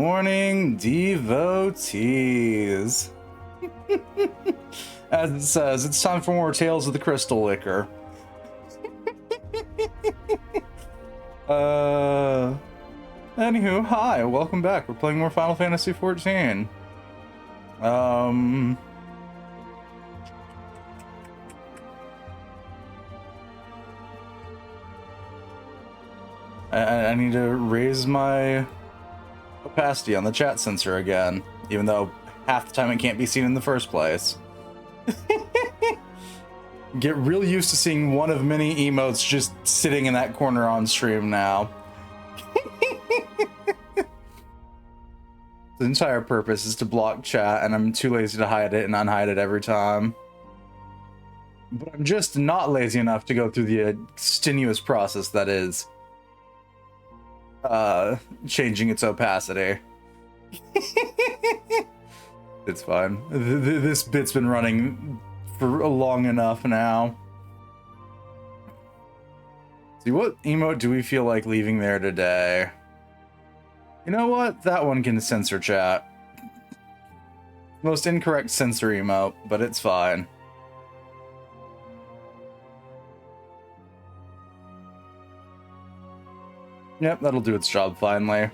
morning, devotees. As it says, it's time for more Tales of the Crystal Liquor. Anywho, hi, welcome back. We're playing more Final Fantasy XIV. I need to raise my opacity on the chat sensor again, even though half the time it can't be seen in the first place. Get real used to seeing one of many emotes just sitting in that corner on stream now. The entire purpose is to block chat, and I'm too lazy to hide it and unhide it every time. But I'm just not lazy enough to go through the strenuous process that is changing its opacity. It's fine. This bit's been running for long enough now. See, what emote do we feel like leaving there today? You know what? That one can censor chat. Most incorrect censor emote, but it's fine. Yep, that'll do its job finally.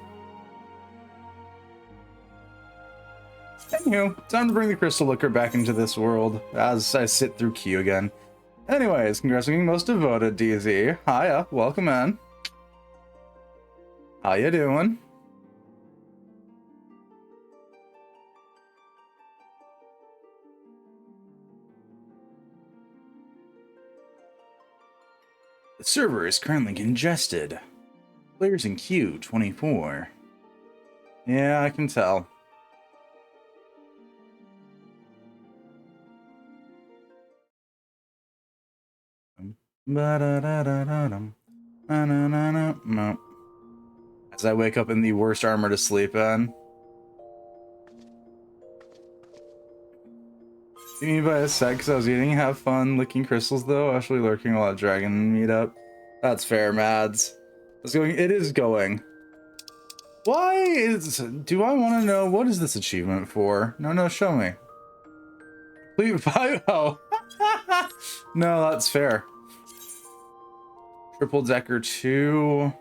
Anywho, time to bring the crystal liquor back into this world as I sit through Q again. Anyways, congrats on getting most devoted, DZ. Hiya, welcome in. How you doing? The server is currently congested. Players in queue 24. Yeah, I can tell. As I wake up in the worst armor to sleep in. You need by a sec because I was eating. Have fun licking crystals though. Actually lurking a lot of dragon meetup. That's fair, Mads. It's going. It is going. Why is? Do I want to know what is this achievement for? No, show me. Please, oh. No, that's fair. Triple Decker 2.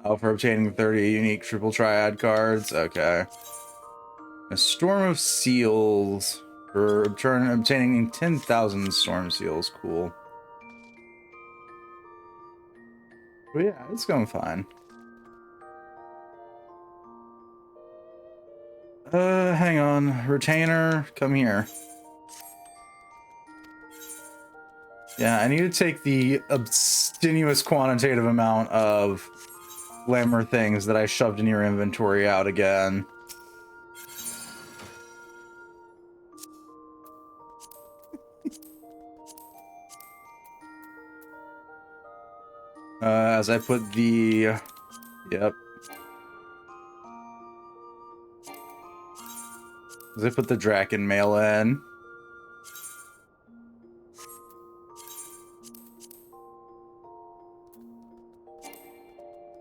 Oh, for obtaining 30 unique triple triad cards. Okay. A Storm of Seals. For obtaining 10,000 Storm Seals. Cool. But yeah, it's going fine. Hang on. Retainer, come here. Yeah, I need to take the obscenious quantitative amount of glamour things that I shoved in your inventory out again. As I put the... Yep. As I put the Draken mail in.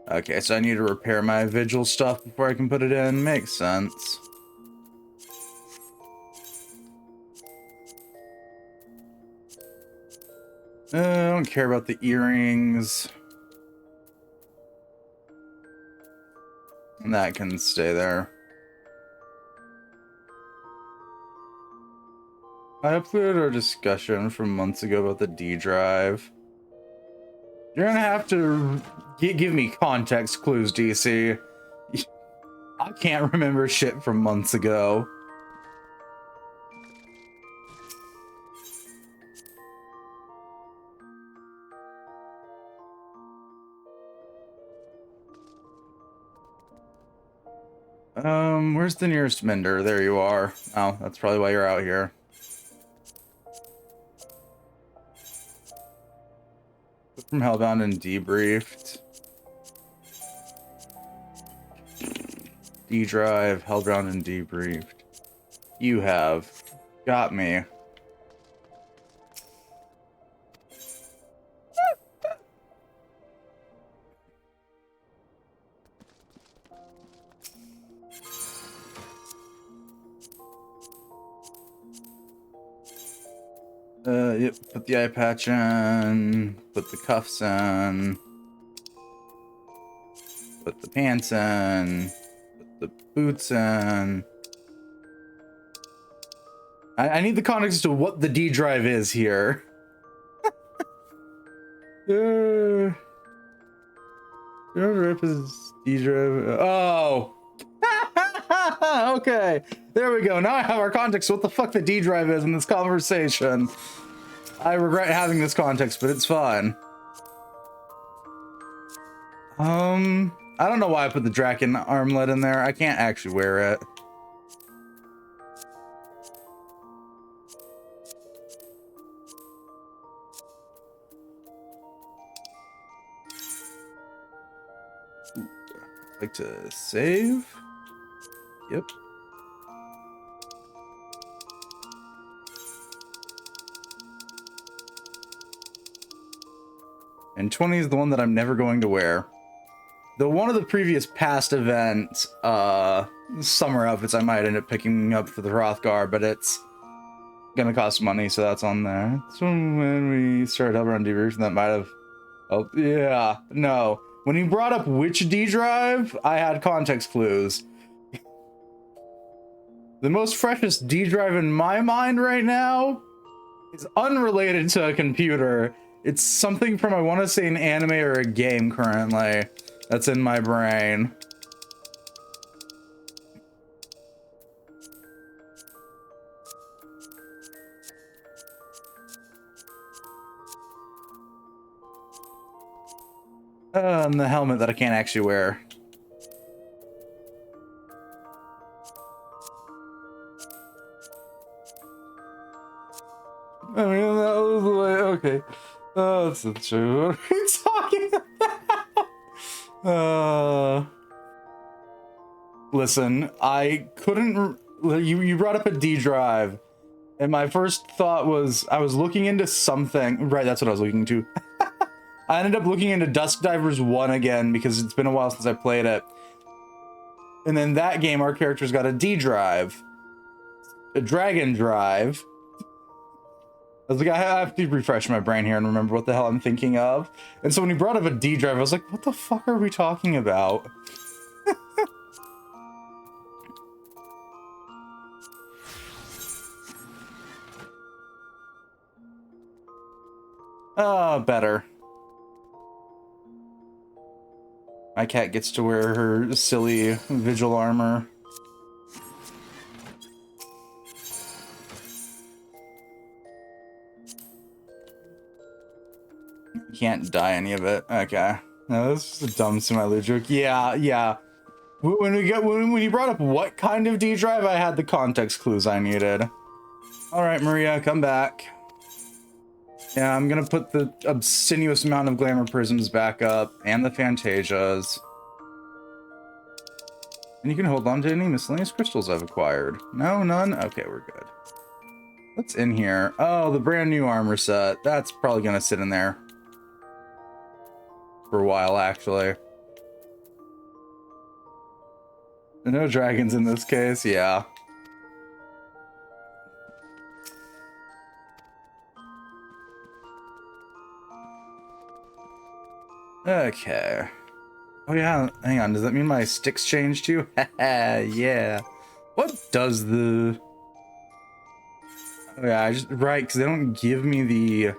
Okay, so I need to repair my Vigil stuff before I can put it in. Makes sense. I don't care about the earrings. That can stay there. I uploaded our discussion from months ago about the D drive. You're gonna have to give me context clues, DC. I can't remember shit from months ago. Where's the nearest mender? There you are. Oh, that's probably why you're out here. From Hellbound and Debriefed. D drive, Hellbound and Debriefed. You have got me. Yep, put the eye patch in, put the cuffs in, put the pants in, put the boots in. I need the context as to what the D drive is here. Rip is D drive. Oh! Okay, there we go. Now I have our context what the fuck the D drive is in this conversation. I regret having this context, but it's fine. I don't know why I put the Draken armlet in there. I can't actually wear it. Like to save? Yep. And 20 is the one that I'm never going to wear. Though one of the previous past event summer outfits I might end up picking up for the Hrothgar, but it's gonna cost money, so that's on there. So when we started helping on debriefing, that might have. Oh yeah, no. When you brought up which D drive, I had context clues. The most freshest D drive in my mind right now is unrelated to a computer. It's something from, I want to say, an anime or a game currently that's in my brain. And the helmet that I can't actually wear. I mean, that was like, okay. Oh, that's not true. What are you talking about? Listen, I couldn't. You brought up a D drive, and my first thought was I was looking into something. Right, that's what I was looking to. I ended up looking into Dusk Divers 1 again because it's been a while since I played it. And then that game, our character's got a D drive, a Dragon drive. I was like, I have to refresh my brain here and remember what the hell I'm thinking of. And so when he brought up a D drive, I was like, what the fuck are we talking about? Better. My cat gets to wear her silly vigil armor. Can't dye any of it. Okay. No, this is a dumb semi joke. Yeah. When you brought up what kind of D drive, I had the context clues I needed. All right, Maria, come back. Yeah, I'm gonna put the obscenous amount of glamour prisms back up and the Fantasias. And you can hold on to any miscellaneous crystals I've acquired. No, none? Okay, we're good. What's in here? Oh, the brand new armor set. That's probably gonna sit in there for a while, actually. No dragons in this case, yeah. Okay. Oh yeah, hang on, does that mean my sticks change too? Yeah. What does the... Oh yeah, right, because they don't give me the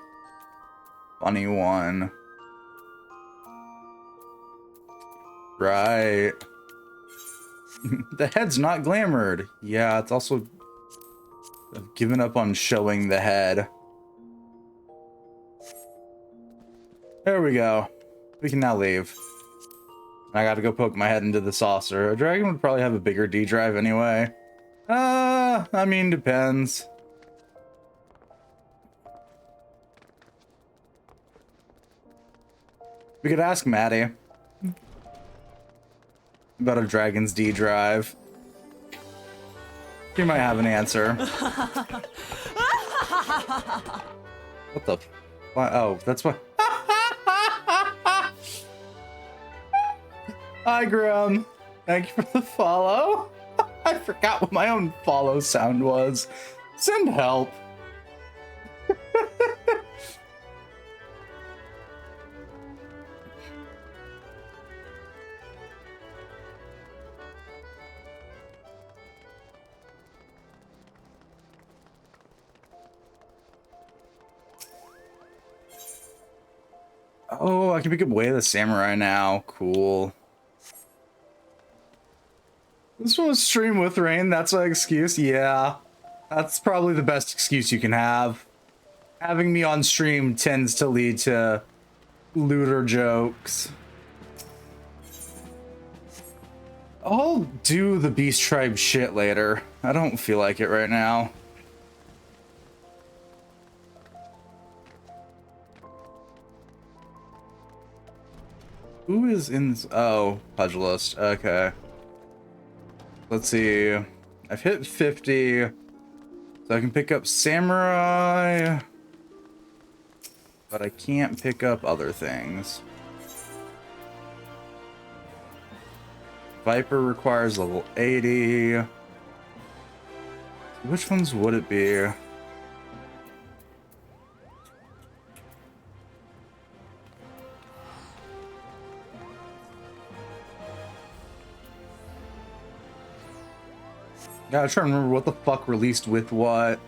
funny one. Right. The head's not glamored. Yeah, it's also... I've given up on showing the head. There we go. We can now leave. I gotta go poke my head into the saucer. A dragon would probably have a bigger D drive anyway. I mean, depends. We could ask Maddie about a dragon's D drive. She might have an answer. What the? Oh, that's what. Hi, Grum. Thank you for the follow. I forgot what my own follow sound was. Send help. Oh, I can pick up Way of the Samurai now. Cool. This one was stream with rain. That's my excuse. Yeah, that's probably the best excuse you can have. Having me on stream tends to lead to looter jokes. I'll do the Beast Tribe shit later. I don't feel like it right now. Who is in this? Oh, Pugilist. Okay. Let's see. I've hit 50. So I can pick up Samurai. But I can't pick up other things. Viper requires level 80. Which ones would it be? Yeah, I'm trying to remember what the fuck released with what.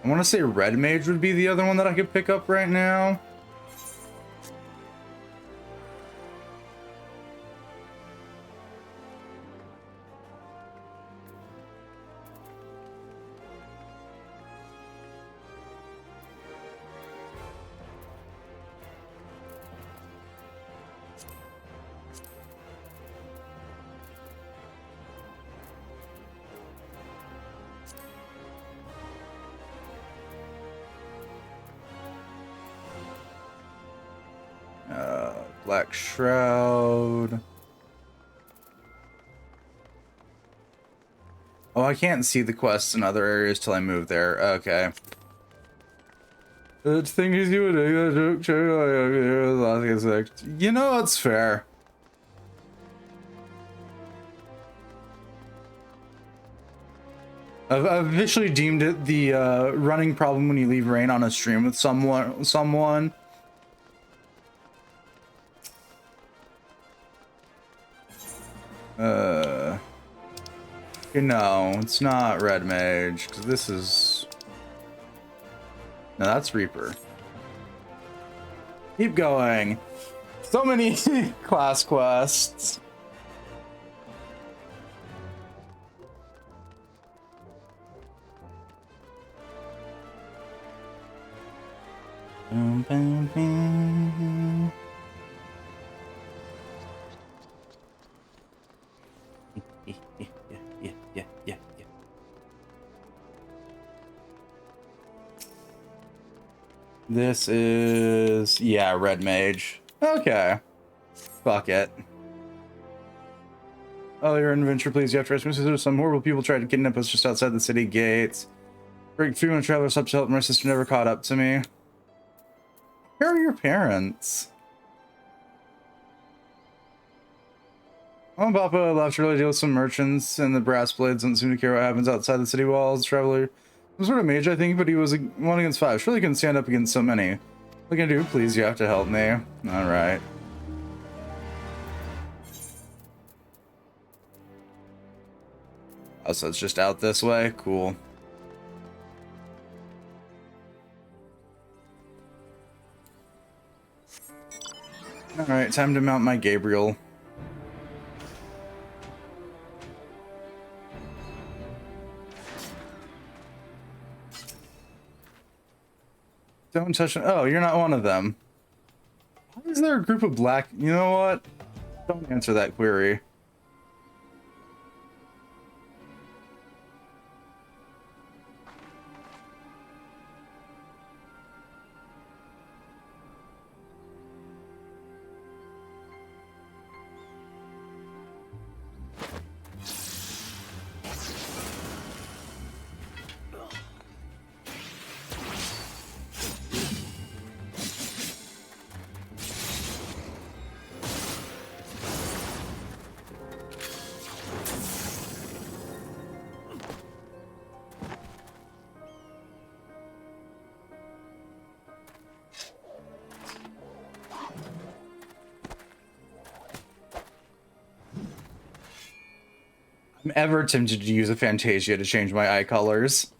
I want to say Red Mage would be the other one that I could pick up right now. Black Shroud. Oh, I can't see the quests in other areas till I move there. Okay. The thing is, you know, it's fair. I've officially deemed it the running problem when you leave rain on a stream with someone. No, it's not Red Mage, because this is... No, that's Reaper. Keep going. So many class quests. Yeah. This is, yeah, Red Mage. Okay. Fuck it. Oh, your adventure, please. You have to rescue me. Some horrible people tried to kidnap us just outside the city gates. Break free when travelers up to help. My sister never caught up to me. Where are your parents? Mom and Papa left to really deal with some merchants, and the brass blades don't seem to care what happens outside the city walls. Traveler, some sort of mage, I think, but he was 1 against 5. Surely couldn't stand up against so many. What can I do? Please, you have to help me. All right. Oh, so it's just out this way? Cool. All right, time to mount my Gabriel. Don't touch it. Oh, you're not one of them. Why is there a group of black? You know what? Don't answer that query. I'm ever tempted to use a Fantasia to change my eye colors.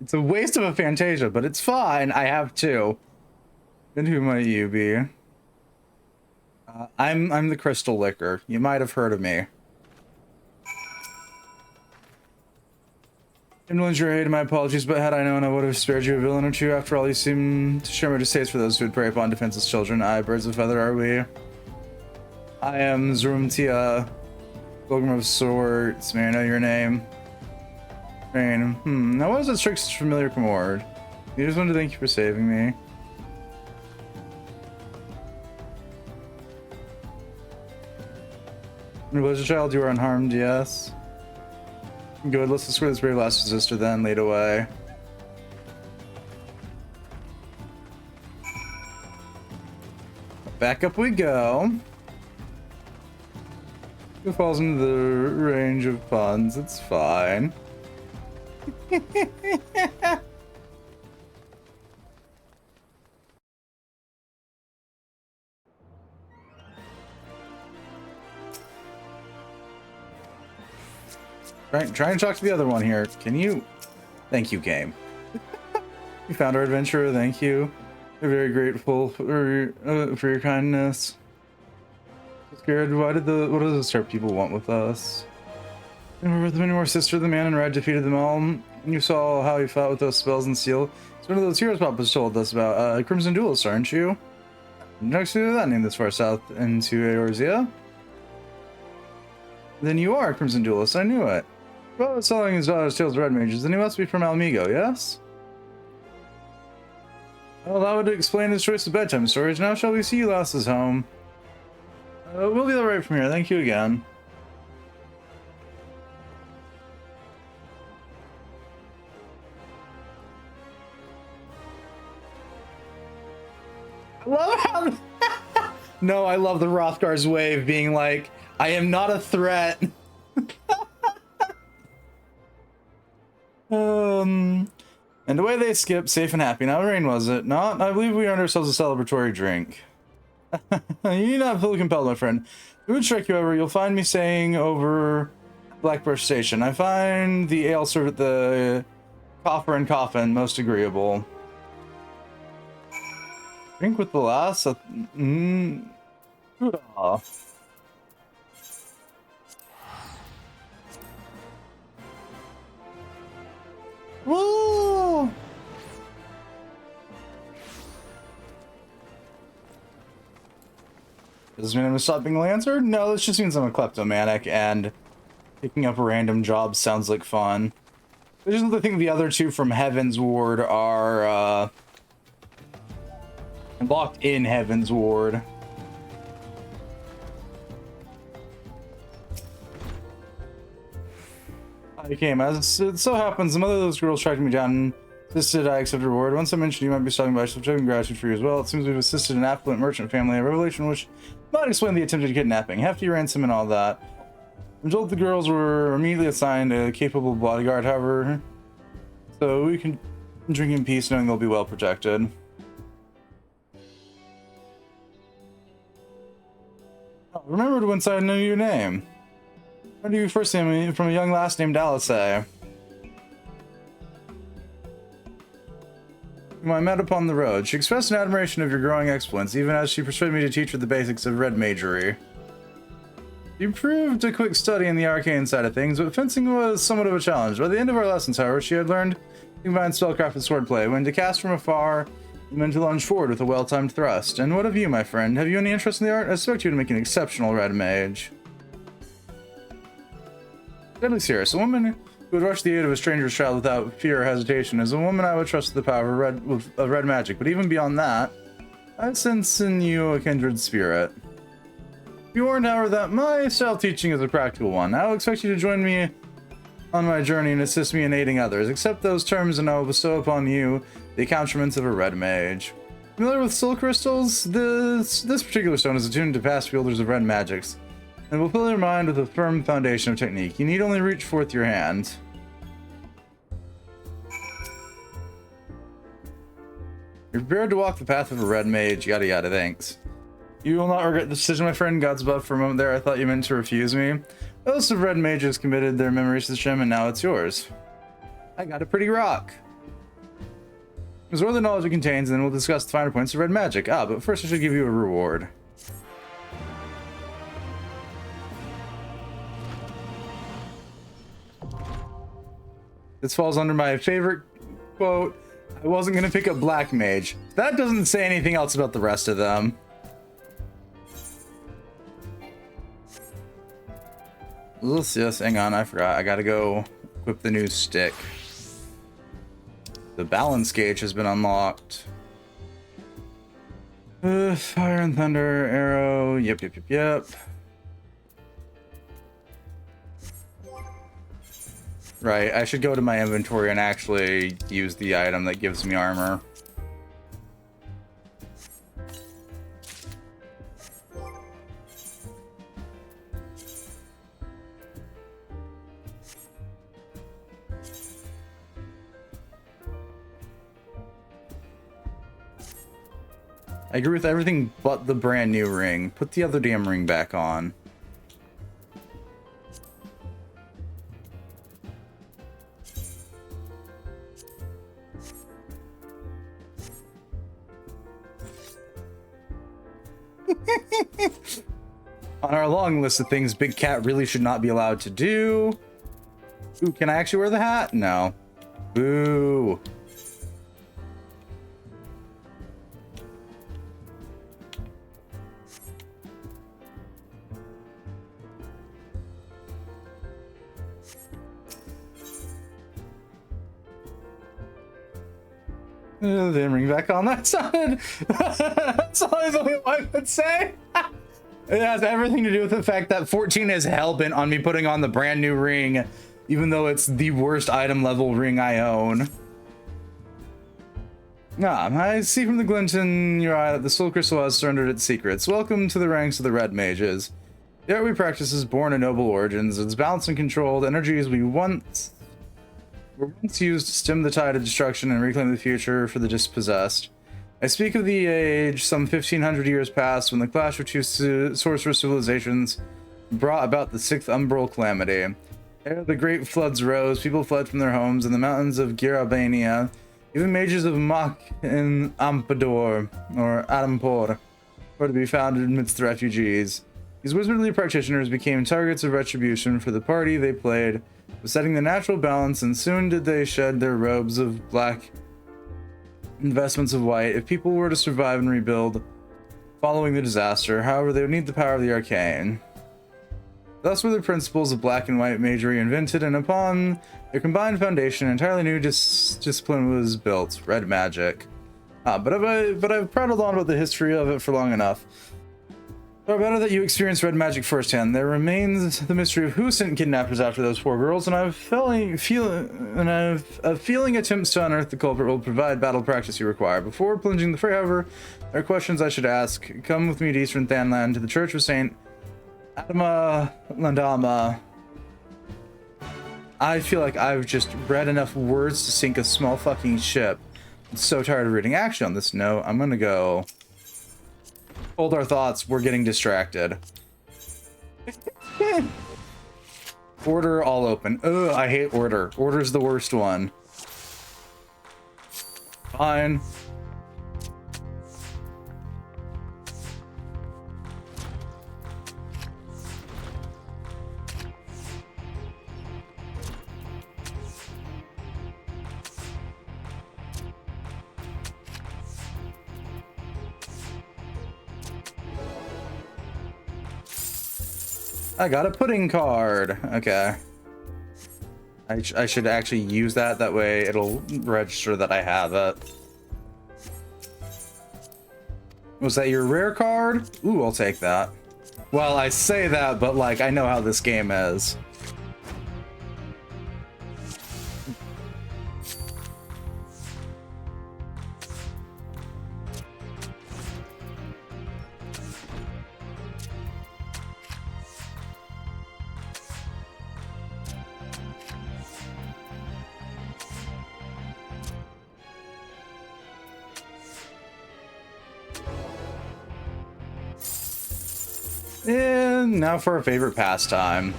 It's a waste of a Fantasia, but it's fine. I have two. And who might you be? I'm the Crystal Licker. You might have heard of me. Influence your aid, my apologies, but had I known, I would have spared you a villain or two. After all, you seem to share my distaste for those who would prey upon defenseless children. Aye, birds of feather are we. I am Zrumtia, Pilgrim of Sorts. May I know your name? Rain. Now what is that Strix's familiar commord? I just wanted to thank you for saving me. When you was a child, you were unharmed, yes. Good, let's escort this brave last sister then, lead away. Back up we go. Who falls into the range of puns? It's fine. Try and talk to the other one here. Can you? Thank you, game. You found our adventurer. Thank you. We're very grateful for your kindness. Scared. What do the Star people want with us? And with many more sister, the man in red defeated them all. You saw how he fought with those spells and seal. It's one of those heroes Papa's told us about. Crimson Duelist, aren't you? Next to that name this far south into Eorzea? Then you are Crimson Duelist. I knew it. Well, selling his daughter's tales of red mages, then he must be from Almigo, yes? Well, that would explain his choice of bedtime stories. Now shall we see you lasses home? We'll be all right from here. Thank you again. I love how... No, I love the Rothgar's wave being like, I am not a threat. And away they skip, safe and happy. Now, rain was it not? I believe we earned ourselves a celebratory drink. You need not feel compelled, my friend. If it would strike you over, you'll find me saying over Blackbush Station. I find the ale served at the Coffer and Coffin most agreeable. Drink with the lass. Woo! Does this mean I'm a stopping Lancer? No, this just means I'm a kleptomanic and picking up random jobs sounds like fun. I just think the other two from Heaven's Ward are locked in Heaven's Ward. I came. As it so happens, the mother of those girls tracked me down and insisted I accept reward. Once I mentioned you might be stopping by, so I'm gratitude for you as well. It seems we've assisted an affluent merchant family, a revelation which might explain the attempted kidnapping, hefty ransom and all that. I'm told the girls were immediately assigned a capable bodyguard, however, so we can drink in peace knowing they'll be well protected. Oh, remembered once I knew your name. When did you first see me? From a young lass named Alice, whom I met upon the road. She expressed an admiration of your growing exploits, even as she persuaded me to teach her the basics of red magery. You proved a quick study in the arcane side of things, but fencing was somewhat of a challenge. By the end of our lessons, however, she had learned to combine spellcraft and swordplay. When to cast from afar, and when to lunge forward with a well-timed thrust. And what of you, my friend? Have you any interest in the art? I expect you to make an exceptional red mage. Deadly serious. A woman who would rush the aid of a stranger's child without fear or hesitation is a woman I would trust with the power of red magic. But even beyond that, I sense in you a kindred spirit. Be warned, however, that my style of teaching is a practical one. I will expect you to join me on my journey and assist me in aiding others. Accept those terms and I will bestow upon you the accoutrements of a red mage. Familiar with soul crystals? This particular stone is attuned to past wielders of red magics, and will fill your mind with a firm foundation of technique. You need only reach forth your hand. You're prepared to walk the path of a red mage, yada yada, thanks. You will not regret the decision, my friend. God's above. For a moment there, I thought you meant to refuse me. A list of red mages committed their memories to the gem, and now it's yours. I got a pretty rock. Absorb the knowledge it contains, and then we'll discuss the finer points of red magic. But first I should give you a reward. This falls under my favorite quote. I wasn't gonna pick up Black Mage. That doesn't say anything else about the rest of them. Yes, hang on, I forgot. I gotta go equip the new stick. The balance gauge has been unlocked. Fire and thunder, arrow, yep. Right, I should go to my inventory and actually use the item that gives me armor. I agree with everything but the brand new ring. Put the other damn ring back on. On our long list of things Big Cat really should not be allowed to do. Ooh, can I actually wear the hat? No. Boo. Then ring back on. That sounded. That's always what I would say. It has everything to do with the fact that 14 is hellbent on me putting on the brand new ring, even though it's the worst item level ring I own. I see from the glint in your eye that the soul crystal has surrendered its secrets. Welcome to the ranks of the red mages. The art we practice is born of noble origins. It's balanced and controlled. Energies we were once used to stem the tide of destruction and reclaim the future for the dispossessed. I speak of the age some 1500 years past when the clash of two sorcerer civilizations brought about the sixth umbral calamity. Ere the great floods rose, people fled from their homes in the mountains of Girabania. Even mages of Mach and Ampador, or Adampor, were to be found amidst the refugees. These wizardly practitioners became targets of retribution for the party they played, setting the natural balance, and soon did they shed their robes of black investments of white. If people were to survive and rebuild following the disaster, however, they would need the power of the arcane. Thus were the principles of black and white magery invented, and upon their combined foundation, an entirely new discipline was built, red magic. But I've prattled on about the history of it for long enough. Or better that you experience red magic firsthand. There remains the mystery of who sent kidnappers after those poor girls, and a feeling attempts to unearth the culprit will provide battle practice you require. Before plunging the fray, however, there are questions I should ask. Come with me to Eastern Thanland, to the Church of Saint Adama Landama. I feel like I've just read enough words to sink a small fucking ship. I'm so tired of reading. Actually, on this note, I'm gonna go hold our thoughts. We're getting distracted. Order all open. Ugh, I hate order. Order's the worst one. Fine. I got a pudding card. Okay. I should actually use that. That way it'll register that I have it. Was that your rare card? Ooh, I'll take that. Well, I say that, but like, I know how this game is. And now for our favorite pastime.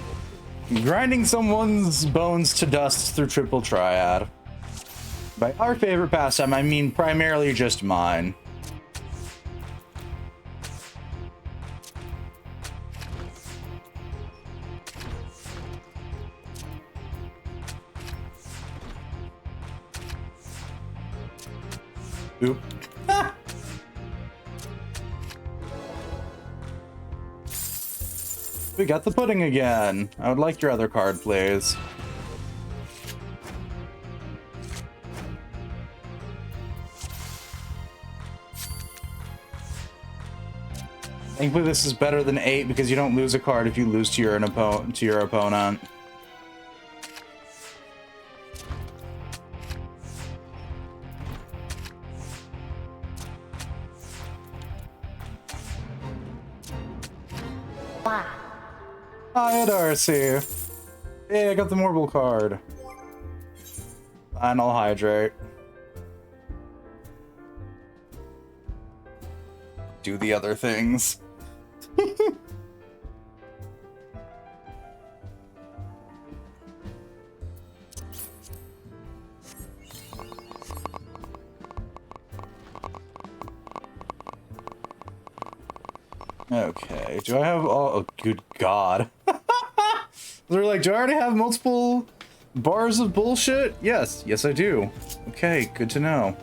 Grinding someone's bones to dust through triple triad. By our favorite pastime, I mean primarily just mine. Oop. We got the pudding again. I would like your other card, please. Thankfully, this is better than 8 because you don't lose a card if you lose to your opponent. Hi, Darcy. Hey, I got the Morble card. And I'll hydrate. Do the other things. Okay, do I have all... Oh, good God. They're like, do I already have multiple bars of bullshit? Yes, yes I do. Okay, good to know.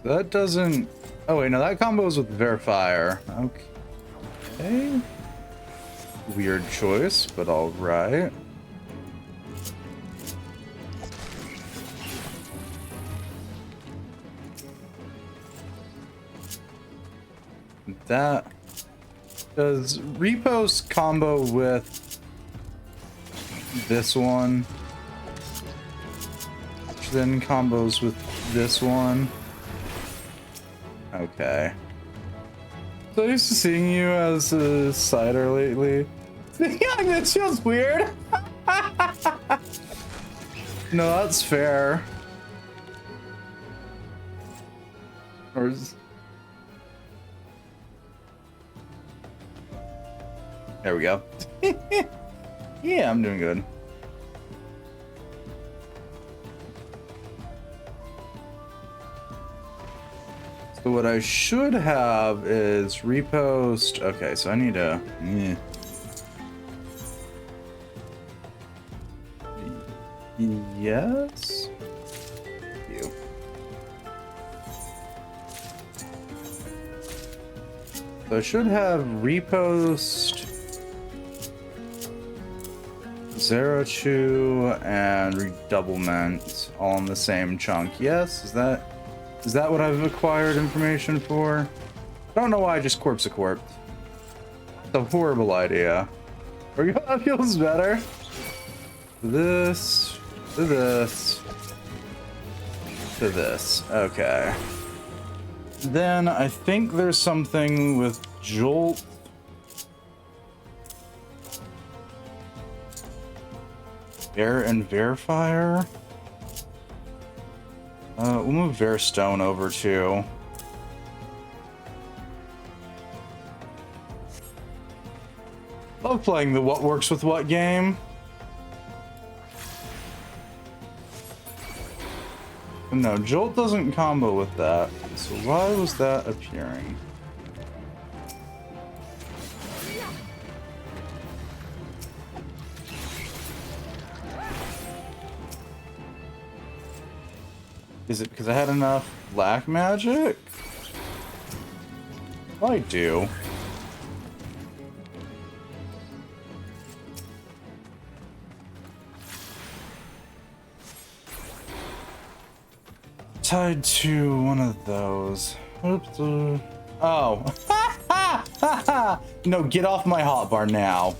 That doesn't... Oh wait, no, that combo's with Verifier. Okay. Weird choice, but alright. That... Does Repost combo with this one? Which then combos with this one? Okay. So used to seeing you as a cider lately. Yeah, that feels weird. No, that's fair. Or is... There we go. Yeah, I'm doing good. So what I should have is repost. Okay, so I need to... Yes? You. So I should have repost Zerachu and redoublement all in the same chunk. Yes? Is that what I've acquired information for? I don't know why I just corpse a corp. It's a horrible idea. That feels better. This, to this, to this. Okay. Then I think there's something with Jolt. Air and Verifier. We'll move Verstone over too. Love playing the what works with what game. No, Jolt doesn't combo with that. So why was that appearing? Is it because I had enough black magic? I do. Tied to one of those. Oops. Oh. No, get off my hotbar now.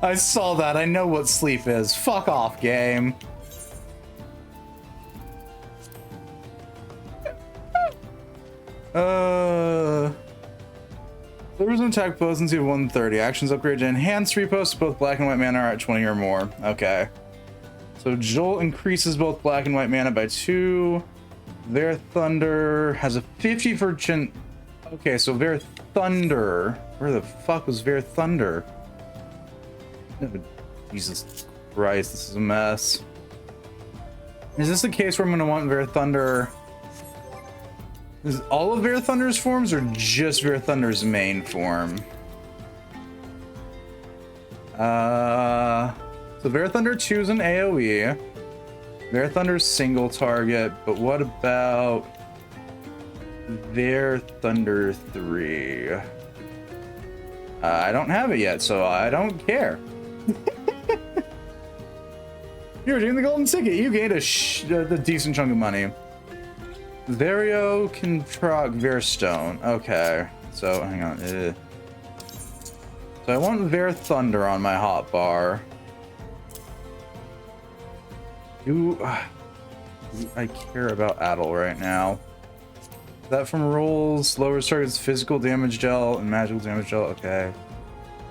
I saw that. I know what sleep is. Fuck off, game. There was an attack potency of 130. Actions upgrade to enhance repost. Both black and white mana are at 20 or more. Okay. So Jolt increases both black and white mana by 2. Their Thunder has a 50%. Okay, so Ver Thunder. Where the fuck was Ver Thunder? Oh, Jesus Christ, this is a mess. Is this the case where I'm gonna want Ver Thunder? Is all of Ver Thunder's forms or just Ver Thunder's main form? So Ver Thunder 2 is an AoE. Ver Thunder's single target, but what about Ver Thunder 3? I don't have it yet, so I don't care. You're doing the golden ticket. You gained a decent chunk of money. Vario can proc Verstone. Okay, so hang on. So I want Ver Thunder on my hotbar. Do I care about Adel right now? That from rolls lowers target's physical damage gel and magical damage gel. Okay.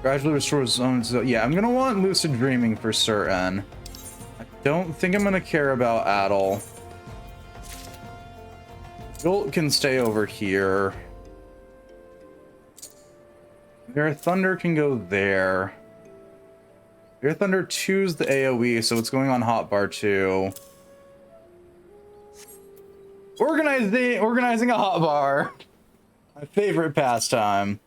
Gradually restores zones. So yeah, I'm gonna want Lucid Dreaming for certain. I don't think I'm gonna care about Adel. Jolt can stay over here. Air Thunder can go there. Air Thunder 2's the AoE, so it's going on hotbar 2. Organizing a hotbar. My favorite pastime.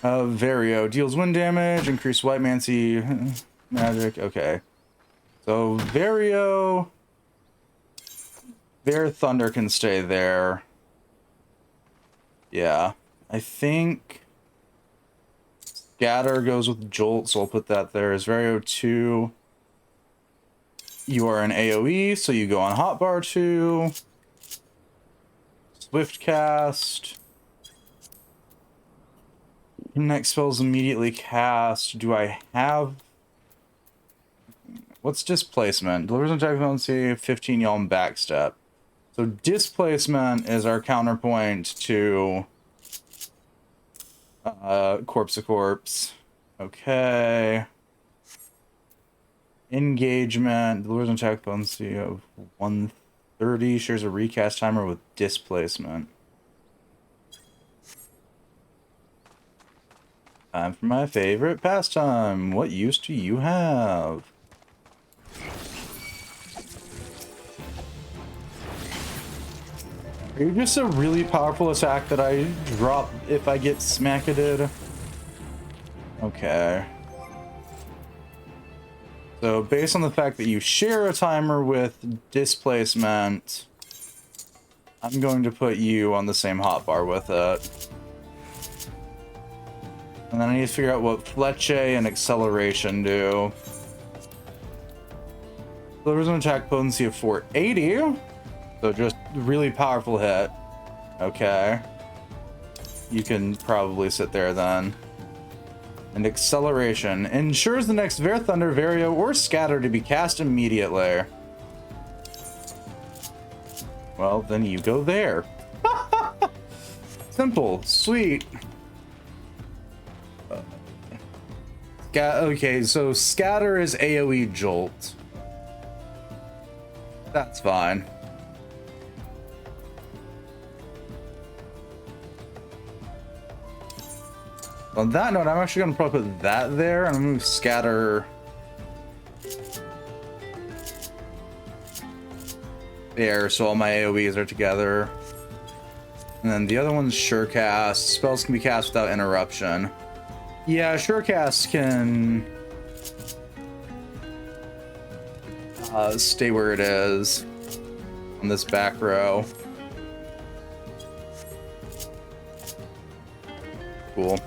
Vario deals wind damage, increased white mancy magic. Okay. So Vario, Ver Thunder can stay there. Yeah. I think Scatter goes with Jolt, so I'll put that there. Is Vario 2. You are an AoE, so you go on hotbar 2. Swift cast. Next spell's immediately cast. Do I have... What's displacement? Delivers an attack penalty, 15 Yalm backstep. So displacement is our counterpoint to Corpse to Corpse. Okay. Engagement. Delivers an attack penalty of 130. Shares a recast timer with displacement. Time for my favorite pastime. What use do you have? Are you just a really powerful attack that I drop if I get smacked? Okay. So based on the fact that you share a timer with displacement, I'm going to put you on the same hotbar with it. And then I need to figure out what Fleche and Acceleration do. Delivers an attack potency of 480. So just really powerful hit. Okay. You can probably sit there then. And Acceleration ensures the next Ver Thunder, Vario, or Scatter to be cast immediately. Well, then you go there. Simple, sweet. Okay, so Scatter is AoE Jolt. That's fine. On that note, I'm actually gonna probably put that there and move Scatter there, so all my AoEs are together. And then the other one's Surecast. Spells can be cast without interruption. Yeah, Surecast can stay where it is on this back row. Cool.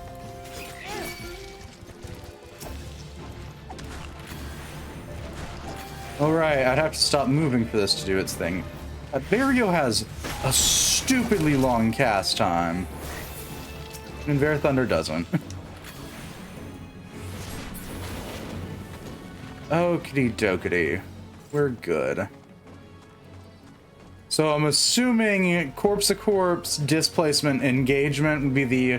Alright, I'd have to stop moving for this to do its thing. Vario has a stupidly long cast time. And Ver Thunder doesn't. Okie dokie. We're good. So I'm assuming Corpse to Corpse, Displacement, Engagement would be the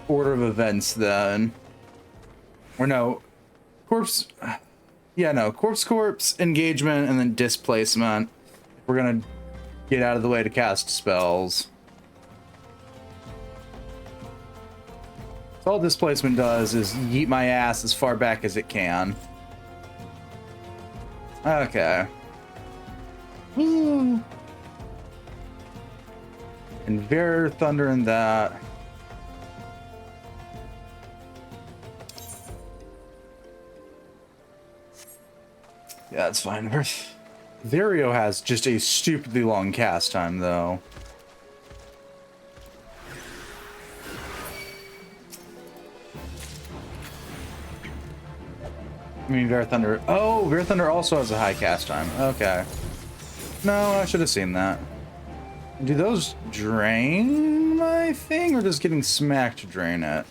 order of events then. Or no. Corpse... Yeah, no. Corpse, Corpse, Engagement, and then Displacement. We're gonna get out of the way to cast spells. So all displacement does is yeet my ass as far back as it can. Okay. And Ver Thunder and that. Yeah, that's fine. Vario has just a stupidly long cast time, though. I mean, Ver Thunder. Oh, Ver Thunder also has a high cast time. Okay. No, I should have seen that. Do those drain my thing, or does getting smacked drain it?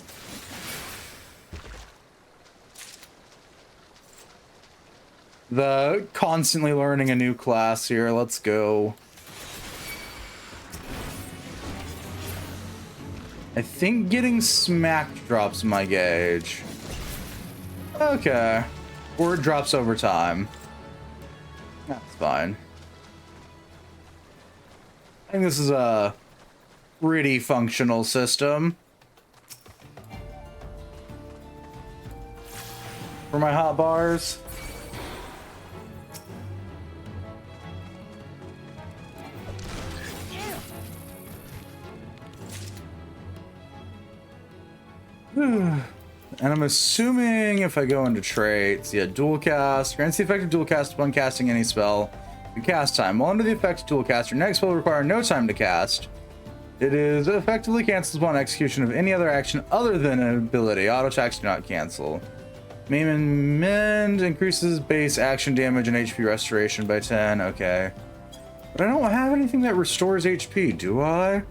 The constantly learning a new class here. Let's go. I think getting smacked drops my gauge. Okay. Or it drops over time. That's fine. I think this is a pretty functional system. For my hot bars. And I'm assuming if I go into traits, yeah, dual cast grants the effect of dual cast upon casting any spell. The cast time. While under the effect of dual cast, your next spell will require no time to cast. It is effectively cancels upon execution of any other action other than an ability. Auto attacks do not cancel. Maim and Mend increases base action damage and HP restoration by 10. Okay. But I don't have anything that restores HP, do I?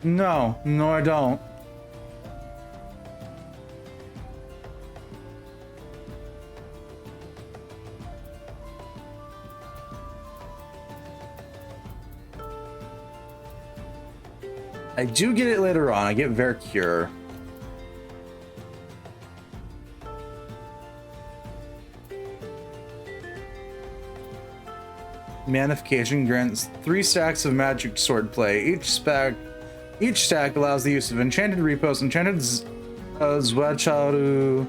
No, I don't. I do get it later on. I get Vercure. Manification grants 3 stacks of magic swordplay. Each stack allows the use of enchanted repos, enchanted Zwacharu,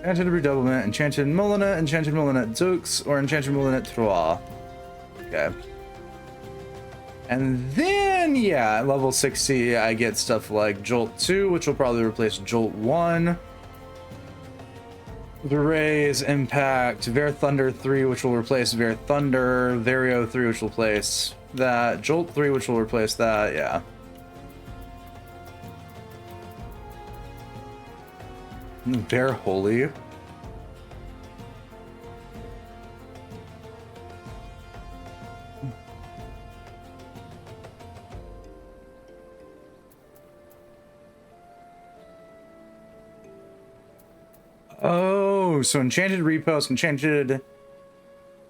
enchanted redoublement, enchanted Molinet Dux, or enchanted Molinet Trois. Okay. And then, yeah, at level 60, I get stuff like Jolt 2, which will probably replace Jolt 1. The Raise, Impact, Ver Thunder 3, which will replace Ver Thunder, Vario 3, which will replace that, Jolt 3, which will replace that, yeah. Ver Holy. Oh, so enchanted repos, enchanted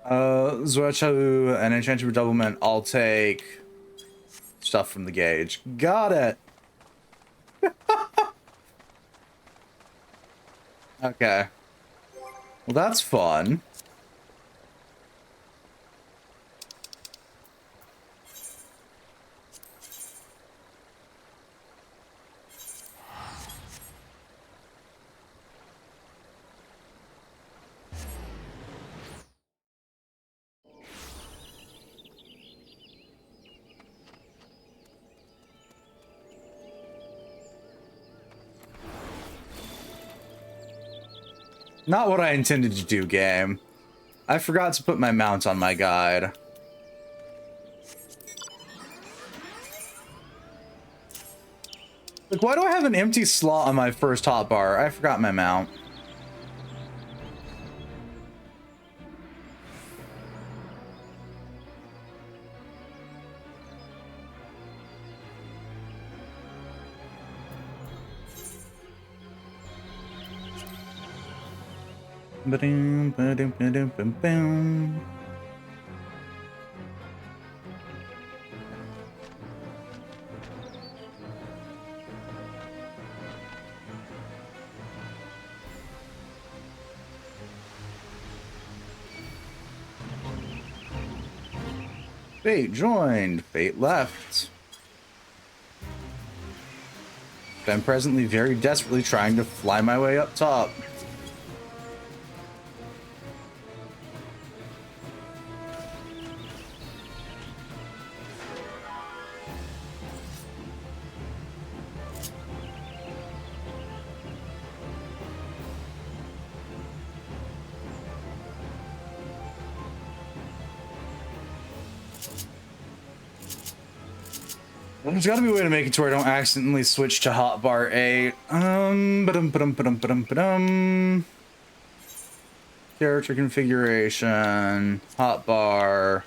Zwachalu, and enchanted redoublement. I'll take stuff from the gauge. Got it. Okay. Well, that's fun. Not what I intended to do, game. I forgot to put my mount on my guide. Like, why do I have an empty slot on my first hotbar? I forgot my mount. Ba-doom, ba-doom, ba-doom, ba-boom. Fate joined. Fate left. I'm presently very desperately trying to fly my way up top. There's got to be a way to make it to where I don't accidentally switch to hotbar 8. Character configuration, hotbar.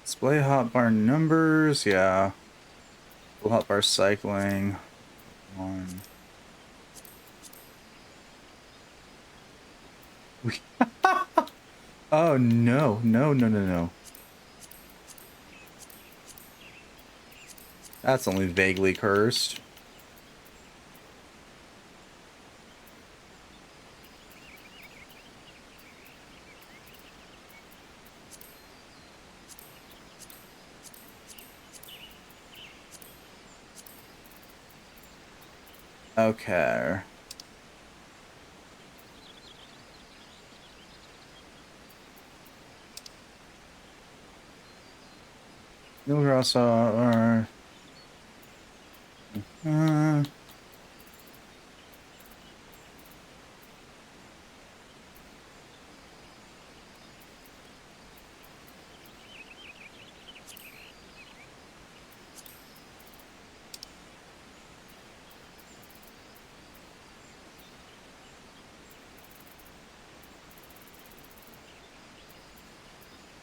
Display hotbar numbers, yeah. Hotbar cycling. 1. Oh no, no, no, no, no. That's only vaguely cursed. Okay. You'll also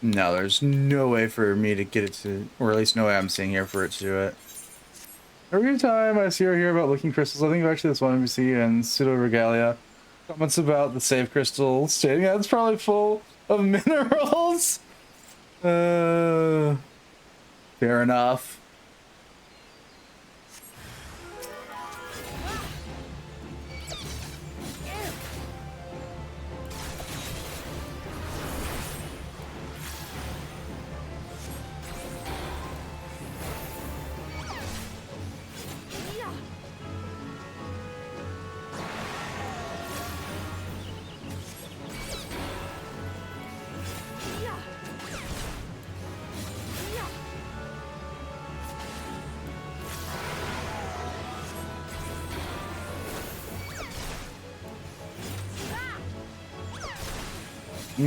no, there's no way for me to get it to, or at least no way I'm seeing here for it to do it. Every time I see or hear about looking crystals, I think of actually this one NPC and pseudo regalia comments about the save crystal, stating that it's probably full of minerals. Fair enough.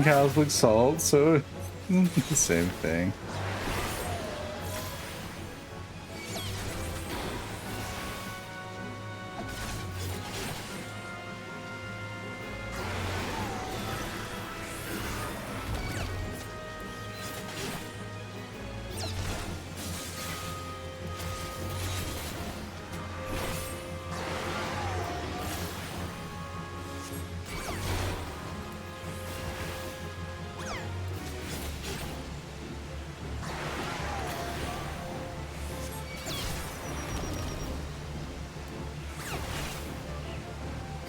Cows look salt, so the same thing.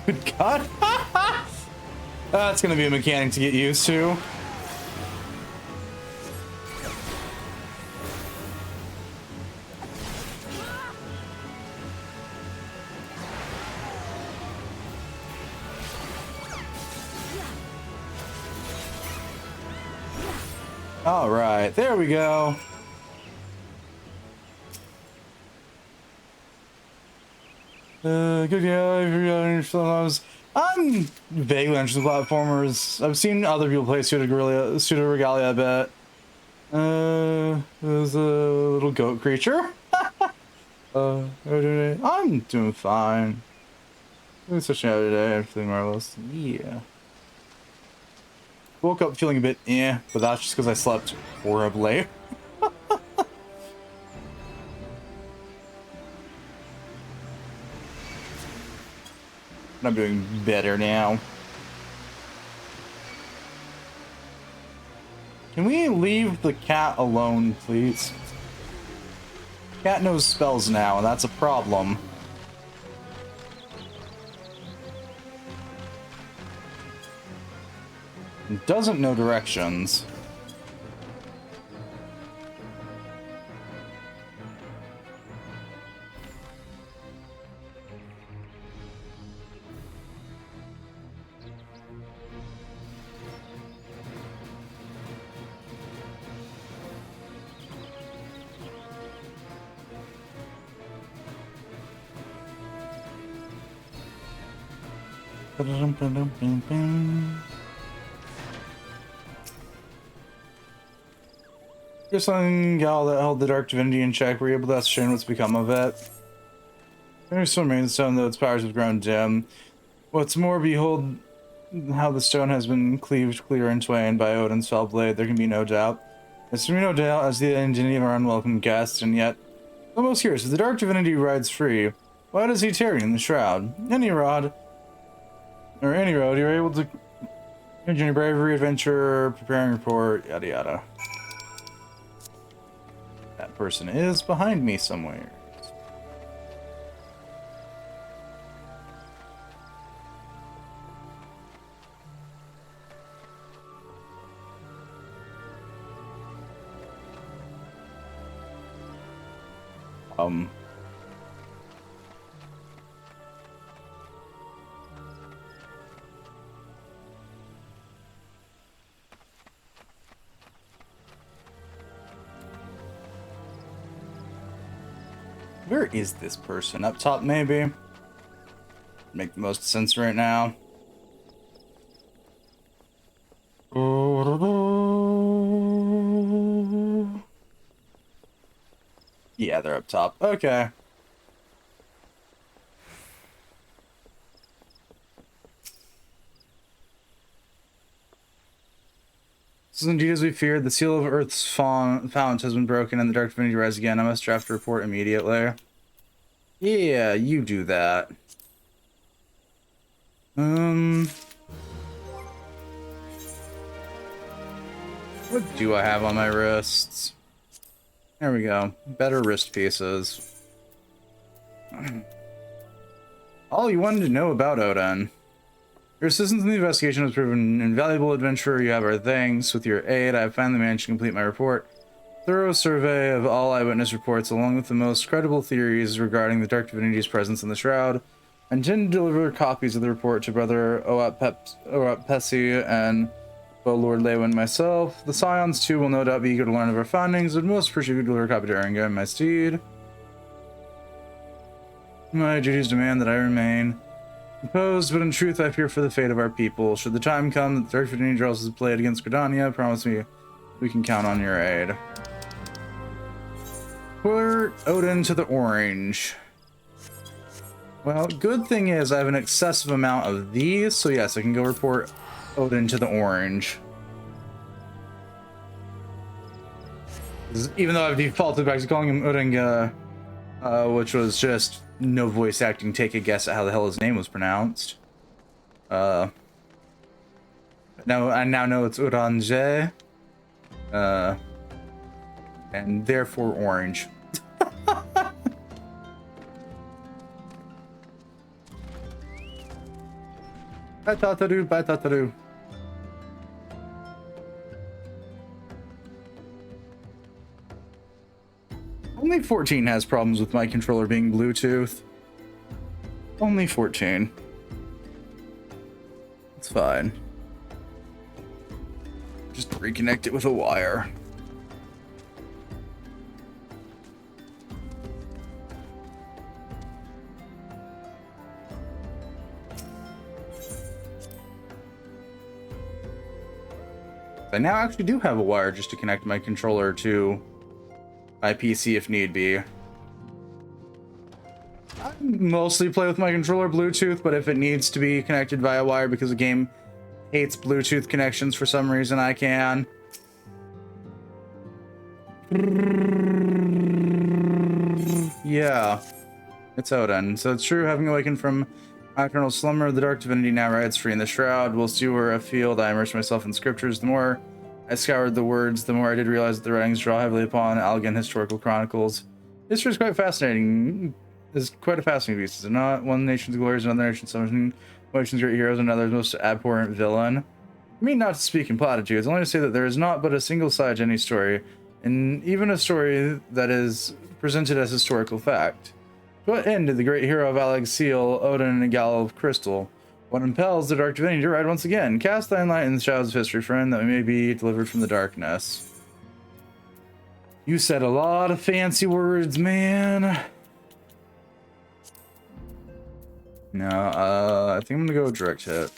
Good God. That's gonna be a mechanic to get used to. All right, there we go. Good, yeah. I'm vaguely interested in platformers. I've seen other people play Pseudo Regalia a bit. There's a little goat creature. I'm doing fine. Doing such another day, everything marvelous. Yeah. Woke up feeling a bit but that's just because I slept horribly. I'm doing better now. Can we leave the cat alone, please? Cat knows spells now, and that's a problem. Doesn't know directions. Your son gal that held the dark divinity in check, were you able to ascertain what's become of it? There's some remains stone, though its powers have grown dim. What's more, behold how the stone has been cleaved clear in twain by Odin's fell blade. There can be no doubt. There's no doubt as the identity of our unwelcome guest, and yet, almost curious, if the dark divinity rides free, why does he tarry in the shroud? Any road, you're able to continue bravery, adventure, preparing report, yada yada. That person is behind me somewhere. Where is this person? Up top, maybe? Make the most sense right now. Yeah, they're up top. Okay. This is indeed as we feared. The seal of Earth's fount has been broken and the dark divinity rise again. I must draft a report immediately. Yeah, you do that. What do I have on my wrists? There we go. Better wrist pieces. All you wanted to know about Odin. Your assistance in the investigation has proven an invaluable adventurer. You have our thanks. With your aid, I have finally managed to complete my report. Thorough survey of all eyewitness reports, along with the most credible theories regarding the Dark Divinity's presence in the Shroud. I intend to deliver copies of the report to Brother Pesi and Lord Lewin myself. The Scions, too, will no doubt be eager to learn of our findings. Would most appreciate you deliver a copy to Eringa and my steed. My duties demand that I remain composed, but in truth I fear for the fate of our people. Should the time come that the Dark Divinity draws his blade against Gridania, promise me we can count on your aid. Put Odin to the orange. Well, good thing is I have an excessive amount of these, so yes, I can go report Odin to the orange. Even though I've defaulted back to calling him Odinga, which was just no voice acting, take a guess at how the hell his name was pronounced. Now I now know it's Orange. And therefore orange. Bye Tataru, bye Tataru. Only 14 has problems with my controller being Bluetooth. Only 14. It's fine. Just reconnect it with a wire. I now actually do have a wire just to connect my controller to my PC if need be. I mostly play with my controller Bluetooth, but if it needs to be connected via wire because the game hates Bluetooth connections for some reason, I can. Yeah, it's Odin. So it's true, having awakened from nocturnal slumber, the dark divinity now rides free in the shroud. Whilst you were afield, I immersed myself in scriptures. The more I scoured the words, the more I did realize that the writings draw heavily upon elegant historical chronicles. History is quite fascinating. It's quite a fascinating beast, is it not? One nation's glories, another nation's summoning, one nation's great heroes, another's most abhorrent villain. I mean, not to speak in platitudes, only to say that there is not but a single side to any story, and even a story that is presented as historical fact. To what end did the great hero of Alex seal Odin a gallop of crystal? What impels the dark divinity to ride once again? Cast thine light in the shadows of history, friend, that we may be delivered from the darkness. You said a lot of fancy words, man. No, I think I'm gonna go direct hit.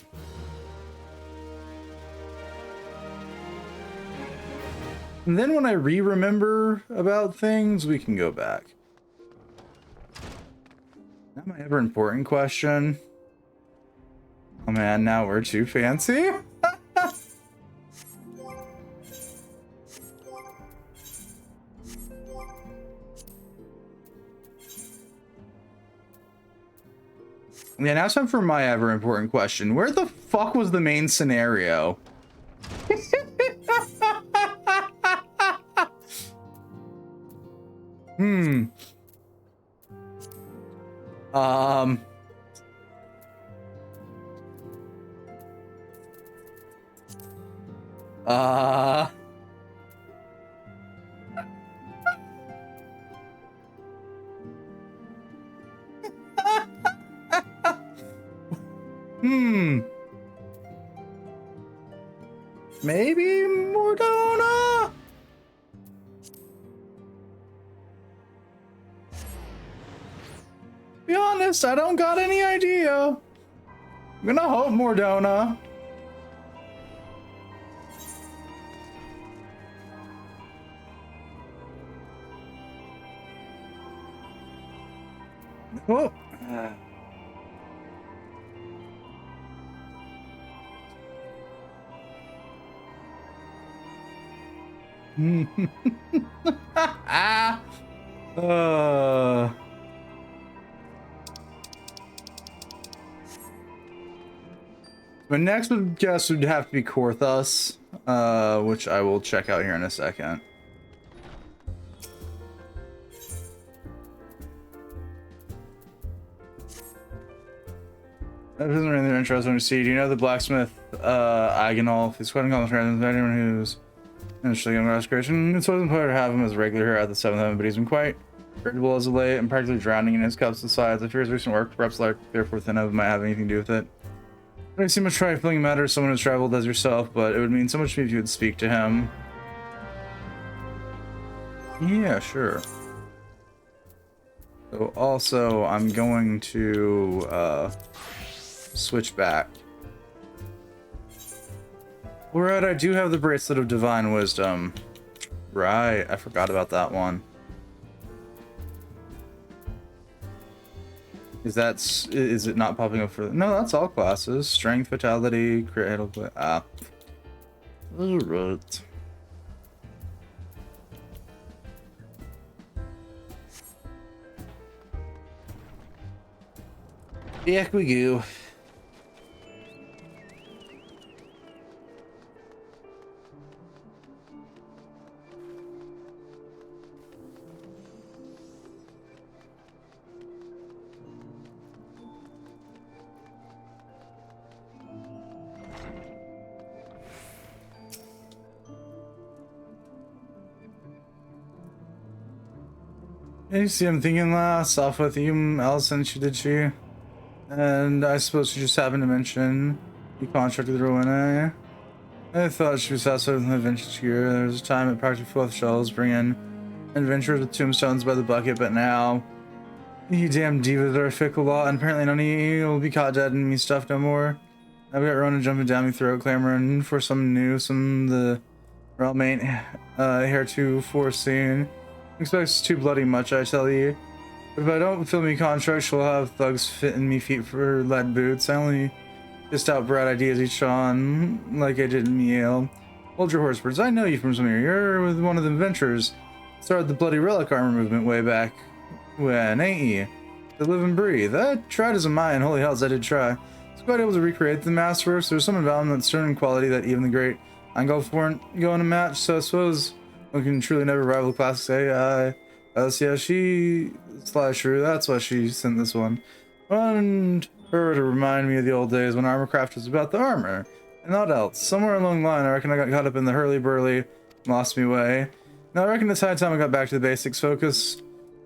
And then when I remember about things, we can go back. Not my ever important question. Oh man, now we're too fancy? Yeah, now it's time for my ever important question. Where the fuck was the main scenario? Maybe Morgana? Be honest, I don't got any idea. I'm gonna hope Mordona. Oh. My next guess would have to be Korthus, which I will check out here in a second. That isn't really interesting to see. Do you know the blacksmith, Agonolf? He's quite a common friend. Anyone who's interested in restoration. It's always important to have him as a regular here at the 7th Heaven, but he's been quite irritable as of late and practically drowning in his cups of sides. I fear his recent work, perhaps like therefore thin heaven, might have anything to do with it. I don't see much trifling matter as someone who's traveled as yourself, but it would mean so much to me if you would speak to him. Yeah, sure. So also, I'm going to switch back. Alright, I do have the Bracelet of Divine Wisdom. Right, I forgot about that one. Is it not popping up for... No, that's all classes. Strength, Vitality, Critical... Alright. Back we go. You see, I'm thinking last off with you, Allison, did she? And I suppose she just happened to mention you contracted Rowena. I thought she was outside of the adventure here. There was a time it practically full of shells, bring in adventurers with tombstones by the bucket, but now you damn divas are a fickle lot, and apparently none of you will be caught dead in me stuff no more. I've got Rona jumping down my throat, clamoring for some new, the realm ain't heretofore seen. Expects too bloody much, I tell you. But if I don't fulfill me contract, she'll have thugs fitting me feet for lead boots. I only just out bright ideas each on, like I did in Yale. Hold your horse, birds. I know you from somewhere. You're with one of the adventurers. Started the bloody relic armor movement way back when, ain't ye? To live and breathe. I tried as a mine. Holy hells, I did try. I was quite able to recreate the masterworks. There's something about them that's certain quality that even the great Angolf weren't going to match. So I suppose one can truly never rival the classics. I Yeah, she slash her. That's why she sent this one. And her to remind me of the old days when armorcraft was about the armor and not else. Somewhere along the line, I reckon I got caught up in the hurly-burly and lost me way. Now I reckon it's high time I got back to the basics. Focus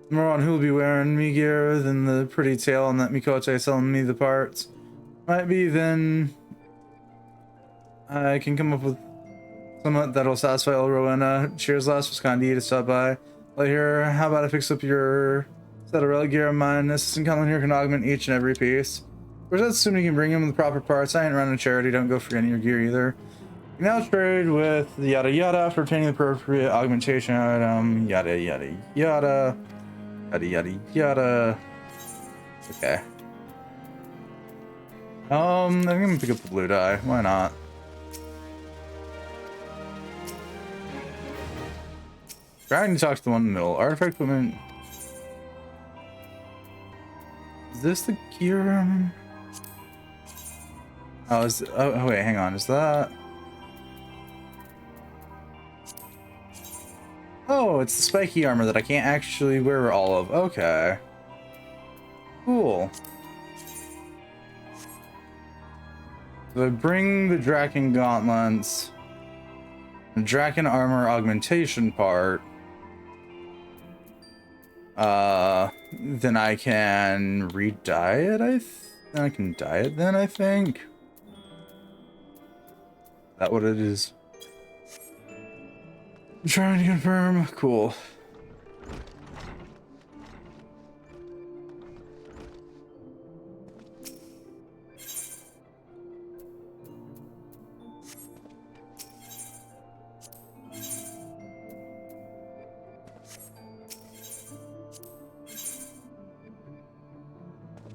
more on who'll be wearing me gear than the pretty tail on that Mikote selling me the parts. Might be then I can come up with something that'll satisfy old Rowena. Cheers, last was kind of you to stop by. Like here, how about I fix up your set of relic gear of mine? Assistant Colin here can augment each and every piece. Of course, that's assuming you can bring him the proper parts. I ain't running a charity, don't go forgetting your gear either. You now trade with the yada yada for obtaining the appropriate augmentation item. Yada yada yada. Yada yada yada. Okay. I'm gonna pick up the blue dye. Why not? Trying to talk to the one in the middle. Artifact equipment. Is this the gear? Oh, wait, hang on. Is that? Oh, it's the spiky armor that I can't actually wear all of. Okay. Cool. So I bring the Draken gauntlets, the Draken armor augmentation part. Then I can re-dye it, I can dye it then, I think. Is that what it is? I'm trying to confirm. Cool.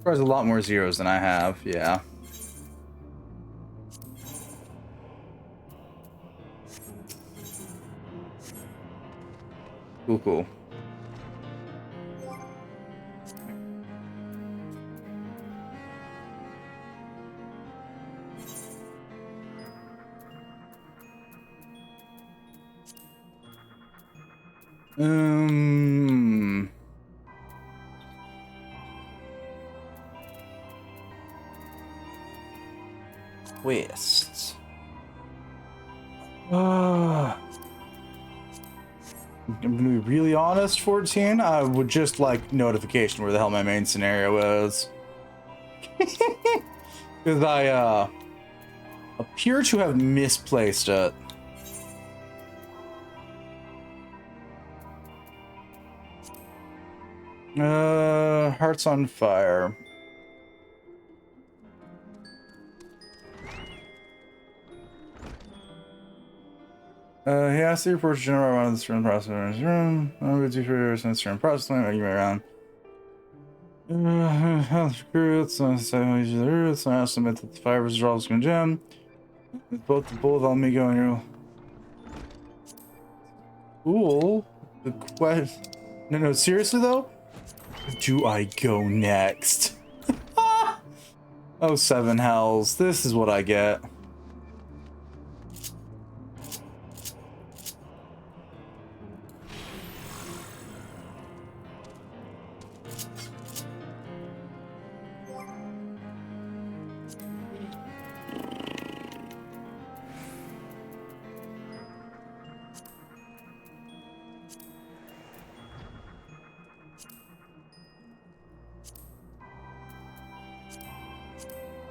There's a lot more zeros than I have, yeah. Cool, cool. Quests. I'm gonna be really honest, 14. I would just like notification where the hell my main scenario is. Because I appear to have misplaced it. Hearts on Fire. He asked the report general around this room process in his room. I'm going to do for since room process, make you around. Health recruits, I estimate that the fire resolves can gem. With both the bull, I'll me go in your. Cool. The question. No, seriously though? Do I go next? Oh, 7 hells. This is what I get.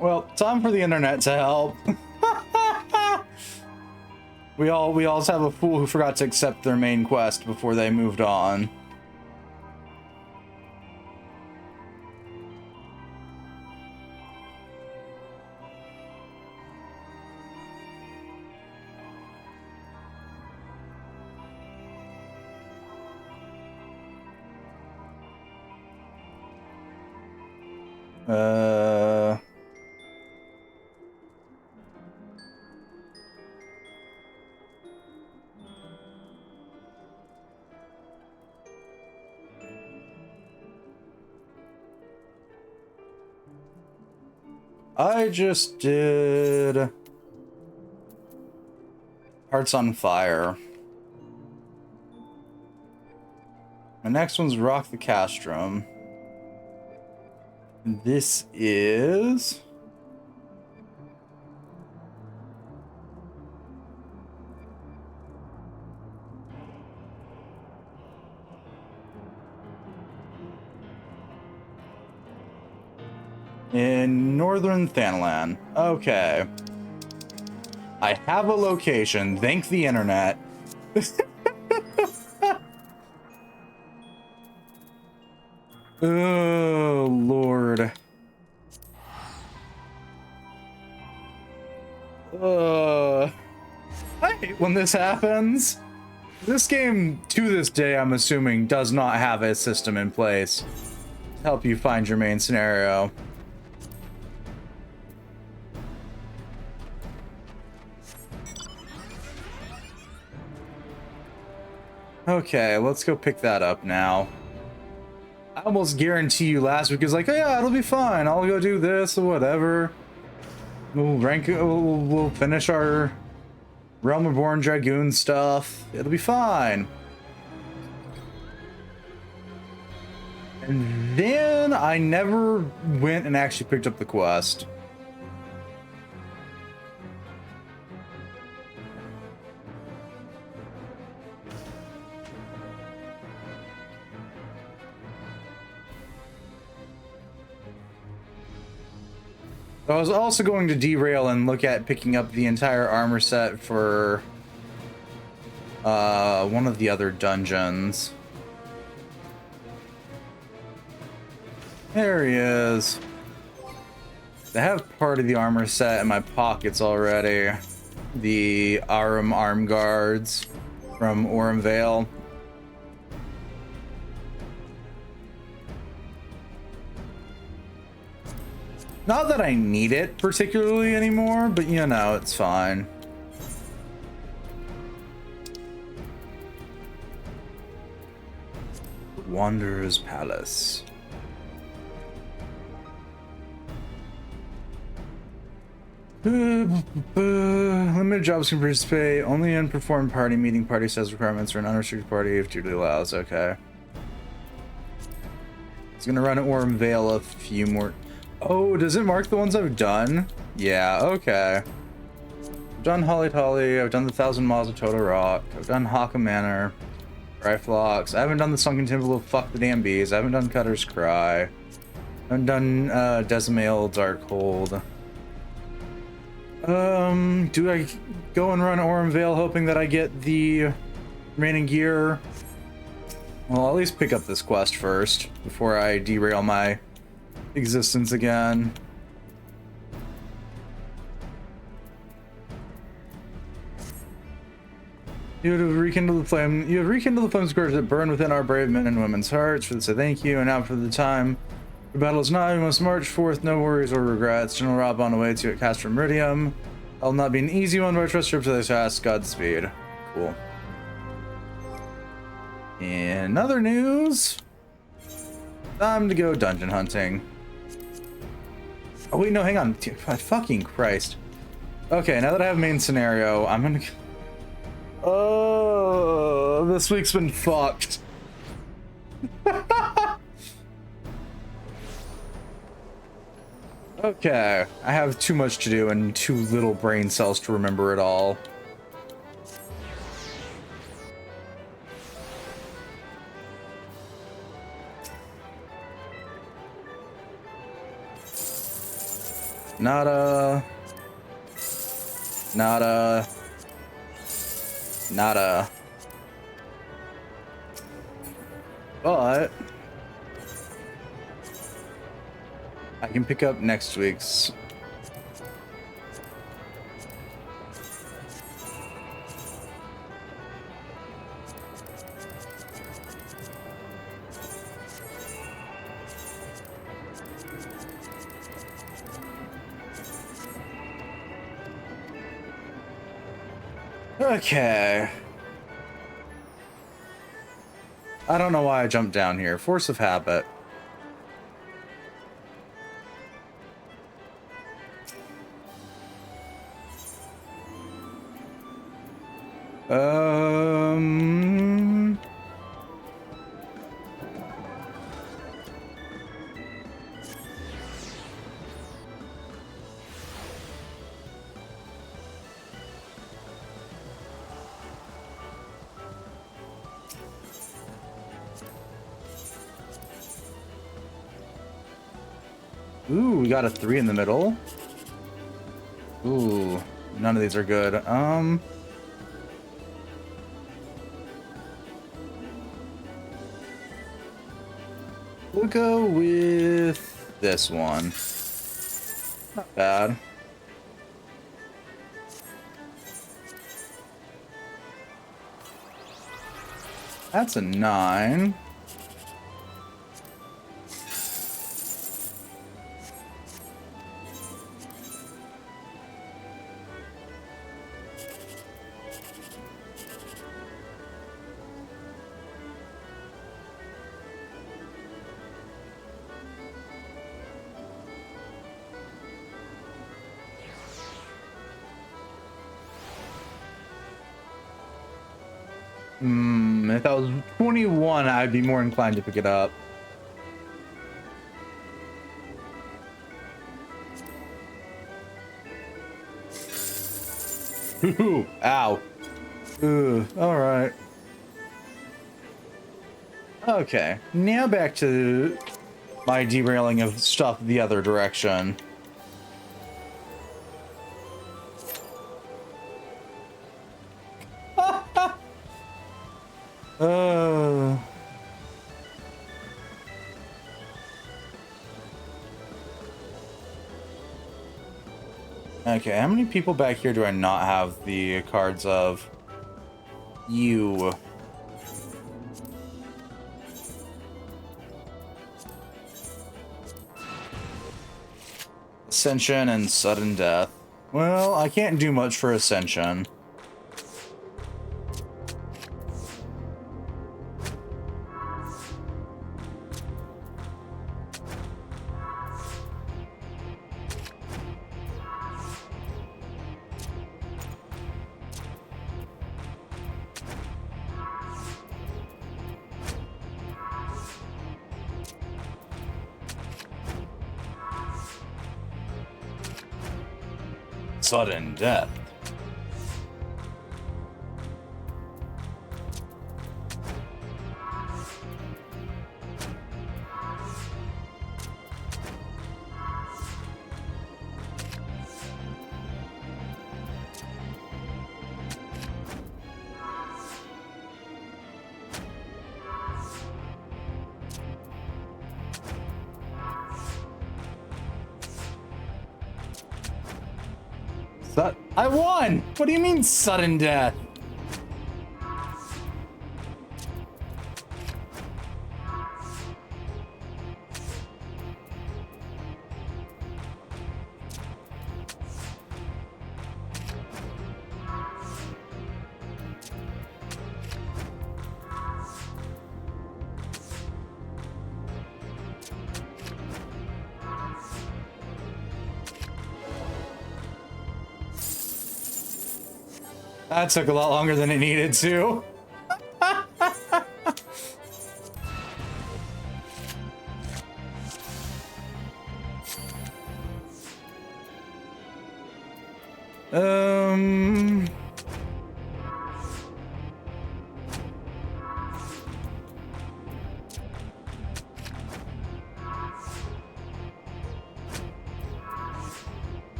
Well, time for the internet to help. we all have a fool who forgot to accept their main quest before they moved on. I just did Hearts on Fire. My next one's Rock the Castrum. This is... in northern Thanalan. Okay. I have a location. Thank the internet. Oh, Lord. I hate when this happens. This game, to this day, I'm assuming, does not have a system in place to help you find your main scenario. Okay, let's go pick that up now. I almost guarantee you last week is like, oh, yeah, it'll be fine. I'll go do this or whatever. We'll finish our Realm Reborn Dragoon stuff. It'll be fine. And then I never went and actually picked up the quest. I was also going to derail and look at picking up the entire armor set for one of the other dungeons. There he is. I have part of the armor set in my pockets already. The Arum Arm Guards from Orem Vale. Not that I need it particularly anymore, but you know, it's fine. Wanderer's Palace. Limited jobs can participate only in performed party meeting party size requirements or an unrestricted party if duty allows. Okay. It's gonna run at Orem Vale a few more. Oh, does it mark the ones I've done? Yeah, okay. I've done Holly Tolly, I've done the 1,000 Miles of Total Rock, I've done Haka Manor, Riflocks, I haven't done the Sunken Temple of Fuck the Damn Bees, I haven't done Cutter's Cry, I haven't done Decimale Darkhold. Do I go and run Orem Vale hoping that I get the remaining gear? Well, I'll at least pick up this quest first before I derail my existence again. You have rekindled the flame. You have rekindled the flame scourge that burn within our brave men and women's hearts. For this, I thank you. And now for the time the battle is nigh, we must march forth, no worries or regrets. General Rob on awaits you at Castrum Meridium. I'll not be an easy one, but I trust you up to this task. Godspeed. Cool. In other news, time to go dungeon hunting. Oh wait, no, hang on. Fucking Christ. Okay, now that I have main scenario, I'm gonna... Oh, this week's been fucked. Okay, I have too much to do and too little brain cells to remember it all. Nada. Nada. Nada. But I can pick up next week's. Okay. I don't know why I jumped down here. Force of habit. Ooh, we got a 3 in the middle. Ooh, none of these are good. We'll go with this one. Not bad. That's a 9. If that was 21, I'd be more inclined to pick it up. Ooh, ow. Ooh, all right. Okay, now back to my derailing of stuff the other direction. Okay, how many people back here do I not have the cards of? You. Ascension and sudden death. Well, I can't do much for Ascension. Sudden death. I won! What do you mean sudden death? That took a lot longer than it needed to.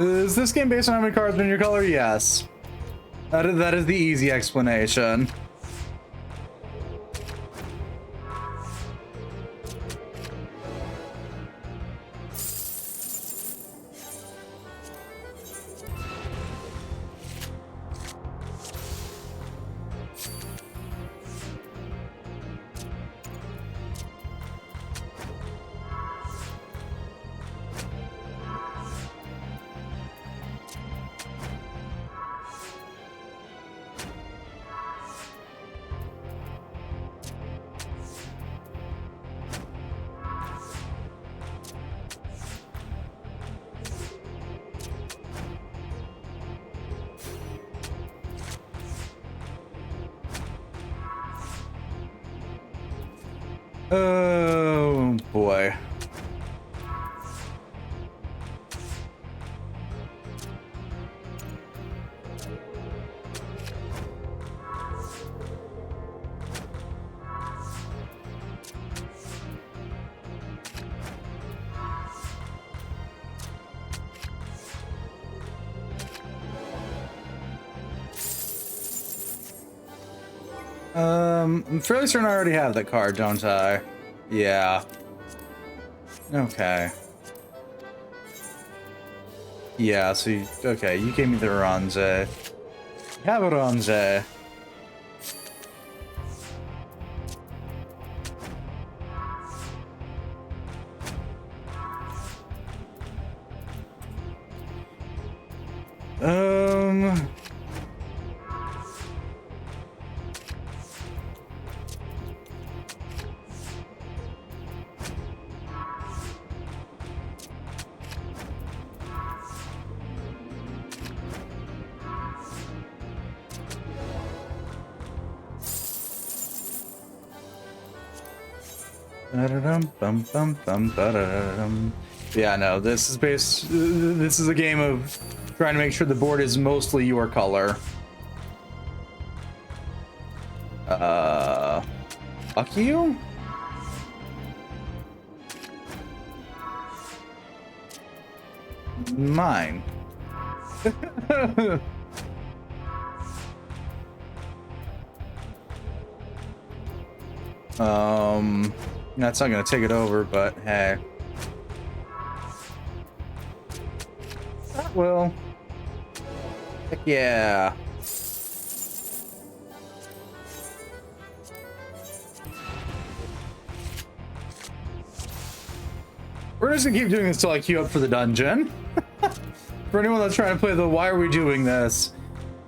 Is this game based on how many cards are in your color? Yes. That is the easy explanation. Oh boy. I'm fairly certain I already have that card, don't I? Yeah. Okay. Yeah, so you, okay, you gave me the Ronze. Have a Ronze. Um... Yeah, no, this is a game of trying to make sure the board is mostly your color. Fuck you? Mine. That's not gonna take it over, but hey. That will. Heck yeah. We're just gonna keep doing this till I queue up for the dungeon. For anyone that's trying to play the why are we doing this?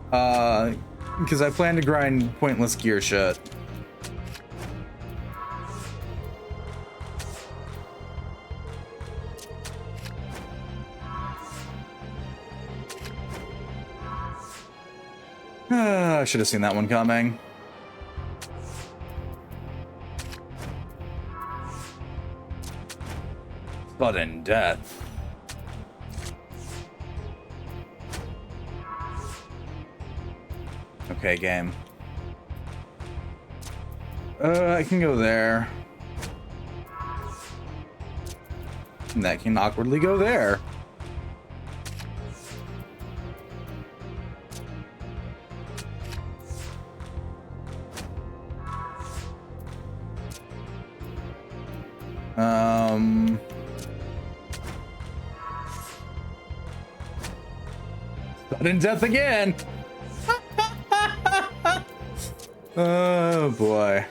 Because I plan to grind pointless gear shit. I should have seen that one coming. Sudden death. Okay, game. I can go there. And that can awkwardly go there. Sudden death again. Oh boy.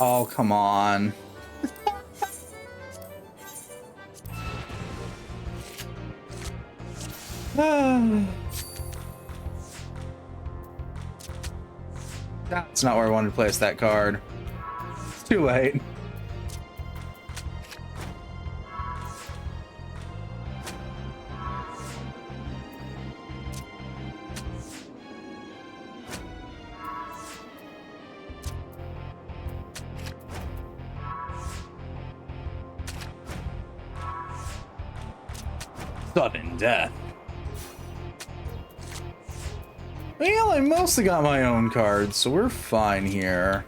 Oh, come on. That's not where I wanted to place that card. It's too late. Sudden death. Well, I mostly got my own cards, so we're fine here.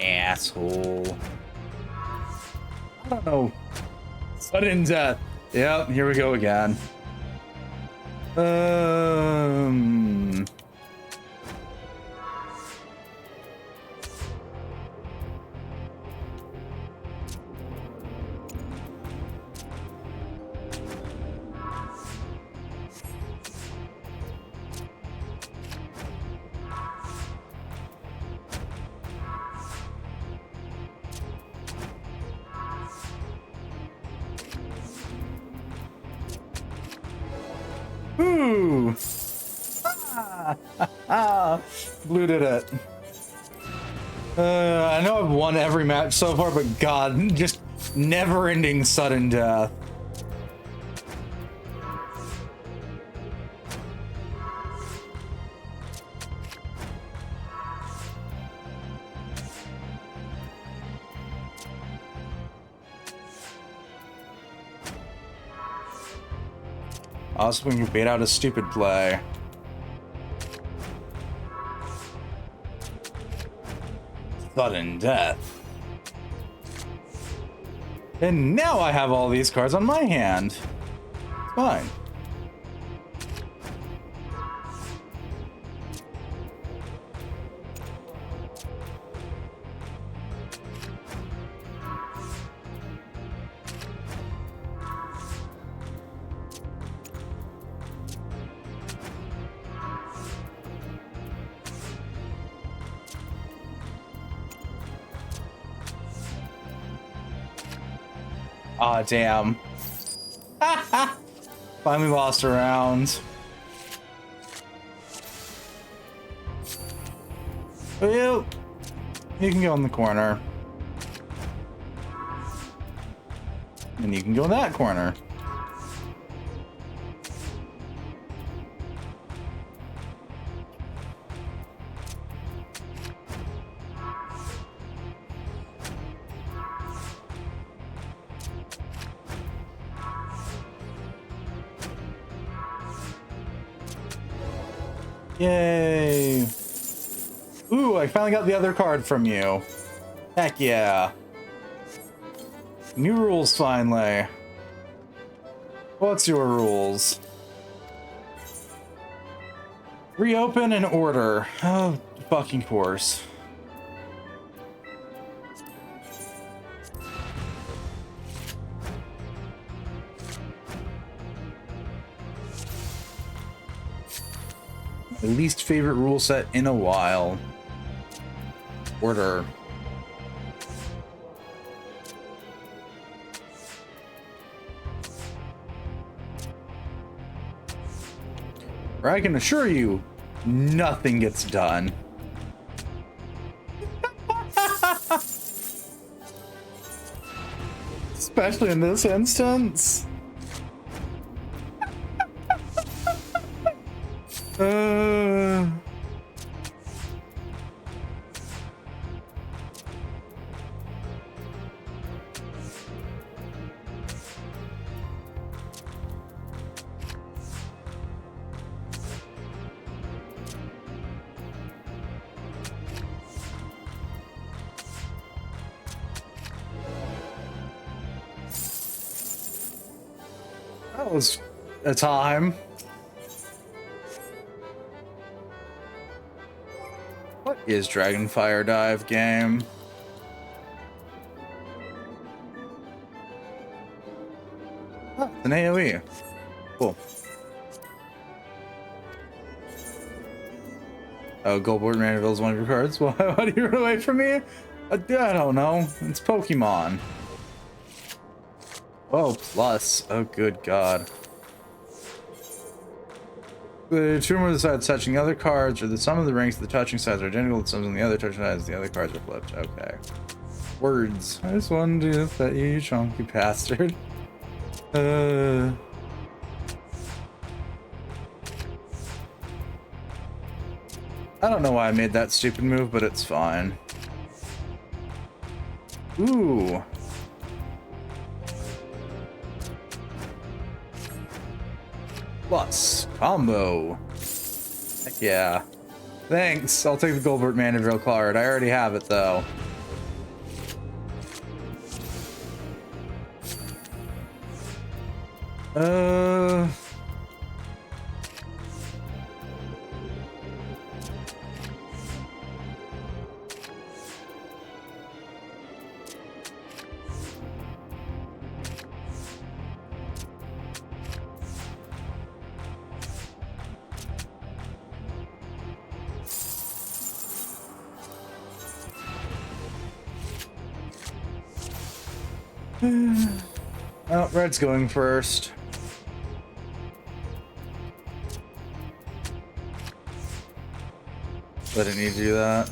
Asshole. I don't know. Sudden death. Yep, here we go again. Ooh. Blue did it. I know I've won every match so far, but God, just never-ending sudden death. Also, when you bait out a stupid play. Sudden death. And now I have all these cards on my hand. It's fine. Aw, damn. Finally lost a round. Well, you can go in the corner. And you can go in that corner. Yay! Ooh, I finally got the other card from you. Heck yeah. New rules finally. What's your rules? Reopen and order. Oh, fucking course. My least favorite rule set in a while. Order. Or I can assure you, nothing gets done. Especially in this instance. That was a time. What is Dragonfire Dive game? Oh, it's an AoE. Cool. Oh, Goldboard Mandeville is one of your cards. Why do you run away from me? I don't know. It's Pokemon. Oh, plus. Oh, good God. The two more sides touching the other cards, or the sum of the ranks of the touching sides are identical to the sums on the other touching sides, the other cards are flipped. Okay. Words. I just wanted to bet you chunky bastard. I don't know why I made that stupid move, but it's fine. Ooh. Plus combo. Heck yeah. Thanks. I'll take the Goldbert Mandeville card. I already have it though. Oh, Red's going first. I didn't need to do that.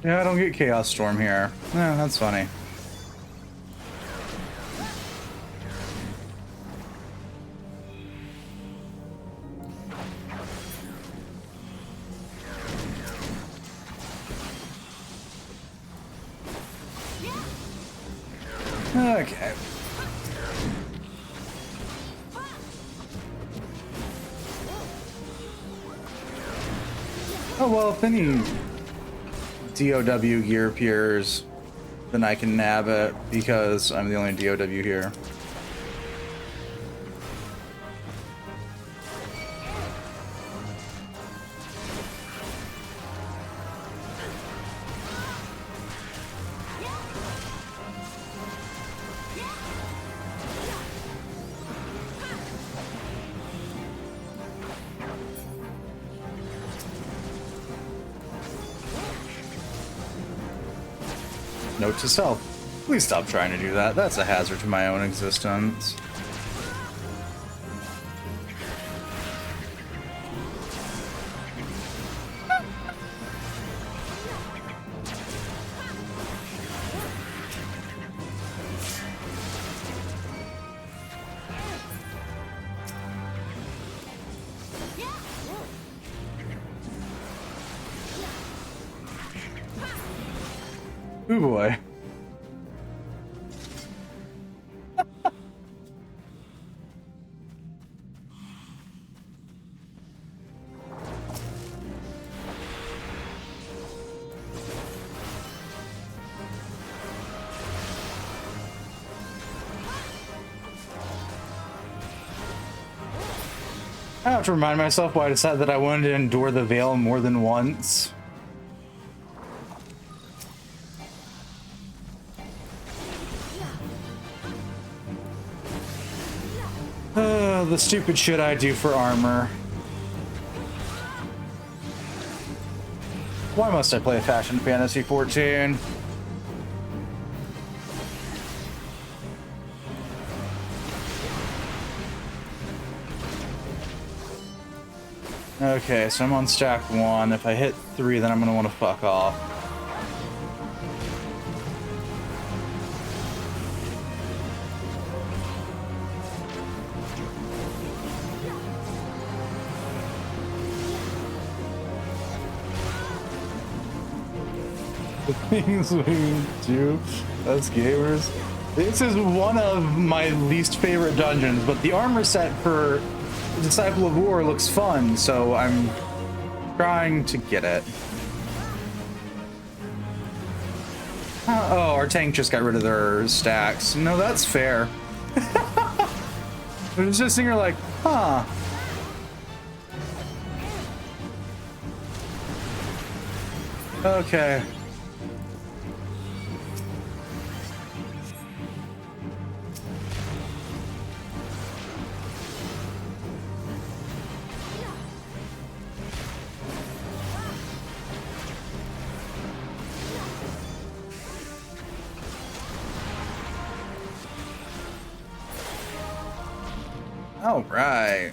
Yeah, I don't get Chaos Storm here. Yeah, that's funny. Okay. Oh, well, if any DOW gear appears, then I can nab it because I'm the only DOW here. Note to self, please stop trying to do that. That's a hazard to my own existence. Ooh boy. I have to remind myself why I decided that I wanted to endure the veil more than once. The stupid shit I do for armor. Why must I play Fashion Fantasy 14? Okay, so I'm on stack 1. If I hit 3, then I'm gonna want to fuck off. The things we do as gamers. This is one of my least favorite dungeons, but the armor set for Disciple of War looks fun, so I'm trying to get it. Oh, our tank just got rid of their stacks. No, that's fair. But it's just sitting here like, huh. Okay. All right.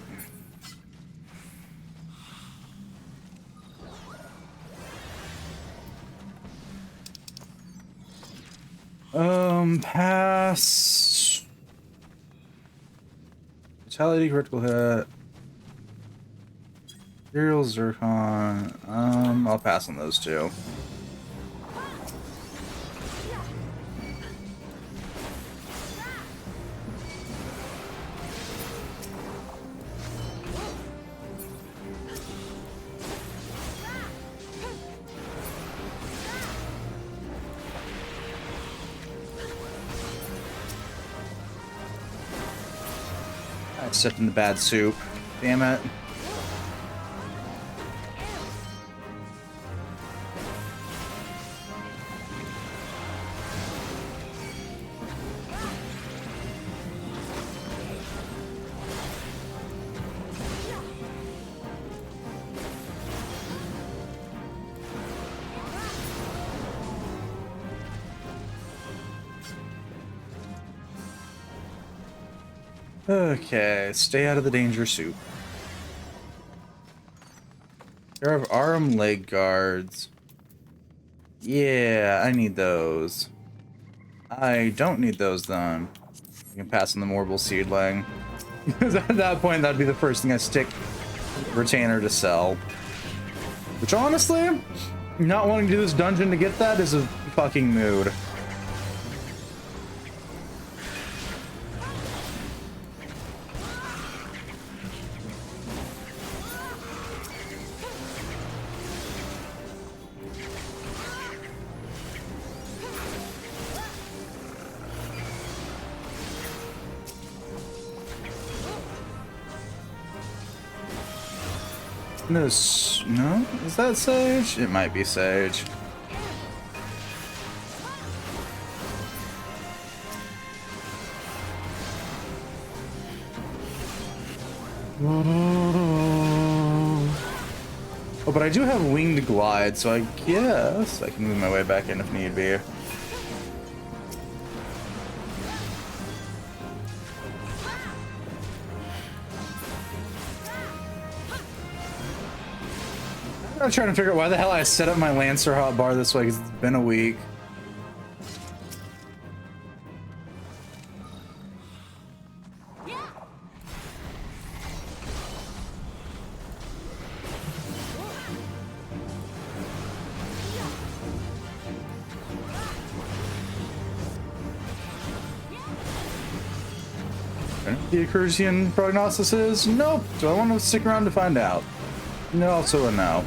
Pass. Vitality, critical hit. Imperial Zircon. I'll pass on those two. sipping the bad soup. Damn it. Okay, stay out of the danger soup. Pair of arm leg guards. Yeah, I need those. I don't need those then. You can pass on the Morbol Seedling. Because at that point, that'd be the first thing I stick retainer to sell. Which honestly, not wanting to do this dungeon to get that is a fucking mood. No, no? Is that Sage? It might be Sage. Oh, but I do have winged glide, so I guess I can move my way back in if need be. I'm trying to figure out why the hell I set up my Lancer hotbar this way, because it's been a week. The Accursian prognosis is nope. Do I want to stick around to find out? No, also a no.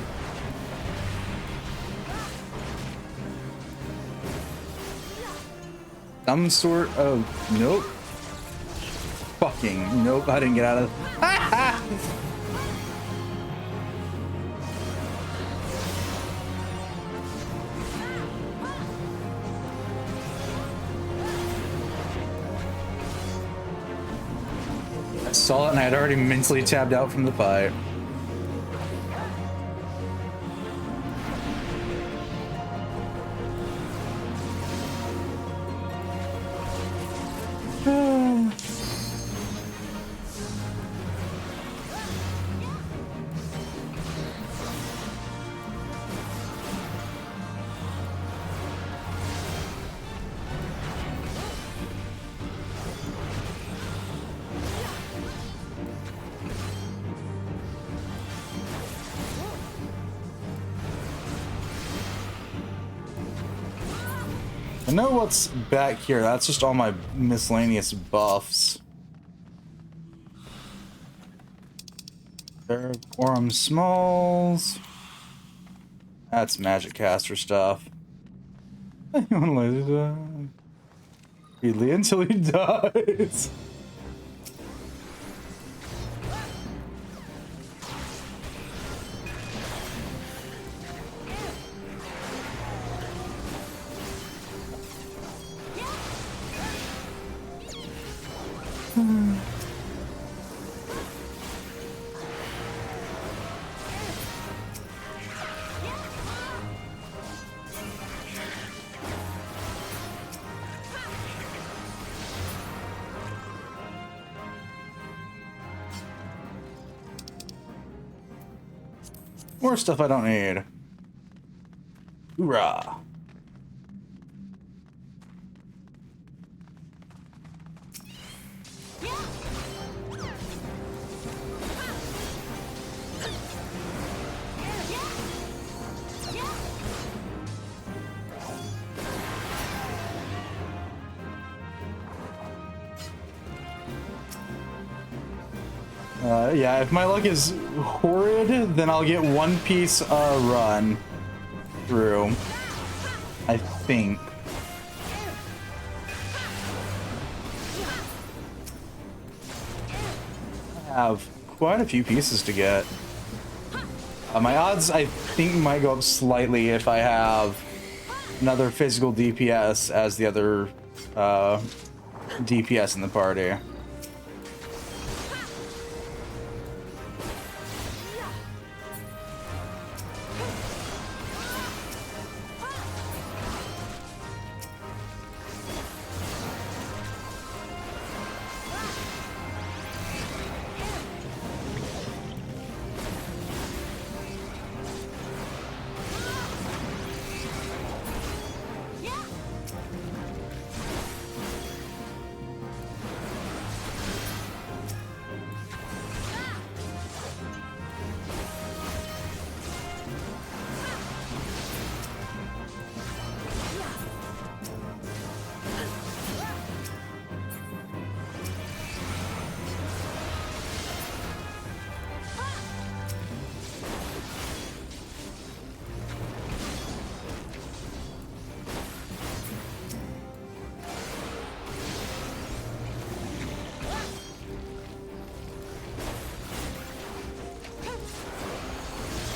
Some sort of nope. Fucking nope. I didn't get out of. I saw it and I had already mentally tabbed out from the fight. I know what's back here. That's just all my miscellaneous buffs. There, Aurum Smalls. That's magic caster stuff. You want to laser Heedley until he dies. More stuff I don't need. Hoorah. Yeah, if my luck is horrid, then I'll get one piece run through. I think. have quite a few pieces to get. My odds, I think, might go up slightly if I have another physical DPS as the other DPS in the party.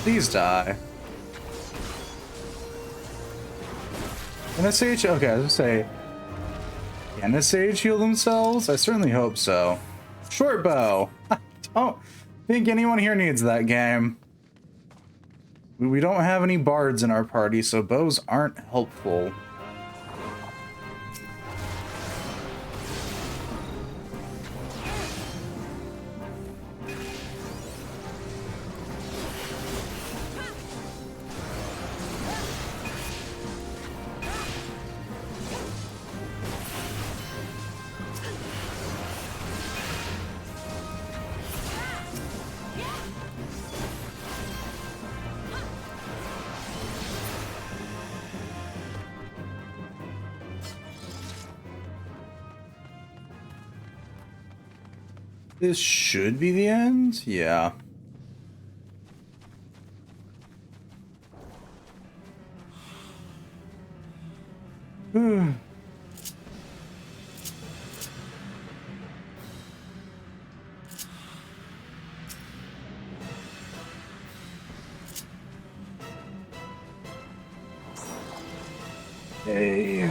Please die. Can SH? Okay, I was gonna say, can SH heal themselves? I certainly hope so. Short bow. I don't think anyone here needs that game. We don't have any bards in our party, so bows aren't helpful. This should be the end? Yeah. Hey.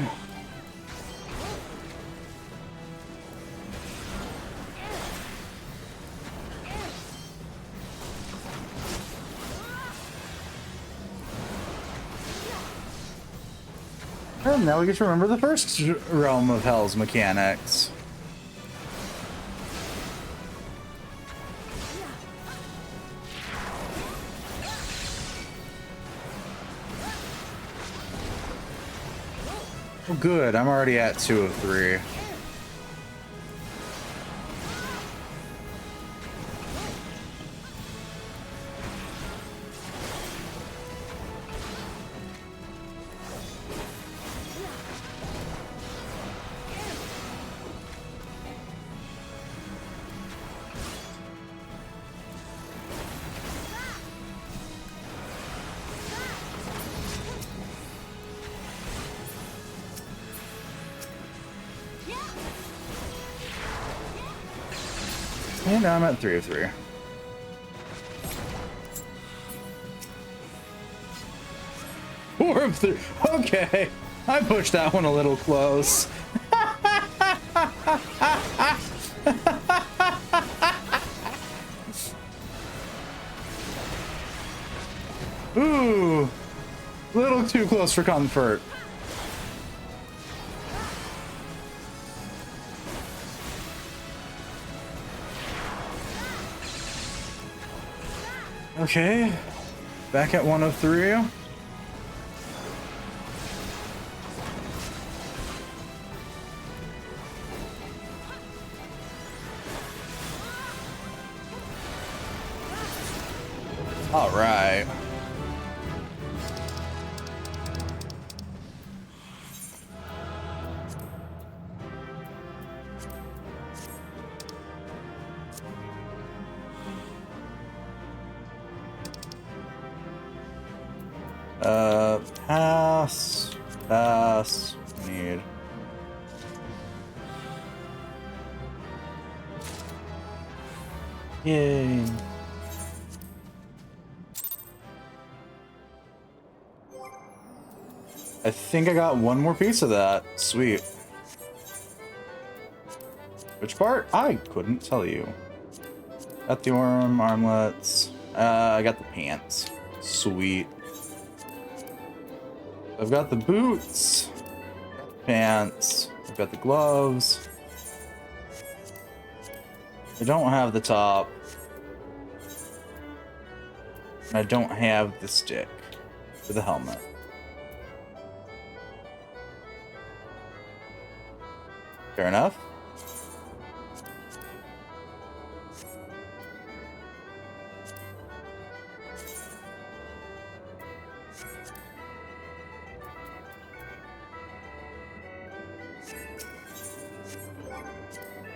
And now we get to remember the first realm of Hell's mechanics. Oh, good. I'm already at 2 of 3. And now I'm at 3 of 3. Four of 3. Okay, I pushed that one a little close. Ooh, a little too close for comfort. Okay, back at 1 of 3. All right. Pass, need. Yay. I think I got one more piece of that. Sweet. Which part? I couldn't tell you. Got the armlets. I got the pants. Sweet. I've got the boots. Pants. I've got the gloves. I don't have the top. And I don't have the stick for the helmet. Fair enough.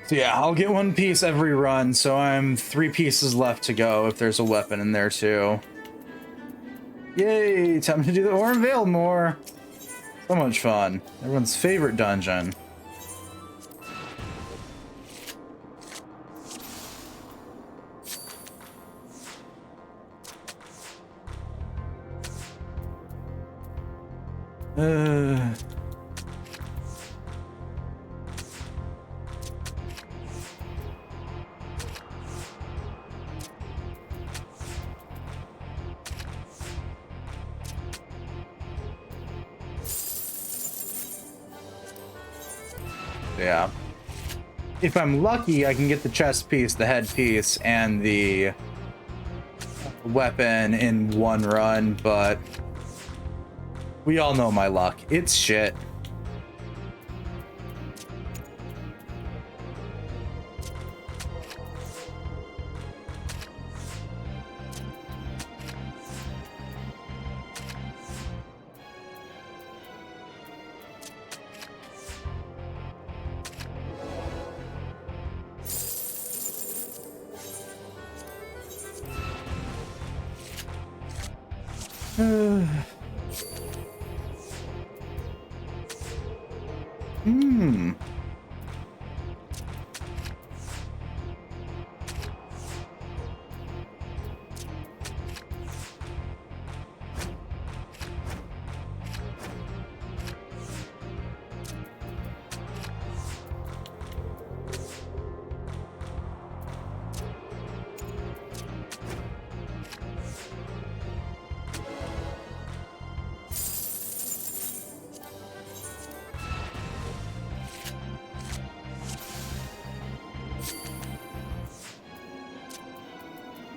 So yeah, I'll get one piece every run, so I'm 3 pieces left to go if there's a weapon in there too. Yay, time to do the Oran Vale more. So much fun. Everyone's favorite dungeon. Yeah. If I'm lucky, I can get the chest piece, the head piece, and the weapon in one run, but we all know my luck. It's shit.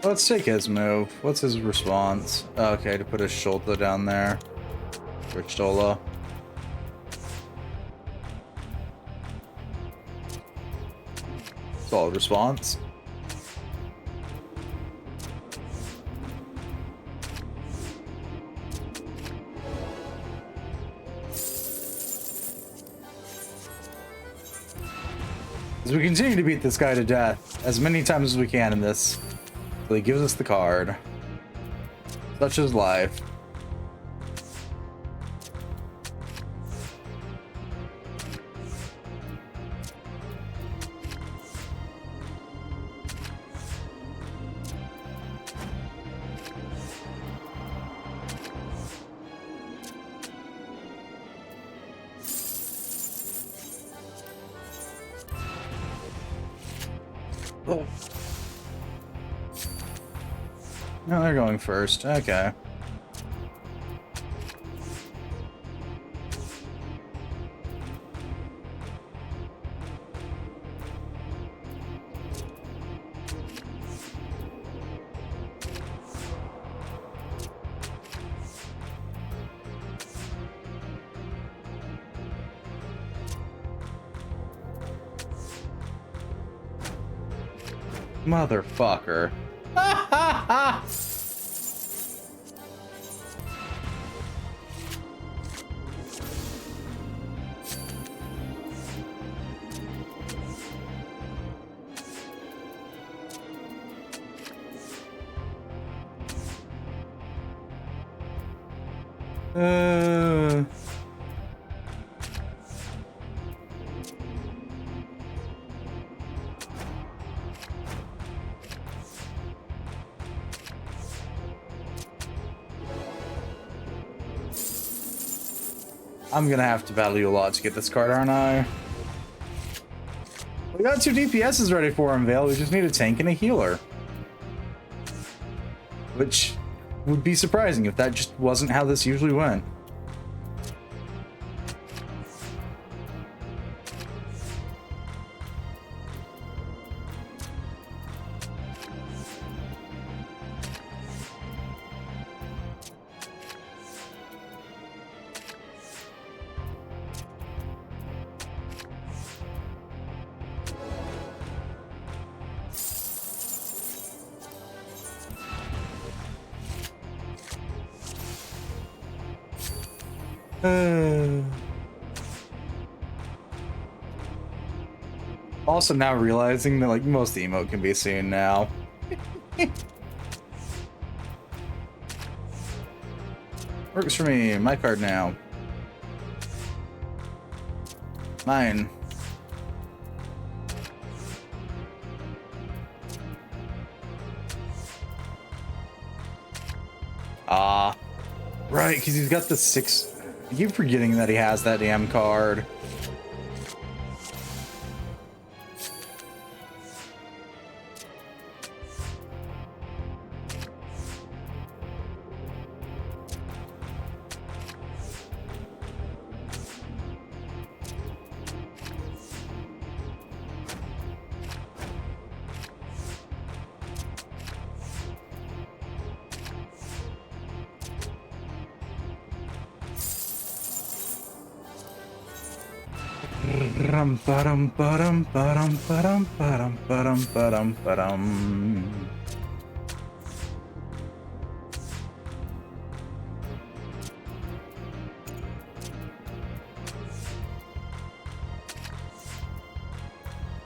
Let's take his move. What's his response? Okay, to put his shoulder down there. Rich Dola. Solid response. As we continue to beat this guy to death as many times as we can in this, he gives us the card. Such is life. Oh. No, they're going first. Okay. Motherfucker. I'm gonna have to battle you a lot to get this card, aren't I? We got 2 DPSs ready for him, Vale. We just need a tank and a healer. Which would be surprising if that just wasn't how this usually went. Also now realizing that like most emote can be seen now. Works for me. My card now. Mine. Right, because he's got the 6. I keep forgetting that he has that damn card.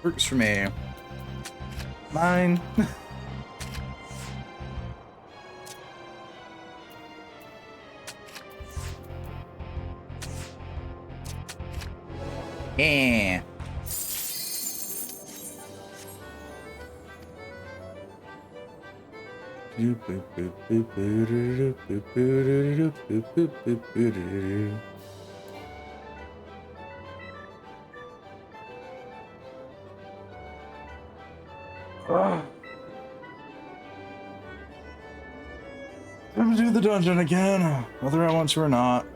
Works for me. Mine. Yeah. Time to do the dungeon again, whether I want to or not.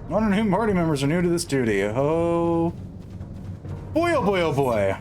Wondering who party members are new to this duty. Oh boy, oh boy, oh boy.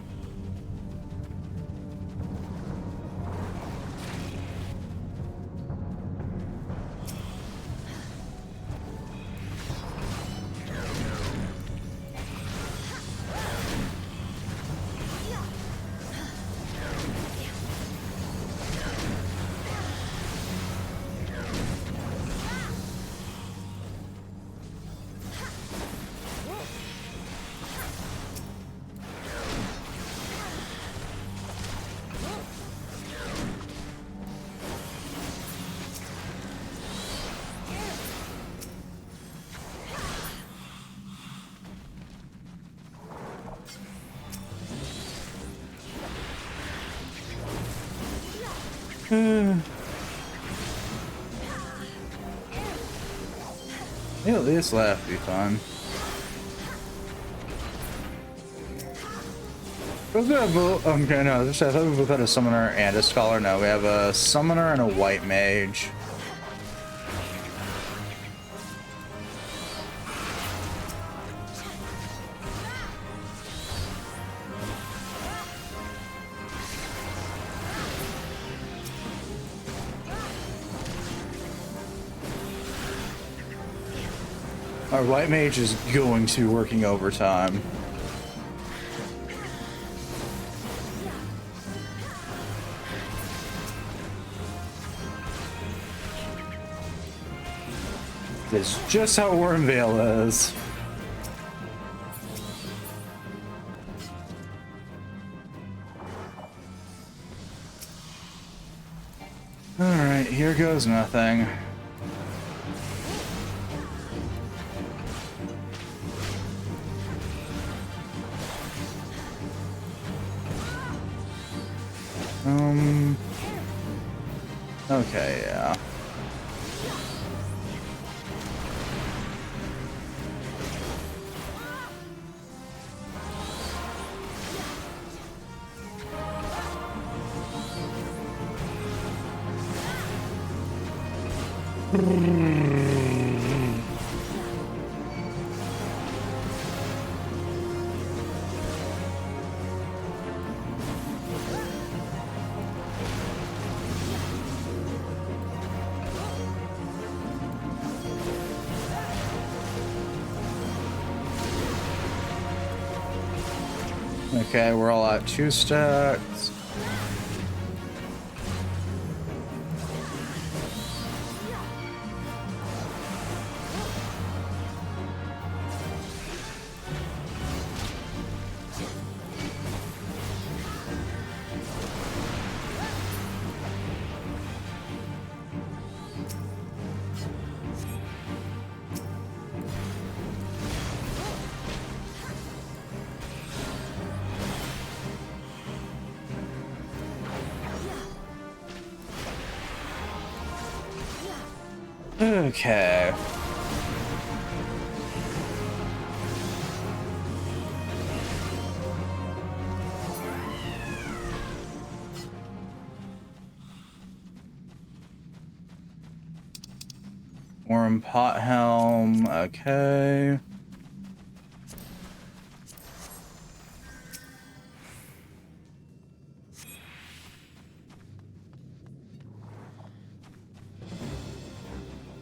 Yeah, this left be fun. Does we have both? Okay, no, I thought we both had a summoner and a scholar. No, we have a summoner and a white mage. Our white mage is going to be working overtime. It's just how Wormvale is. Alright, here goes nothing. Okay, yeah. Okay, we're all at 2 stacks. Okay. Worm pot helm, okay.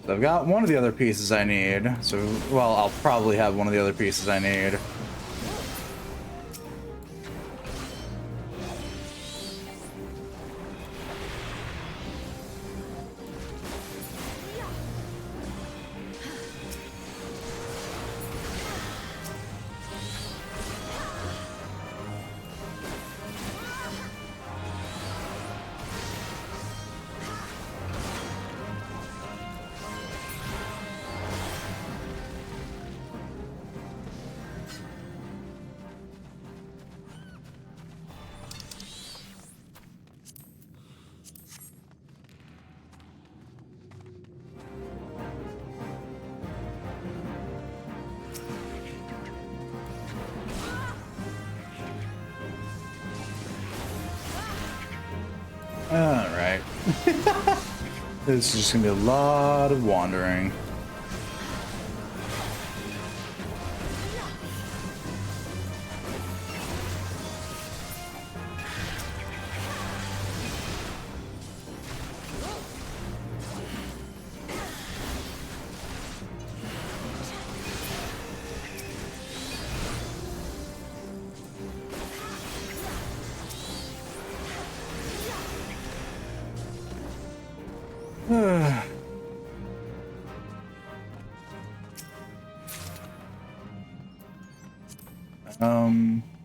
So I've got one of the other pieces I need. So, well, I'll probably have one of the other pieces I need. Alright. This is just gonna be a lot of wandering.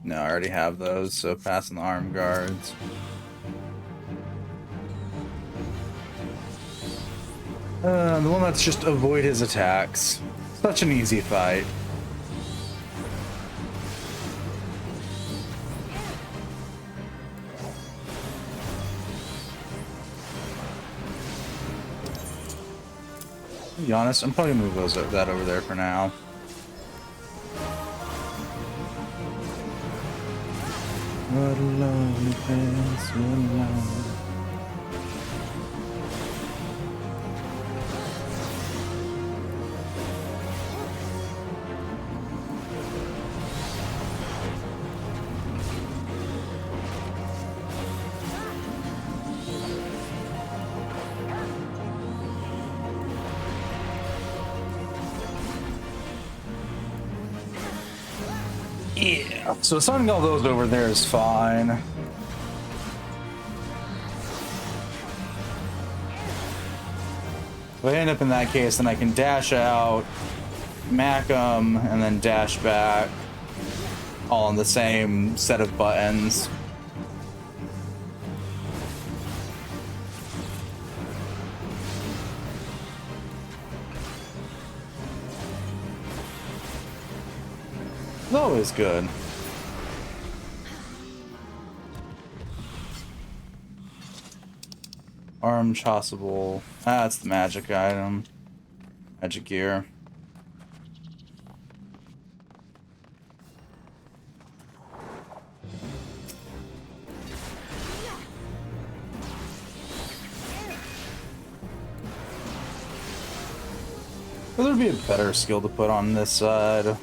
No, I already have those, so passing the arm guards. The one that's just avoid his attacks. Such an easy fight. To be honest, I'm probably gonna move that over there for now. What a lovely place, what a lovely... Yeah, so assigning all those over there is fine. If I end up in that case, then I can dash out, mac them, and then dash back, all on the same set of buttons. It's always good. Arm chossable. Ah, that's the magic item. Magic gear. Well, there'd be a better skill to put on this side.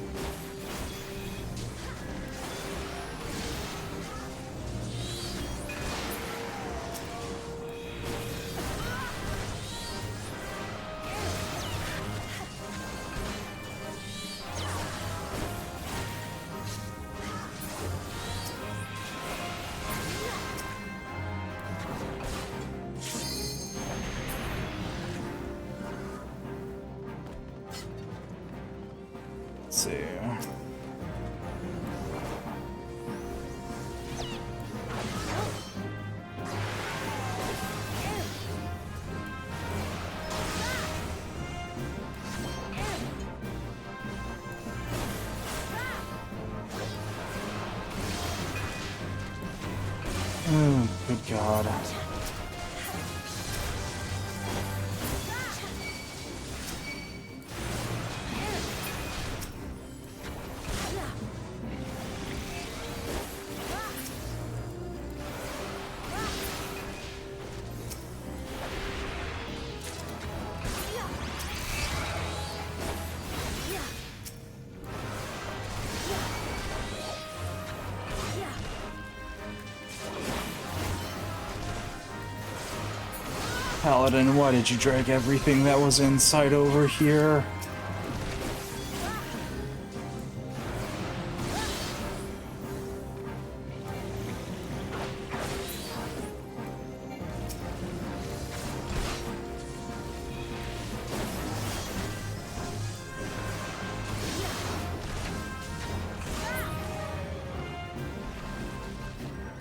Let's see. Oh, good God. Paladin, why did you drag everything that was inside over here?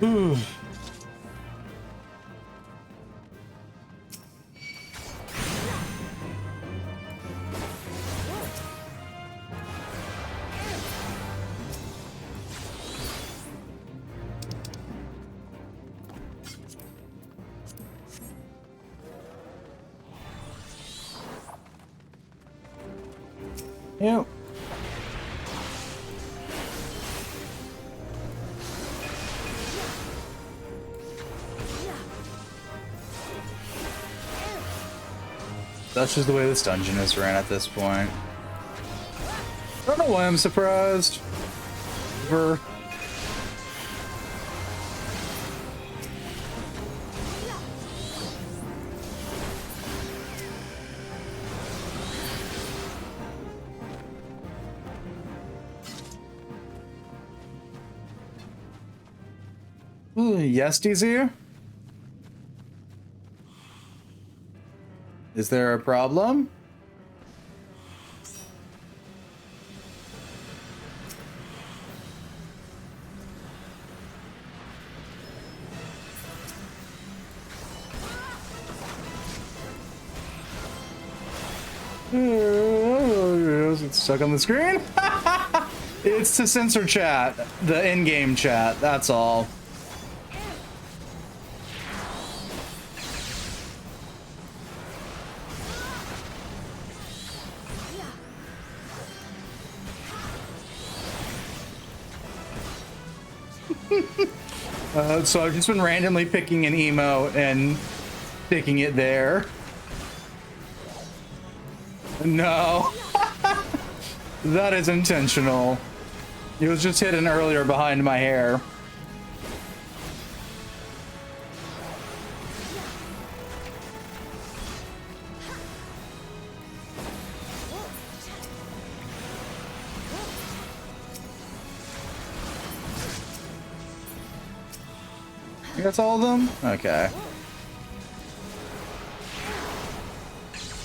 Ooh. Yep. That's just the way this dungeon is ran at this point. I don't know why I'm surprised. Ooh, yes, DZ? Is there a problem? It's stuck on the screen. It's to censor chat, the in-game chat, that's all. So I've just been randomly picking an emote and sticking it there. No. That is intentional. It was just hidden earlier behind my hair. That's all of them? Okay.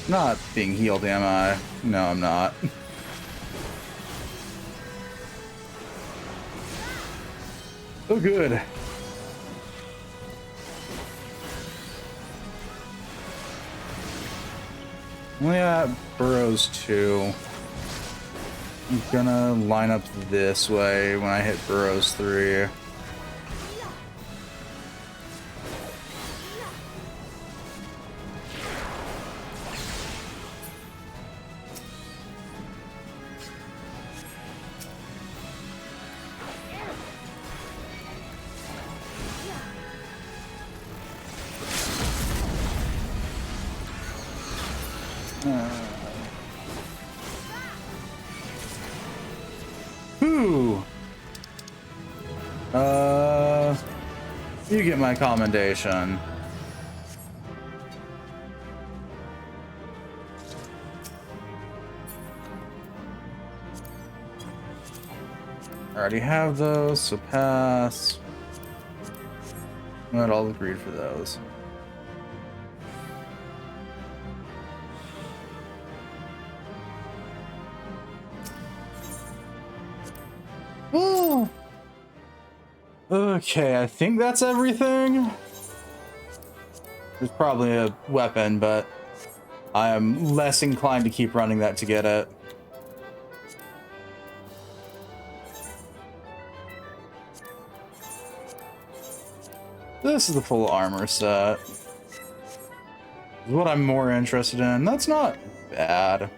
Not being healed, am I? No, I'm not. Oh, good. Only got burrows 2. I'm gonna line up this way when I hit burrows 3. Whew. You get my commendation. I already have those, so pass. Not all agreed for those. Oh. Okay, I think that's everything. There's probably a weapon, but I am less inclined to keep running that to get it. This is the full armor set. What I'm more interested in. That's not bad. I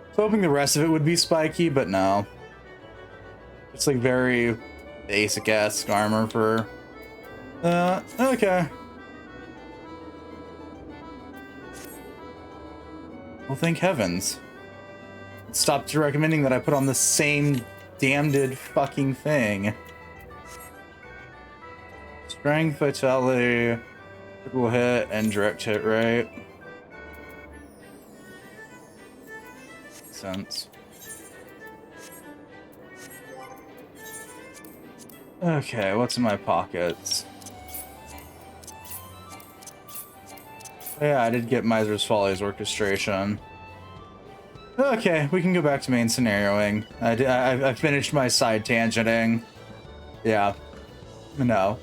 was hoping the rest of it would be spiky, but no. It's like very basic-esque armor for... okay. Well, thank heavens. Stopped recommending that I put on the same damned fucking thing. Strength, vitality, critical hit, and direct hit, right? Makes sense. Okay, what's in my pockets? Yeah, I did get Miser's Follies orchestration. Okay, we can go back to main scenarioing. I finished my side tangenting. Yeah. No.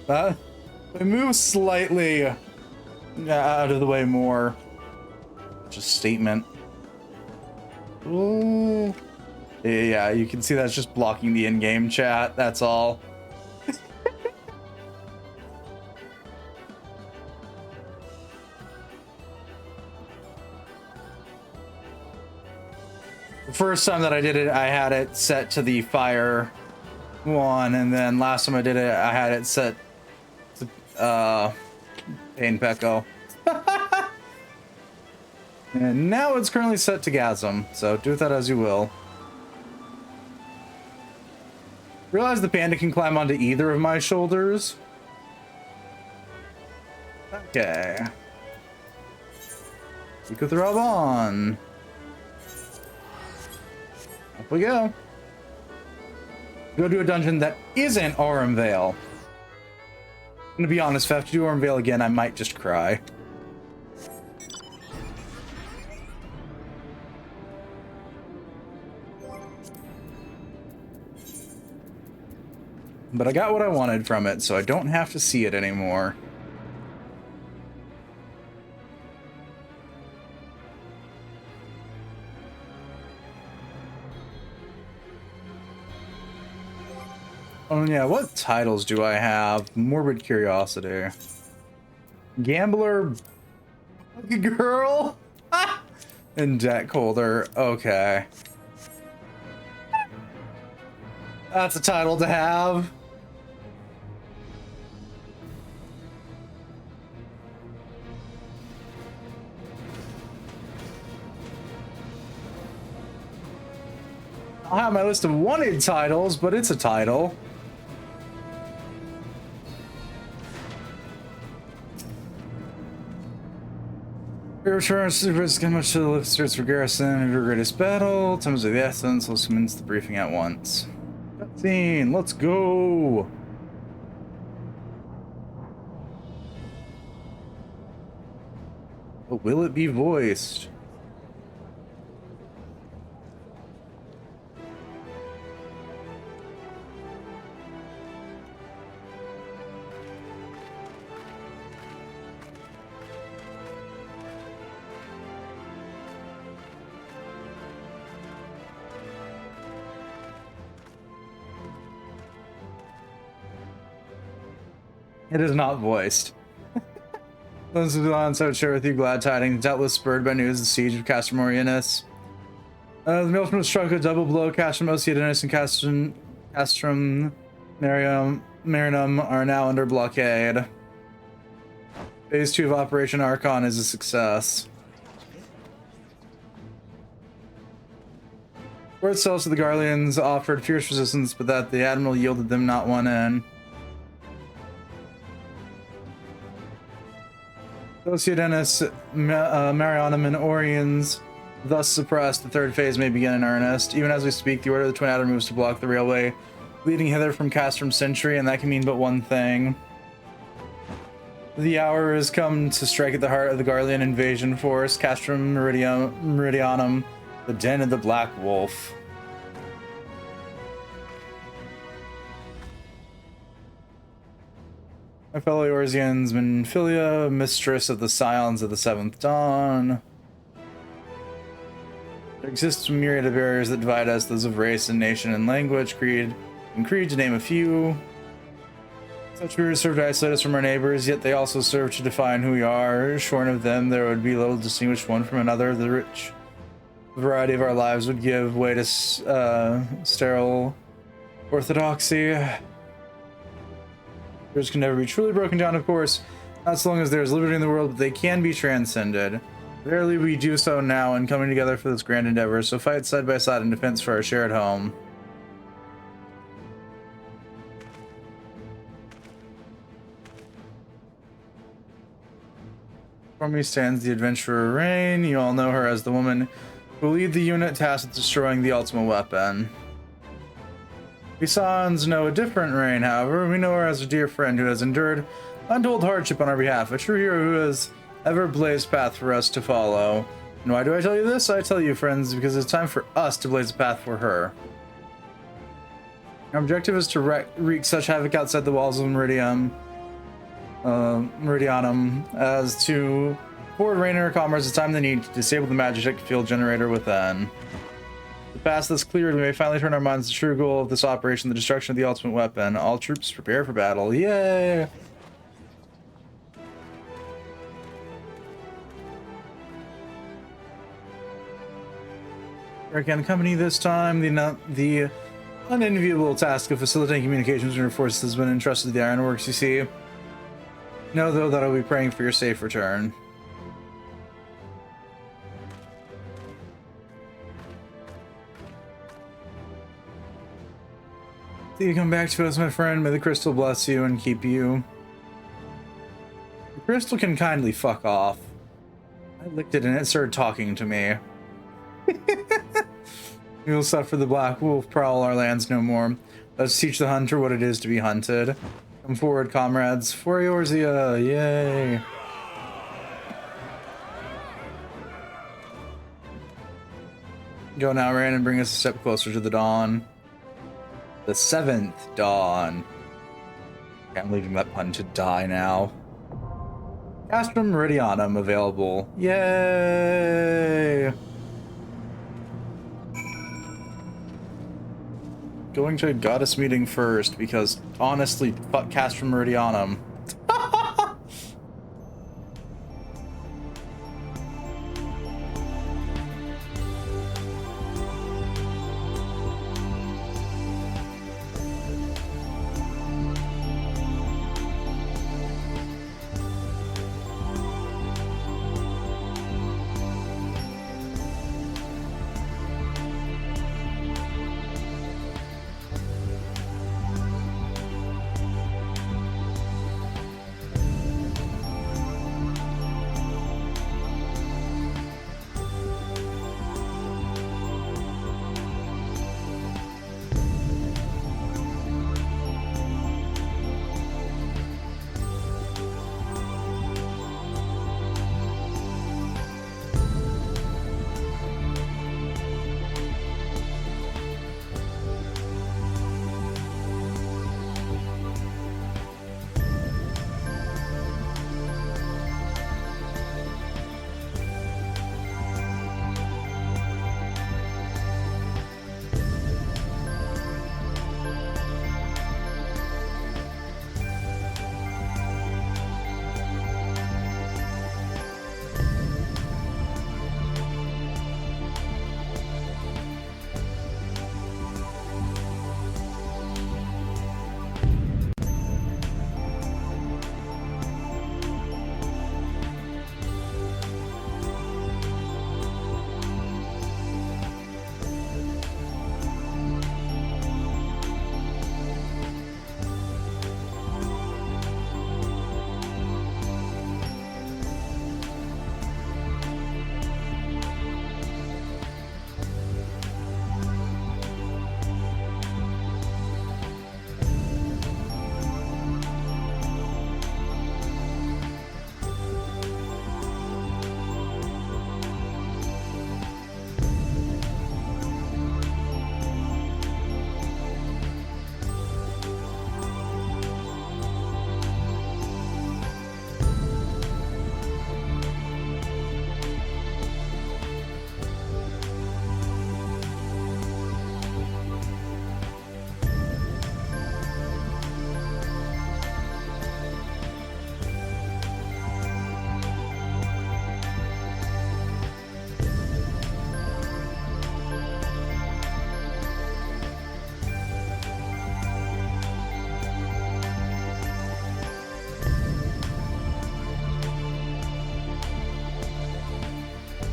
We move slightly out of the way more. Just statement. Ooh. Yeah, you can see that's just blocking the in-game chat. That's all. The first time that I did it, I had it set to the fire one, and then last time I did it, I had it set to Pain Pecco. And now it's currently set to Gasm, so do with that as you will. Realize the panda can climb onto either of my shoulders. Okay. You could throw on. Up we go. Go to a dungeon that isn't Aurum Vale. I'm gonna be honest, if I have to do Aurum Vale again, I might just cry. But I got what I wanted from it, so I don't have to see it anymore. Oh yeah, what titles do I have? Morbid Curiosity. Gambler Girl? And Deck Holder. Okay. That's a title to have. I'll have my list of wanted titles, but it's a title. Your returns to risk how much to the lift starts for Garrison of your greatest battle. Times of the essence. Let's commence the briefing at once. Cutscene, let's go. But will it be voiced? It is not voiced. Those who on so share with you glad tidings, doubtless spurred by news of the siege of Castrum Orientis. The milkman struck a double blow. Castrum Oceanus and Castrum Marinum are now under blockade. Phase 2 of Operation Archon is a success. Word cells to the Garleans offered fierce resistance, but that the Admiral yielded them not one in. Oceanus, Marianum, and Orions thus suppressed, the third phase may begin in earnest. Even as we speak, the Order of the Twin Adder moves to block the railway leading hither from Castrum Century, and that can mean but one thing. The hour has come to strike at the heart of the Garlean invasion force, Castrum Meridianum, the den of the Black Wolf. My fellow Eorzeans, Minfilia, mistress of the Scions of the Seventh Dawn. There exists a myriad of barriers that divide us, those of race and nation and language, creed, to name a few. Such barriers serve to isolate us from our neighbors, yet they also serve to define who we are. Shorn of them, there would be little to distinguish one from another. The rich variety of our lives would give way to sterile orthodoxy. Barriers can never be truly broken down, of course, not so long as there is liberty in the world, but they can be transcended. Verily, we do so now in coming together for this grand endeavor, so fight side by side in defense for our shared home. Before me stands the adventurer Rain. You all know her as the woman who will lead the unit tasked with destroying the ultimate weapon. We Sans know a different Rain, however. We know her as a dear friend who has endured untold hardship on our behalf, a true hero who has ever blazed path for us to follow. And why do I tell you this? I tell you, friends, because it's time for us to blaze a path for her. Our objective is to wreak such havoc outside the walls of Meridianum as to afford Rain and her comrades the time they need to disable the magic field generator within. The path that's cleared, we may finally turn our minds to the true goal of this operation, the destruction of the ultimate weapon. All troops prepare for battle. Yay! Again, company this time, the unenviable task of facilitating communications between your forces has been entrusted to the Ironworks, you see. Know, though, that I'll be praying for your safe return. See you come back to us, my friend. May the crystal bless you and keep you. The crystal can kindly fuck off. I licked it and it started talking to me. We will suffer the Black Wolf prowl our lands no more. Let's teach the hunter what it is to be hunted. Come forward, comrades. For Eorzea, yay! Go now, Rain, and bring us a step closer to the dawn. The 7th dawn. I'm leaving that pun to die now. Castrum Meridianum available. Yay! Going to a goddess meeting first because honestly, fuck Castrum Meridianum.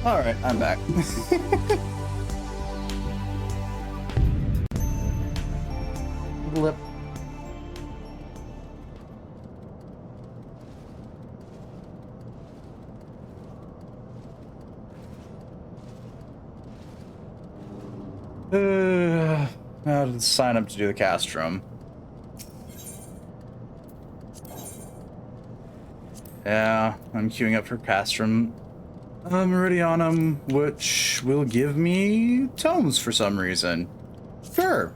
All right, I'm back. Blip. Now to sign up to do the castrum. Yeah, I'm queuing up for castrum. Meridianum, which will give me tomes for some reason. Sure.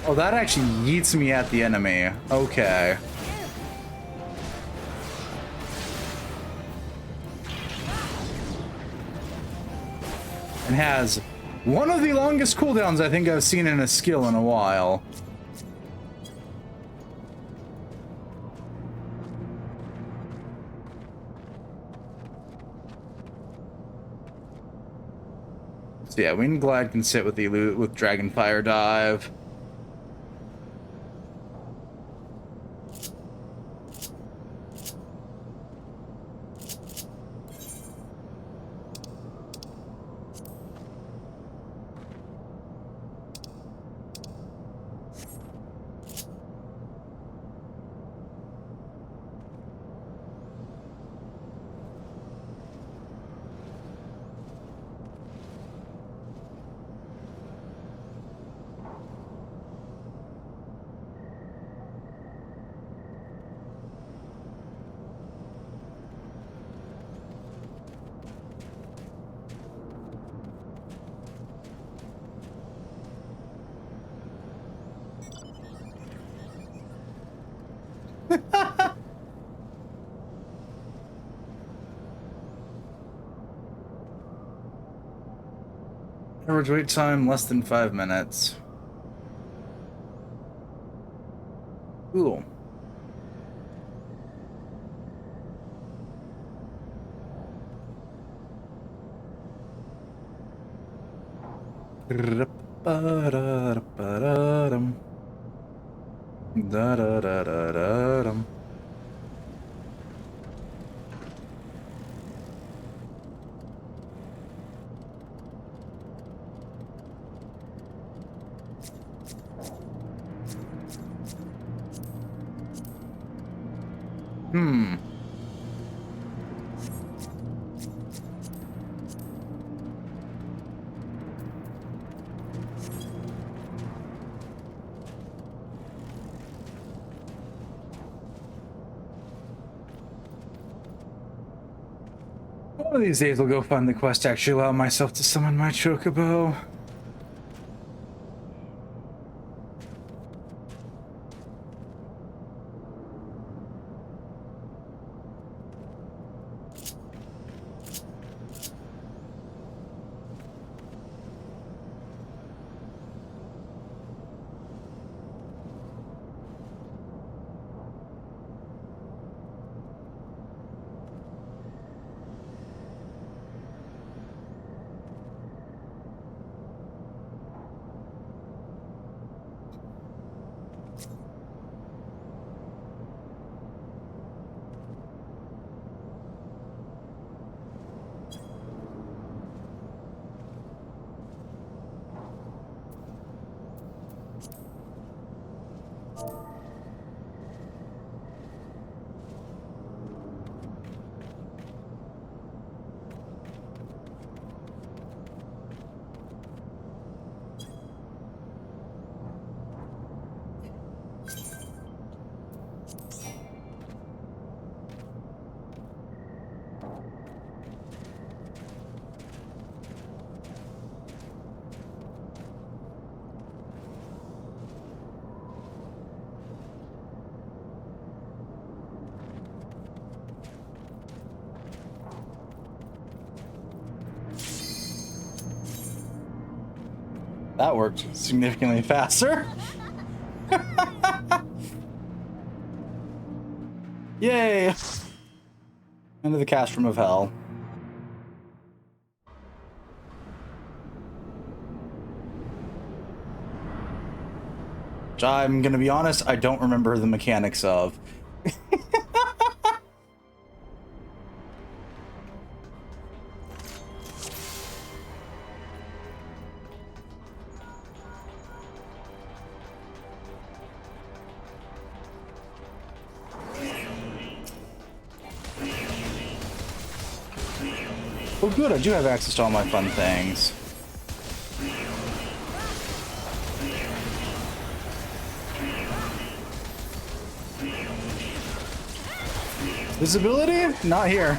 Oh, that actually yeets me at the enemy. Okay. And has one of the longest cooldowns I think I've seen in a skill in a while. So yeah, Wind Glide can sit with the with Dragonfire Dive. Average wait time less than 5 minutes. Cool. Hmm. One of these days I'll go find the quest to actually allow myself to summon my chocobo. That worked significantly faster. Yay! Into the castrum of hell. which I'm gonna be honest, I don't remember the mechanics of. Oh good, I do have access to all my fun things. Visibility? Not here.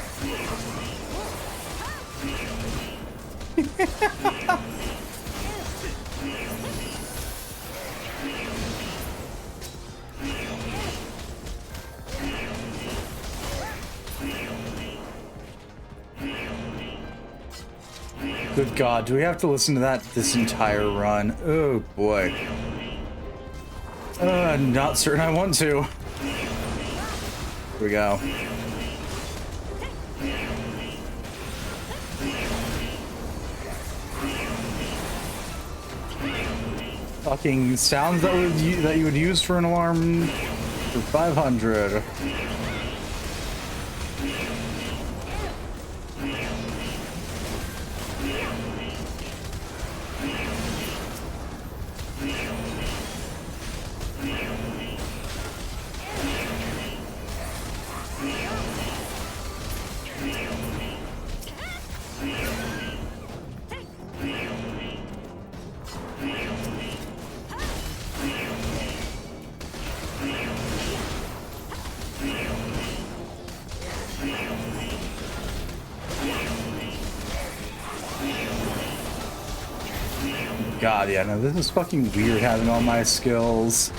Good God, do we have to listen to that this entire run? Oh boy. Not certain I want to. Here we go. Fucking sounds that you would use for an alarm for 500. God, yeah, no, this is fucking weird having all my skills.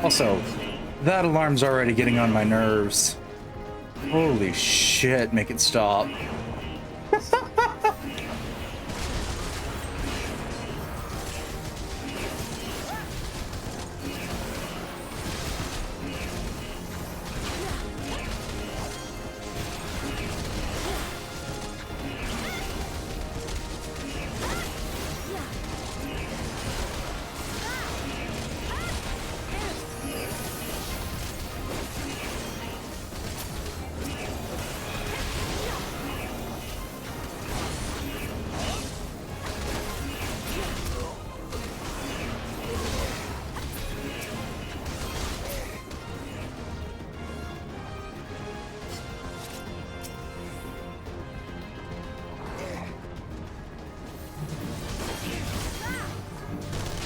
Also, that alarm's already getting on my nerves. Holy shit, make it stop.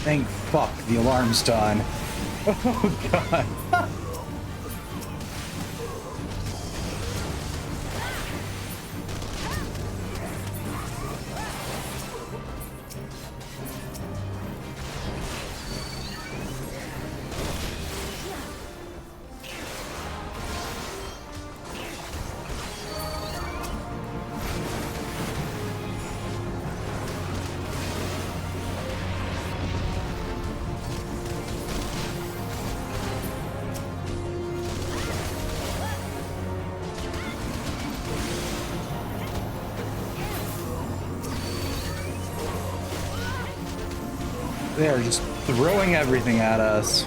Thank fuck, the alarm's done. Oh god. They are just throwing everything at us.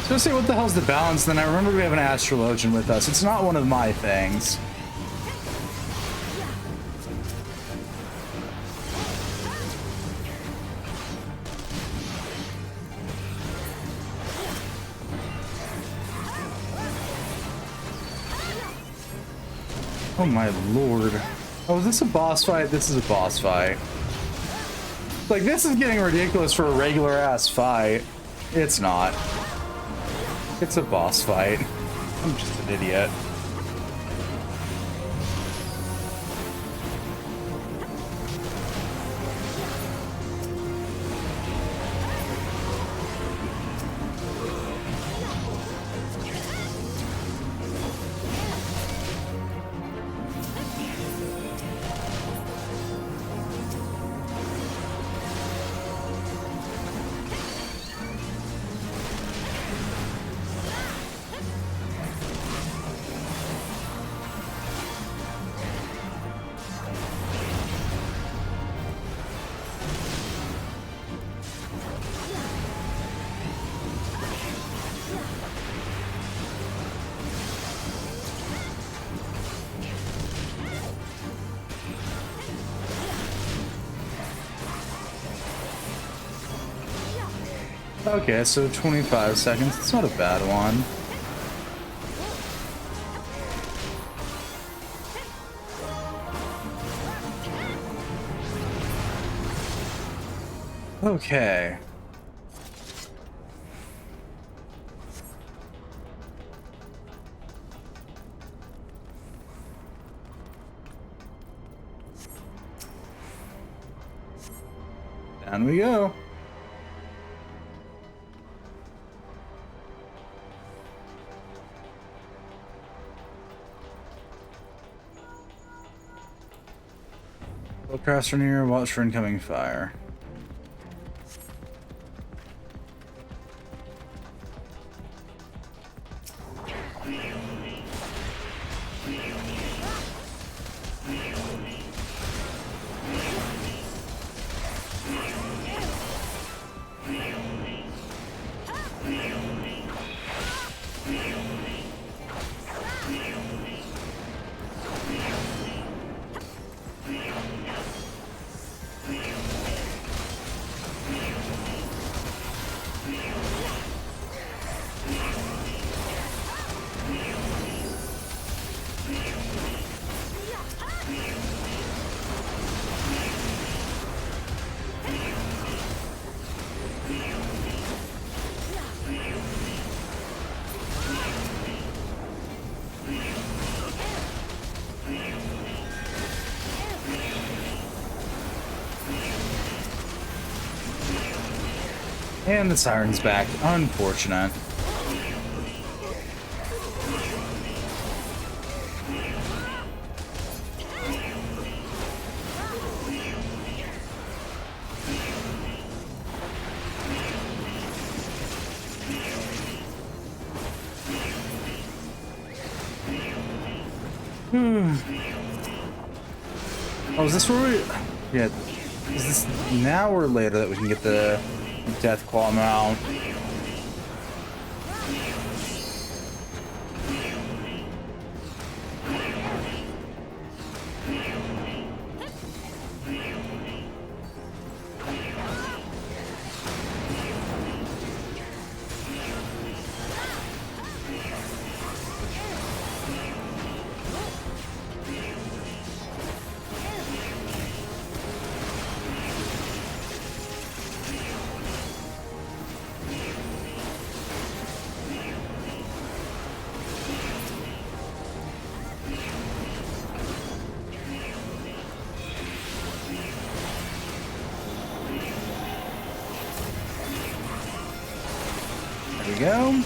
So let's say what the hell's the balance? Then I remember we have an astrologian with us. It's not one of my things. Oh my lord. Oh, is this a boss fight? This is a boss fight. Like, this is getting ridiculous for a regular ass fight. It's not. It's a boss fight. I'm just an idiot. Okay, so 25 seconds. It's not a bad one. Okay. Down we go. Spellcaster near, watch for incoming fire. And the siren's back. Unfortunate. Oh, is this where we... Yeah. Is this now or later that we can get the Death Claw mount? There we go.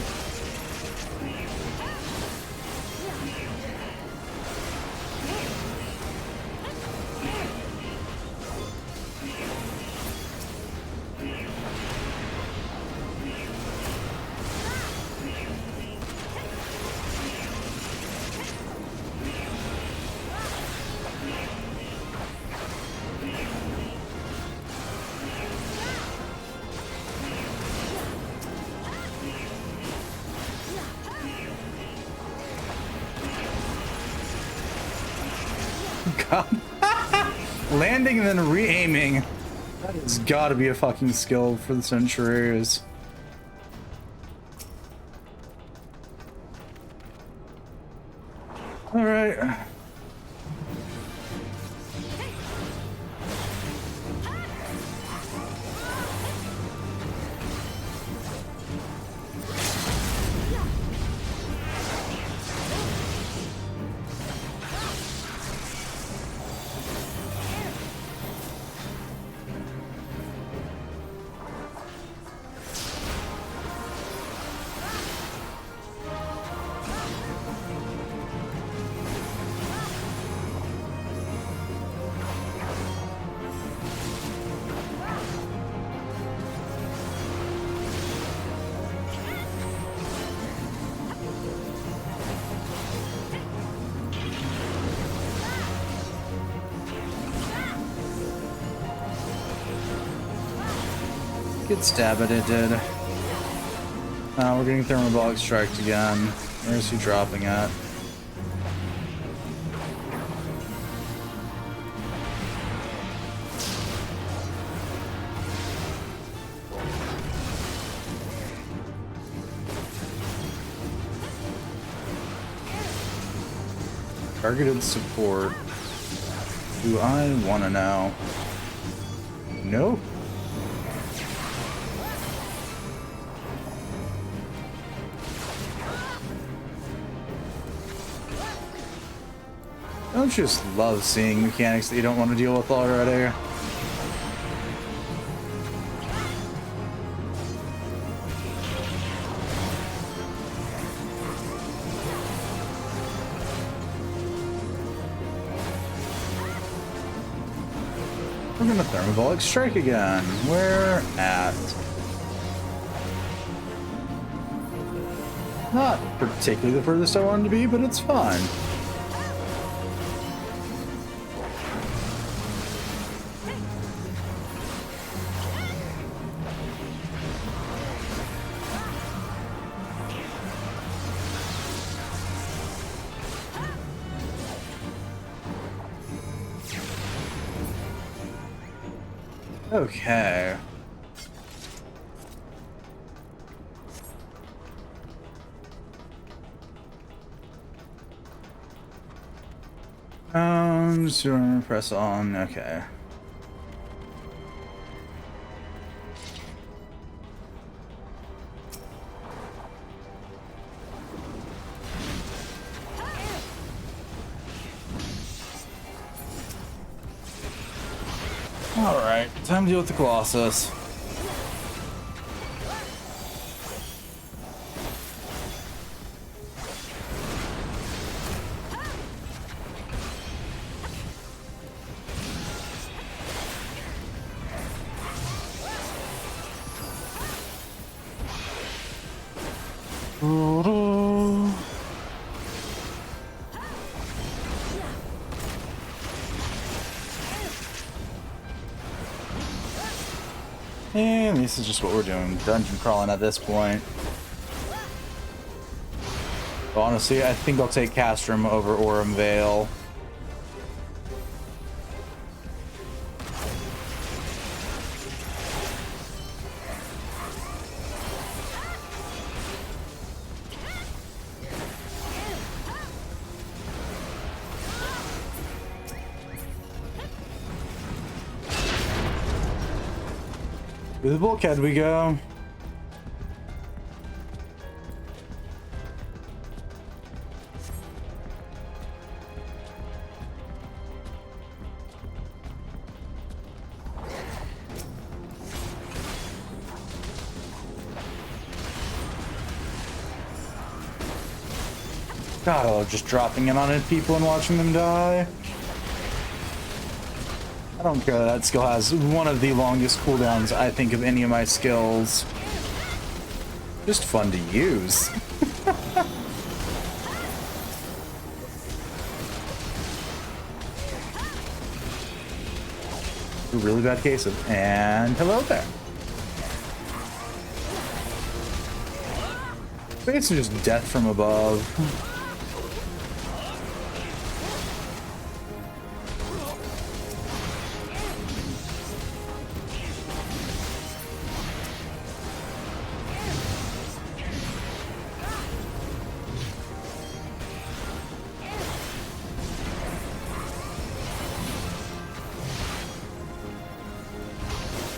God. Landing and then re-aiming. That has got to be a fucking skill for the Centuriers. All right. Good stab at it, did. We're getting thermobolic striked again. Where is he dropping at? Targeted support. Do I want to know? Nope. Don't you just love seeing mechanics that you don't want to deal with already? We're gonna thermobolic strike again. Where at? Not particularly the furthest I wanted to be, but it's fine. Okay. So I'm gonna press on. Okay. All right, time to deal with the Colossus. And this is just what we're doing, dungeon crawling at this point. But honestly, I think I'll take Castrum over Aurum Vale. Through the bulkhead we go. God, I love just dropping in on people and watching them die. I don't care that skill has one of the longest cooldowns, I think, of any of my skills. Just fun to use. A really bad case of, and hello there. Basically just death from above.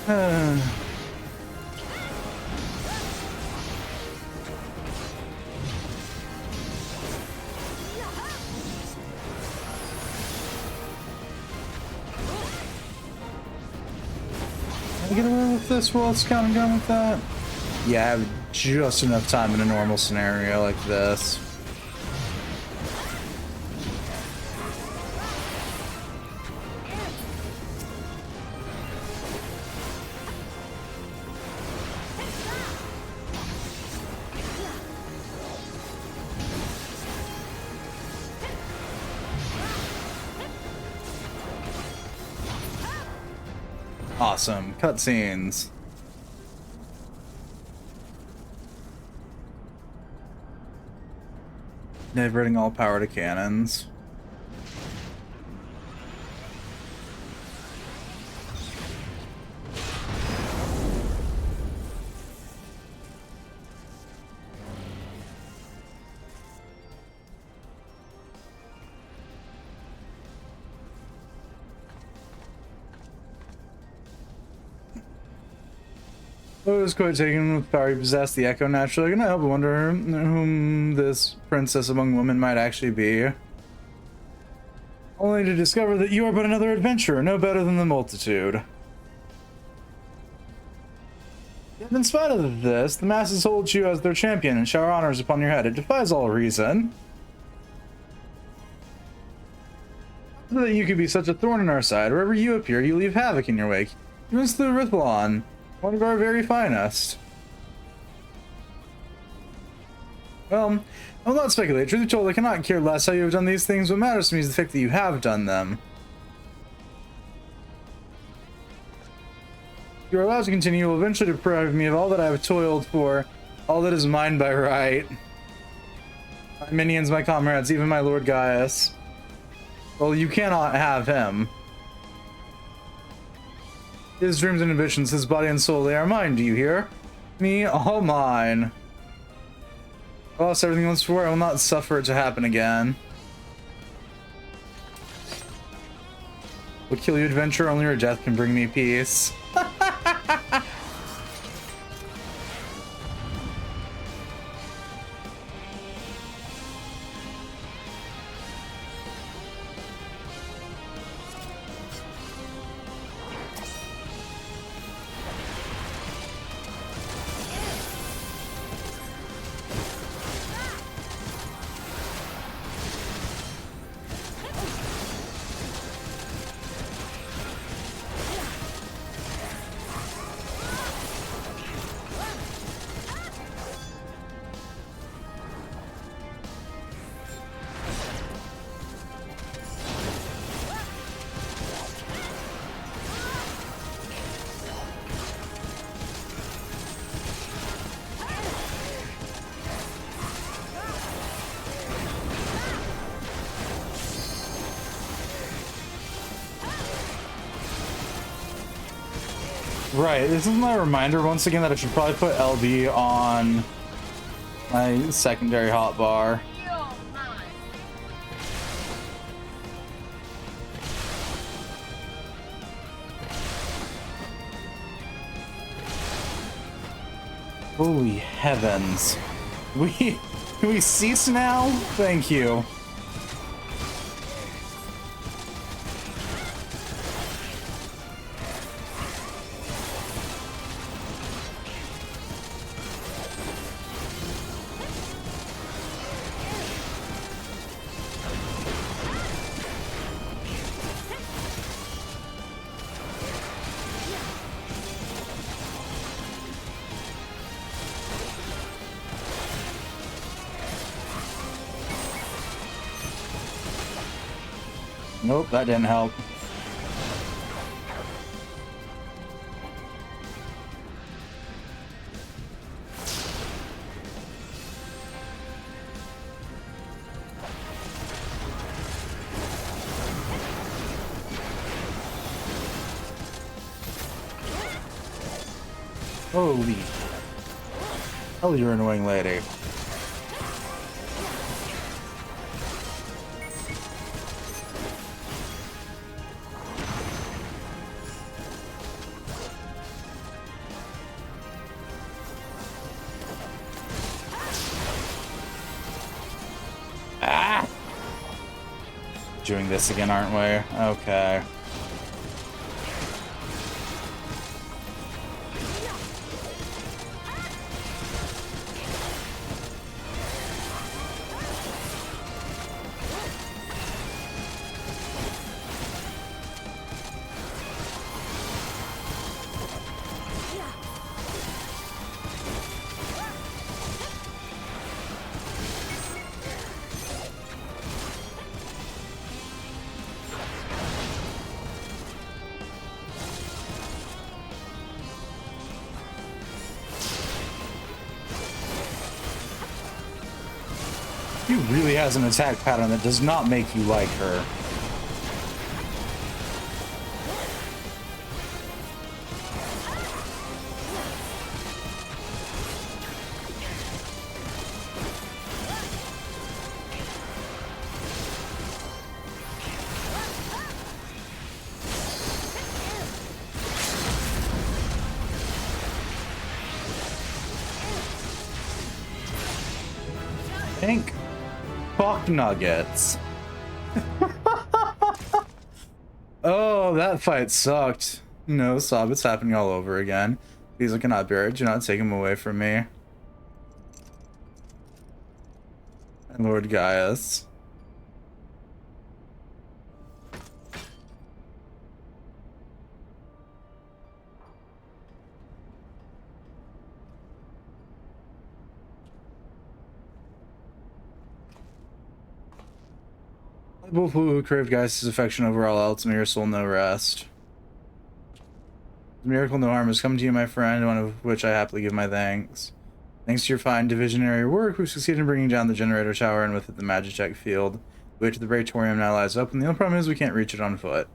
Can I get away with this while it's counting down with that? Yeah, I have just enough time in a normal scenario like this. Awesome. Cutscenes. Diverting all power to cannons. I was quite taken with the power you possess, the echo naturally. I cannot help but wonder whom this princess among women might actually be. Only to discover that you are but another adventurer, no better than the multitude. Yet in spite of this, the masses hold you as their champion and shower honors upon your head. It defies all reason. That you could be such a thorn in our side. Wherever you appear, you leave havoc in your wake. Even slew Rithlon, one of our very finest. Well, I'll not speculate. Truth be told, I cannot care less how you have done these things. What matters to me is the fact that you have done them. If you are allowed to continue, you will eventually deprive me of all that I have toiled for, all that is mine by right. My minions, my comrades, even my Lord Gaius. Well, you cannot have him. His dreams and ambitions, his body and soul, they are mine, do you hear? Me, all mine. I lost everything once before, I will not suffer it to happen again. Will kill you, adventure, only your death can bring me peace. Right, this is my reminder once again that I should probably put LB on my secondary hotbar. Holy heavens. Can we cease now? Thank you. Nope, that didn't help. Holy hell, you're an annoying lady. Doing this again, aren't we? Okay. She really has an attack pattern that does not make you like her. Pink fuck nuggets. Oh, that fight sucked. No, Sob, it's happening all over again. Please, I cannot bear it. Do not take him away from me. And Lord Gaius. Both who crave Gaius' affection over all else, may your soul no rest. The miracle no harm has come to you, my friend, one of which I happily give my thanks. Thanks to your fine divisionary work, we've succeeded in bringing down the generator tower and with it the Magitech field. The way to the Praetorium now lies open. The only problem is we can't reach it on foot.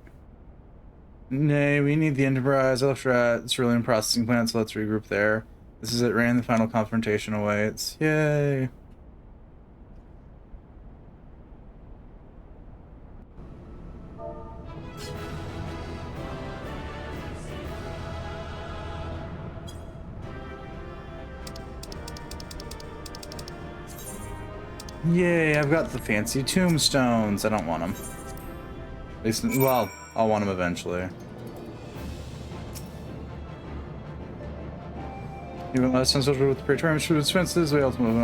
Nay, we need the Enterprise. I left her at its Cerulean processing plant, so let's regroup there. This is it, Rain. The final confrontation awaits. Yay. Yay, I've got the fancy tombstones. I don't want them. At least, well, I'll want them eventually. Even less than social with the Praetorium expenses, we ultimately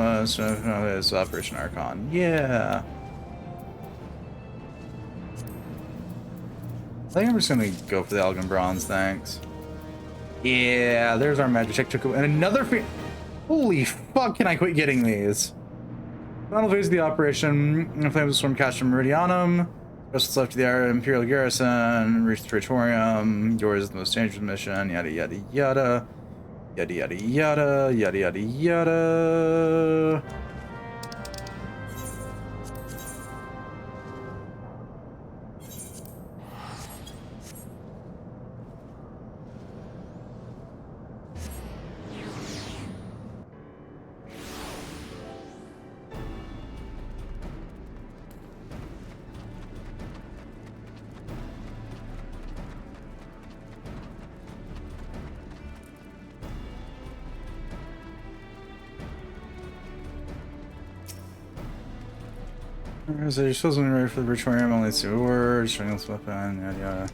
is Operation Archon. Yeah. I think I'm just gonna go for the Elgin Bronze, thanks. Yeah, there's our Magitech took and another holy fuck, can I quit getting these? Final phase of the operation, flames of storm catch from Meridianum. Rest is left to the Imperial Garrison, reach the Praetorium. Yours is the most dangerous mission, yada yada yada. Yada yada yada, yada yada yada. So you're supposed to be ready for the Praetorium, only 2 words, stringless weapon, yada yada.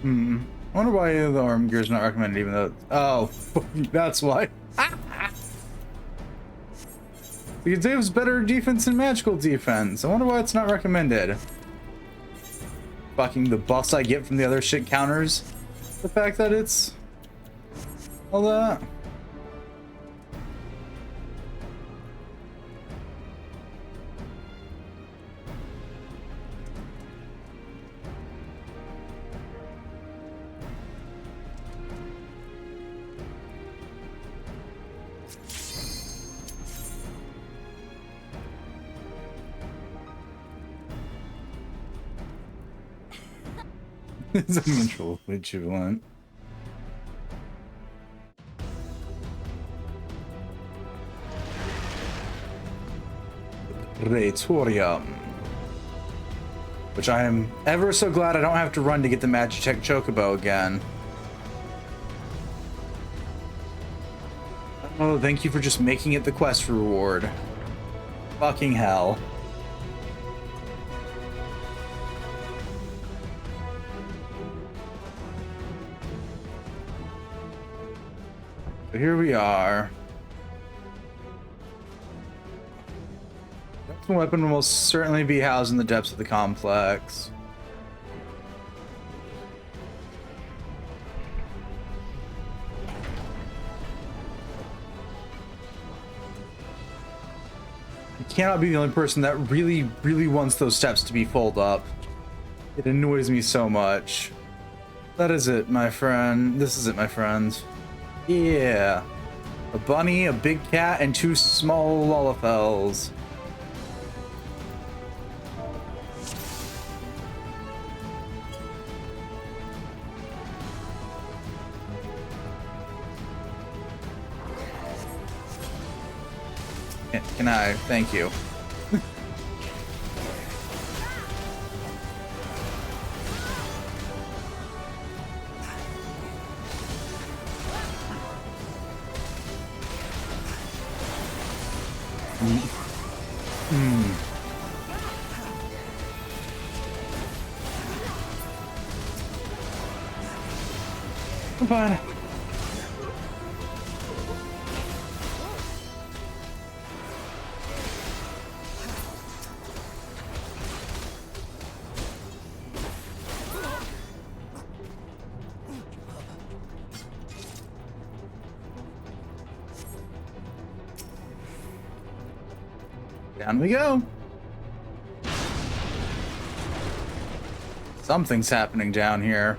I wonder why the arm gear is not recommended, even though. Oh, that's why. Because it has better defense and magical defense. I wonder why it's not recommended. Fucking the buffs I get from the other shit counters the fact that it's all that. It's a mutual equivalent. Praetorium. Which I am ever so glad I don't have to run to get the Magitech Chocobo again. Oh, thank you for just making it the quest reward. Fucking hell. So here we are. The weapon will most certainly be housed in the depths of the complex. You cannot be the only person that really wants those steps to be pulled up. It annoys me so much. That is it, my friend. This is it, my friends. Yeah. A bunny, a big cat, and 2 small Lolafels. Can I? Thank you. I'm fine. Down we go. Something's happening down here.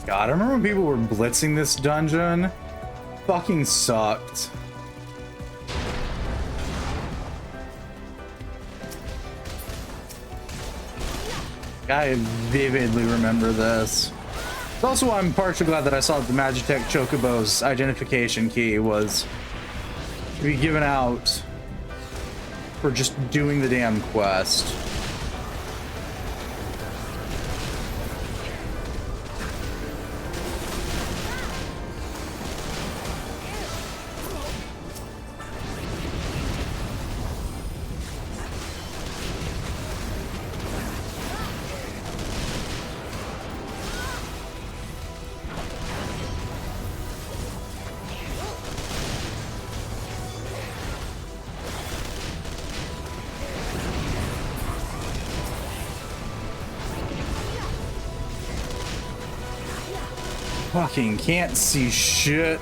God, I remember when people were blitzing this dungeon. Fucking sucked. I vividly remember this. It's also why I'm partially glad that I saw the Magitech Chocobo's identification key was to be given out for just doing the damn quest. Fucking can't see shit.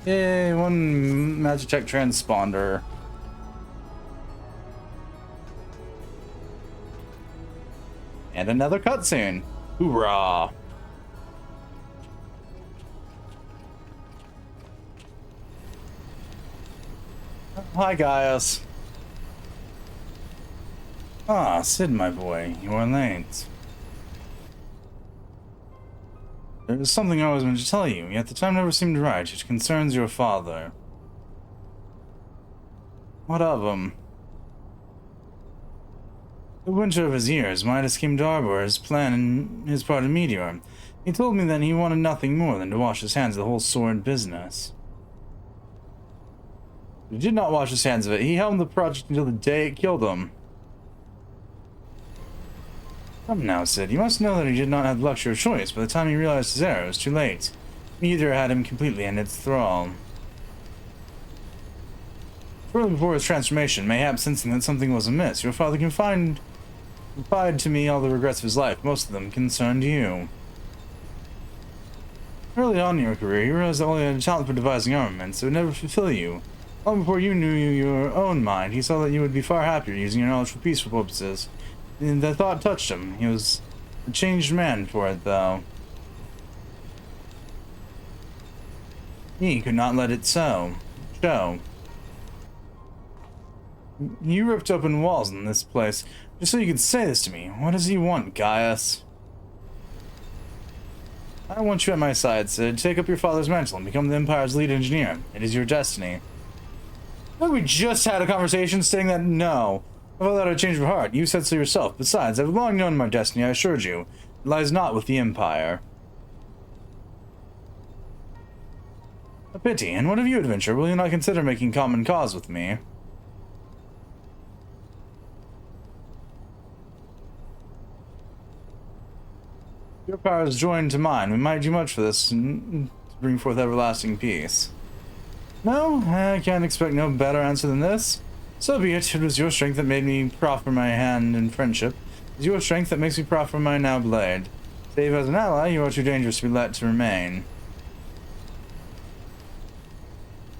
Yay, one Magitech transponder. And another cutscene. Hoorah! Hi, Gaius. Ah, Sid, my boy, you are late. There is something I always meant to tell you, yet the time never seemed right. It concerns your father. What of him? The winter of his years, Midas came to arbor his plan and his part of Meteor. He told me that he wanted nothing more than to wash his hands of the whole sword business. He did not wash his hands of it. He held the project until the day it killed him. Come now, Sid. You must know that he did not have the luxury of choice. By the time he realized his error, it was too late. Meteor had him completely in its thrall. Shortly before his transformation, mayhap sensing that something was amiss, your father confided to me all the regrets of his life. Most of them concerned you. Early on in your career, you realized that only had a talent for devising armaments, it would never fulfill you. Long before you knew your own mind, he saw that you would be far happier using your knowledge for peaceful purposes. And the thought touched him. He was a changed man for it, though. He could not let it show. You ripped open walls in this place, just so you could say this to me. What does he want, Gaius? I want you at my side, Sid. Take up your father's mantle and become the Empire's lead engineer. It is your destiny. Look, we just had a conversation saying that no. I thought that I'd change your heart. You said so yourself. Besides, I've long known my destiny, I assured you. It lies not with the Empire. A pity. And what of you, adventurer? Will you not consider making common cause with me? Your power is joined to mine. We might do much for this to bring forth everlasting peace. No, I can't expect no better answer than this. So be it. It was your strength that made me proffer my hand in friendship. It is your strength that makes me proffer my now blade. Save as an ally, you are too dangerous to be let to remain.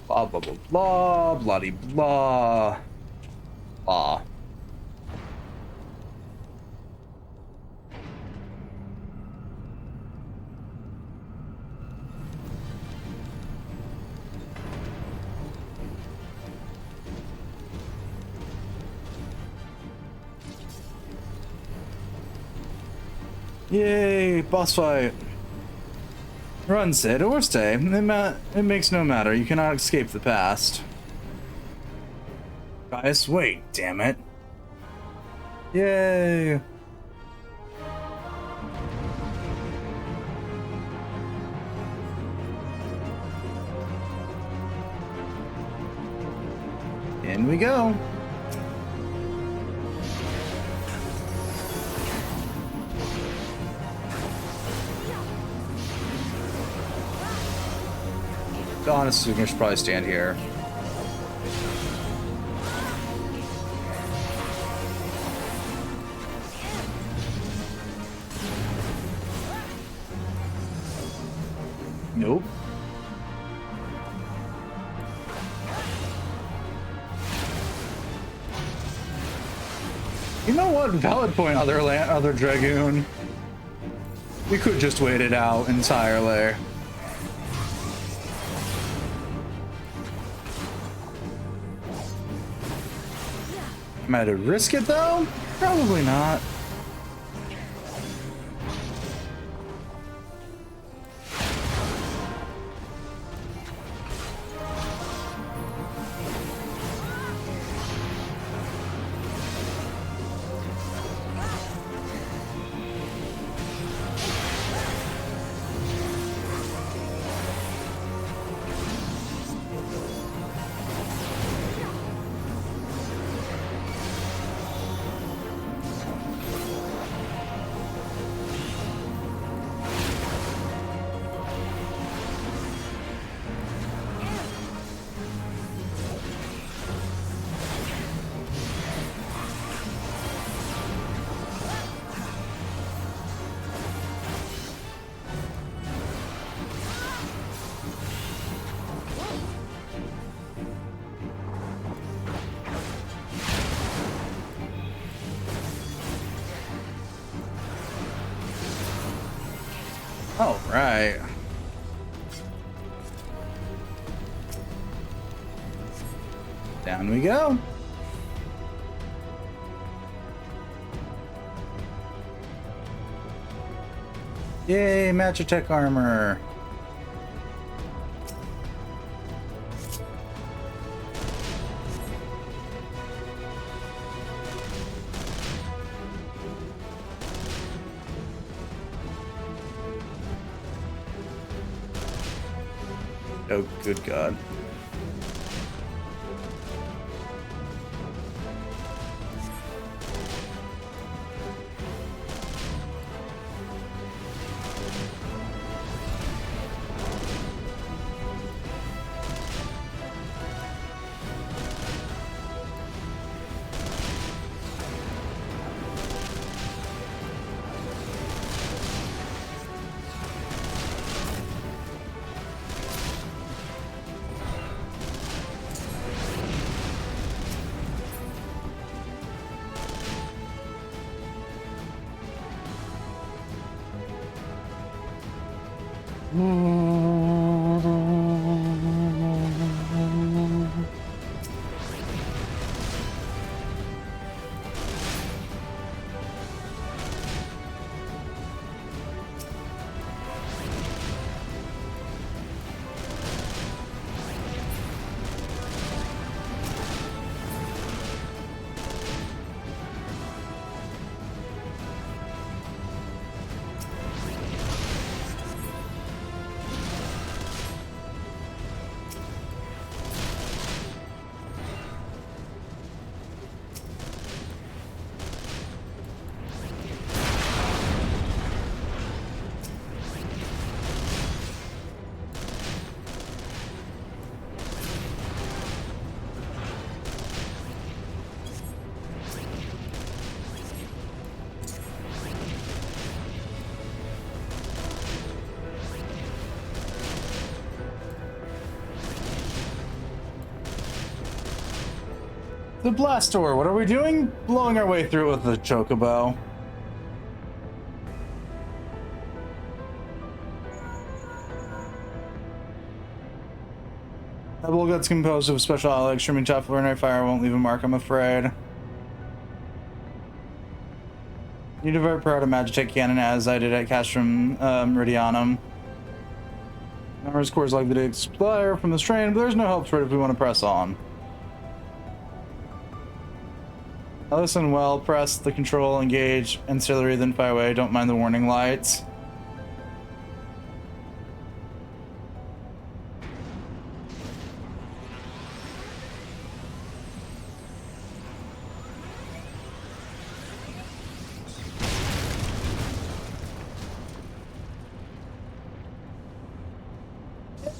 Blah, blah, blah, blah, bloody blah. Blah. Yay, boss fight. Run, Sid, or stay. It makes no matter. You cannot escape the past. Guys, wait, damn it. Yay. In we go. Honestly, we should probably stand here. Nope. You know what? Valid point, other Dragoon. We could just wait it out entirely. Am I to risk it though? Probably not. Oh, right. Down we go. Yay, Magitech armor. Oh, good God. The blast door, what are we doing? Blowing our way through it with the chocobo. That bullgut's composed of special alloy, extremely tough, ordinary fire won't leave a mark, I'm afraid. Need a very proud of Magitech cannon as I did at Castrum Meridianum. Our core is likely to expire from the strain, but there's no help for it if we want to press on. Now listen well, press the control, engage, ancillary, then fire away. Don't mind the warning lights.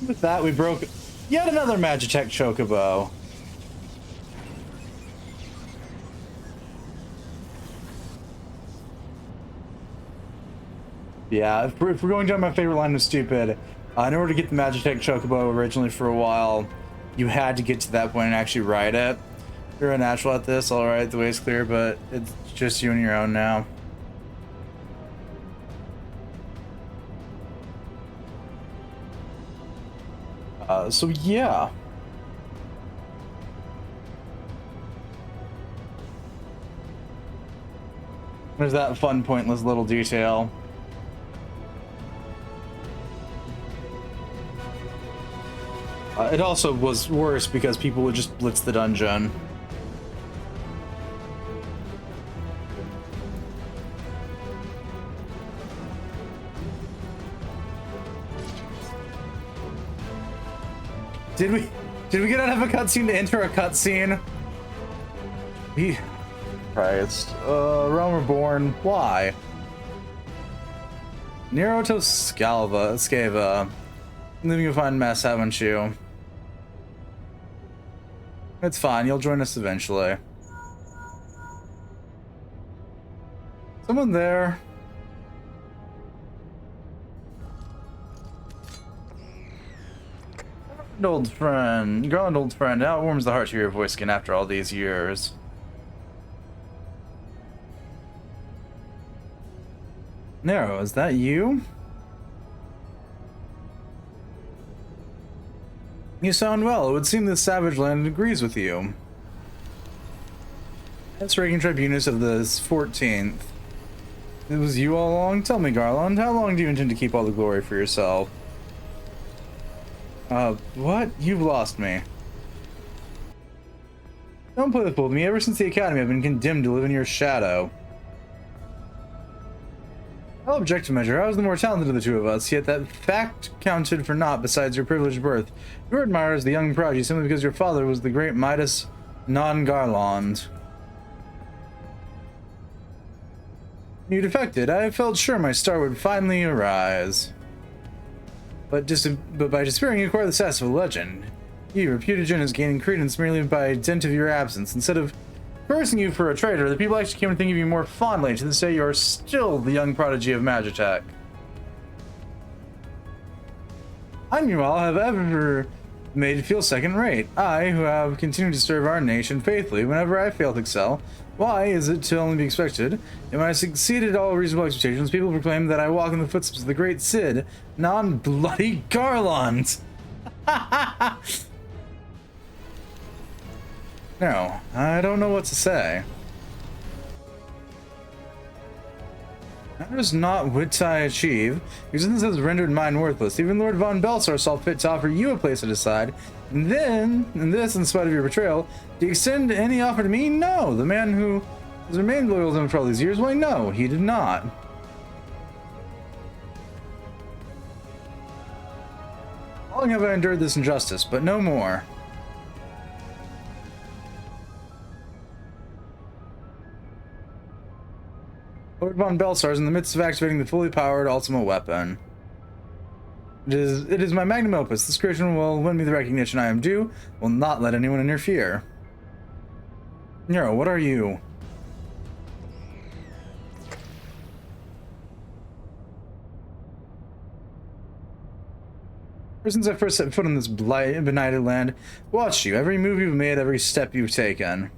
With that, we broke yet another Magitech chocobo. Yeah, if we're going down my favorite line of stupid, in order to get the Magitech chocobo originally for a while, you had to get to that point and actually ride it. You're a natural at this, alright, the way's clear, but it's just you and your own now. So yeah. There's that fun, pointless little detail. It also was worse because people would just blitz the dungeon. Did we get out of a cutscene to enter a cutscene? Christ. Realm Reborn. Why? Nero to Scava. Leaving a fine mess, haven't you? It's fine, you'll join us eventually. Someone there. Old friend, grand old friend, how it warms the heart to hear your voice again after all these years. Nero, is that you? You sound well. It would seem this savage land agrees with you. That's ranking tribunus of the 14th. It was you all along? Tell me, Garland, how long do you intend to keep all the glory for yourself? What? You've lost me. Don't play the fool with me. Ever since the Academy, I've been condemned to live in your shadow. I'll object to measure. I was the more talented of the two of us, yet that fact counted for naught besides your privileged birth. Your admirer is the young prodigy simply because your father was the great Midas non-Garland. You defected. I felt sure my star would finally arise. But by disappearing, you acquire the status of a legend. You, reputagen, is gaining credence merely by dint of your absence. Instead of cursing you for a traitor, the people actually came to think of you more fondly. To this day, you are still the young prodigy of Magitech. I, meanwhile, have ever made you feel second-rate. I, who have continued to serve our nation faithfully whenever I fail to excel. Why is it to only be expected? And when I succeeded all reasonable expectations, people proclaim that I walk in the footsteps of the great Cid, non-bloody Garland. No, I don't know what to say. That is not what I achieve. Your existence has rendered mine worthless. Even Lord von Belsar saw fit to offer you a place at his side. And then, in spite of your betrayal, do you extend any offer to me? No. The man who has remained loyal to him for all these years, why no, he did not. How long have I endured this injustice, but no more. Lord von Belsar is in the midst of activating the fully powered ultimate weapon. It is my magnum opus. This creation will win me the recognition I am due, will not let anyone interfere. Nero, what are you? Ever since I first set foot on this benighted land, watched you, every move you've made, every step you've taken.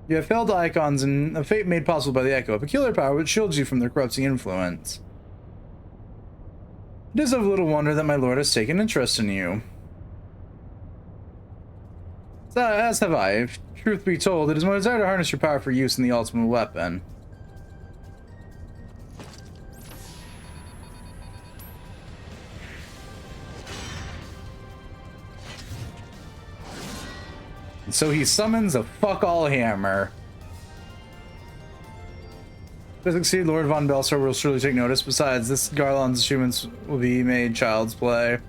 You have failed icons and a fate made possible by the Echo, a peculiar power which shields you from their corrupting influence. It is of little wonder that my lord has taken interest in you. As have I. If truth be told, it is my desire to harness your power for use in the ultimate weapon. And so he summons a fuck-all hammer. If I succeed, Lord von Belsar will surely take notice. Besides, this Garland's achievements will be made child's play.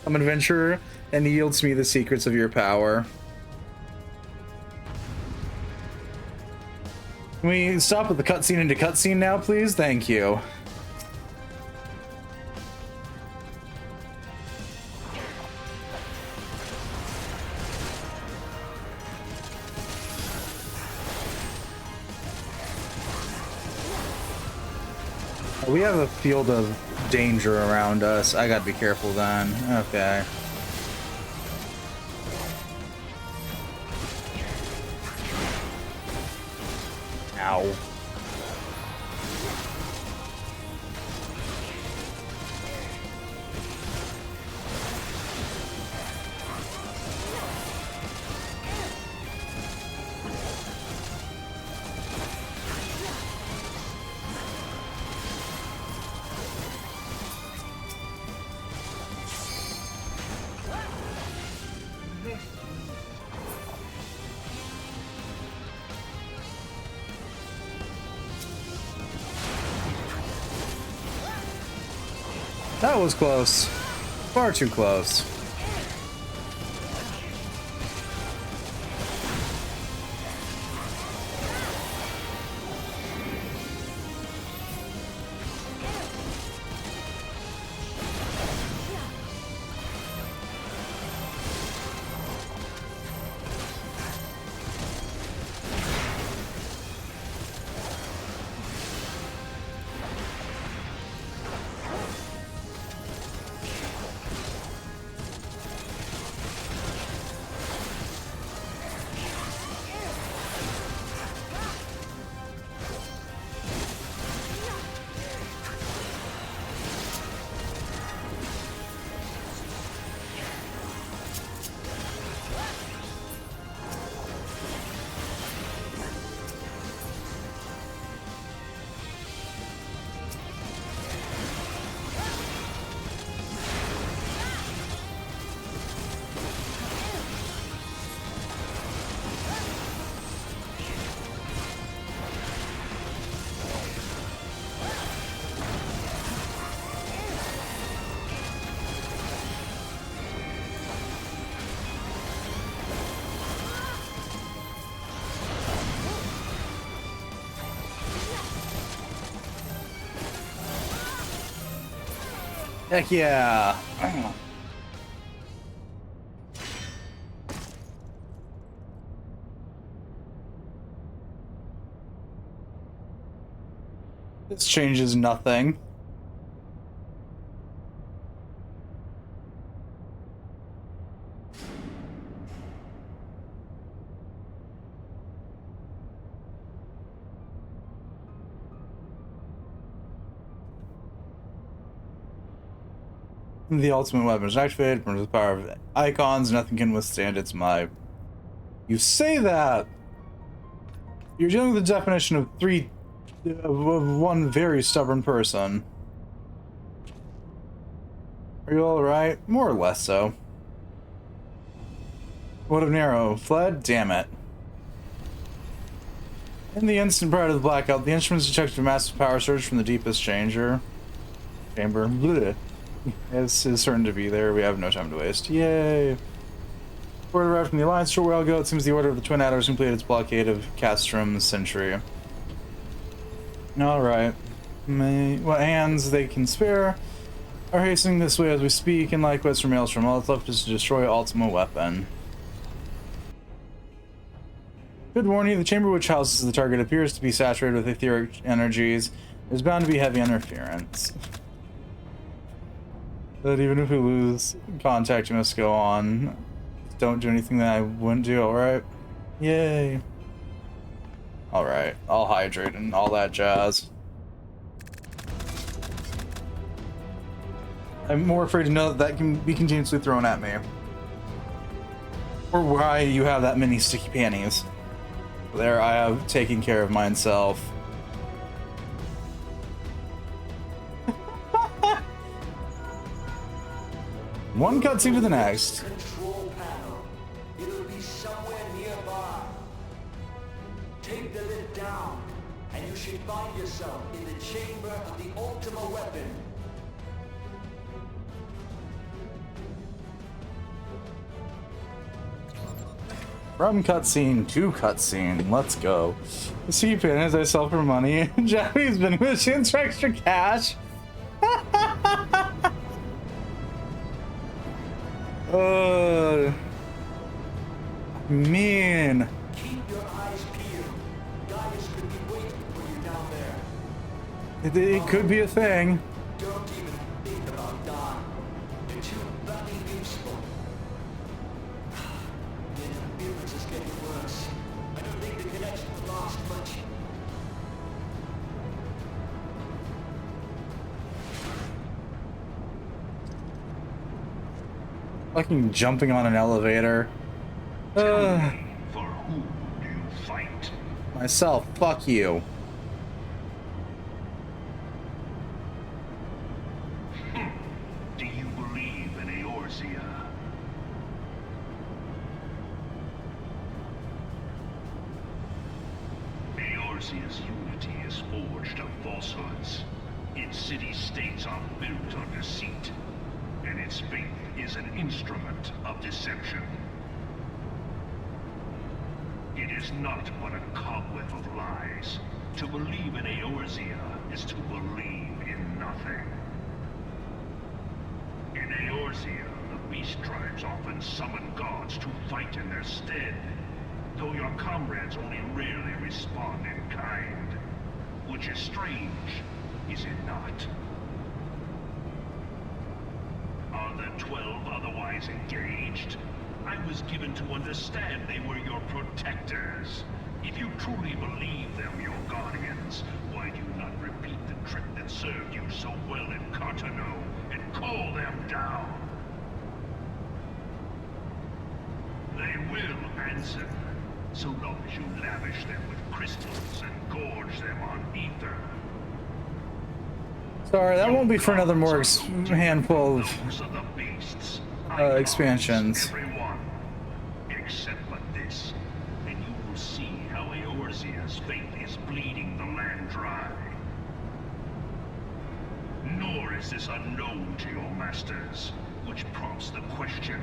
I'm an adventurer, and he yields to me the secrets of your power. Can we stop with the cutscene into cutscene now, please? Thank you. We have a field of danger around us. I gotta be careful then. Okay. Ow. That was close. Far too close. Heck yeah! This changes nothing. The ultimate weapon is activated. From the power of icons, nothing can withstand its might. You say that. You're dealing with the definition of one very stubborn person. Are you all right? More or less so. What of Nero? Fled? Damn it. In the instant prior to the blackout, the instruments detected a massive power surge from the deepest chamber. Blech. It's certain to be there. We have no time to waste. Yay! Word arrived from the Alliance a short while ago. It seems the Order of the Twin Adders completed its blockade of Castrom's Century. Alright. What hands they can spare are hastening this way as we speak, and likewise for mails from all that's left is to destroy Ultima Weapon. Good warning, the chamber which houses the target appears to be saturated with etheric energies. There's bound to be heavy interference. But even if we lose contact, you must go on. Don't do anything that I wouldn't do, alright? Yay. Alright, I'll hydrate and all that jazz. I'm more afraid to know that that can be continuously thrown at me. Or why you have that many sticky panties. There, I have taken care of myself. One cutscene to the next. Control panel. It'll be somewhere nearby. Take the lid down, and you should find yourself in the chamber of the Ultima Weapon. From cutscene to cutscene, let's go. See pin as I sell for money. Japanese vending machines for extra cash. Man. Keep your eyes peeled. Gaius could be waiting for you down there. It could be a thing. Don't even think about dying. You're too bloody useful. The interference is getting worse. I don't think the connection will last much. Fucking jumping on an elevator. For whom do you fight? Myself, fuck you. Do you believe in Eorzea? Eorzea's unity is forged of falsehoods. Its city-states are built on deceit, and its faith is an instrument of deception. It is not but a cobweb of lies. To believe in Eorzea is to believe in nothing. In Eorzea, the beast tribes often summon gods to fight in their stead, though your comrades only rarely respond in kind. Which is strange, is it not? Are the 12 otherwise engaged? I was given to understand they were your protectors. If you truly believe them your guardians, why do you not repeat the trick that served you so well in Cartano and call them down? They will answer, so long as you lavish them with crystals and gorge them on ether. Sorry, that won't be for another more handful of Those are the beasts. expansions. Everyone, except for this, and you will see how Eorzea's faith is bleeding the land dry. Nor is this unknown to your masters, which prompts the question,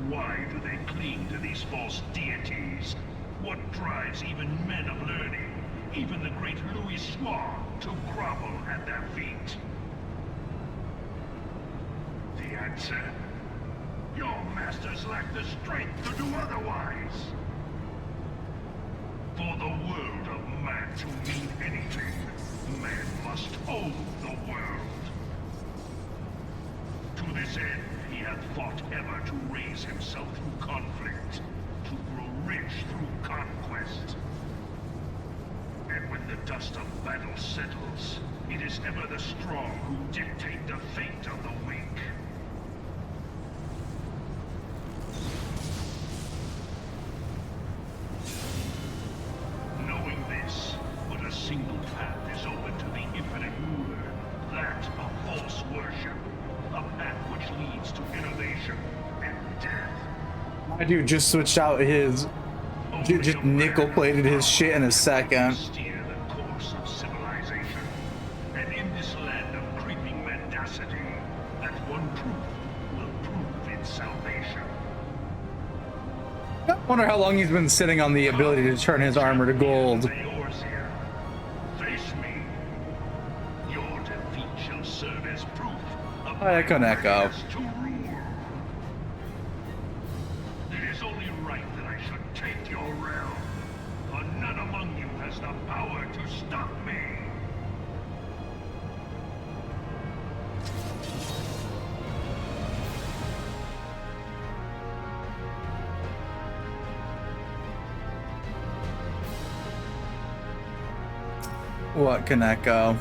why do they cling to these false deities? What drives even men of learning, even the great Louis Swan, to grovel at their feet? answer. Your masters lack the strength to do otherwise. For the world of man to mean anything, man must own the world. To this end, he hath fought ever to raise himself through conflict, to grow rich through conquest. And when the dust of battle settles, it is ever the strong who dictate the fate of the weak. Knowing this, but a single path is open to the infinite ruler, that of false worship, a path which leads to innovation and death. My dude just switched out his, just nickel plated his shit in a second. Steer the course of civilization, and in this land of creeping mendacity, that one truth will prove its salvation. I wonder how long he's been sitting on the ability to turn his armor to gold. Face me. Your defeat shall serve as proof of I echo and echo. to rule. It is only right that I should take your realm, for none among you has the power to stop me. What can echo?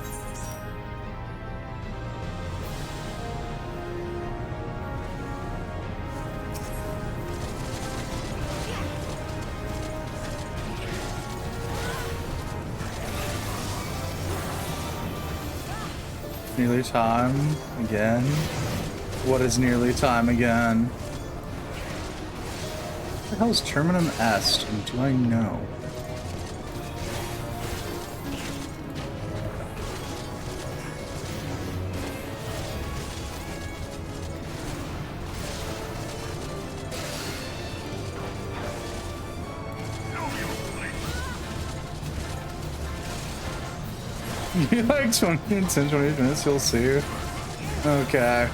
Nearly time again. What is nearly time again? What the hell is Terminum Est, and do I know? You like 20 and 10, 20 minutes, you'll see. Okay.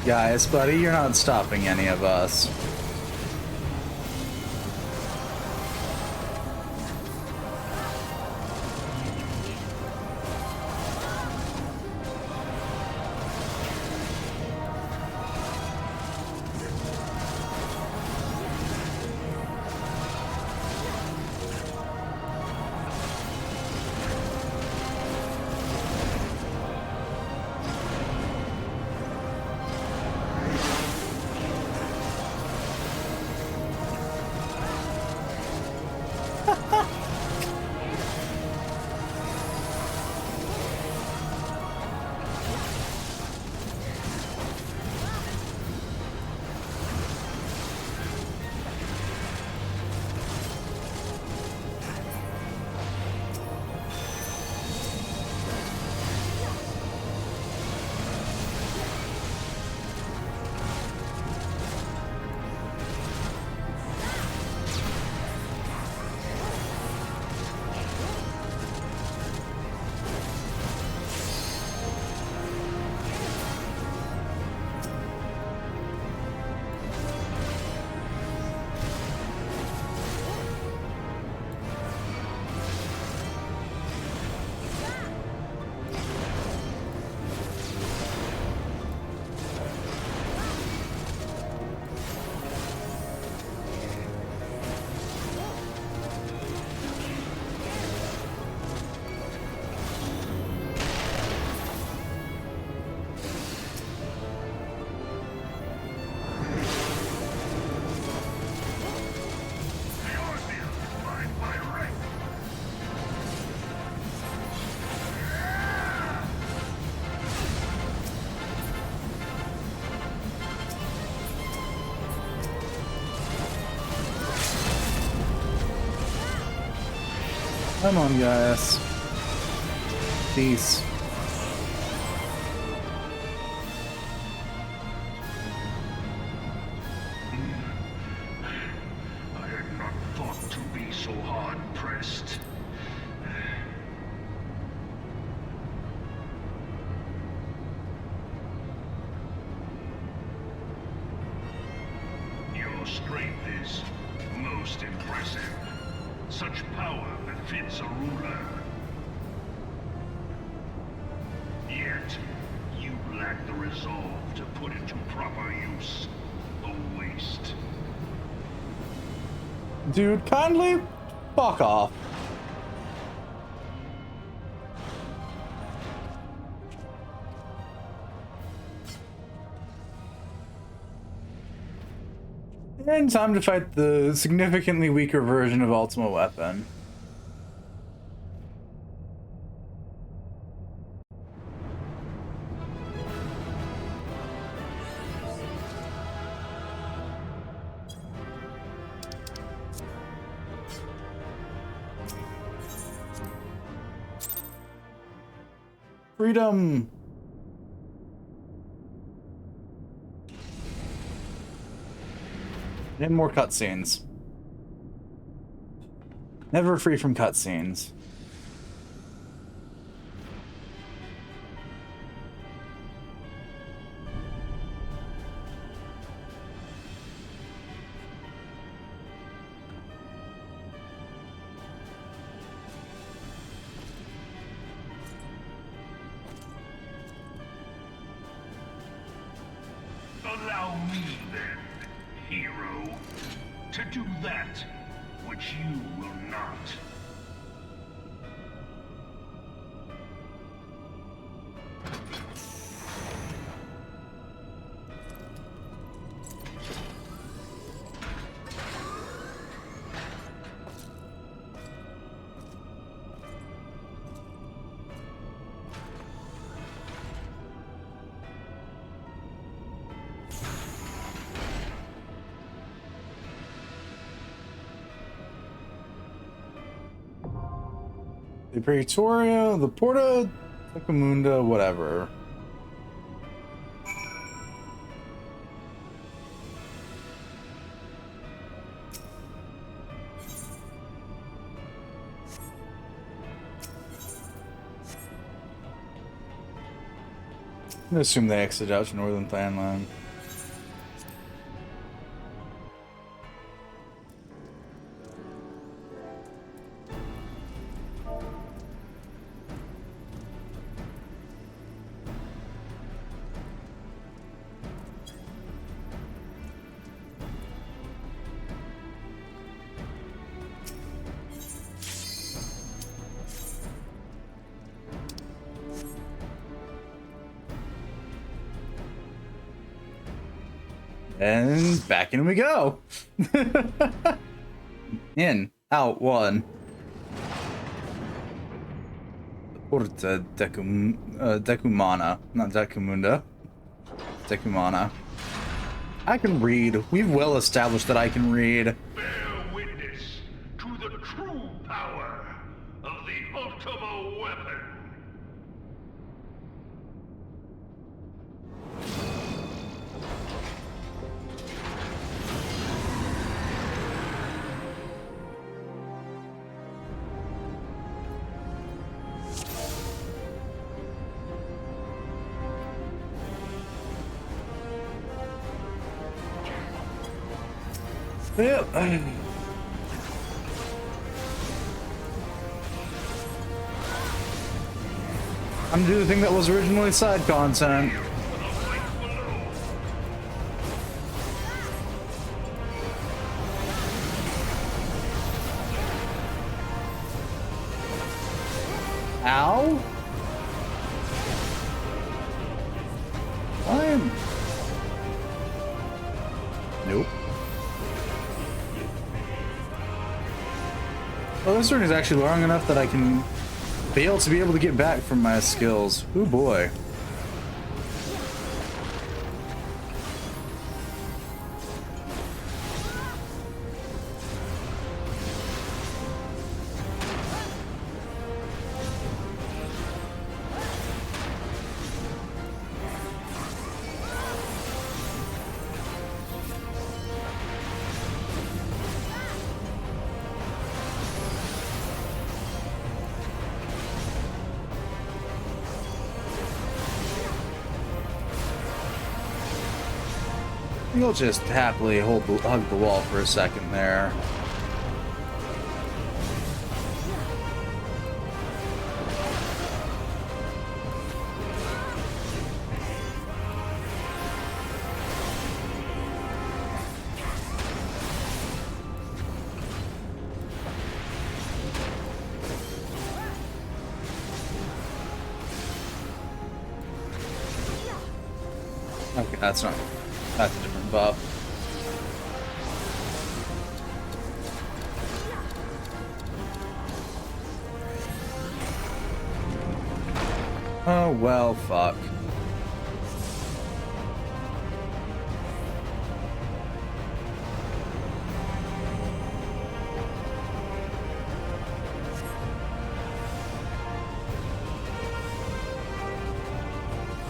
Guys, buddy, you're not stopping any of us. Come on, guys. Peace. I had not thought to be so hard pressed. Your strength is most impressive. Such power befits a ruler. Yet, you lack the resolve to put it to proper use. A waste. Dude, kindly fuck off. And time to fight the significantly weaker version of Ultima Weapon. Freedom! And more cutscenes. Never free from cutscenes. Allow me then, hero, to do that which you will not. The Praetoria, the Porta, Tecumunda, whatever. I'm gonna assume they exit out to Northern Thailand. And back in we go. In, out, one. Porta Decumana, not Decumunda. Decumana. I can read. We've well established that I can read. Bear witness to the true power of the Ultima Weapon. Yep. I'm gonna do the thing that was originally side content. Ow? Why? Nope. Well, this ring is actually long enough that I can fail to be able to get back from my skills. Ooh boy. You'll just happily hug the wall for a second there. Okay, that's a different buff. Oh, well, fuck.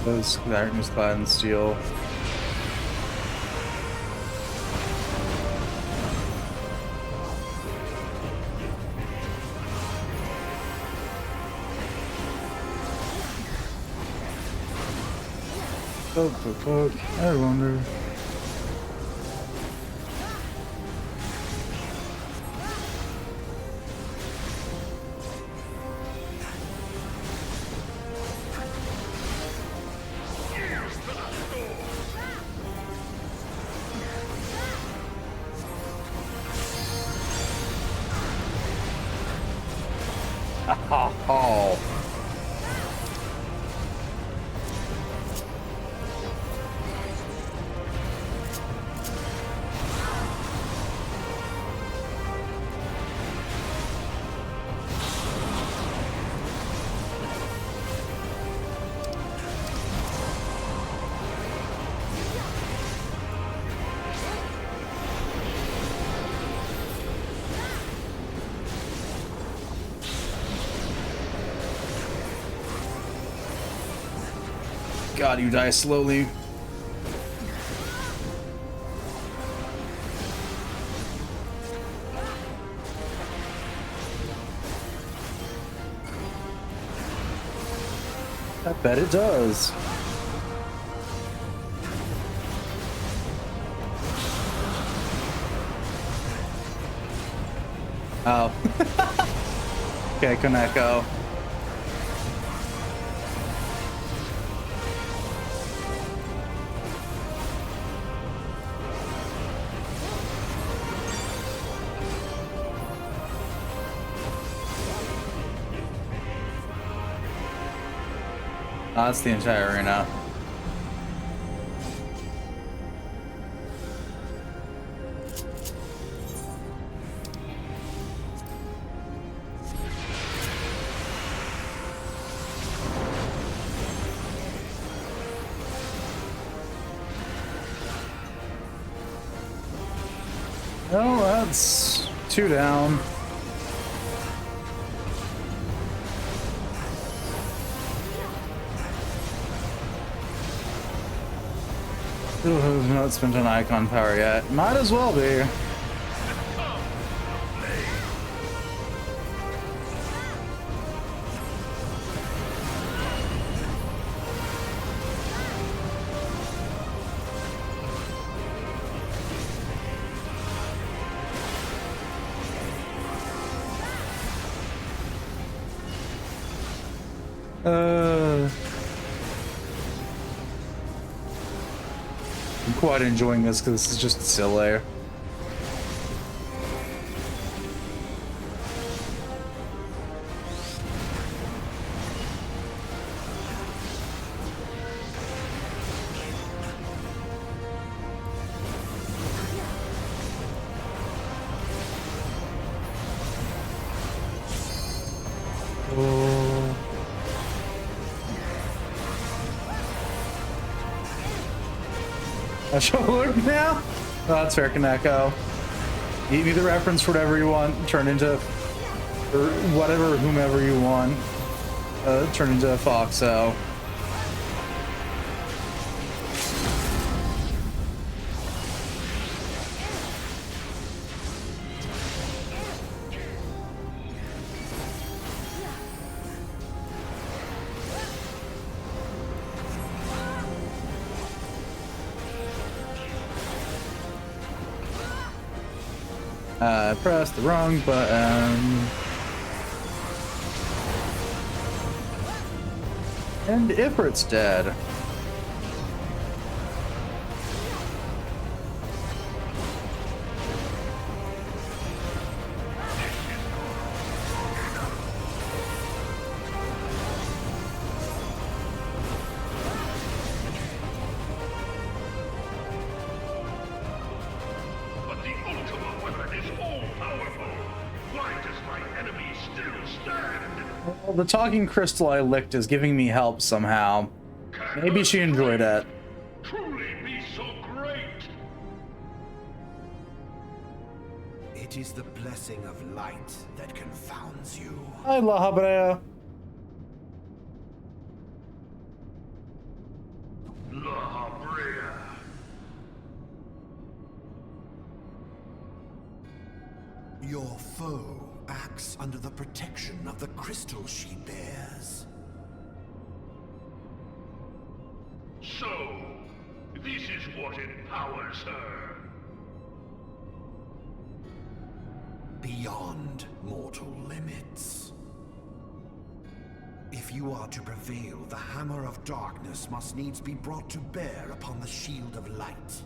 Those darkness clad in steel. Fuck, I wonder. Oh. God, you die slowly. I bet it does. Oh. Okay, Koneko. That's the entire arena. Oh, that's 2 down. Still have not spent an icon power yet. Might as well be. I'm quite enjoying this because this is just silly. I shall look now? Oh, that's fair, Koneko. Eat me the reference for whatever you want. Turn into, or whatever, whomever you want. Turn into a Foxo. I pressed the wrong button. And Ifrit's dead. But the ultimate weapon is all-powerful. Why does my enemy still stand? Well, the talking crystal I licked is giving me help somehow. Maybe she enjoyed it. Truly be so great. It is the blessing of light that confounds you. Hi, La Habrea. La Habrea. Your foe acts under the protection of the crystal she bears. So, this is what empowers her. Beyond mortal limits. If you are to prevail, the hammer of darkness must needs be brought to bear upon the shield of light.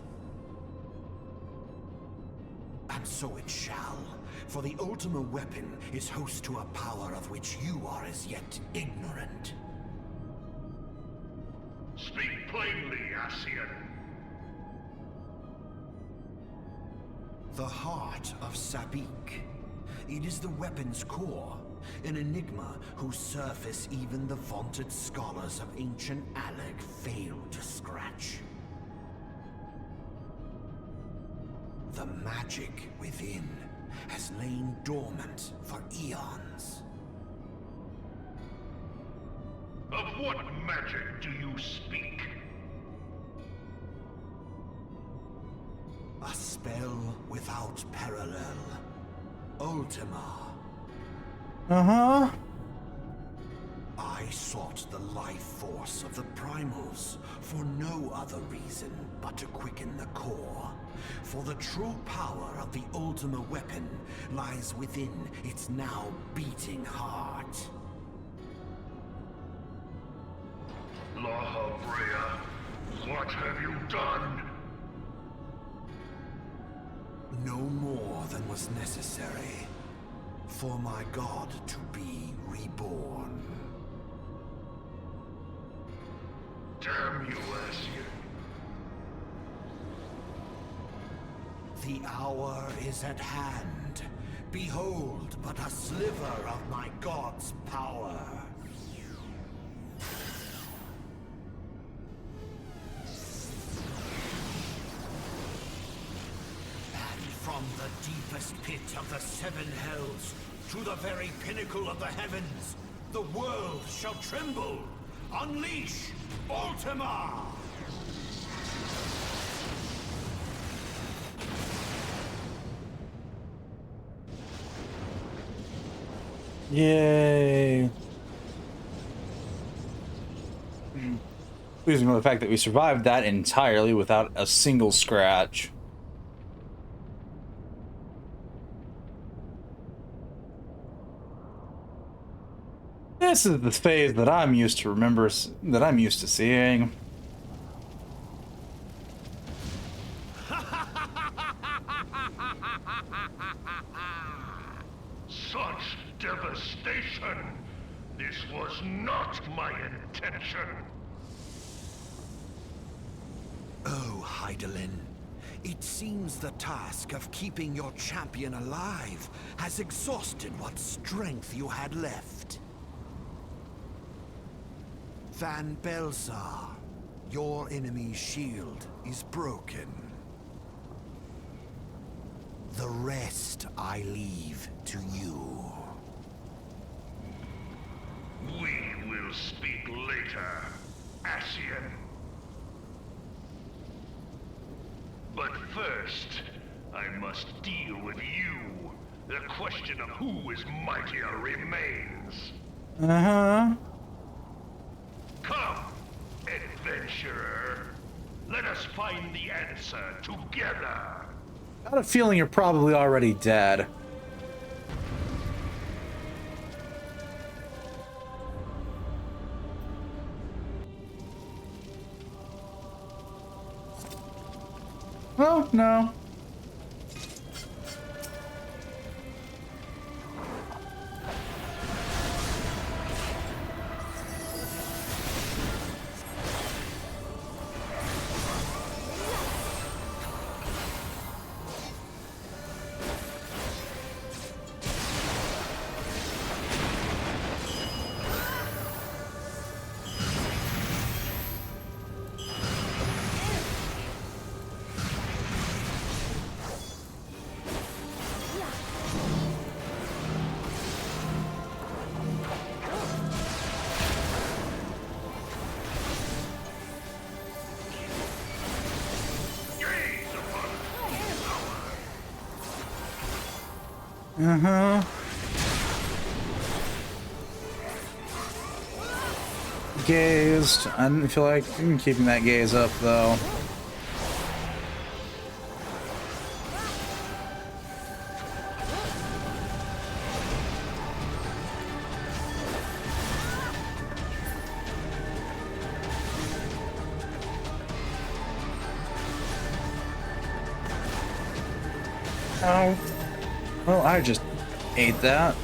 And so it shall, for the Ultima weapon is host to a power of which you are as yet ignorant. Speak plainly, Ascian. The heart of Sabik. It is the weapon's core, an enigma whose surface even the vaunted scholars of ancient Alec failed to scratch. The magic within has lain dormant for eons. Of what magic do you speak? A spell without parallel. Ultima. Uh-huh. I sought the life force of the primals for no other reason but to quicken the core. For the true power of the Ultima weapon lies within its now beating heart. La Habrea, what have you done? No more than was necessary for my god to be reborn. Damn you, Ascian. The hour is at hand. Behold but a sliver of my god's power. And from the deepest pit of the seven hells to the very pinnacle of the heavens, the world shall tremble. Unleash Ultima! Yay. Losing the fact that we survived that entirely without a single scratch. This is the phase that I'm used to seeing. Such devastation! This was not my intention! Oh, Heidelin. It seems the task of keeping your champion alive has exhausted what strength you had left. Van Belsar, your enemy's shield is broken. The rest I leave to you. We will speak later, Ascian. But first, I must deal with you. The question of who is mightier remains. Uh-huh. Come, adventurer. Let us find the answer together. I got a feeling you're probably already dead. Oh, no. Uh-huh. Gazed. I didn't feel like keeping that gaze up, though. Oh. Well, I just ate that.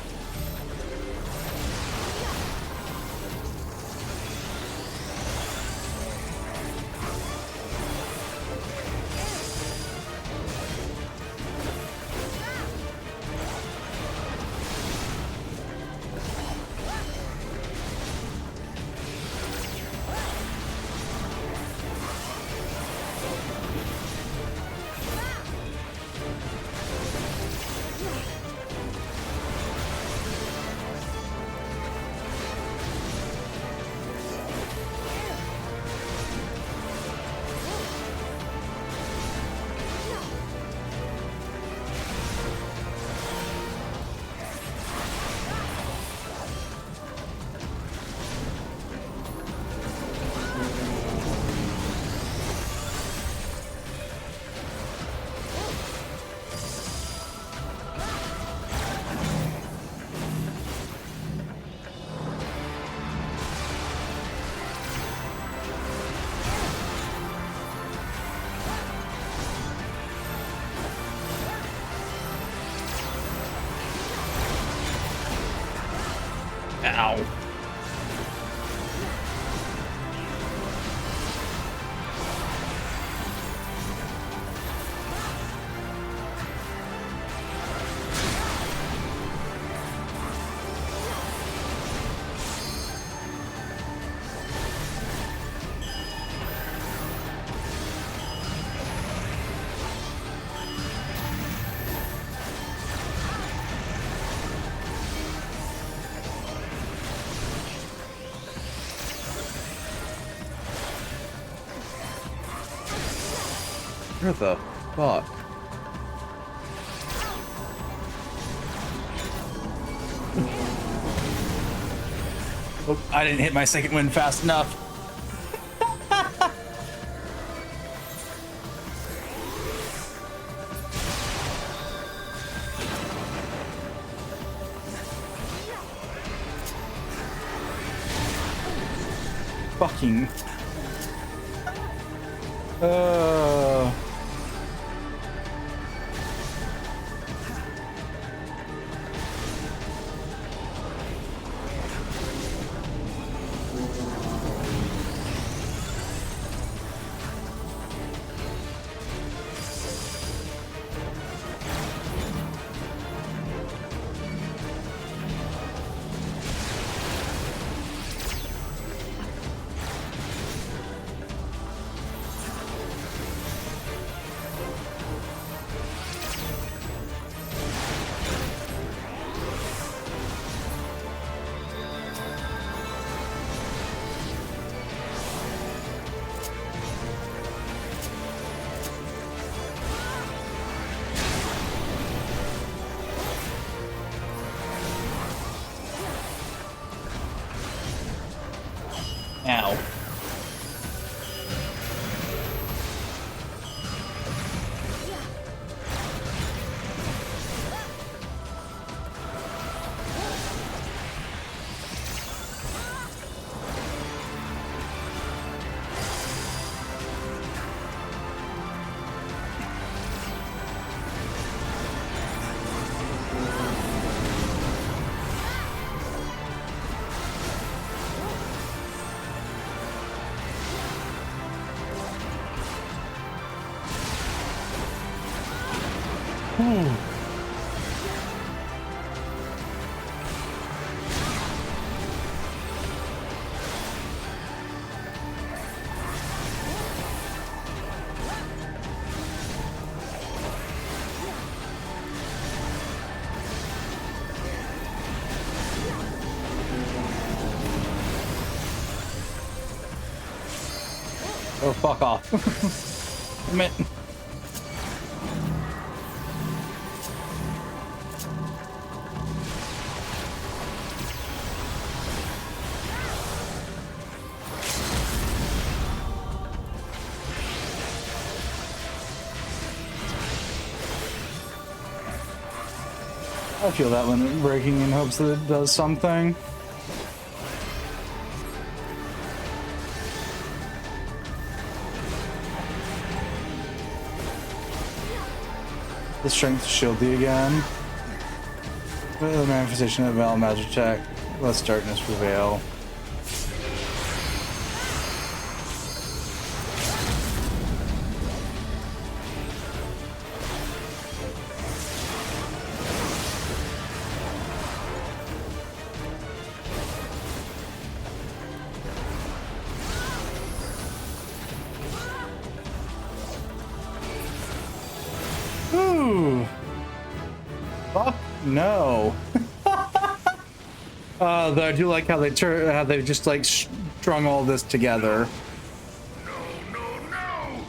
Ow. Where the fuck? Oh, I didn't hit my second wind fast enough. Fucking. Ooh. Oh, fuck off. Damn it. I feel that when breaking in hopes that it does something. The strength shield thee again. The manifestation of Val magic check. Let darkness prevail. Ooh. Fuck no. Though I do like how they just like strung all this together. No.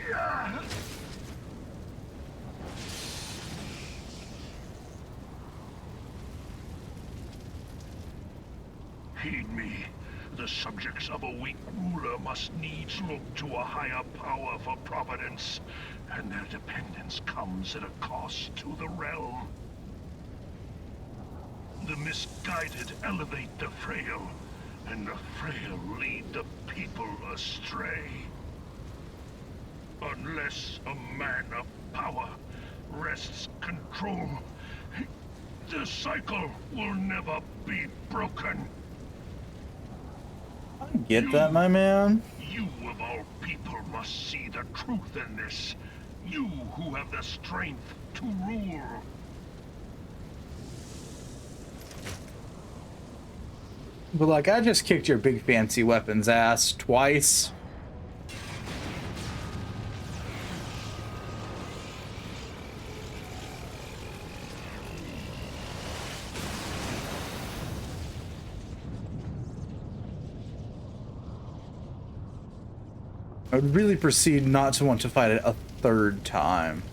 Yeah. Heed me. The subjects of a weak ruler must needs look to a higher power for providence, and their dependence comes at a cost to the realm. The misguided elevate the frail, and the frail lead the people astray. Unless a man of power wrests control, the cycle will never be broken. I get that, my man. You of all people must see the truth in this. You who have the strength to rule. But like, I just kicked your big fancy weapons ass twice. I would really proceed not to want to fight it a third time.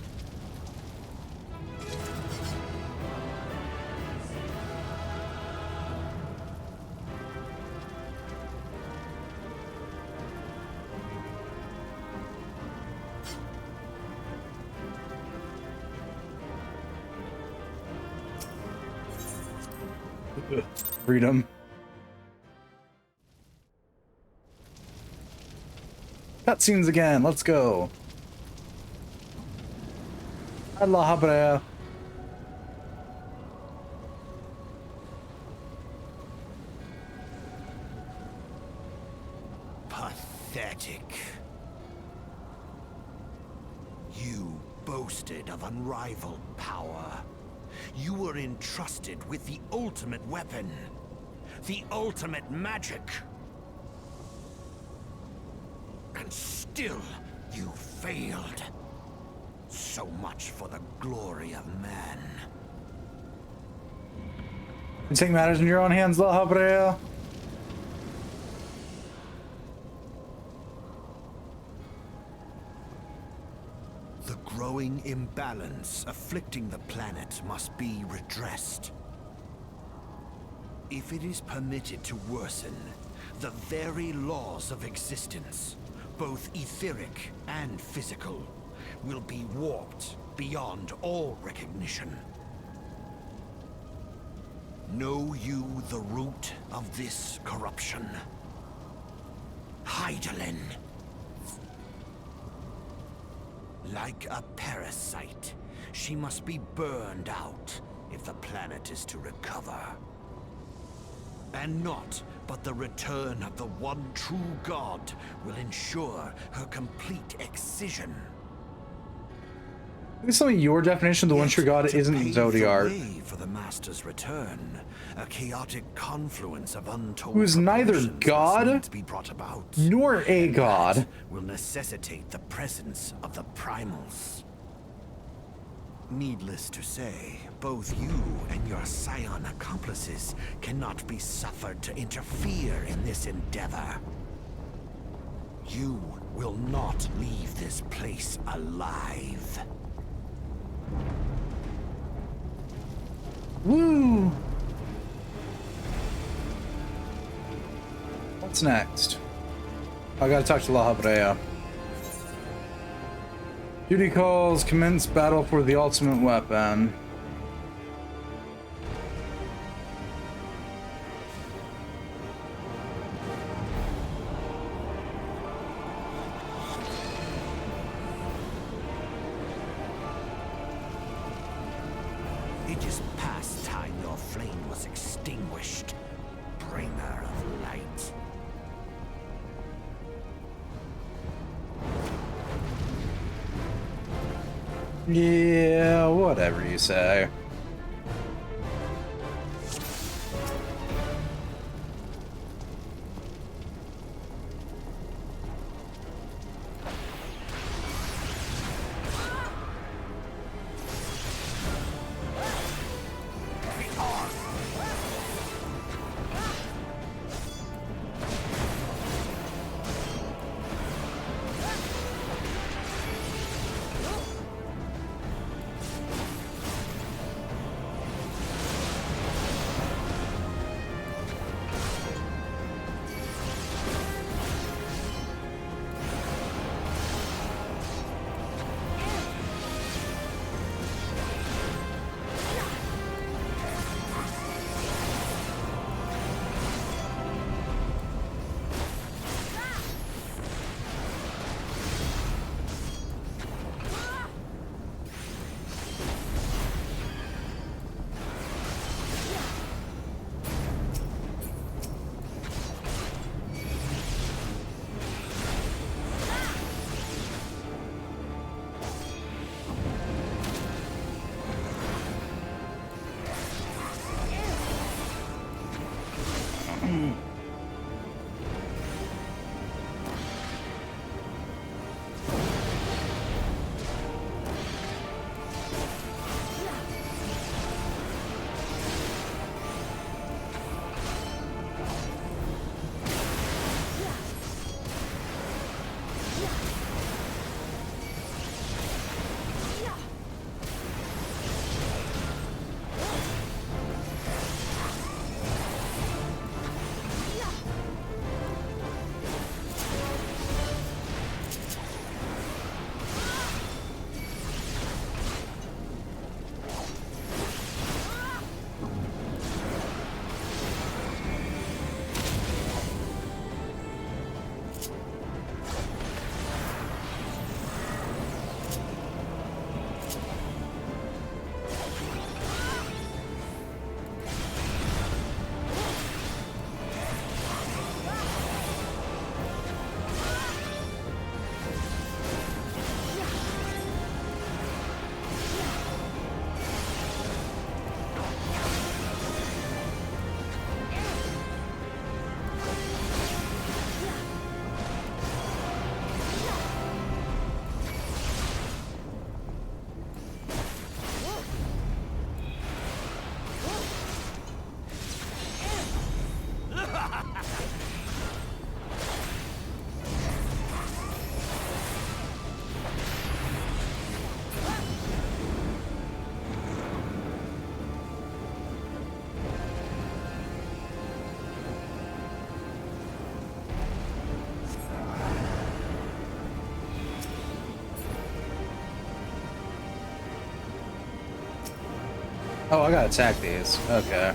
Freedom. Cutscenes again, let's go. Allah Habrea. Pathetic. You boasted of unrivaled power. You were entrusted with the ultimate weapon, the ultimate magic. And still, you failed. So much for the glory of man. You take matters in your own hands, La Habrea. The growing imbalance afflicting the planet must be redressed. If it is permitted to worsen, the very laws of existence, both etheric and physical, will be warped beyond all recognition. Know you the root of this corruption? Hydaelyn. Like a parasite, she must be burned out if the planet is to recover. And naught but the return of the one true god will ensure her complete excision. Please tell me your definition of the one true god To isn't pave the Zodiart, way for the Master's return, a chaotic confluence of untold who's neither proportions must god needs be brought about, nor a and god. that will necessitate the presence of the primals. Needless to say, both you and your scion accomplices cannot be suffered to interfere in this endeavor. You will not leave this place alive. Woo! What's next? I gotta talk to La Habrea. Duty calls, commence battle for the ultimate weapon. It is past time your flame was extinguished, bringer of light. Yeah, whatever you say. Oh, I gotta attack these. Okay.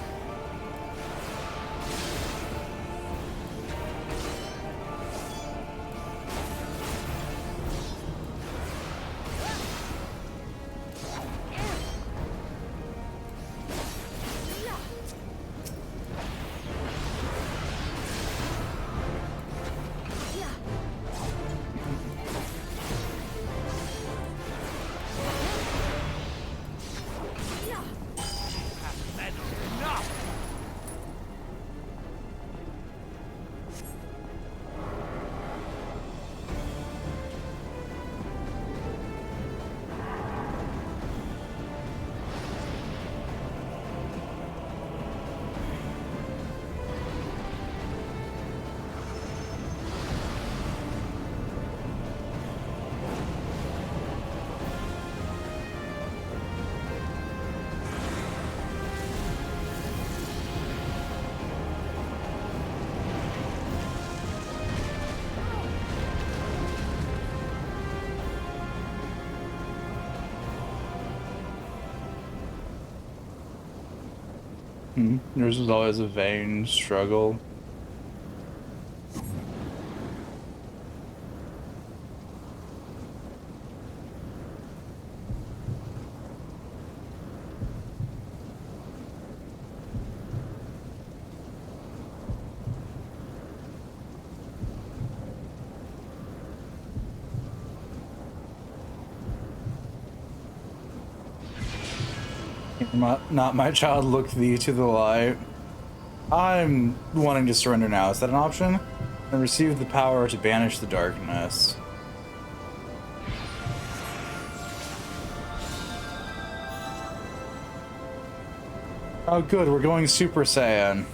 Yours was always a vain struggle. Not my child, look thee to the light. I'm wanting to surrender now. Is that an option? And receive the power to banish the darkness. Oh good, we're going Super Saiyan.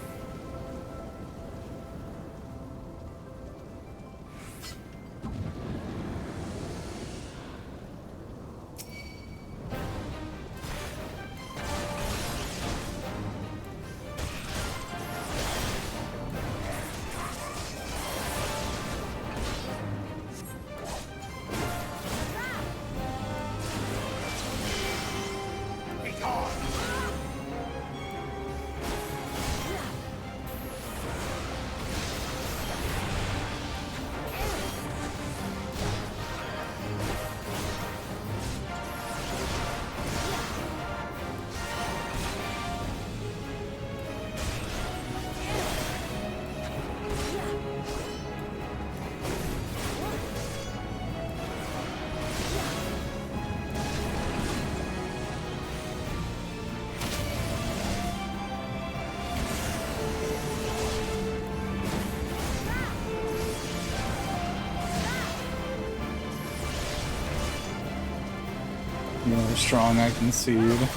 More strong, I concede.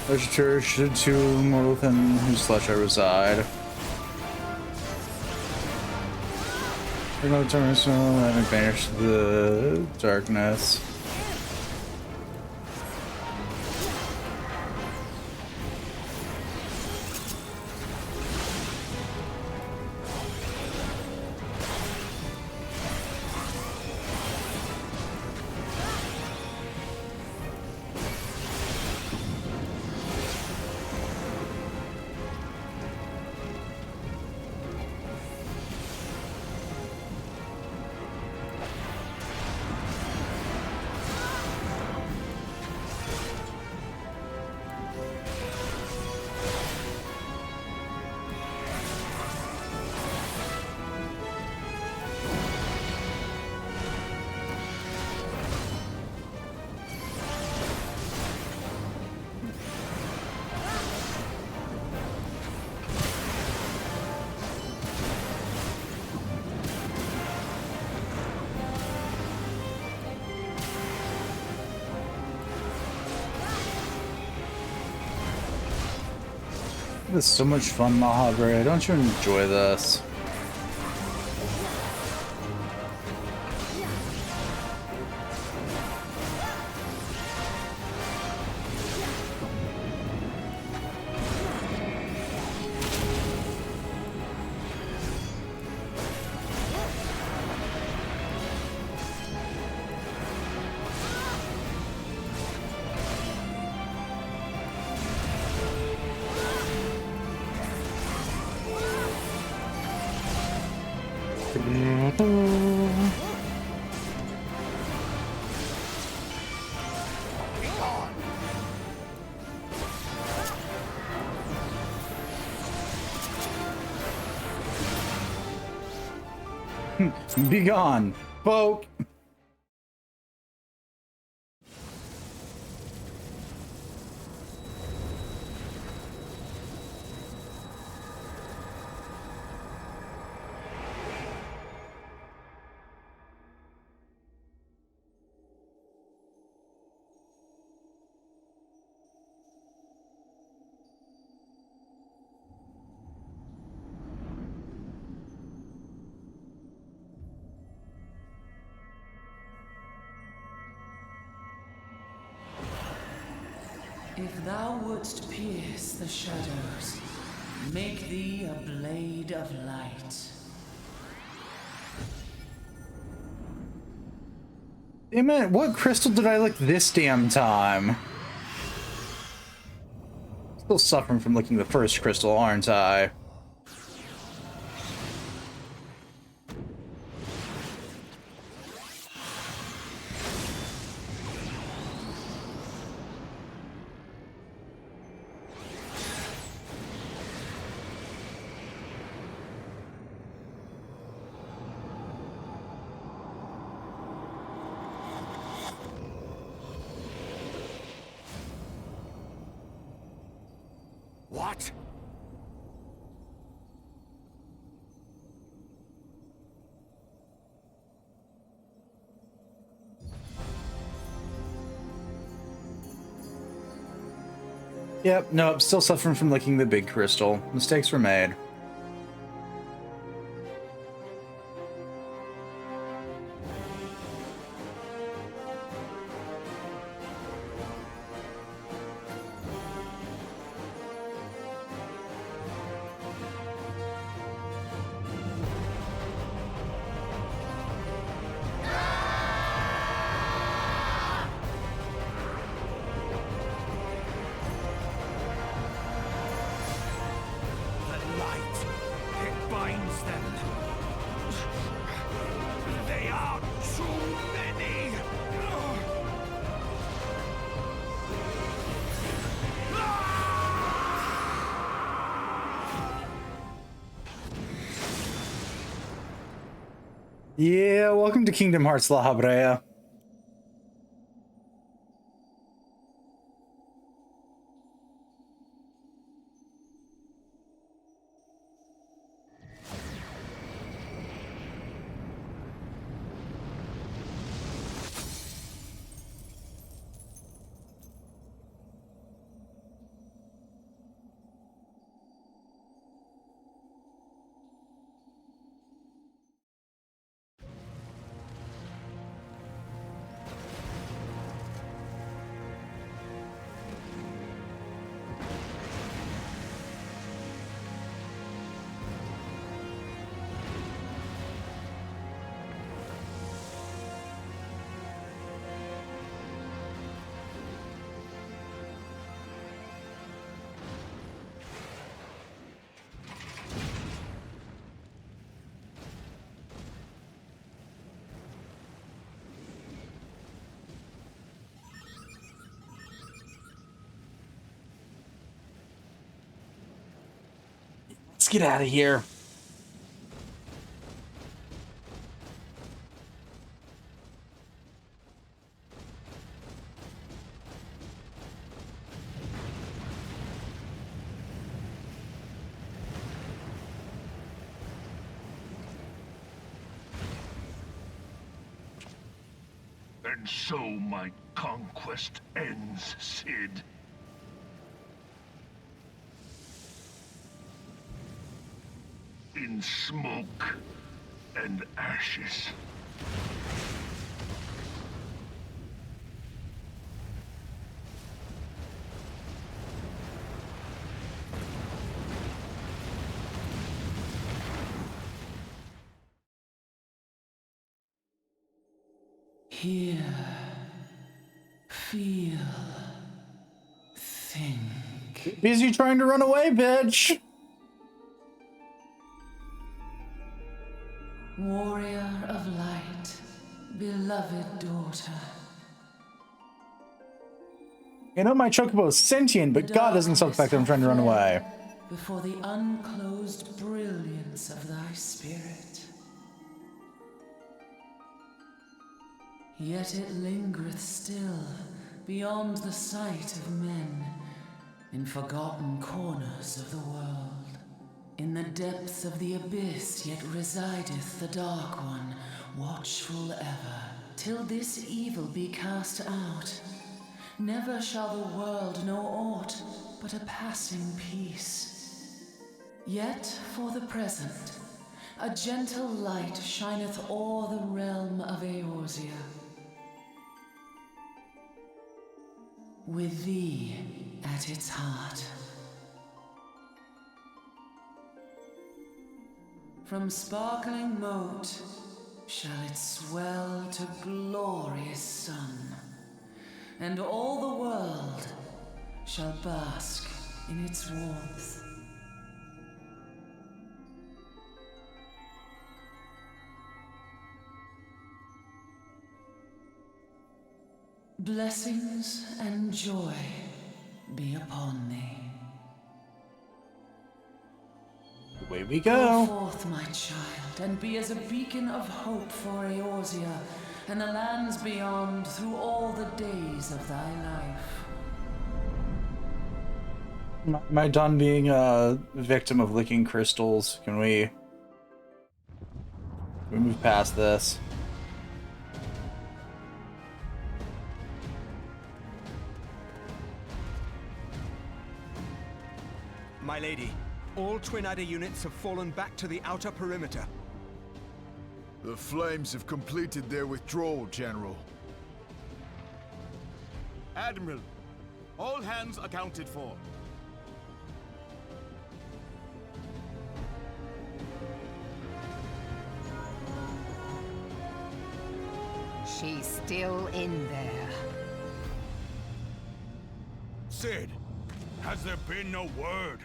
There's a church to more within whose flesh I reside. Remote terminus and banish the darkness. This is so much fun, Mahavira. Don't you enjoy this? Be gone, folk. If thou wouldst pierce the shadows, make thee a blade of light. Damn it, what crystal did I lick this damn time? Still suffering from licking the first crystal, aren't I? What? Yep, nope, still suffering from licking the big crystal. Mistakes were made. Yeah, welcome to Kingdom Hearts La Habrea. Let's get out of here. And so my conquest ends, Cid. In smoke and ashes. Hear, feel, think. Busy trying to run away, bitch. Warrior of light, beloved daughter. You know my chocobo is sentient, but God doesn't stop the fact that I'm trying to run away. Before the unclosed brilliance of thy spirit. Yet it lingereth still, beyond the sight of men, in forgotten corners of the world. In the depths of the abyss yet resideth the Dark One, watchful ever, till this evil be cast out. Never shall the world know aught but a passing peace. Yet for the present, a gentle light shineth o'er the realm of Eorzea. With thee at its heart. From sparkling moat shall it swell to glorious sun, and all the world shall bask in its warmth. Blessings and joy be upon thee. Away we Go go. forth, my child, and be as a beacon of hope for Eorzea and the lands beyond through all the days of thy life. Am I done being a victim of licking crystals? Can we move past this? My lady, all Twin Adder units have fallen back to the outer perimeter. The Flames have completed their withdrawal, General. Admiral, all hands accounted for. She's still in there. Sid, has there been no word?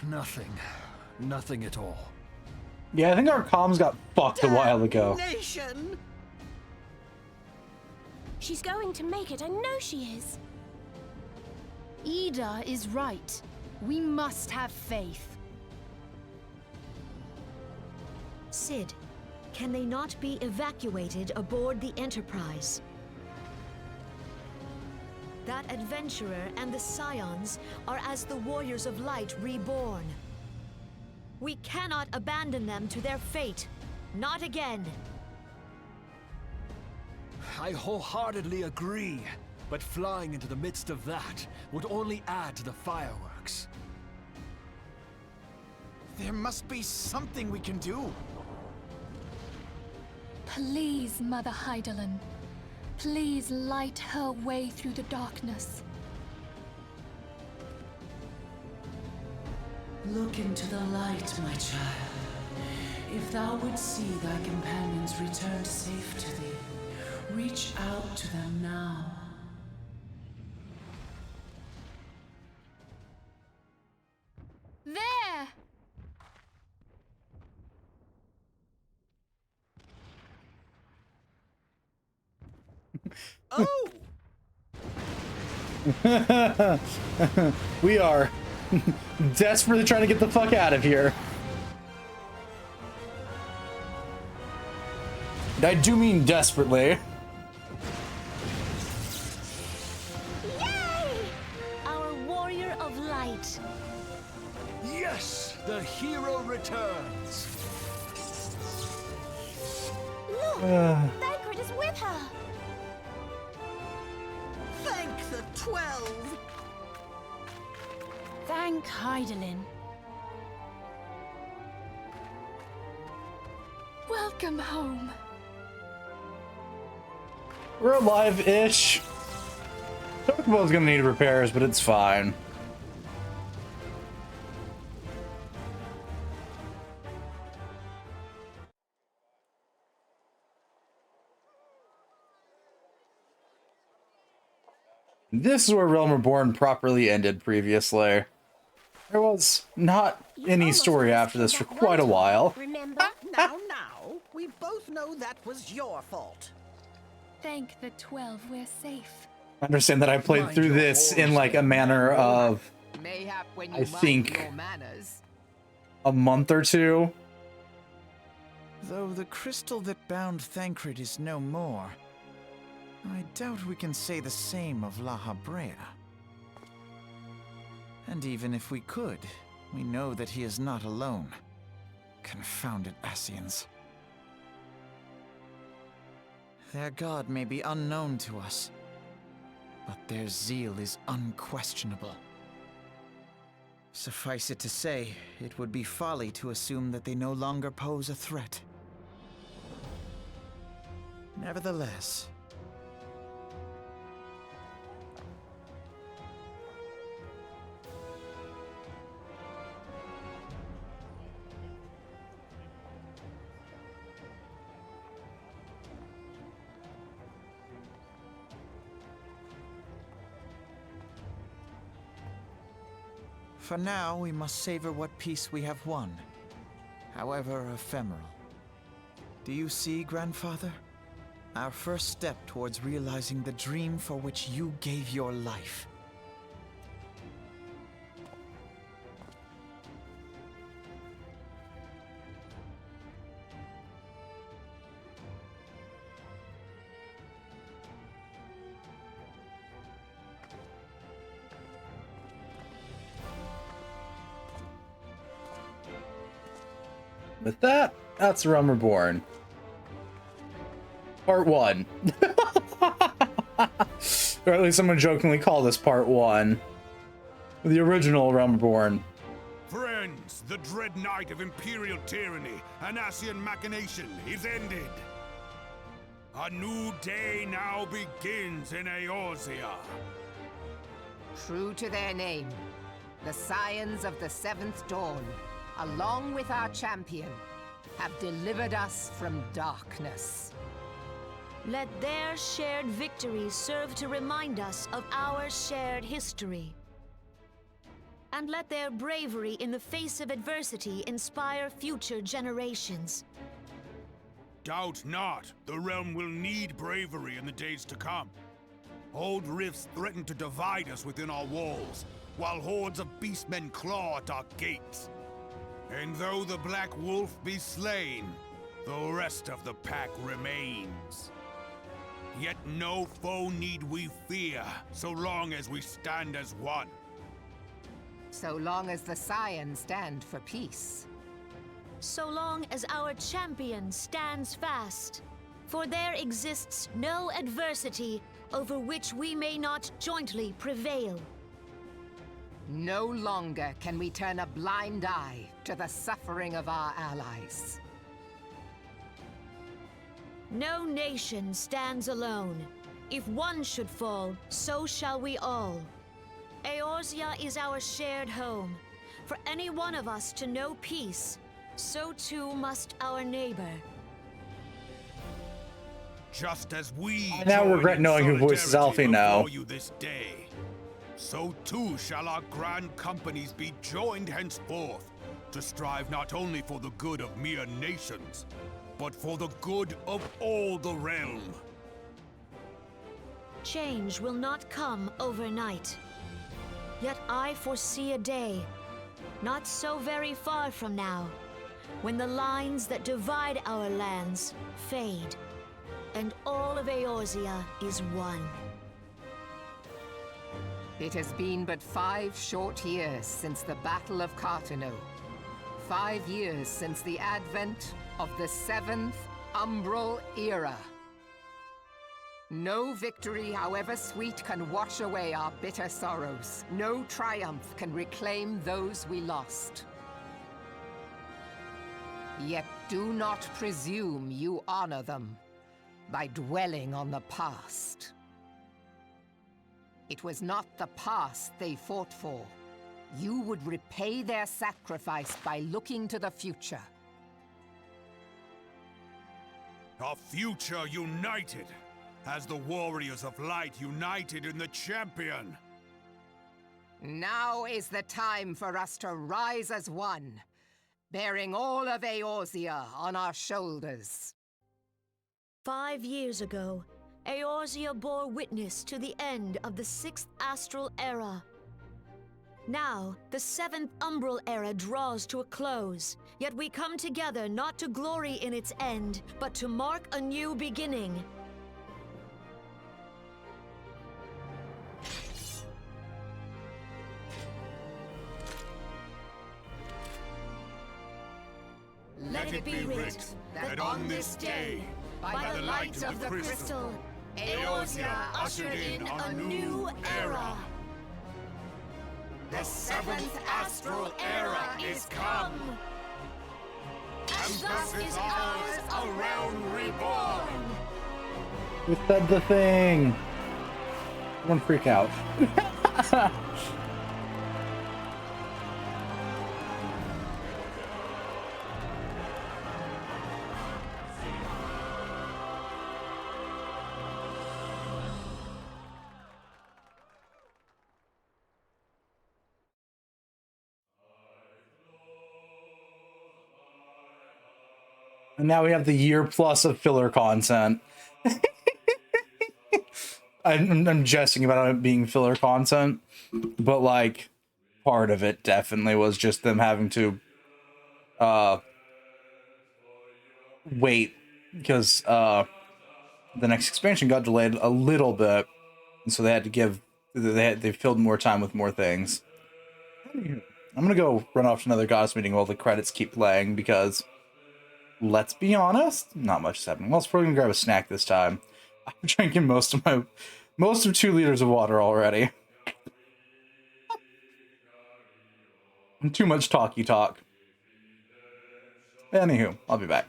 Nothing. Nothing at all. Yeah, I think our comms got fucked a while ago. Nation! She's going to make it, I know she is. Ida is right. We must have faith. Sid, can they not be evacuated aboard the Enterprise? That adventurer and the Scions are as the Warriors of Light reborn. We cannot abandon them to their fate. Not again. I wholeheartedly agree, but flying into the midst of that would only add to the fireworks. There must be something we can do. Please, Mother Hydaelyn. Please light her way through the darkness. Look into the light, my child. If thou wouldst see thy companions return safe to thee, reach out to them now. There! Oh! We are desperately trying to get the fuck out of here. And I do mean desperately. Yay! Our Warrior of Light. Yes! The hero returns! Look! Thancred is with her! Thank the 12! Thank Hydaelyn. Welcome home. We're alive-ish. Chocobo's gonna need repairs, but it's fine. This is where Realm Reborn properly ended previously. There was not any story after this for quite a while. Remember? Now, we both know that was your fault. Thank the 12 we're safe. I understand that I played through this in like a manner of, Mayhap when you I mind think, your manners. a month or two. Though the crystal that bound Thancred is no more, I doubt we can say the same of La Habrea. And even if we could, we know that he is not alone. Confounded Ascians. Their god may be unknown to us, but their zeal is unquestionable. Suffice it to say, it would be folly to assume that they no longer pose a threat. Nevertheless, For now, we must savor what peace we have won, however ephemeral. Do you see, Grandfather? Our first step towards realizing the dream for which you gave your life. With that, that's Realm Reborn. Part 1. Or at least someone jokingly call this Part 1. The original Realm Reborn. Friends, the dread night of Imperial tyranny and Ascian machination is ended. A new day now begins in Eorzea. True to their name, the Scions of the Seventh Dawn, along with our champion, have delivered us from darkness. Let their shared victory serve to remind us of our shared history. And let their bravery in the face of adversity inspire future generations. Doubt not, the realm will need bravery in the days to come. Old rifts threaten to divide us within our walls, while hordes of beastmen claw at our gates. And though the Black Wolf be slain, the rest of the pack remains. Yet no foe need we fear, so long as we stand as one. So long as the Scions stand for peace. So long as our champion stands fast. For there exists no adversity over which we may not jointly prevail. No longer can we turn a blind eye to the suffering of our allies. No nation stands alone. If one should fall, so shall we all. Eorzea is our shared home. For any one of us to know peace, so too must our neighbor. Just as we I now regret knowing who voices Alfie now. You this day, so too shall our grand companies be joined henceforth to strive not only for the good of mere nations, but for the good of all the realm. Change will not come overnight. Yet I foresee a day, not so very far from now, when the lines that divide our lands fade, and all of Eorzea is one. It has been but 5 short years since the Battle of Cartano. 5 years since the advent of the 7th Umbral Era. No victory, however sweet, can wash away our bitter sorrows. No triumph can reclaim those we lost. Yet do not presume you honor them by dwelling on the past. It was not the past they fought for. You would repay their sacrifice by looking to the future. A future united, as the warriors of light united in the champion. Now is the time for us to rise as one, bearing all of Eorzea on our shoulders. 5 years ago, Eorzea bore witness to the end of the 6th Astral Era. Now, the 7th Umbral Era draws to a close, yet we come together not to glory in its end, but to mark a new beginning. Let it be writ that on this day, by the light of the crystal, Eorzea ushered in a new era. The 7th Astral Era is come, and thus is ours a realm reborn. Who said the thing? Everyone freak out. And now we have the year plus of filler content. I'm jesting about it being filler content, but like part of it definitely was just them having to wait because the next expansion got delayed a little bit, and so they had to they filled more time with more things. I'm gonna go run off to another goddess meeting while the credits keep playing because, let's be honest, not much is happening. Well, it's probably gonna grab a snack this time. I'm drinking most of 2 liters of water already. Too much talky talk. Anywho, I'll be back.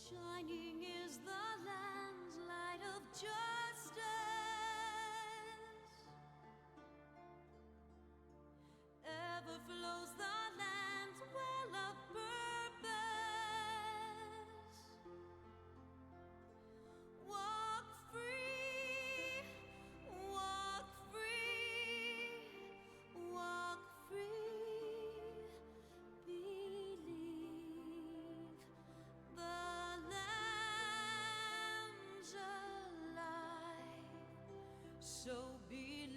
Shining is the land's light of justice. Ever flows the land's well of purpose. Walk free, walk free, walk free. Believe the lamb's alive, so believe.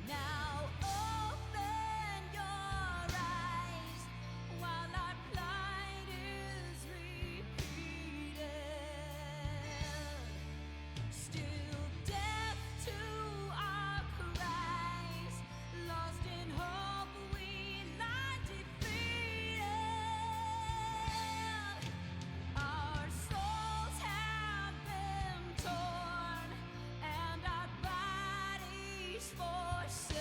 Now open your eyes while our plight is repeated. Still deaf to our cries, lost in hope we lie defeated. Our souls have been torn and our bodies forsaken,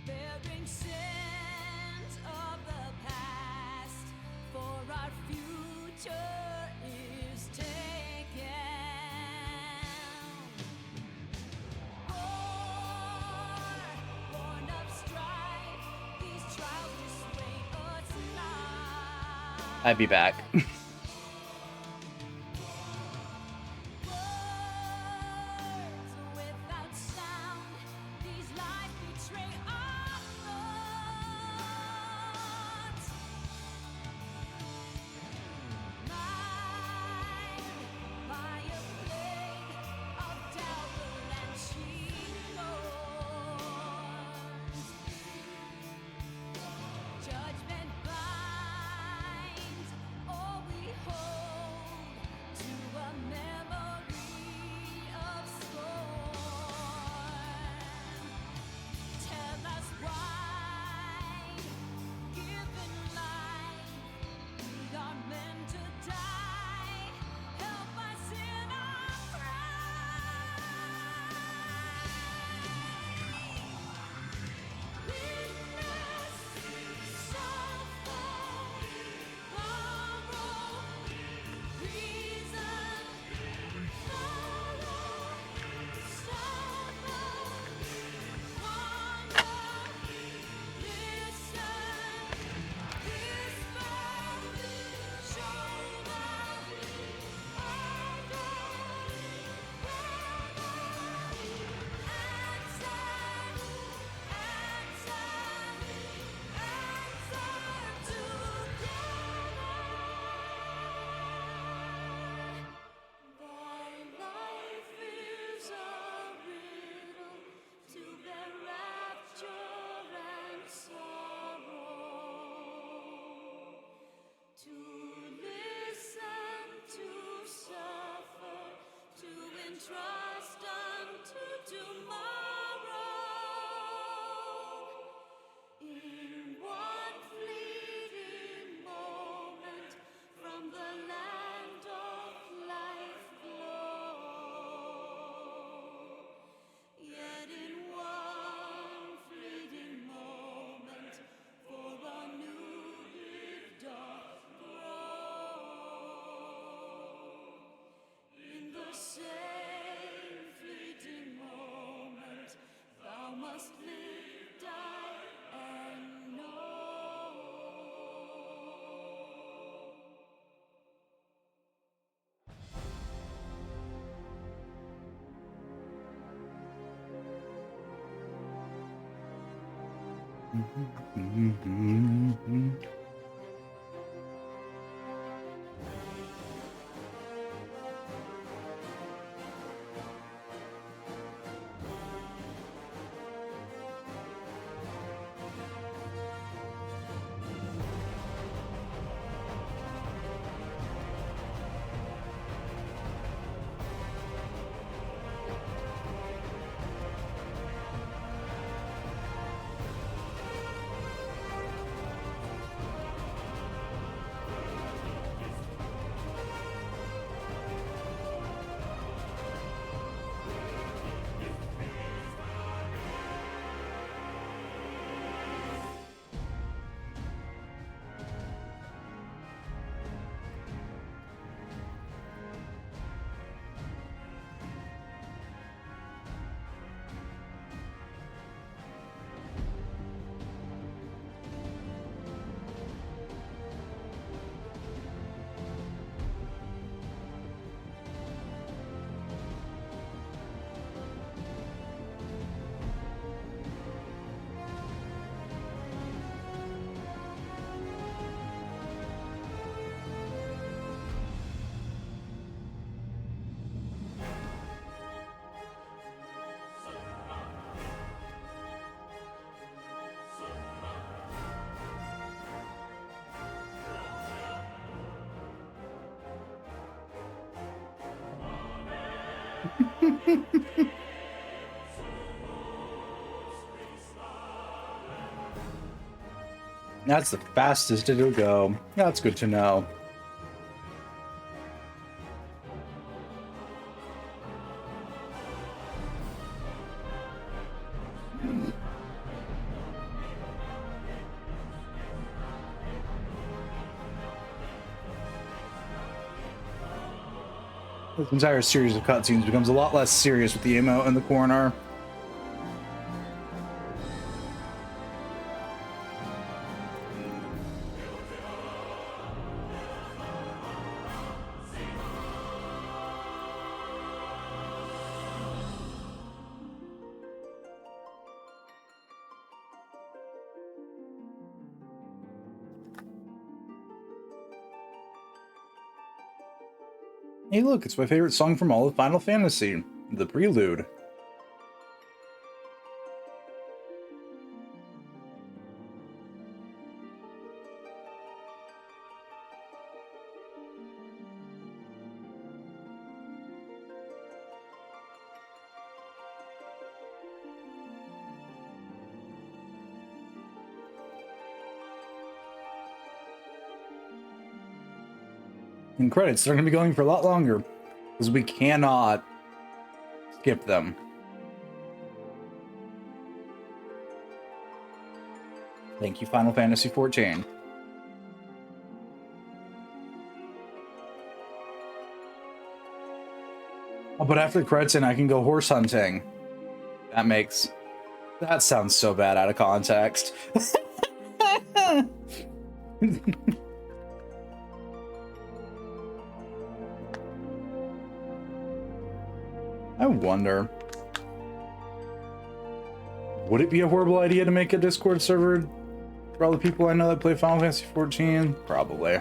bearing sins of the past, for our future is taken. Born of strife, these trials dissuade us not. I'd be back. Without sound, these lies betray our thoughts. Mind by a plague of devil and cheat lords. Judgment binds, or we trust unto tomorrow. In one fleeting moment from the land of life glow. Yet in one fleeting moment for a new gift doth grow. In the same fleeting moment thou must live, die, and know. That's the fastest it'll go. That's good to know. This entire series of cutscenes becomes a lot less serious with the emote in the corner. Hey look, it's my favorite song from all of Final Fantasy, the Prelude. And credits, they're going to be going for a lot longer, because we cannot skip them. Thank you, Final Fantasy XIV. Oh, but after the credits and I can go horse hunting. That sounds so bad out of context. I wonder, would it be a horrible idea to make a Discord server for all the people I know that play Final Fantasy XIV? Probably.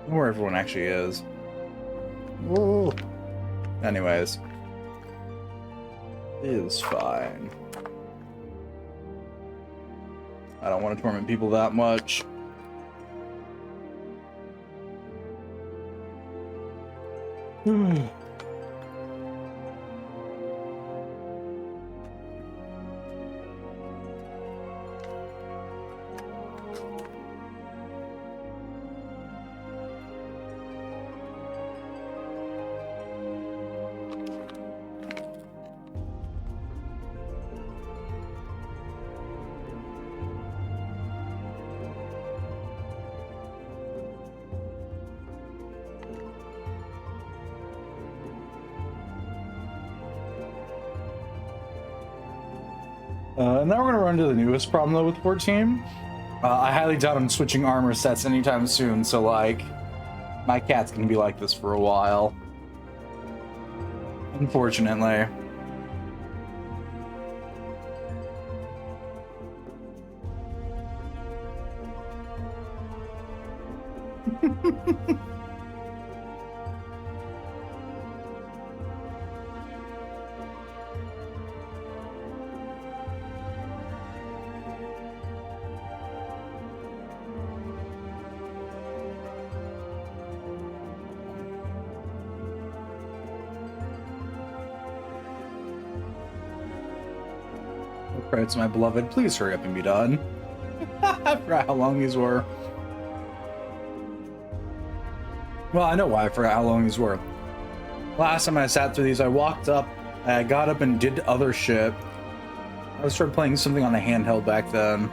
Where everyone actually is. Whoa. Anyways. It is fine. I don't want to torment people that much. And now we're gonna run to the newest problem though with 14. I highly doubt I'm switching armor sets anytime soon, so like, my cat's gonna be like this for a while. Unfortunately. Credits, my beloved. Please hurry up and be done. I forgot how long these were. Well, I know why I forgot how long these were. Last time I sat through these, I walked up, I got up and did other shit. I started playing something on a handheld back then.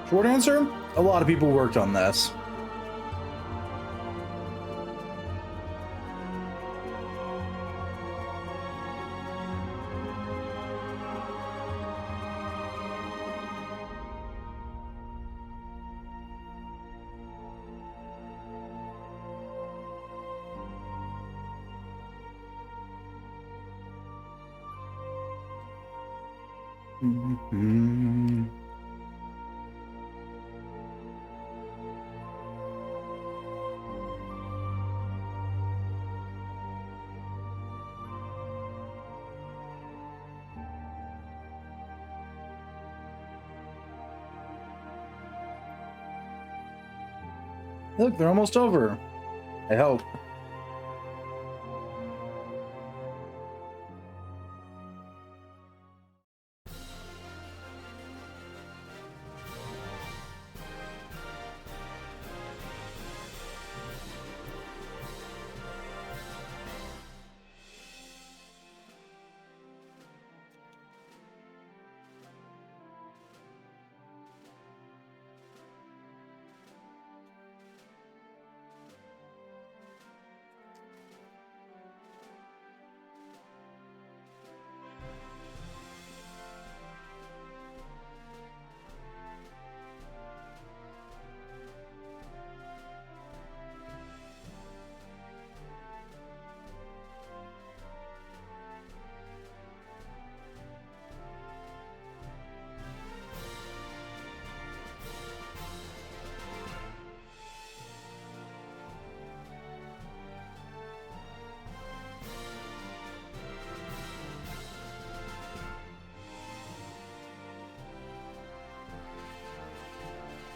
Short answer, a lot of people worked on this. Mm-hmm. Look, they're almost over. I hope.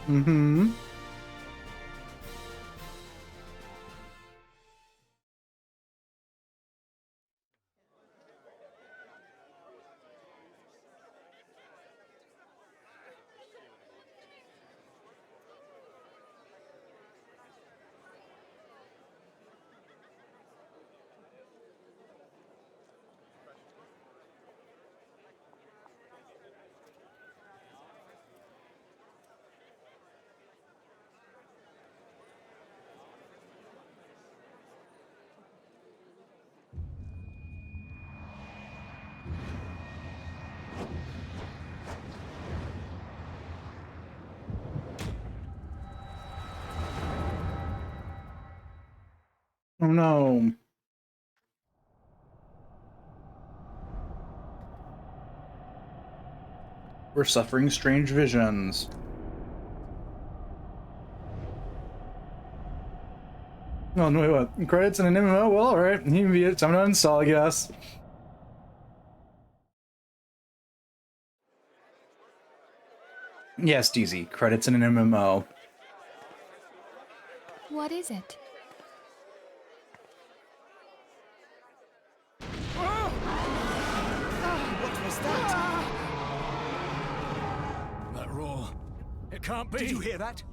Mm-hmm. Oh no. We're suffering strange visions. Oh no, wait, what? Credits in an MMO? Well, alright. You can be it. Time to uninstall, I guess. Yes, DZ. Credits in an MMO. What is it? What was that? That roar. It can't be. Did you hear that?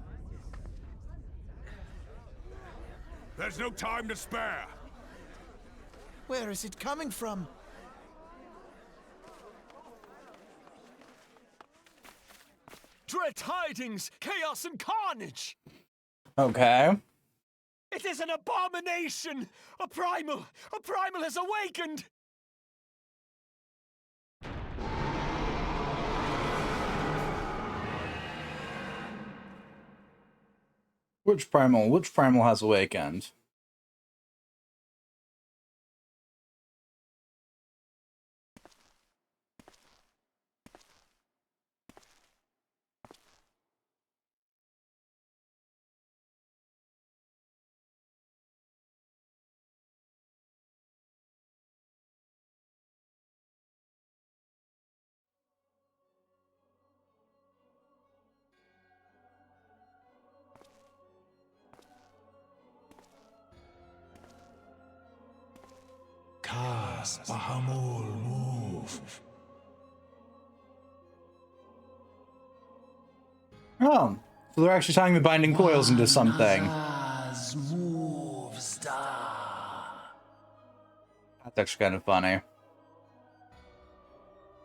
There's no time to spare. Where is it coming from? Dread tidings, chaos and carnage! Okay. It is an abomination! A primal has awakened! Which primal? Which primal has awakened? Cast Bahamul move. Oh, so they're actually tying the binding coils into something. That's actually kind of funny.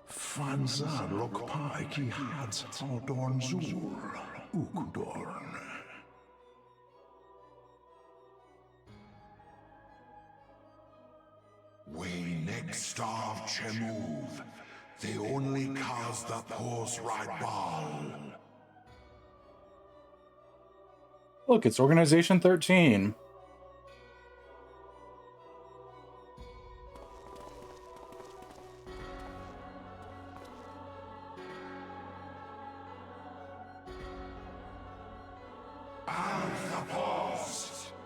Franzad Lokpai ki had Aldorn Zur, Ukudorn. We next starve Chemuv, the only cause that pose right ball. Look, it's Organization 13.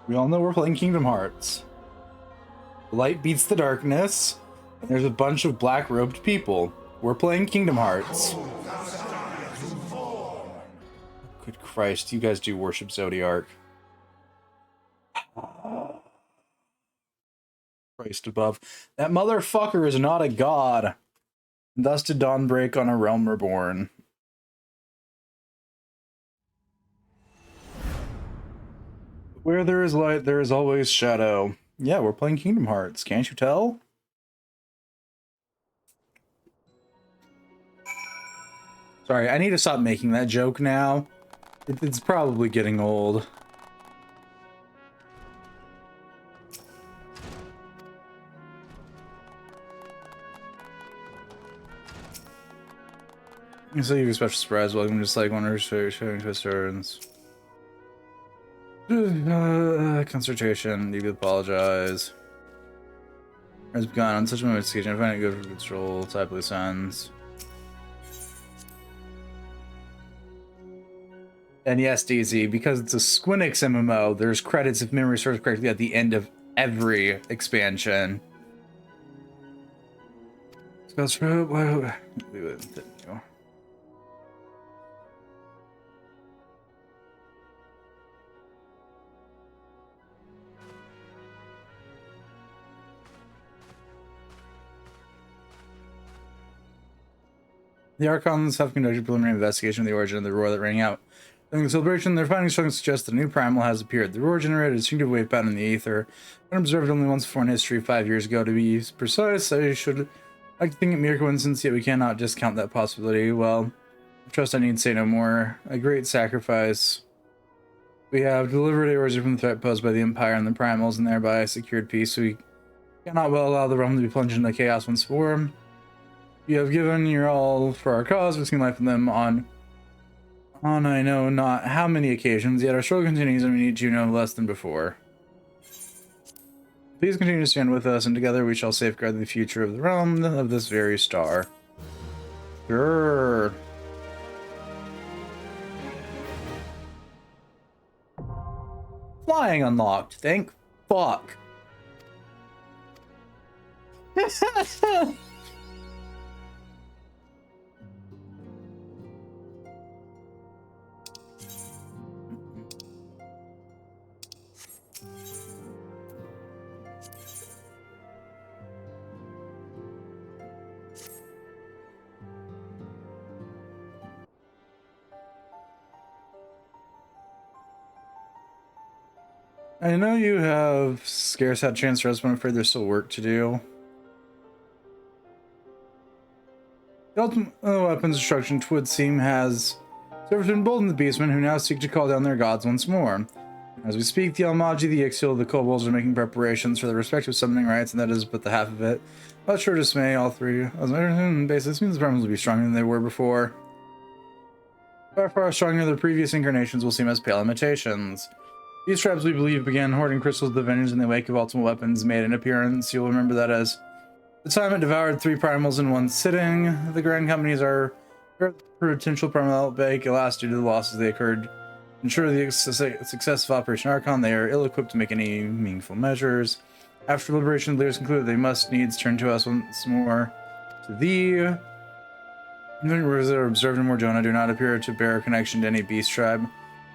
We all know we're playing Kingdom Hearts. Light beats the darkness, and there's a bunch of black-robed people. We're playing Kingdom Hearts. Good Christ, you guys do worship Zodiark. Christ above. That motherfucker is not a god. Thus did dawn break on a realm reborn. Where there is light, there is always shadow. Yeah, we're playing Kingdom Hearts. Can't you tell? Sorry, I need to stop making that joke now. It's probably getting old. So you have a special surprise. Welcome, just like one of showing twist turns. Consultation. You could apologize. Has begun on such a investigation. I find it good for control. Type of sense. And yes, DZ, because it's a Squinix MMO, there's credits, if memory serves correctly, at the end of every expansion. The Archons have conducted a preliminary investigation of the origin of the roar that rang out. During the celebration, their findings strongly suggest that a new primal has appeared. The roar generated a distinctive wave pattern in the ether. When observed only once before in history, 5 years ago to be precise, I should like to think it mere coincidence, yet we cannot discount that possibility. Well, I trust I need say no more. A great sacrifice. We have delivered Eorzea from the threat posed by the Empire and the primals, and thereby secured peace. We cannot well allow the realm to be plunged into chaos once more. You have given your all for our cause, risking life in them on I know not how many occasions, yet our struggle continues and we need you no less than before. Please continue to stand with us, and together we shall safeguard the future of the realm of this very star. Grrr. Flying unlocked, thank fuck. I know you have scarce had a chance to rest, but I'm afraid there's still work to do. The ultimate weapons destruction twould seem has served to embolden the beastmen who now seek to call down their gods once more. As we speak, the Almaji, the Ixial, the Kobolds are making preparations for their respective summoning rites, and that is but the half of it. Much to our dismay, all three. Basically, this means the Primus will be stronger than they were before. Far stronger than their previous incarnations will seem as pale imitations. These tribes, we believe, began hoarding crystals of the Avengers in the wake of ultimate weapons made an appearance. You'll remember that as the time it devoured 3 primals in one sitting. The Grand Companies are potential primal outbreak, alas, due to the losses they occurred. Ensure the success of Operation Archon, they are ill-equipped to make any meaningful measures. After liberation, the leaders concluded they must needs turn to us once more. To thee. The rumors that are observed in Morjona do not appear to bear a connection to any beast tribe.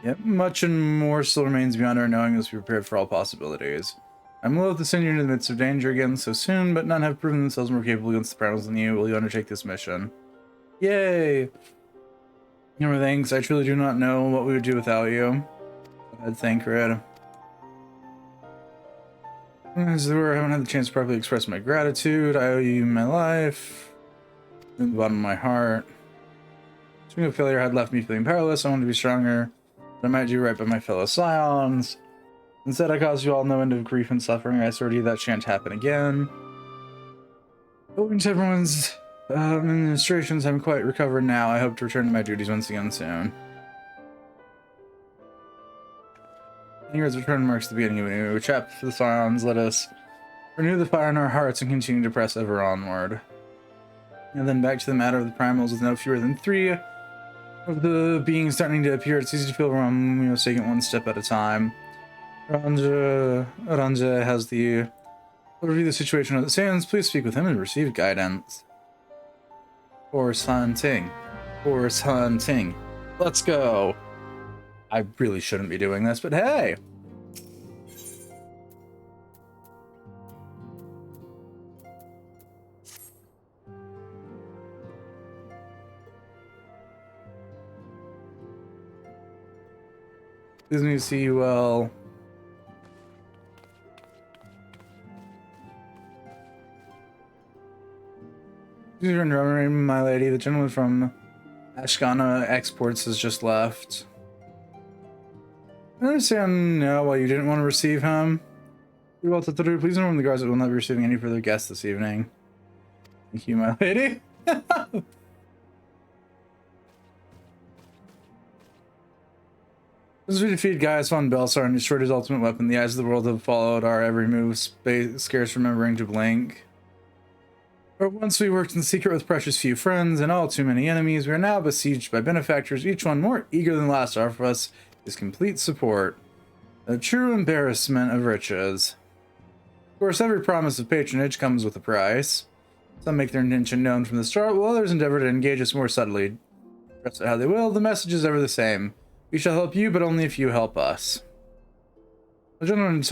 Yet much and more still remains beyond our knowing as we prepare for all possibilities. I'm loath to send you into the midst of danger again so soon, but none have proven themselves more capable against the Primals than you. Will you undertake this mission? Yay! No thanks. I truly do not know what we would do without you. Go ahead, Thancred. As there were, I haven't had the chance to properly express my gratitude. I owe you my life. From the bottom of my heart. String of failure had left me feeling powerless. I wanted to be stronger. But I might do right by my fellow Scions. Instead, I caused you all no end of grief and suffering. I assure you that shan't happen again. Owing to everyone's administrations, I'm quite recovered now. I hope to return to my duties once again soon. Year's return marks the beginning of a new chapter for the Scions. Let us renew the fire in our hearts and continue to press ever onward. And then back to the matter of the primals, with no fewer than 3 of the beings starting to appear. It's easy to feel wrong, taking it one step at a time. Aranja has the overview the situation as it stands. Please speak with him and receive guidance. Or San Ting. Let's go. I really shouldn't be doing this, but hey. Please me to see you well. My lady, the gentleman from Ashkana Exports has just left. I understand now why you didn't want to receive him. Please inform the guards that we'll not be receiving any further guests this evening. Thank you, my lady. As we defeat Gaius von Belsar and destroyed his ultimate weapon, the eyes of the world have followed our every move, scarce remembering to blink. But once we worked in secret with precious few friends and all too many enemies, we are now besieged by benefactors, each one more eager than the last to offer us his complete support. A true embarrassment of riches. Of course, every promise of patronage comes with a price. Some make their intention known from the start, while others endeavor to engage us more subtly. Trust it how they will, the message is ever the same. We shall help you, but only if you help us. The gentleman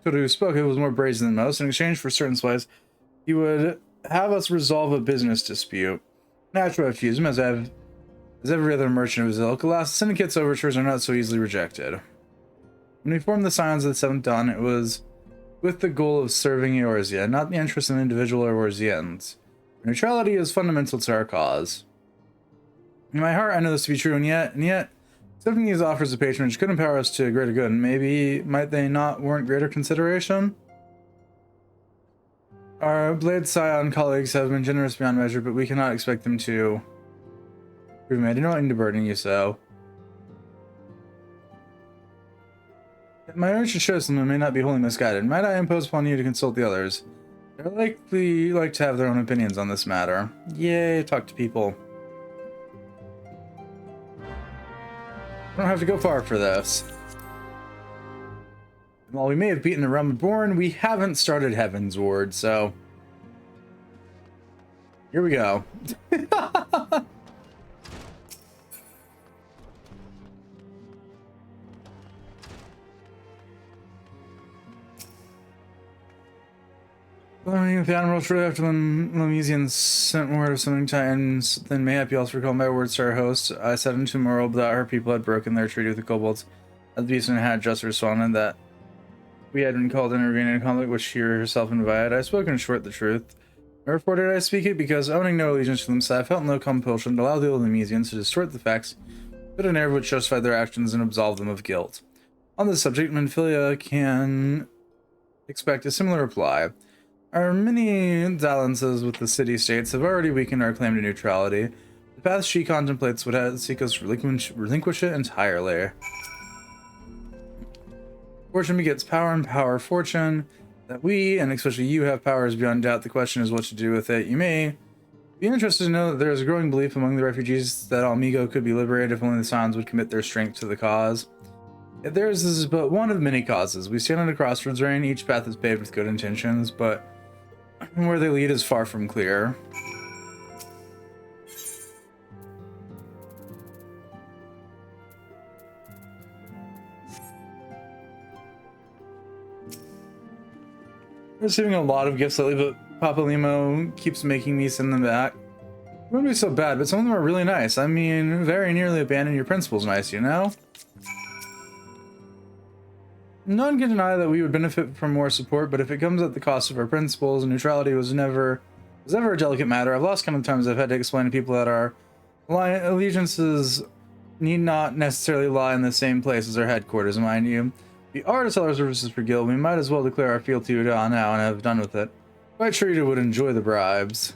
who spoke it was more brazen than most. In exchange for certain supplies, he would have us resolve a business dispute. Naturally, I refuse him, as every other merchant of his ilk. Alas, the syndicate's overtures are not so easily rejected. When we formed the Scions of the Seventh Dawn, it was with the goal of serving Eorzea, not the interest of individual Eorzeans. Neutrality is fundamental to our cause. In my heart, I know this to be true, and yet, accepting these offers of patronage could empower us to greater good. Might they not warrant greater consideration? Our Blade Scion colleagues have been generous beyond measure, but we cannot expect them to prove me. I do not mean to burden you so. My urge to show someone may not be wholly misguided. Might I impose upon you to consult the others? They're likely like to have their own opinions on this matter. Yay, talk to people. I don't have to go far for this. While we may have beaten the realm reborn, we haven't started Heaven's Ward, so here we go. The Admiral shortly after Lemesian sent word of summoning Titans, then mayhap you also recall my words to our host. I said into Morrow that her people had broken their treaty with the kobolds, that the beastmen had just responded that we had been called to intervene in a conflict which she herself invited. I spoke in short the truth. Wherefore did I speak it? Because owning no allegiance to them, I felt no compulsion to allow the old Lemesians to distort the facts, put an air which justified their actions and absolve them of guilt. On this subject, Menphilia can expect a similar reply. Our many dalliances with the city-states have already weakened our claim to neutrality. The path she contemplates would seek us relinquish it entirely. Fortune begets power, and power fortune. That we, and especially you, have power is beyond doubt. The question is what to do with it. You may be interested to know that there is a growing belief among the refugees that Almigo could be liberated if only the Scions would commit their strength to the cause. Yet theirs is but one of many causes. We stand at a crossroads, Rain. Each path is paved with good intentions, but where they lead is far from clear. Receiving a lot of gifts lately, but Papa Limo keeps making me send them back. It wouldn't be so bad, but some of them are really nice. I mean, very nearly abandon your principles nice, you know? None can deny that we would benefit from more support, but if it comes at the cost of our principles, neutrality was ever a delicate matter. I've lost count of times I've had to explain to people that our allegiances need not necessarily lie in the same place as our headquarters, mind you. We are to sell our services for guild. We might as well declare our fealty to Udon now and have done with it. Quite sure you would enjoy the bribes.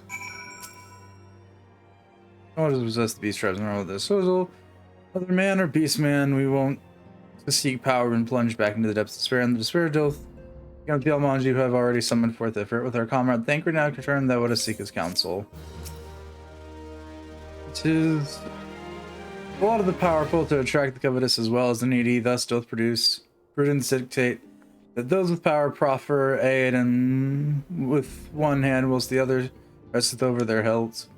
I want to possess the beast tribes and run with this. So, whether man or beast man, we won't seek power and plunge back into the depths of despair. And the despair doth against the Almanji who have already summoned forth effort. With our comrade Thancred now returned, thou wouldst seek his counsel. It is a lot of the powerful to attract the covetous as well as the needy, thus doth produce prudence dictate that those with power proffer aid and with one hand whilst the other resteth over their hilts.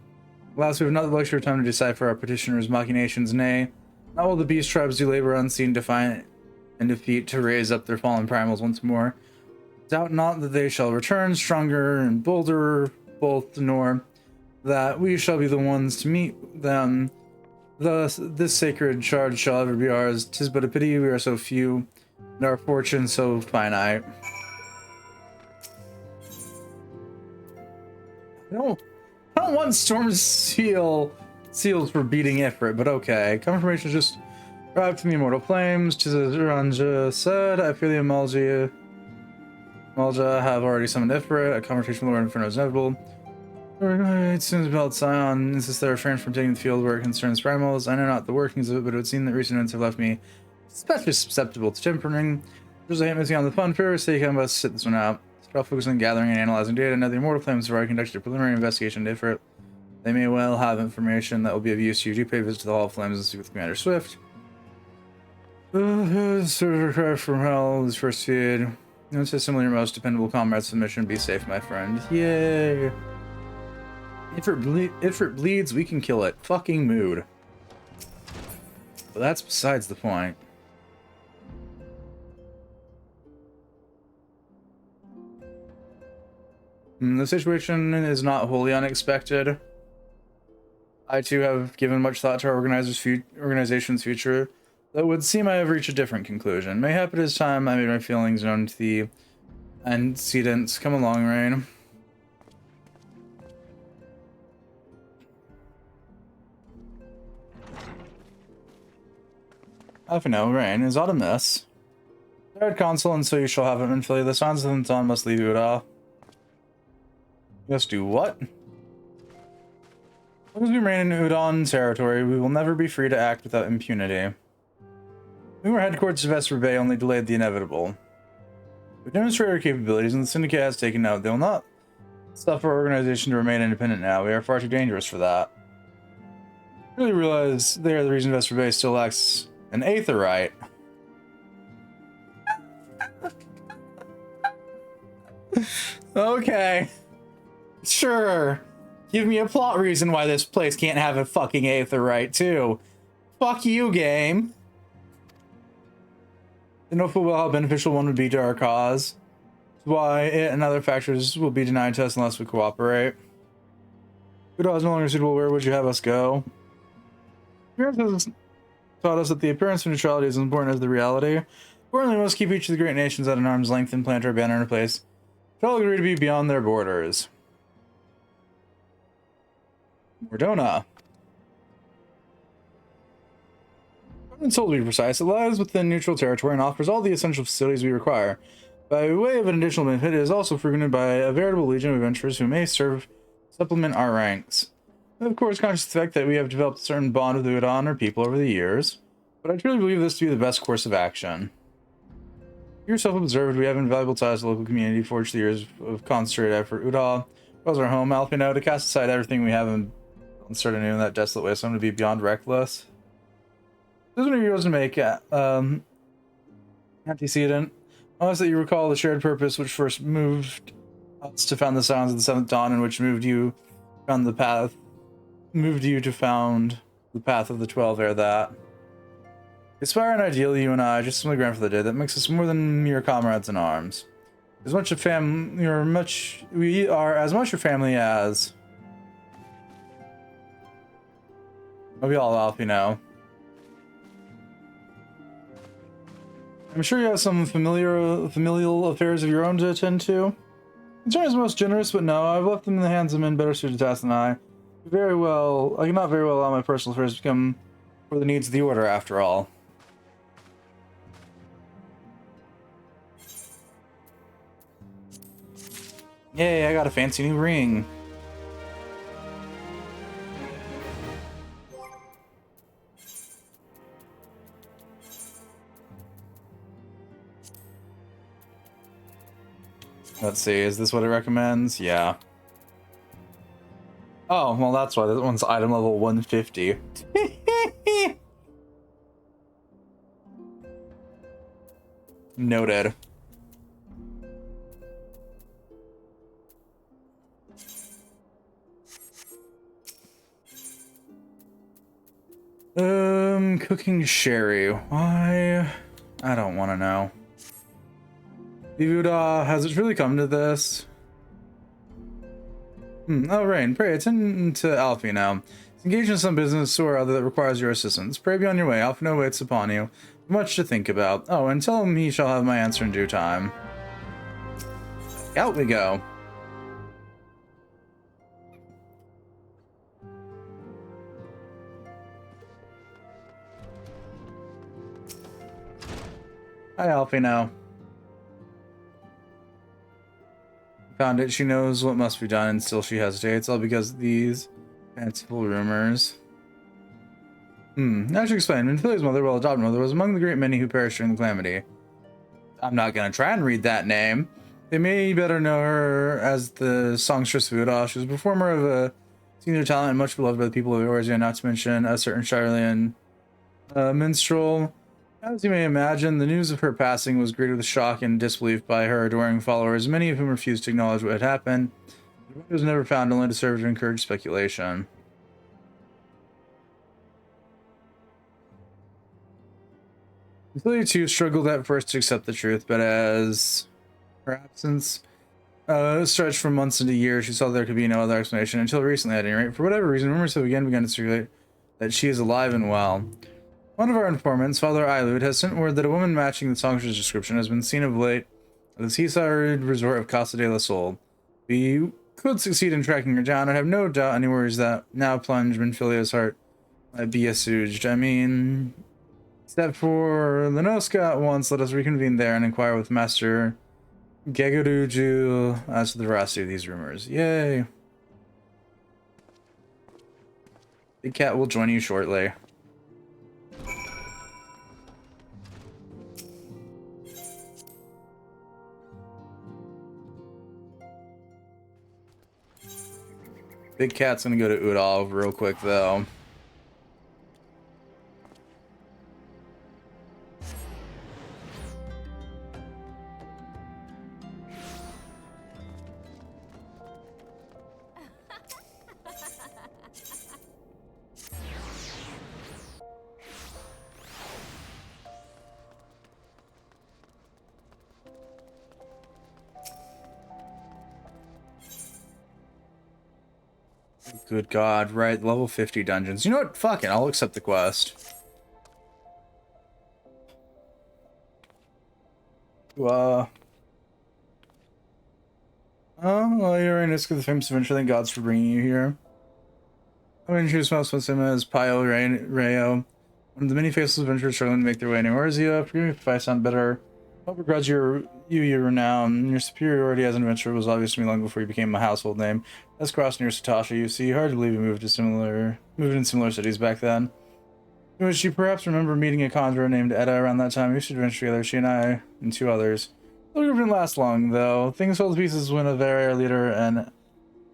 Alas, we have not the luxury of time to decipher our petitioners' machinations, nay, not will the beast tribes do labor unseen to find and defeat to raise up their fallen primals once more. Doubt not that they shall return stronger and bolder both, nor that we shall be the ones to meet them. Thus, this sacred charge shall ever be ours. 'Tis but a pity we are so few, and our fortune so finite. I don't want Storm's seals for beating Ifrit, but okay. Confirmation just arrived from the Immortal Flames. Chizaranja said, I fear the Amalja have already summoned Ifrit. A confrontation with Lord Inferno is inevitable. It seems about Scion insists they refrain from taking the field where it concerns primals. I know not the workings of it, but it would seem that recent events have left me especially susceptible to tempering. There's a hint missing on the fun for sake. I must sit this one out. I'll focus on gathering and analyzing data. Now the Immortal Flames where I conducted a preliminary investigation into Ifrit. They may well have information that will be of use to you. Do pay a visit to the Hall of Flames and speak with Commander Swift. Cry from hell is first feed. It's a similar most dependable comrade submission. Be safe, my friend. Yay! If it bleeds, we can kill it. Fucking mood. But that's besides the point. The situation is not wholly unexpected. I too have given much thought to our organization's future, though it would seem I have reached a different conclusion. Mayhap it is time I made my feelings known to the antecedents. Come along, Rain. Half an hour, Rain. Is autumn this? Third console, and so you shall have it, Menphilia. The Sons of the Dawn must leave you at all. Let's do what? As long as we remain in Udon territory, we will never be free to act without impunity. We were headquarters of Vesper Bay only delayed the inevitable. We've demonstrated our capabilities, and the Syndicate has taken note. They will not suffer our organization to remain independent now. We are far too dangerous for that. I really realize they are the reason Vesper Bay still lacks an Aetherite. Okay. Sure. Give me a plot reason why this place can't have a fucking Aetherite, too. Fuck you, game. I know full well how beneficial one would be to our cause. Why it and other factors will be denied to us unless we cooperate. Udon is no longer suitable. Where would you have us go? Appearance has taught us that the appearance of neutrality is as important as the reality. Accordingly, we must keep each of the great nations at an arm's length and plant our banner in a place which all agree to be beyond their borders. Mordona. And so to be precise, it lies within neutral territory and offers all the essential facilities we require. By way of an additional benefit, it is also frequented by a veritable legion of adventurers who may supplement our ranks. And of course, conscious of the fact that we have developed a certain bond with the Udon or people over the years, but I truly believe this to be the best course of action. Yourself observed, we have invaluable ties to the local community, forged through years of concentrated effort. Udal was our home, Alpino, to cast aside everything we have and start anew in that desolate waste. I'm going to be beyond reckless. This one of yours to make antecedent. Unless that you recall the shared purpose which first moved us to found the sounds of the seventh dawn, and which moved you to found the path of the 12 ere that. Aspire an ideal, you and I, just as my grandfather did, that makes us more than mere comrades in arms. We are as much your family as maybe all Alf, you know. I'm sure you have some familial affairs of your own to attend to. Concern is most generous, but no, I've left them in the hands of men better suited to task than I. I cannot very well allow my personal affairs to become for the needs of the order, after all. Yay, I got a fancy new ring. Let's see, is this what it recommends? Yeah. Oh, well that's why this one's item level 150. Noted. Cooking sherry. Why? I don't want to know. Ivuda, has it really come to this? Oh, Rain, pray attend to Alfie now. He's engaged in some business or other that requires your assistance. Pray be on your way. Alfino waits upon you. Much to think about. Oh, and tell him he shall have my answer in due time. Out we go. Hi, Alfino. Found it. She knows what must be done, and still she hesitates, all because of these fanciful rumors. I should explain. Minfilia's mother, well adopted mother, was among the great many who perished during the calamity. I'm not gonna try and read that name. They may better know her as the songstress Vuda. She was a performer of a senior talent and much beloved by the people of Eorzea, not to mention a certain Shirelian minstrel. As you may imagine, the news of her passing was greeted with shock and disbelief by her adoring followers, many of whom refused to acknowledge what had happened. It was never found, only to serve to encourage speculation. Minfilia too struggled at first to accept the truth, but as her absence stretched from months into years, she saw there could be no other explanation, until recently at any rate. For whatever reason, rumors have again begun to circulate that she is alive and well. One of our informants, Father Ilud, has sent word that a woman matching the songstress description has been seen of late at the seaside resort of Casa de la Sol. We could succeed in tracking her down. I have no doubt any worries that now plunge Minfilia's heart might be assuaged. I mean, step for Lenoska at once. Let us reconvene there and inquire with Master Gegaruju as to the veracity of these rumors. Yay! Big Cat will join you shortly. Big Cat's gonna go to Udal real quick though. Good God, right, level 50 dungeons. You know what? Fuck it, I'll accept the quest. Oh, well, you're in risk of the famous adventure. Thank gods for bringing you here. I'm introduce most with him as Pio Rayo. One of the many faceless adventurers struggling to make their way in Eorzea. Forgive me if I sound better. I don't begrudge your renown. Your superiority as an adventurer was obvious to me long before you became a household name. As crossed near Satasha, you see, hard to believe you moved in similar cities back then. In which you perhaps remember meeting a conjurer named Edda around that time. We used to adventure together, she and I, and 2 others. The group didn't last long, though. Things fell to pieces when a very our leader and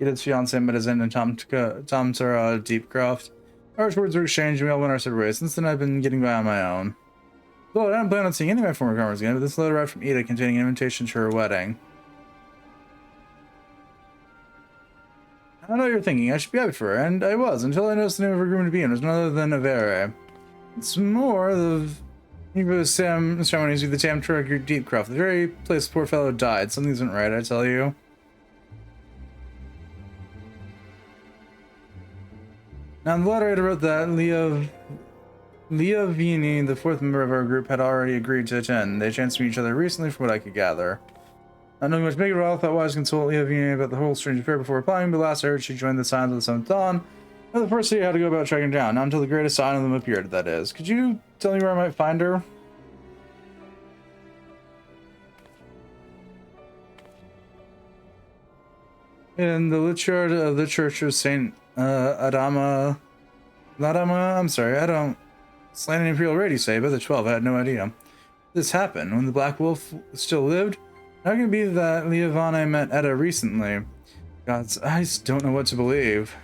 Edith's fiance met his end in Tamtara Deepcroft. Our words were exchanged and we all went our separate ways. Since then, I've been getting by on my own. Well, I don't plan on seeing any of my former comrades again, but this letter arrived from Ida containing an invitation to her wedding. I know what you're thinking. I should be happy for her, and I was, until I noticed the name of her groom to be in was none other than Avere. It's more the ceremonies with the Tamtara Group Deepcroft, the very place the poor fellow died. Something isn't right, I tell you. Now, in the letter, I wrote that Leah Vini, the 4th member of our group, had already agreed to attend. They chanced to meet each other recently, from what I could gather. Not knowing much big at all, I thought wise to consult Leah Vini about the whole strange affair before replying, but last I heard she joined the Signs of the Seventh Dawn. And the first city I had to go about tracking down, not until the greatest sign of them appeared, that is. Could you tell me where I might find her? In the Lichard of the Church of Saint Ladama, I'm sorry, I don't slant an Imperial Raid, you say, but the 12, I had no idea. This happened when the Black Wolf still lived. How can it be that Leovane met Edda recently? Gods, I just don't know what to believe.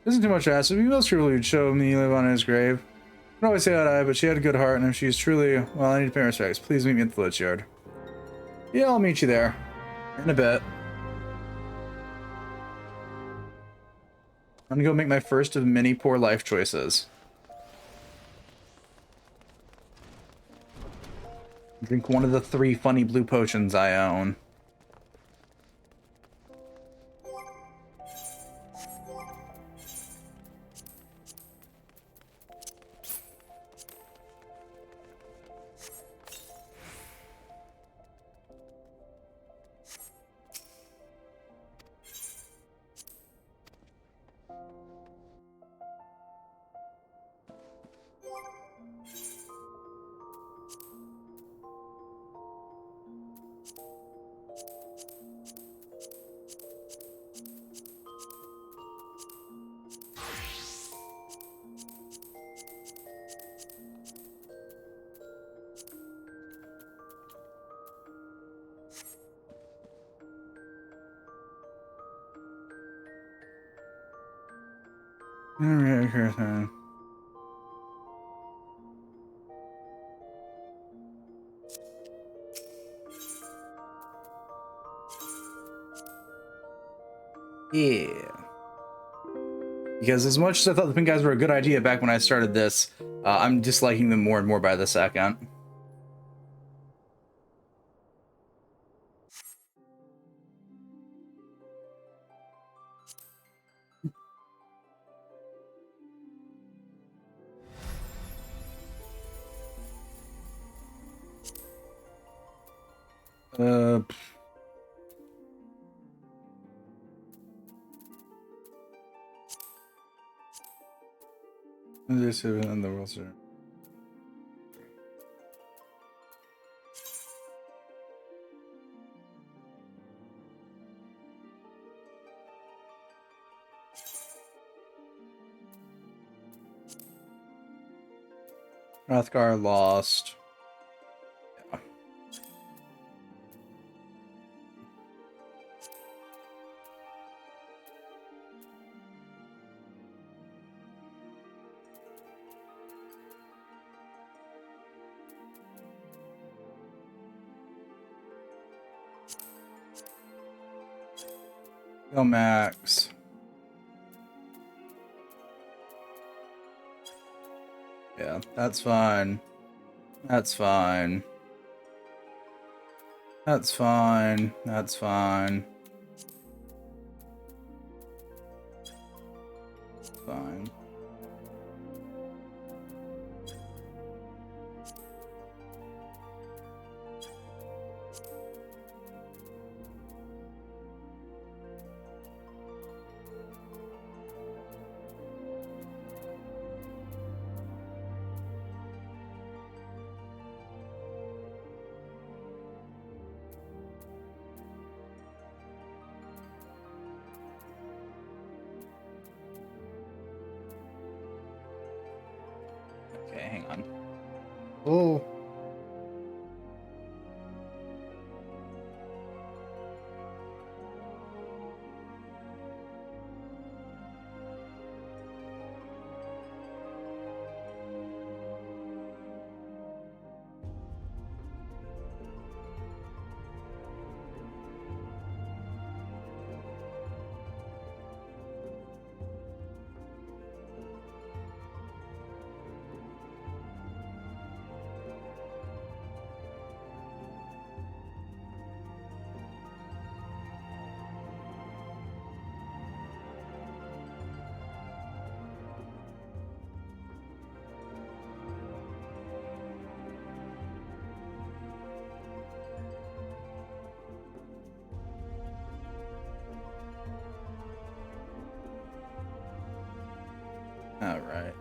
Isn't too much to ask. It'd be most truly would show me Leovane's grave. I don't always say that, but she had a good heart, and if she's truly, well, I need to pay respects. Please meet me at the Lich Yard. Yeah, I'll meet you there. In a bit. I'm gonna go make my first of many poor life choices. Drink one of the 3 funny blue potions I own. Okay. Yeah. Because as much as I thought the pink guys were a good idea back when I started this, I'm disliking them more and more by the second. This is in the world, sir. Hrothgar lost. Yeah. Go Max. Yeah, that's fine. That's fine. That's fine. That's fine. Fine. Okay, hang on. Oh. All right.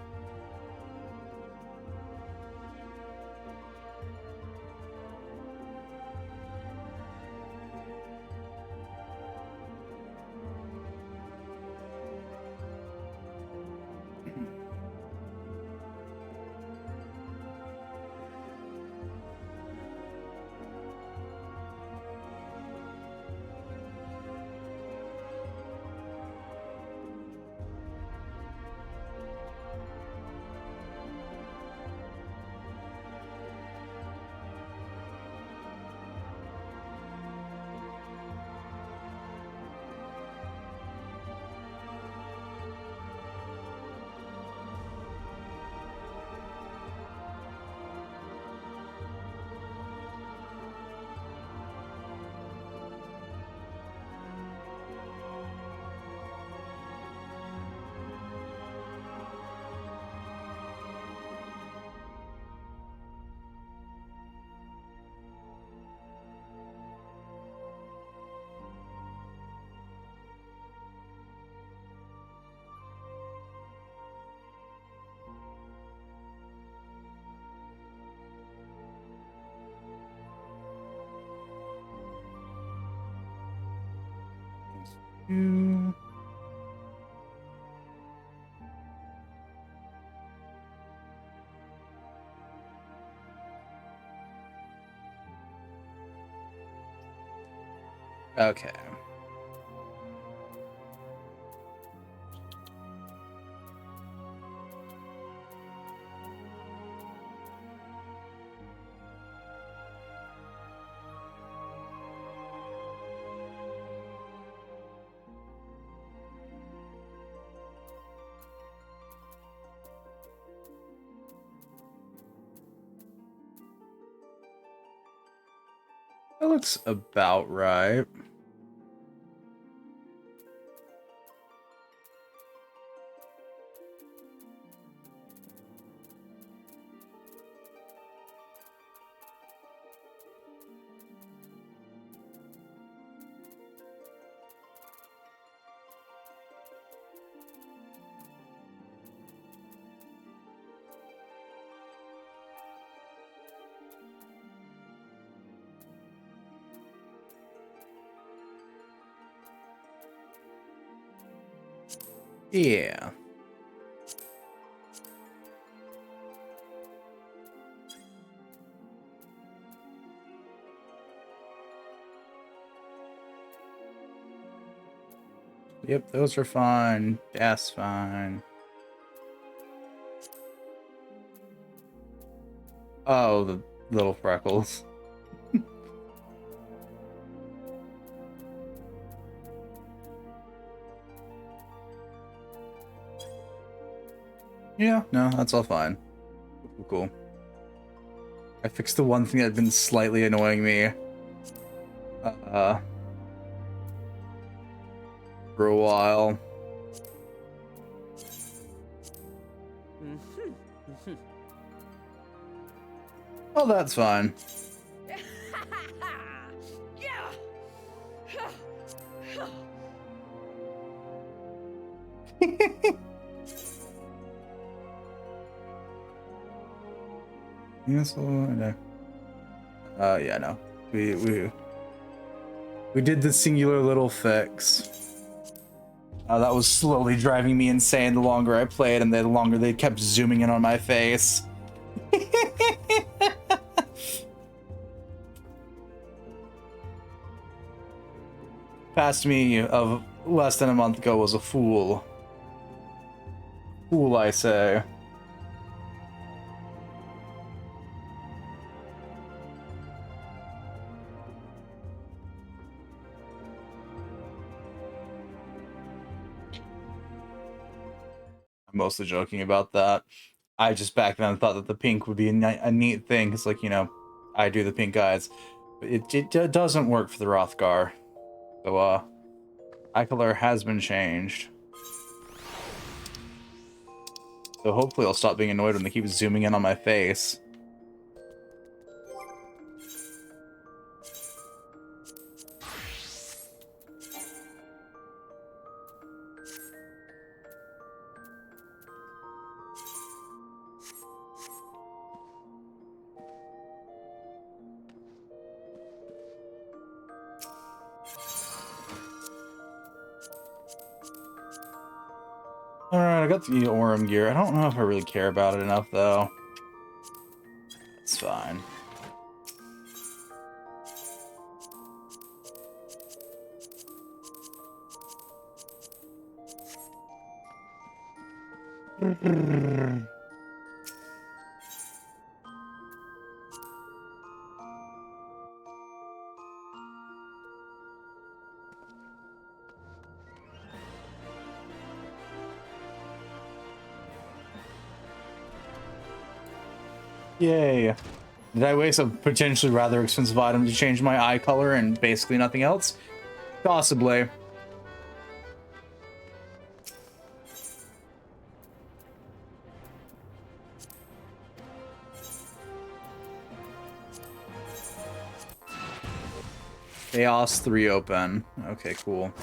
Okay. That looks about right. Yeah. Yep, those are fine. That's fine. Oh, the little freckles. Yeah, no, that's all fine. Cool. I fixed the one thing that had been slightly annoying me. For a while. Oh, that's fine. Yes, no. Yeah, no. We did the singular little fix. That was slowly driving me insane the longer I played and the longer they kept zooming in on my face. past me of less than a month ago was a fool. Fool, I say. I'm mostly joking about that. I just back then thought that the pink would be a neat thing. It's like, you know, I do the pink eyes. But it doesn't work for the Rothgar. So, eye color has been changed. So hopefully I'll stop being annoyed when they keep zooming in on my face. Alright, I got the Orem gear. I don't know if I really care about it enough, though. It's fine. Yay. Did I waste a potentially rather expensive item to change my eye color and basically nothing else? Possibly. Chaos 3 open. Okay, cool.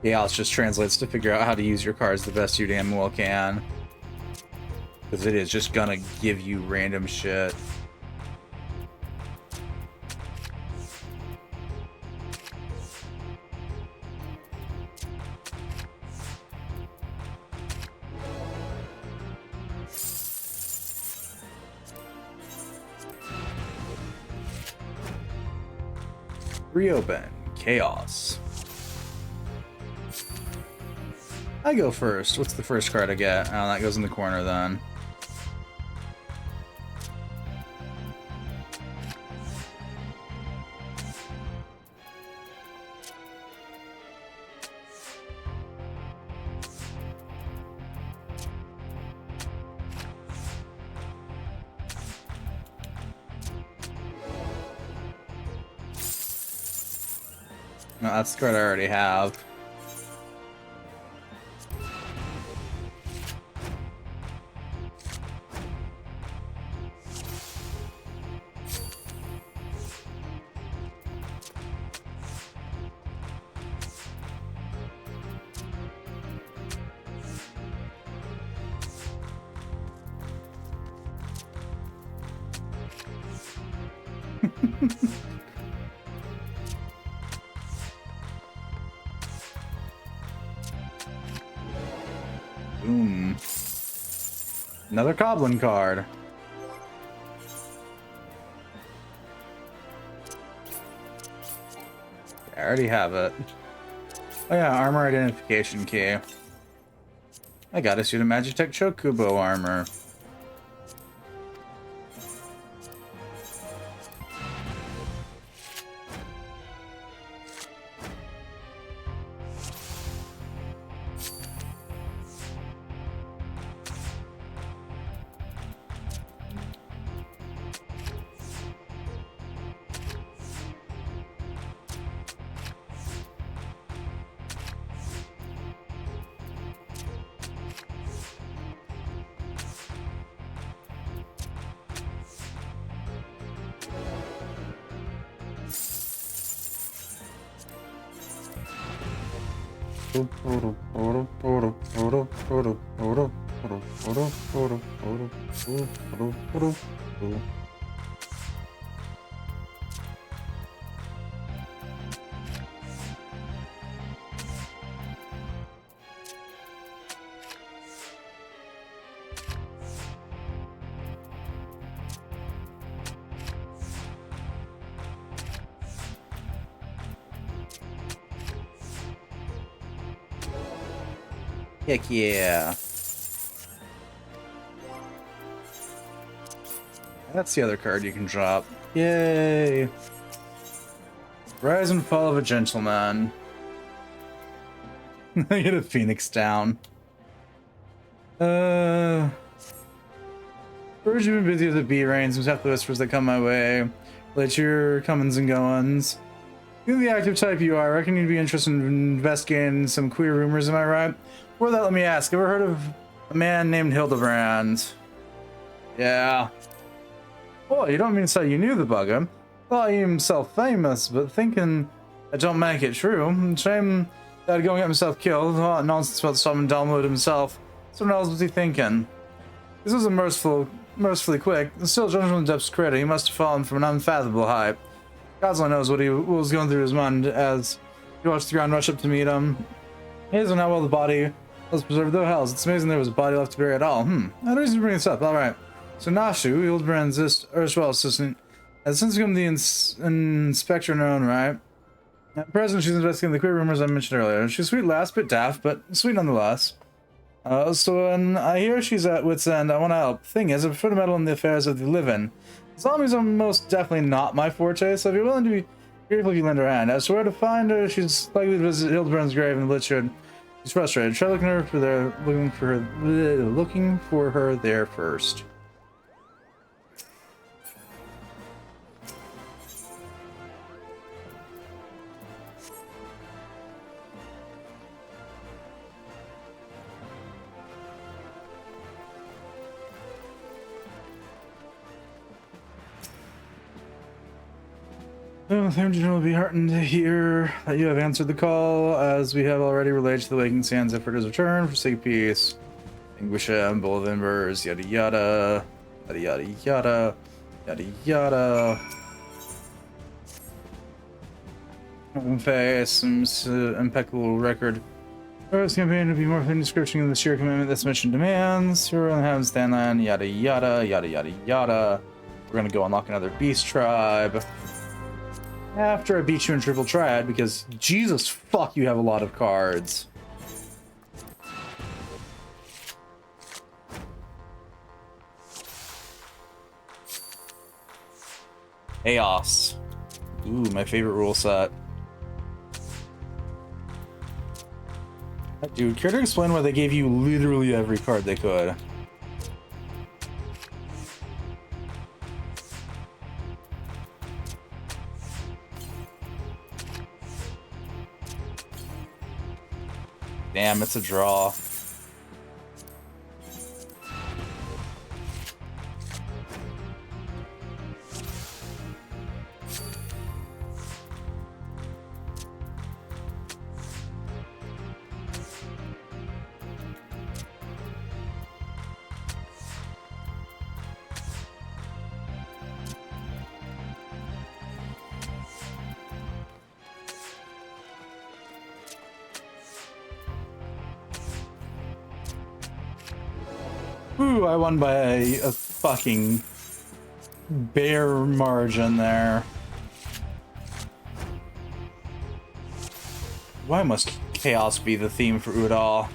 Chaos just translates to figure out how to use your cards the best you damn well can. Because it is just gonna give you random shit. Reopen. Chaos. I go first. What's the first card I get? Oh, that goes in the corner then. No, that's the card I already have. Boom. Another Goblin card. I already have it. Oh yeah, armor identification key. I got a suit of Magitech Chokubo armor. Heck yeah. That's the other card you can drop. Yay! Rise and Fall of a Gentleman. I get a Phoenix down. Birds, you've been busy with the bee rains and half the whispers that come my way. Let your comings and goings. You're the active type you are. I reckon you'd be interested in investigating some queer rumors, am I right? Before that, let me ask, ever heard of a man named Hildebrand? Yeah. Oh, you don't mean to say you knew the bugger? Thought he himself famous, but thinking that don't make it true. Shame that going get himself killed. Oh, nonsense about stopping download himself. Someone else was he thinking? This was mercifully quick. Still, judging from the depths of credit, he must have fallen from an unfathomable height. God only knows what was going through his mind as he watched the ground rush up to meet him. He doesn't know how well the body was preserved, though. Hells, it's amazing there was a body left to bury at all. I had a reason to bring this up. All right. So Nashu, Hildebrand's erstwhile assistant, has since become the inspector in her own right. At present, she's investigating the queer rumors I mentioned earlier. She's a sweet lass, bit daft, but sweet nonetheless. So when I hear she's at wit's end, I want to help. Thing is, I prefer to meddle in the affairs of the living. Zombies are most definitely not my forte, so if you're willing to be grateful if you lend her a hand. As to where to find her, she's likely to visit Hildebrand's grave in Litchard. She's frustrated. Try looking for her there first. Well, the General will be heartened to hear that you have answered the call, as we have already relayed to the Waking Sands effort his return for sake of peace. Extinguish him, bowl of embers, yada yada, yada yada yada, yada yada. Open face, impeccable record. First campaign to be more than description of the sheer commitment this mission demands. You're on the Heaven's Stand yada yada, yada yada yada. We're gonna go unlock another beast tribe. After I beat you in Triple Triad, because Jesus fuck, you have a lot of cards. Chaos. Ooh, my favorite rule set. Dude, care to explain why they gave you literally every card they could? Damn, it's a draw. Ooh, I won by a fucking bare margin there. Why must chaos be the theme for Udall?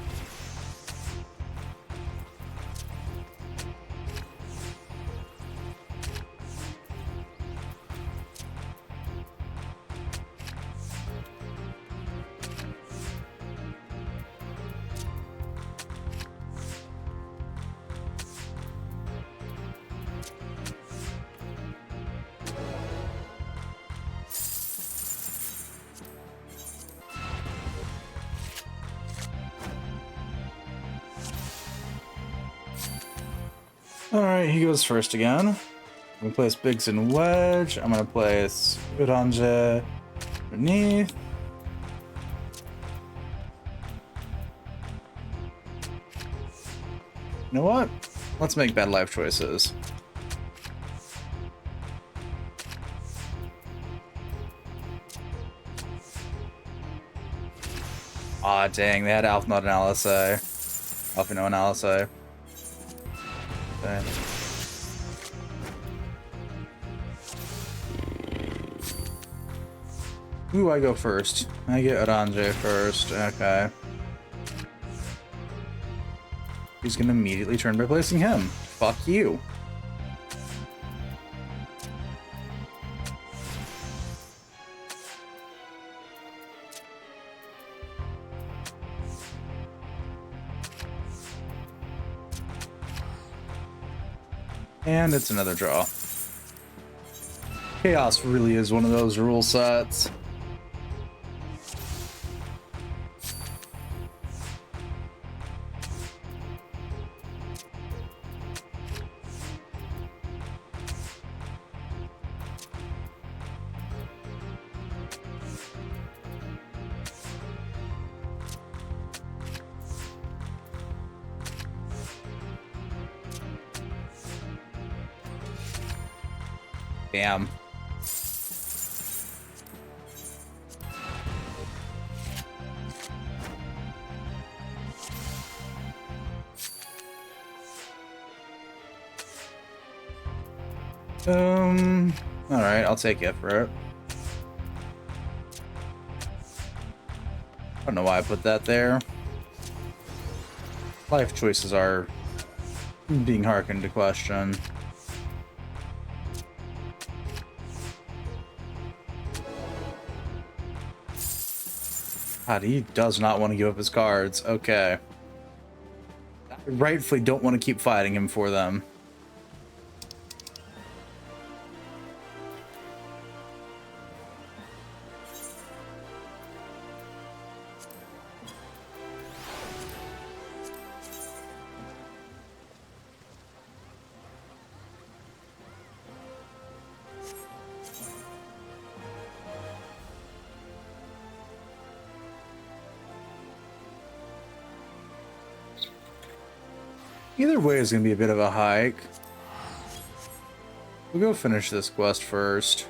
Alright, he goes first again. I'm gonna place Biggs and Wedge. I'm gonna place Uranje underneath. You know what? Let's make bad life choices. Aw, dang, they had Alpha, not an LSA. Alpha, no, an LSA. Okay. Ooh, I go first. I get Oranje first. Okay. He's gonna immediately turn by placing him. Fuck you. And it's another draw. Chaos really is one of those rule sets. Damn. All right, I'll take it for it. I don't know why I put that there. Life choices are being hearkened to question. God, he does not want to give up his cards. Okay. I rightfully don't want to keep fighting him for them. Either way is going to be a bit of a hike. We'll go finish this quest first.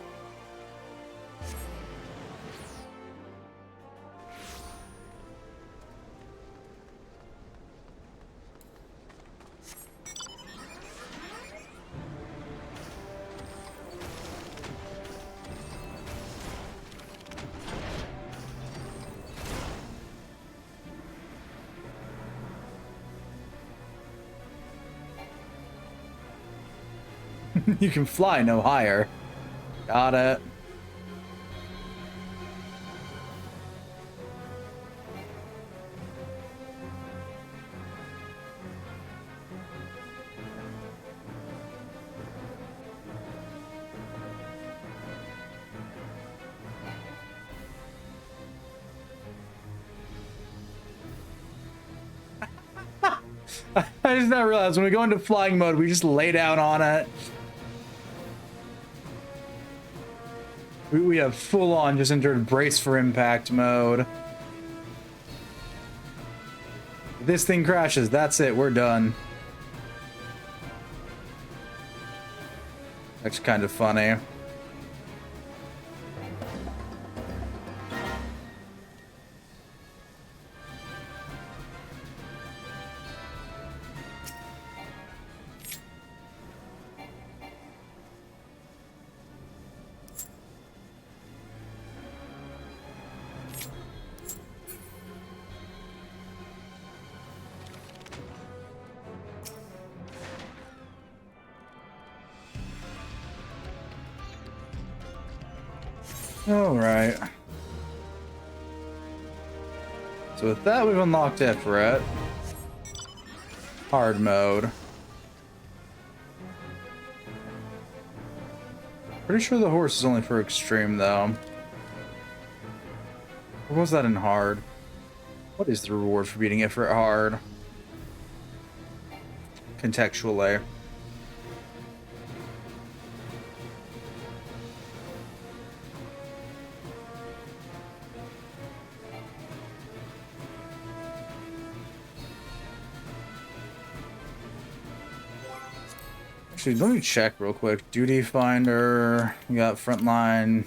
You can fly no higher. Got it. I just not realized when we go into flying mode, we just lay down on it. We have full on just entered brace for impact mode. If this thing crashes, that's it, we're done. That's kind of funny. All right. So with that, we've unlocked Ifrit. Hard mode. Pretty sure the horse is only for extreme, though. Or was that in hard? What is the reward for beating Ifrit hard? Contextually. Actually, let me check real quick. Duty finder. We got frontline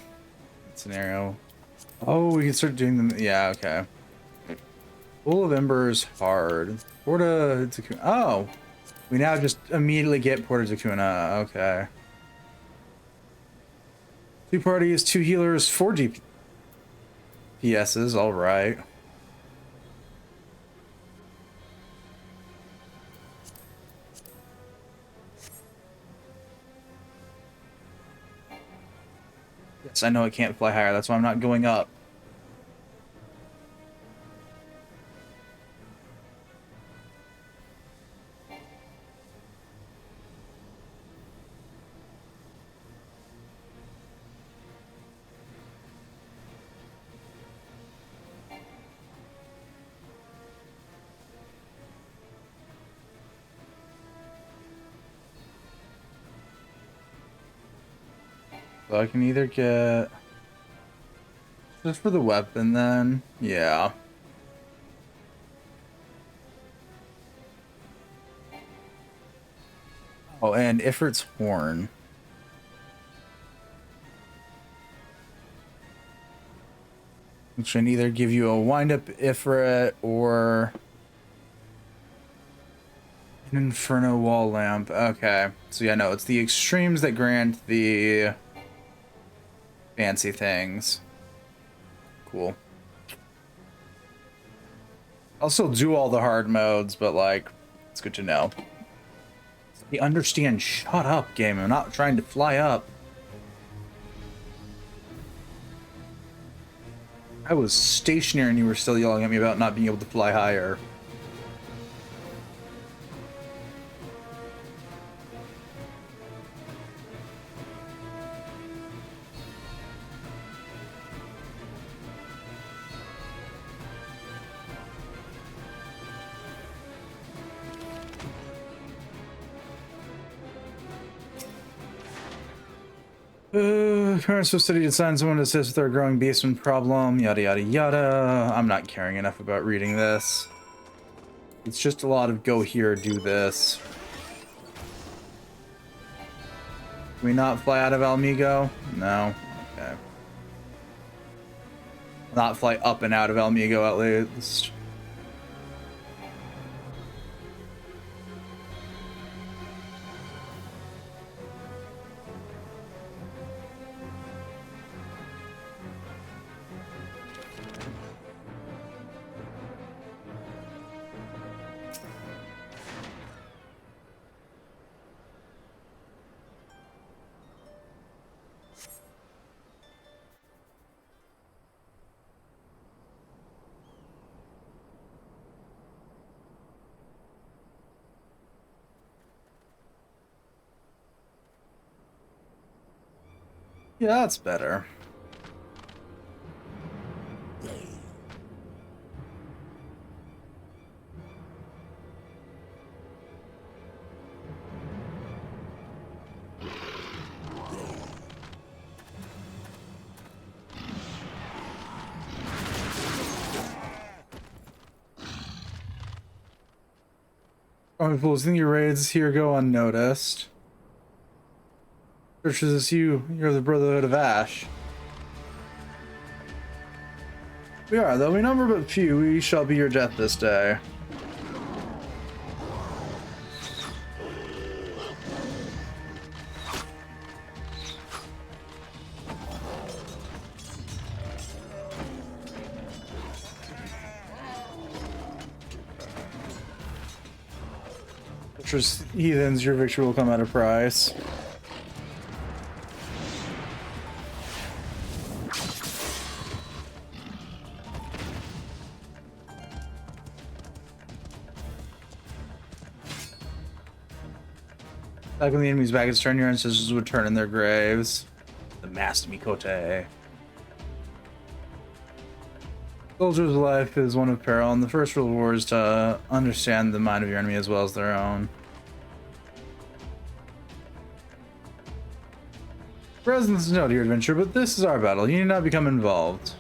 scenario. Oh, we can start doing them. Yeah, okay. Full of Embers hard. Porta Takuna. Oh, we now just immediately get Porta Takuna. Okay. 2 parties, 2 healers, 4 DPSs. All right. I know it can't fly higher. That's why I'm not going up. So I can either get just for the weapon then. Yeah. Oh, and Ifrit's horn. Which can either give you a wind-up Ifrit or an Inferno wall lamp. Okay. So yeah, no, it's the extremes that grant the fancy things. Cool. I'll still do all the hard modes, but like, it's good to know. You understand, shut up, game. I'm not trying to fly up. I was stationary and you were still yelling at me about not being able to fly higher. Parents will study to find someone to assist with their growing basement problem, yada yada yada. I'm not caring enough about reading this. It's just a lot of go here, do this. Can we not fly out of Almigo? No? Okay. Not fly up and out of Almigo at least. Yeah, that's better. Oh, fools, think your raids here go unnoticed. Searches as you're the Brotherhood of Ash. We are, though we number but few, we shall be your death this day. Treacherous heathens, your victory will come at a price. Back when the enemy's back, it's turn, your ancestors would turn in their graves. The Master Mikote. Soldier's life is one of peril, and the first rule of war is to understand the mind of your enemy as well as their own. Presence is no to your adventure, but this is our battle. You need not become involved.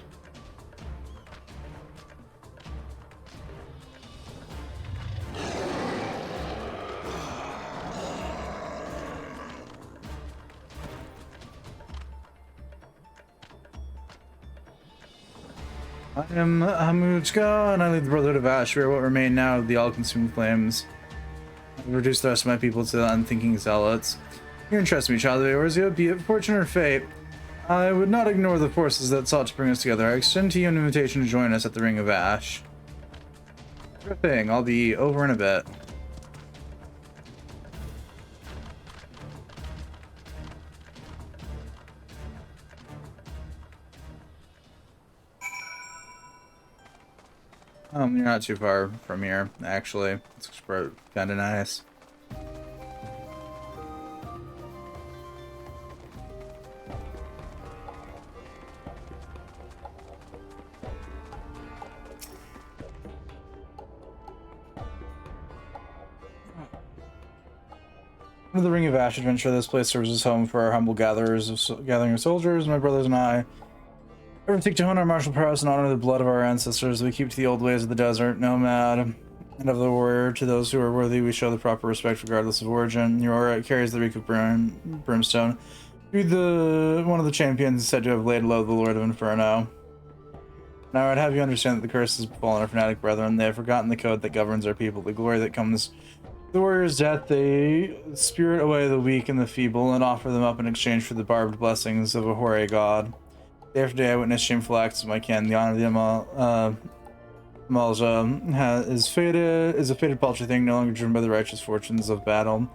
I am Hamujka, and I lead the Brotherhood of Ash. We are what remain now of the all-consuming flames. I've reduced the rest of my people to unthinking zealots. You entrust me, child of Eorzea, be it fortune or fate. I would not ignore the forces that sought to bring us together. I extend to you an invitation to join us at the Ring of Ash. Sure thing, I'll be over in a bit. You're not too far from here, actually. It's kind of nice. The Ring of Ash adventure. This place serves as home for our humble gathering of soldiers. My brothers and I ever seek to hone our martial prowess and honor the blood of our ancestors. We keep to the old ways of the desert, nomad, and of the warrior. To those who are worthy, we show the proper respect regardless of origin. Your aura carries the reek of brimstone. You're one of the champions said to have laid low the Lord of Inferno. Now I'd have you understand that the curse has befallen our fanatic brethren. They have forgotten the code that governs our people. The glory that comes the warrior's death, they spirit away the weak and the feeble and offer them up in exchange for the barbed blessings of a hoary god. Day after day I witness shameful acts of my kin. The honor of the Amalja is a fated paltry thing, no longer driven by the righteous fortunes of battle.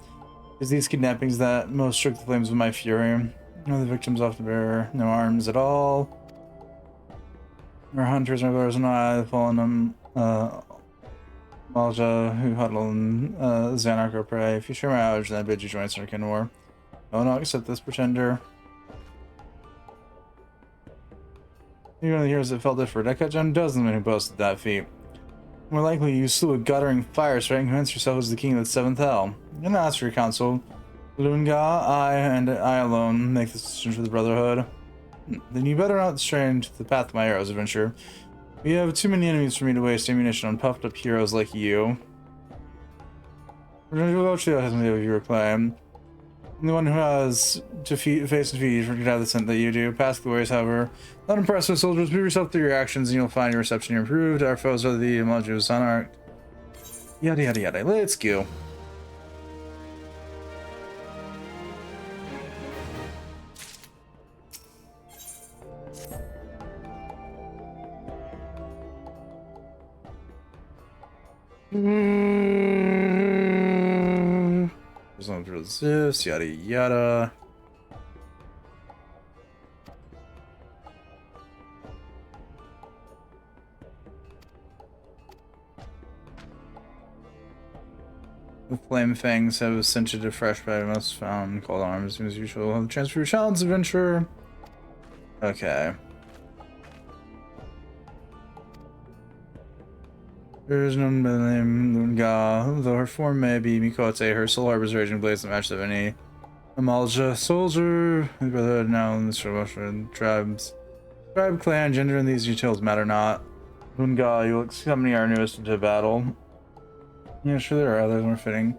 It is these kidnappings that most stroke the flames of my fury. The victims often bear no arms at all. Our hunters, my brothers and I, have fallen Malja, who huddle in Xanark or prey. If you share my outrage, then I bid you join us in our kin war. I will not accept this pretender. You're one of the heroes that fell dead for a decade. John dozens of men who boasted that feat. More likely, you slew a guttering fire sprite and convinced yourself as the king of the seventh hell. I'm gonna ask for your counsel. Lunga, I and I alone make this decision for the Brotherhood. Then you better not stray into the path of my heroes' adventure. We have too many enemies for me to waste ammunition on puffed up heroes like you. Rocio has many of your claim. I'm the one who has to face defeat for the scent that you do. Past glories, however. Not impressed with soldiers, prove yourself through your actions and you'll find your reception improved. Our foes are the Amalju Xanark. Yada yada yada. Let's go. Don't resist, yada yada. The flame fangs have scented afresh by most found called arms as usual. Have the chance for your challenge adventure. Okay. There is none by the name Lunga, though her form may be Mikote, her soul harbors raging blaze that match of any Amalja soldier. The Brotherhood now in this Russian tribes. Tribe, clan, gender, and these details matter not. Lunga, you will accompany our newest into battle. Yeah, sure there are others more fitting.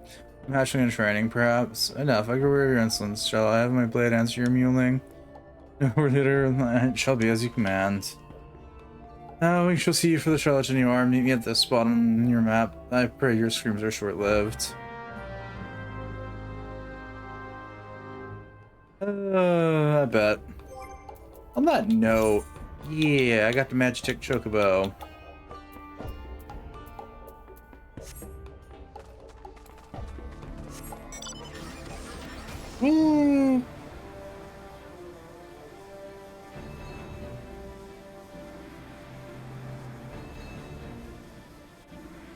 Matching and training, perhaps. Enough, I can wear your insolence. Shall I have my blade answer your mewling? Or later, it shall be as you command. We shall see you for the charlatan you are. Meet me at this spot on your map. I pray your screams are short-lived. I bet. On that note, yeah, I got the Magitek Chocobo. Woo!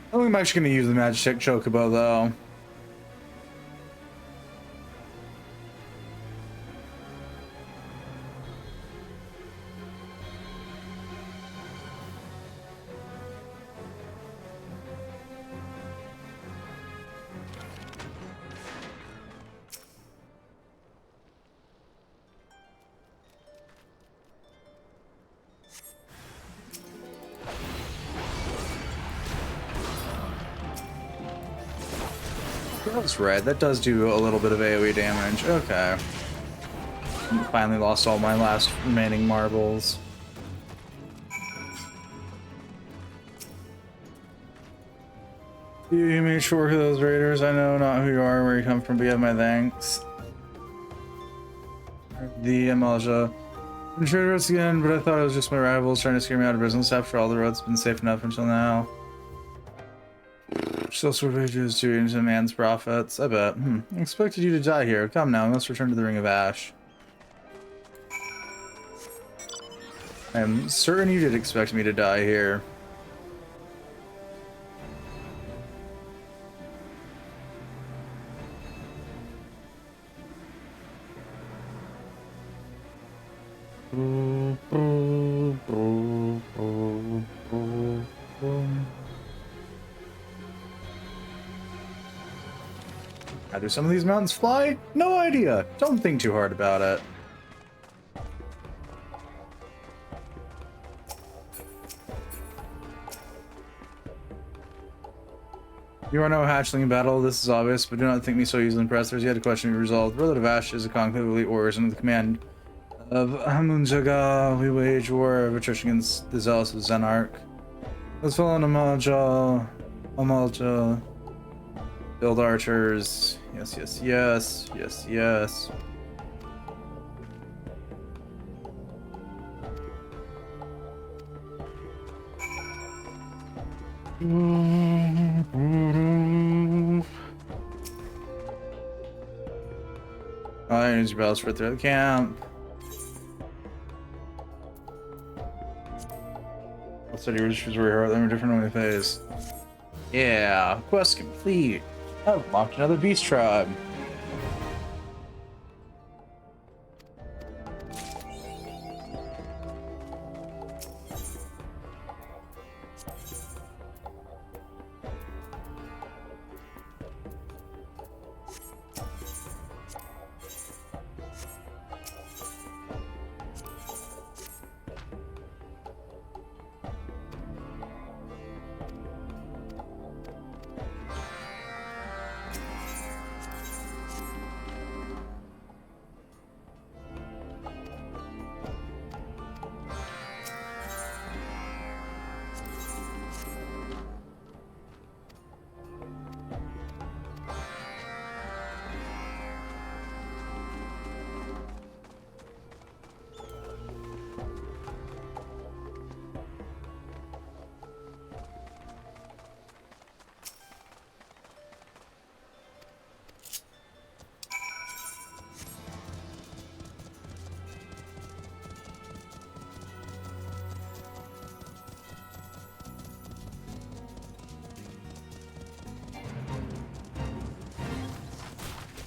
I think I'm actually going to use the Magitek Chocobo, though. That's right, that does do a little bit of AoE damage. Okay. Finally lost all my last remaining marbles. You made sure who those raiders. I know not who you are, where you come from, but you have my thanks. The Amalja. I'm sure it's again, but I thought it was just my rivals trying to scare me out of business. After all, the road's been safe enough until now. Still sort of ages to into man's profits. I bet. I expected you to die here. Come now, let's return to the Ring of Ash. I am certain you did expect me to die here. Do some of these mountains fly? No idea. Don't think too hard about it. You are no hatchling in battle, this is obvious, but do not think me so easily impressed. There's yet a question to be resolved. Relative Ash is a conclavely orders under the command of Hamunjaga. We wage war of attrition against the zealous of Zenarch. Let's follow Amalja. Build archers. Yes, yes, yes. Yes, yes. Oh, use your bells for through the camp. I'll study registers where you're at different only phase. Yeah, quest complete. I've unlocked another beast tribe.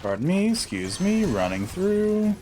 Pardon me, excuse me, running through.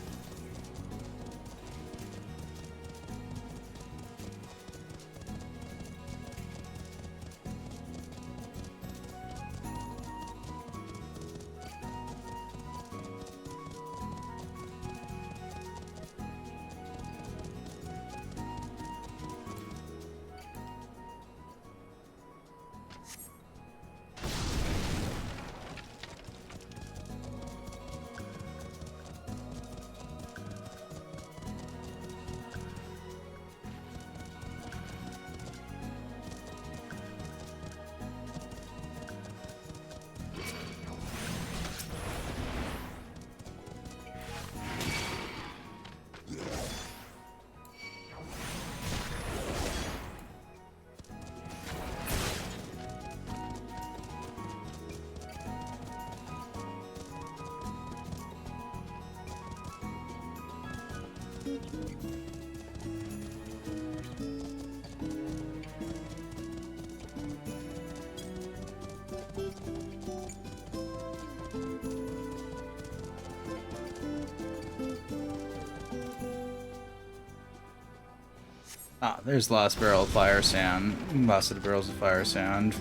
Ah, there's the last barrel of fire sand. Last of the barrels of fire sand.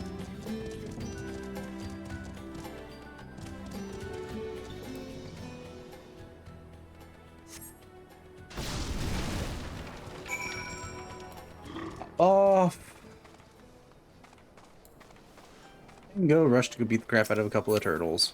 Off. Go rush to go beat the crap out of a couple of turtles.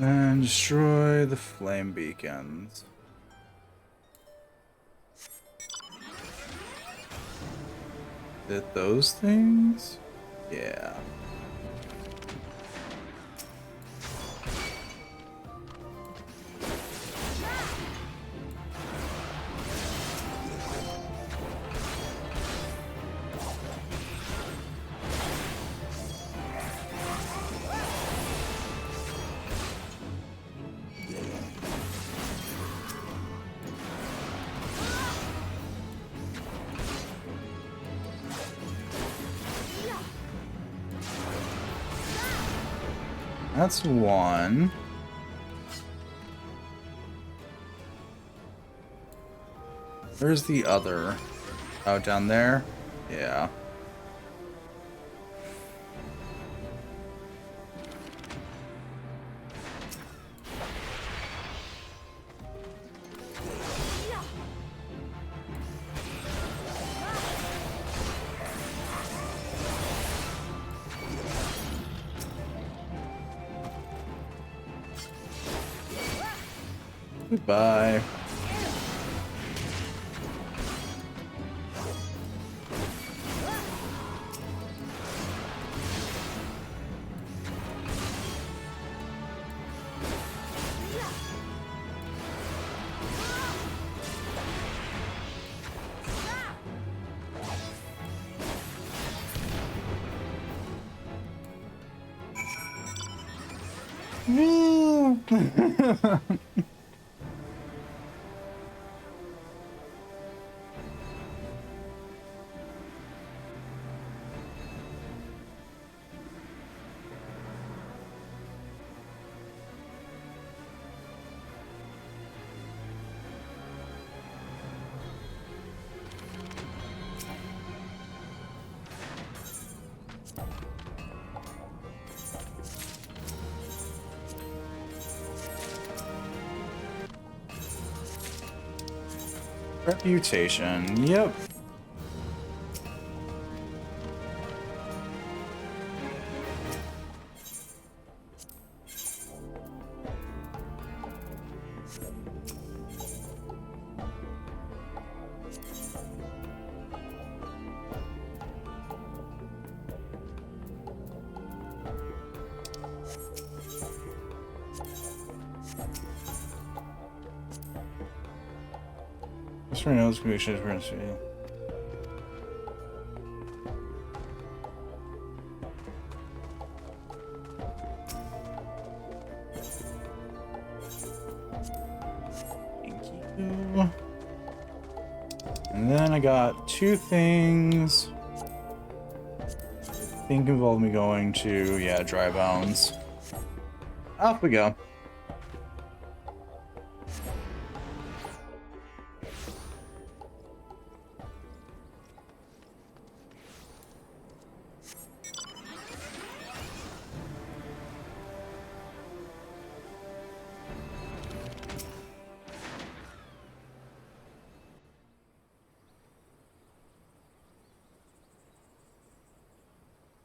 And destroy the flame beacons. it those things? Yeah. That's one. Where's the other? Oh, down there? Yeah. Goodbye. Reputation, yep. Just right now, this could be a shit for us. Thank you. And then I got two things. I think involve me going to, yeah, Dry Bones. Off we go.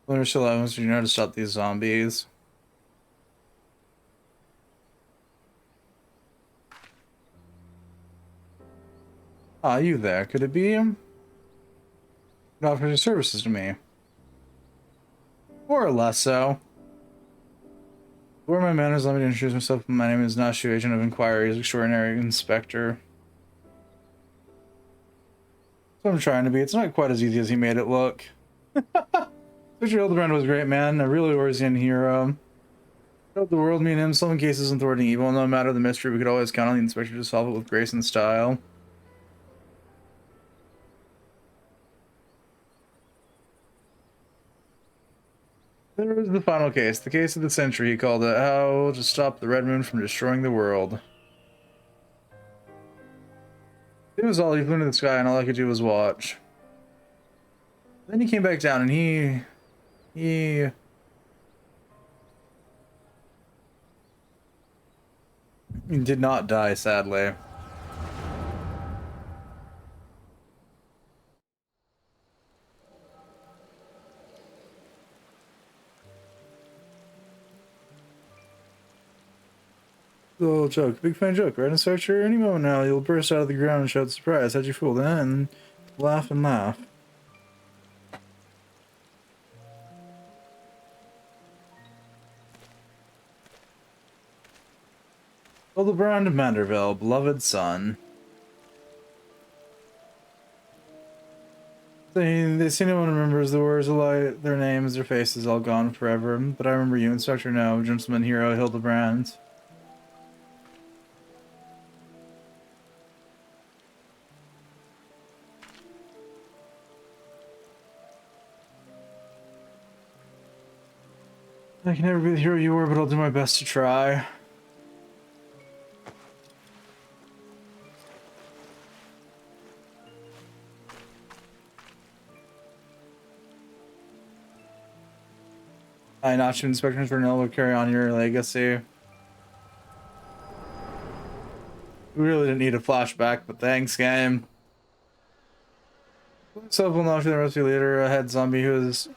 There's 11, so you know to stop these zombies. Ah, you there. Could it be him? Offer your services to me. More or less so. Where my manners, let me introduce myself. My name is Nashu, Agent of Inquiries, Extraordinary Inspector. That's what I'm trying to be. It's not quite as easy as he made it look. Richard Hildebrand was a great man, a really Orsian hero. Helped the world, me and him, solving cases and thwarting evil. No matter the mystery, we could always count on the inspector to solve it with grace and style. There was the final case, the case of the century, he called it. How to stop the Red Moon from destroying the world. It was all, he flew into the sky and all I could do was watch. Then he came back down and he did not die, sadly. Little joke, big fine joke, right? And searcher, any moment now you'll burst out of the ground and shout surprise. How'd you fool that? And laugh and laugh. Hildebrand of Manderville, beloved son. They say no one remembers the words of light, their names, their faces, all gone forever. But I remember you, Inspector No, Gentleman Hero Hildebrand. I can never be the hero you were, but I'll do my best to try. I notched inspectors for no will carry on your legacy. We really didn't need a flashback, but thanks, game. So we'll notch the rescue leader, a head zombie who is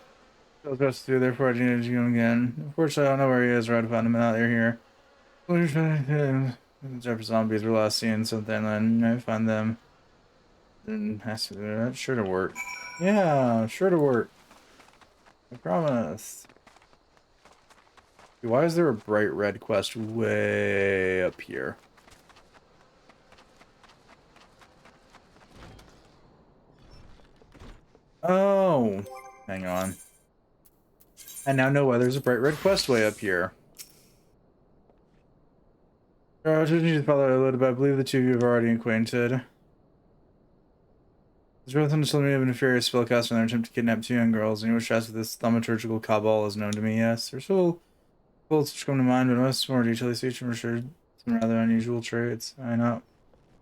just through there for you again. Unfortunately, I don't know where he is, or I'd find him out here. Jeff zombies were last seen something, and I find them. Then has to do that. Sure to work. Yeah, sure to work. I promise. Why is there a bright red quest way up here? Oh, hang on. I now know why there's a bright red quest way up here. I didn't follow a little bit. I believe the two of you have already acquainted. There's nothing to tell me of a nefarious spellcaster in their attempt to kidnap two young girls. Any which with this thaumaturgical cabal is known to me, yes. There's still quotes which come to mind, but most more detailed speech for sure. Some rather unusual traits. I know.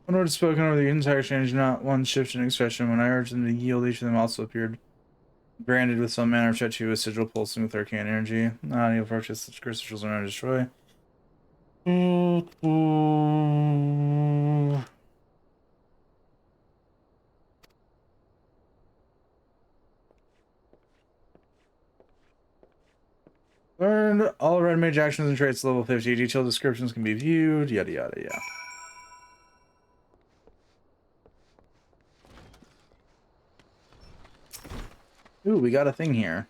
One word spoken over the entire exchange, not one shift in expression. When I urged them to yield, each of them also appeared branded with some manner of tattoo with sigil pulsing with arcane energy. Not any approaches such crystals are known to destroy. Learned all red mage actions and traits level 50. Detailed descriptions can be viewed. Yada yada yada. Ooh, we got a thing here.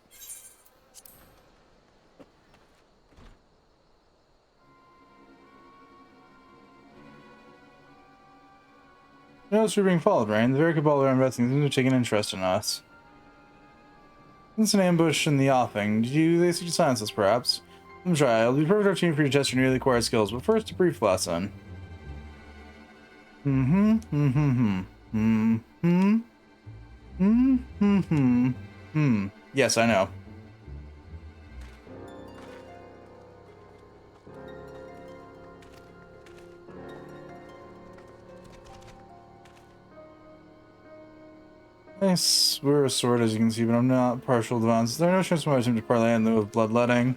Notice we're being followed, right? The very cabal are investing seems to take an interest in us. Since an ambush in the offing, do they seek to silence us, perhaps? Let me try. It'll be a perfect opportunity for you to test your newly acquired skills, but first, a brief lesson. Yes, I know. Nice. We're a sword, as you can see, but I'm not partial to violence. There's no chance for my attempt to parlay in lieu of bloodletting.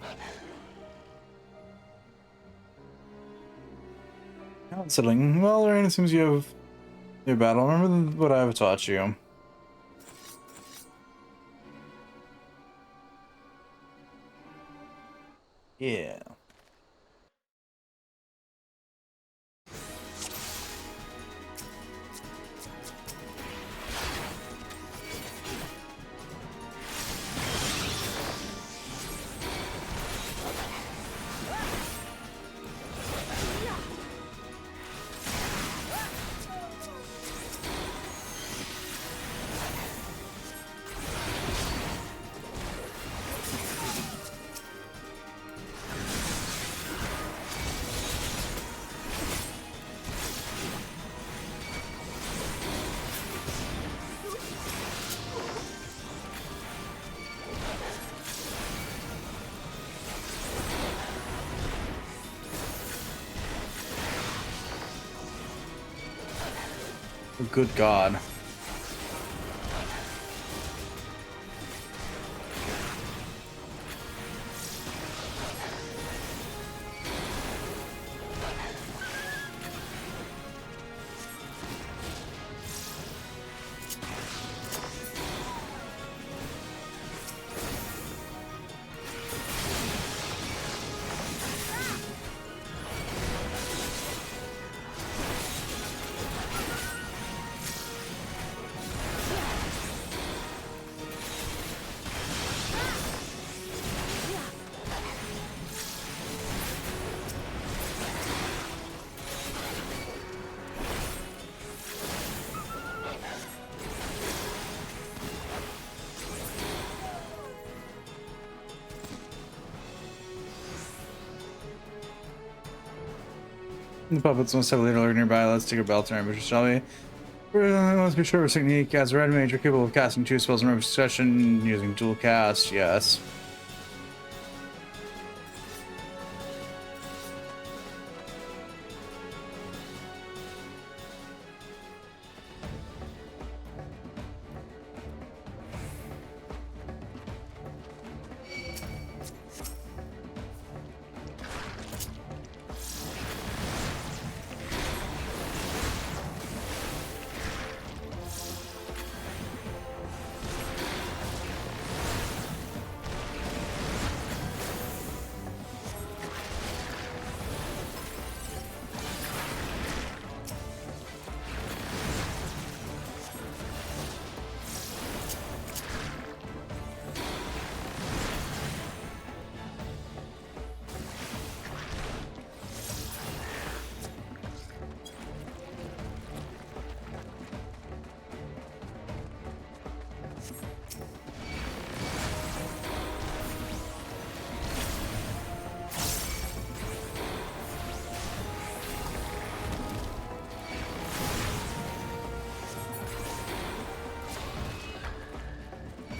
How unsettling. Well, Lorraine, it seems you have your battle. Remember what I have taught you. Yeah. Oh, good God. The puppets must have a leader lurking nearby. Let's take a bell to ambush, shall we? Let's be sure of technique. As a red mage, you're capable of casting 2 spells in remote succession using dual cast. Yes.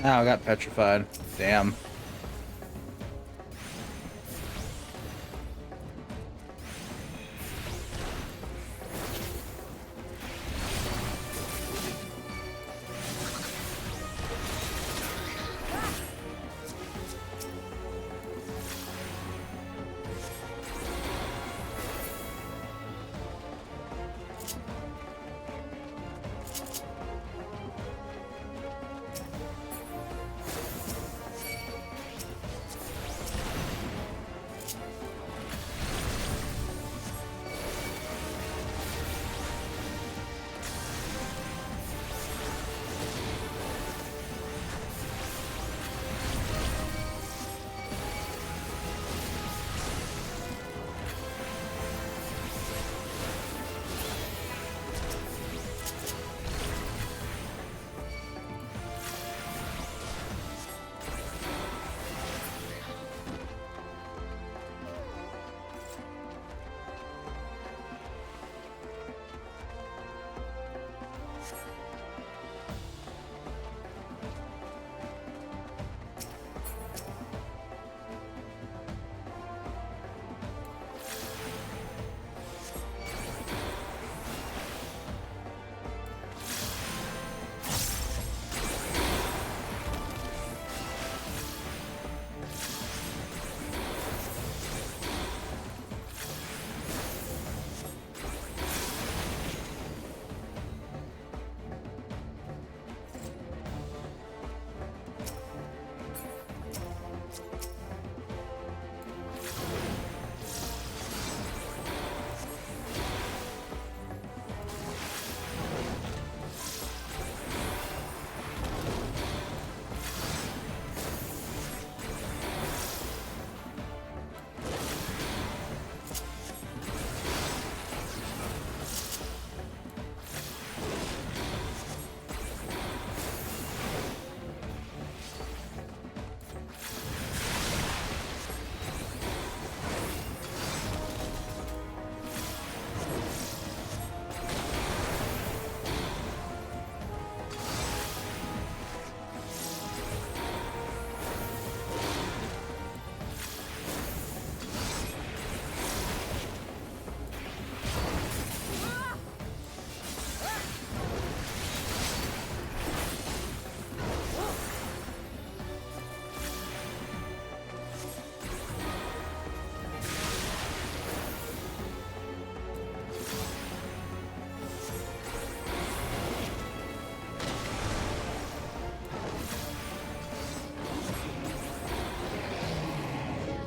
Oh, I got petrified. Damn.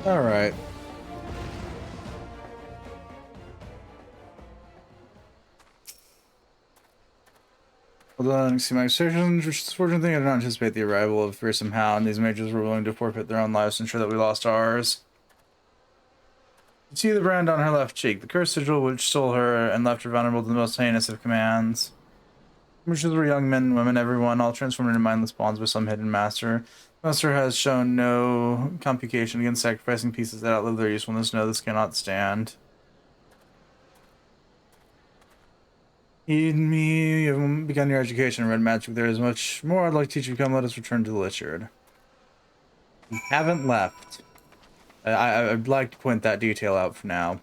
All right. Although see my assertions, which is the fortunate thing, I did not anticipate the arrival of a fearsome hound. These mages were willing to forfeit their own lives to ensure that we lost ours. You see the brand on her left cheek, the cursed sigil which stole her and left her vulnerable to the most heinous of commands. Witches were young men and women, everyone, all transformed into mindless pawns by some hidden master. The master has shown no computation against sacrificing pieces that outlive their usefulness. No, this cannot stand. You haven't begun your education in red magic. There is much more I'd like to teach you. Come, let us return to the Lichard. You haven't left. I'd like to point that detail out for now.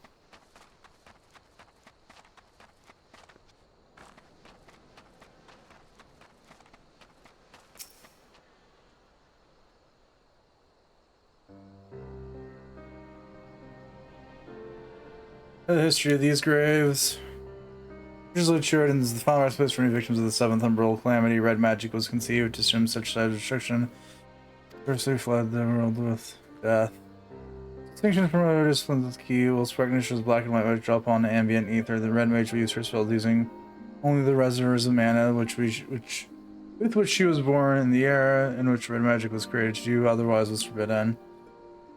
The history of these graves. Usually Sheridan is the final place for any victims of the seventh umbral calamity. Red magic was conceived to assume such type of destruction. Firstly fled the world with death. Distinction from other disciplines is key. Whilst practitioners black and white magic draw upon ambient ether, the red mage will use her spells using only the reservoirs of mana with which she was born in the era in which red magic was created to do, otherwise was forbidden.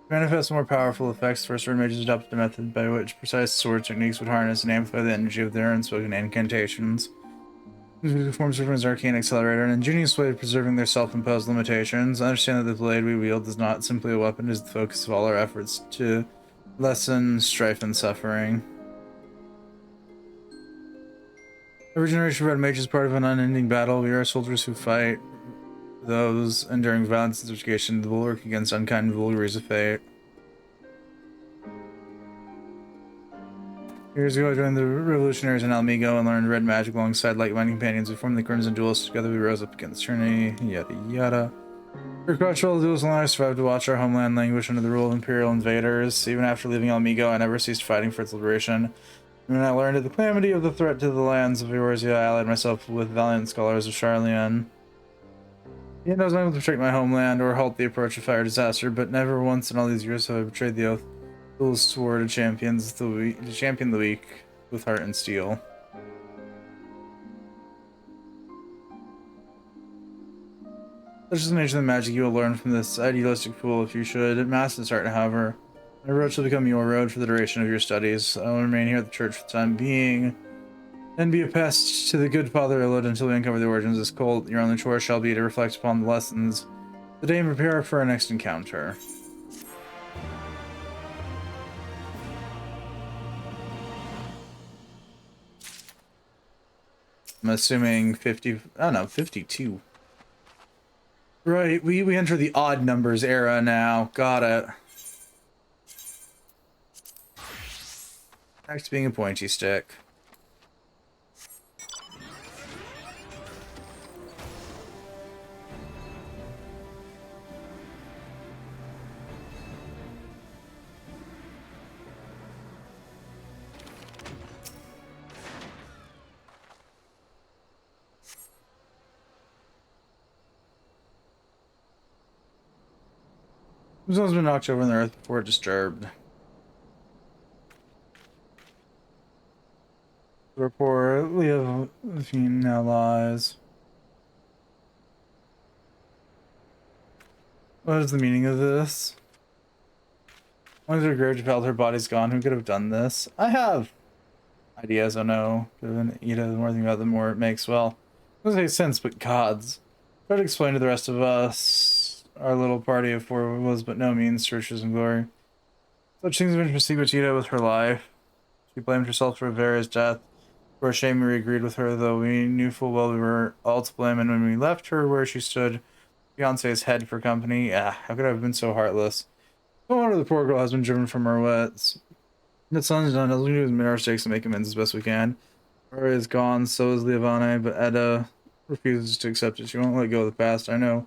To manifest more powerful effects, first red mages adopted a method by which precise sword techniques would harness and amplify the energy of their unspoken incantations. These forms of an arcane accelerator, an ingenious way of preserving their self-imposed limitations. Understand that the blade we wield is not simply a weapon, it is the focus of all our efforts to lessen strife and suffering. Every generation of red mage is part of an unending battle. We are soldiers who fight those enduring violence and subjugation, the bulwark against unkind vagaries of fate. Years ago, I joined the revolutionaries in Almigo and learned red magic alongside like-minded companions. We formed the Crimson Duelists. Together we rose up against tyranny, yada yada. For crucial duels and I survived to watch our homeland languish under the rule of imperial invaders. Even after leaving Almigo, I never ceased fighting for its liberation. And when I learned of the calamity of the threat to the lands of Eorzea, I allied myself with valiant scholars of Charlian. Yet I was unable to protect my homeland or halt the approach of fire disaster, but never once in all these years have I betrayed the oath. Duels swore to champion the weak with heart and steel. Such is the nature of the magic you will learn from this idealistic fool if you should master this art, however. My road shall become your road for the duration of your studies. I will remain here at the church for the time being, and be a pest to the good Father Illid until we uncover the origins of this cult. Your only chore shall be to reflect upon the lessons today and prepare for our next encounter. I'm assuming 50, oh no, 52. Right, we enter the odd numbers era now. Got it. Next being a pointy stick. The sun's been knocked over on the earth before disturbed. The report we have now lies. What is the meaning of this? As her grave felt her body's gone, who could have done this? I have ideas, I know. Could have been Ida, the more thing about the more it makes. Well, it doesn't make sense, but gods. Try to explain to the rest of us. Our little party of four was but no means to riches and glory. Such things have been perceived with Ida with her life. She blamed herself for Vera's death. For shame, we agreed with her, though we knew full well we were all to blame, and when we left her where she stood, fiance's head for company, how could I have been so heartless? No wonder the poor girl has been driven from her wits. The son's done, as we do is admit our mistakes and make amends as best we can. Vera is gone, so is Leovane, but Edda refuses to accept it. She won't let go of the past, I know.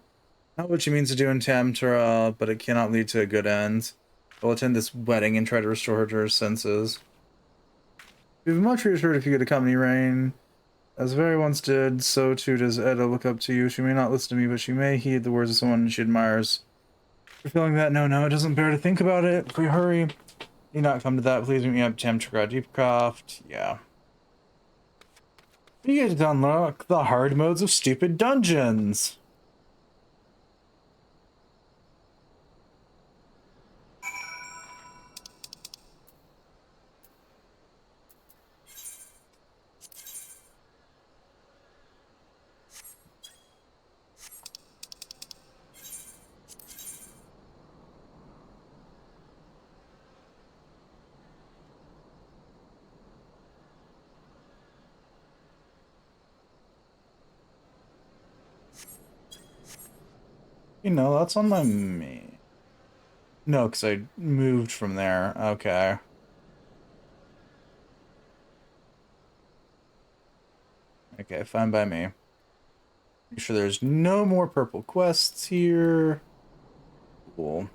Not what she means to do in Tamtara, but it cannot lead to a good end. We'll attend this wedding and try to restore her to her senses. We'd be much reassured if you could accompany Rain. As Vera once did, so too does Edda look up to you. She may not listen to me, but she may heed the words of someone she admires. You're feeling that? No, it doesn't bear to think about it. If we hurry, need not come to that. Please meet me up to Tamtara Deepcroft. Yeah. You get to unlock the hard modes of stupid dungeons. You know, that's on my main. No, because I moved from there. Okay. Okay, fine by me. Make sure there's no more purple quests here. Cool.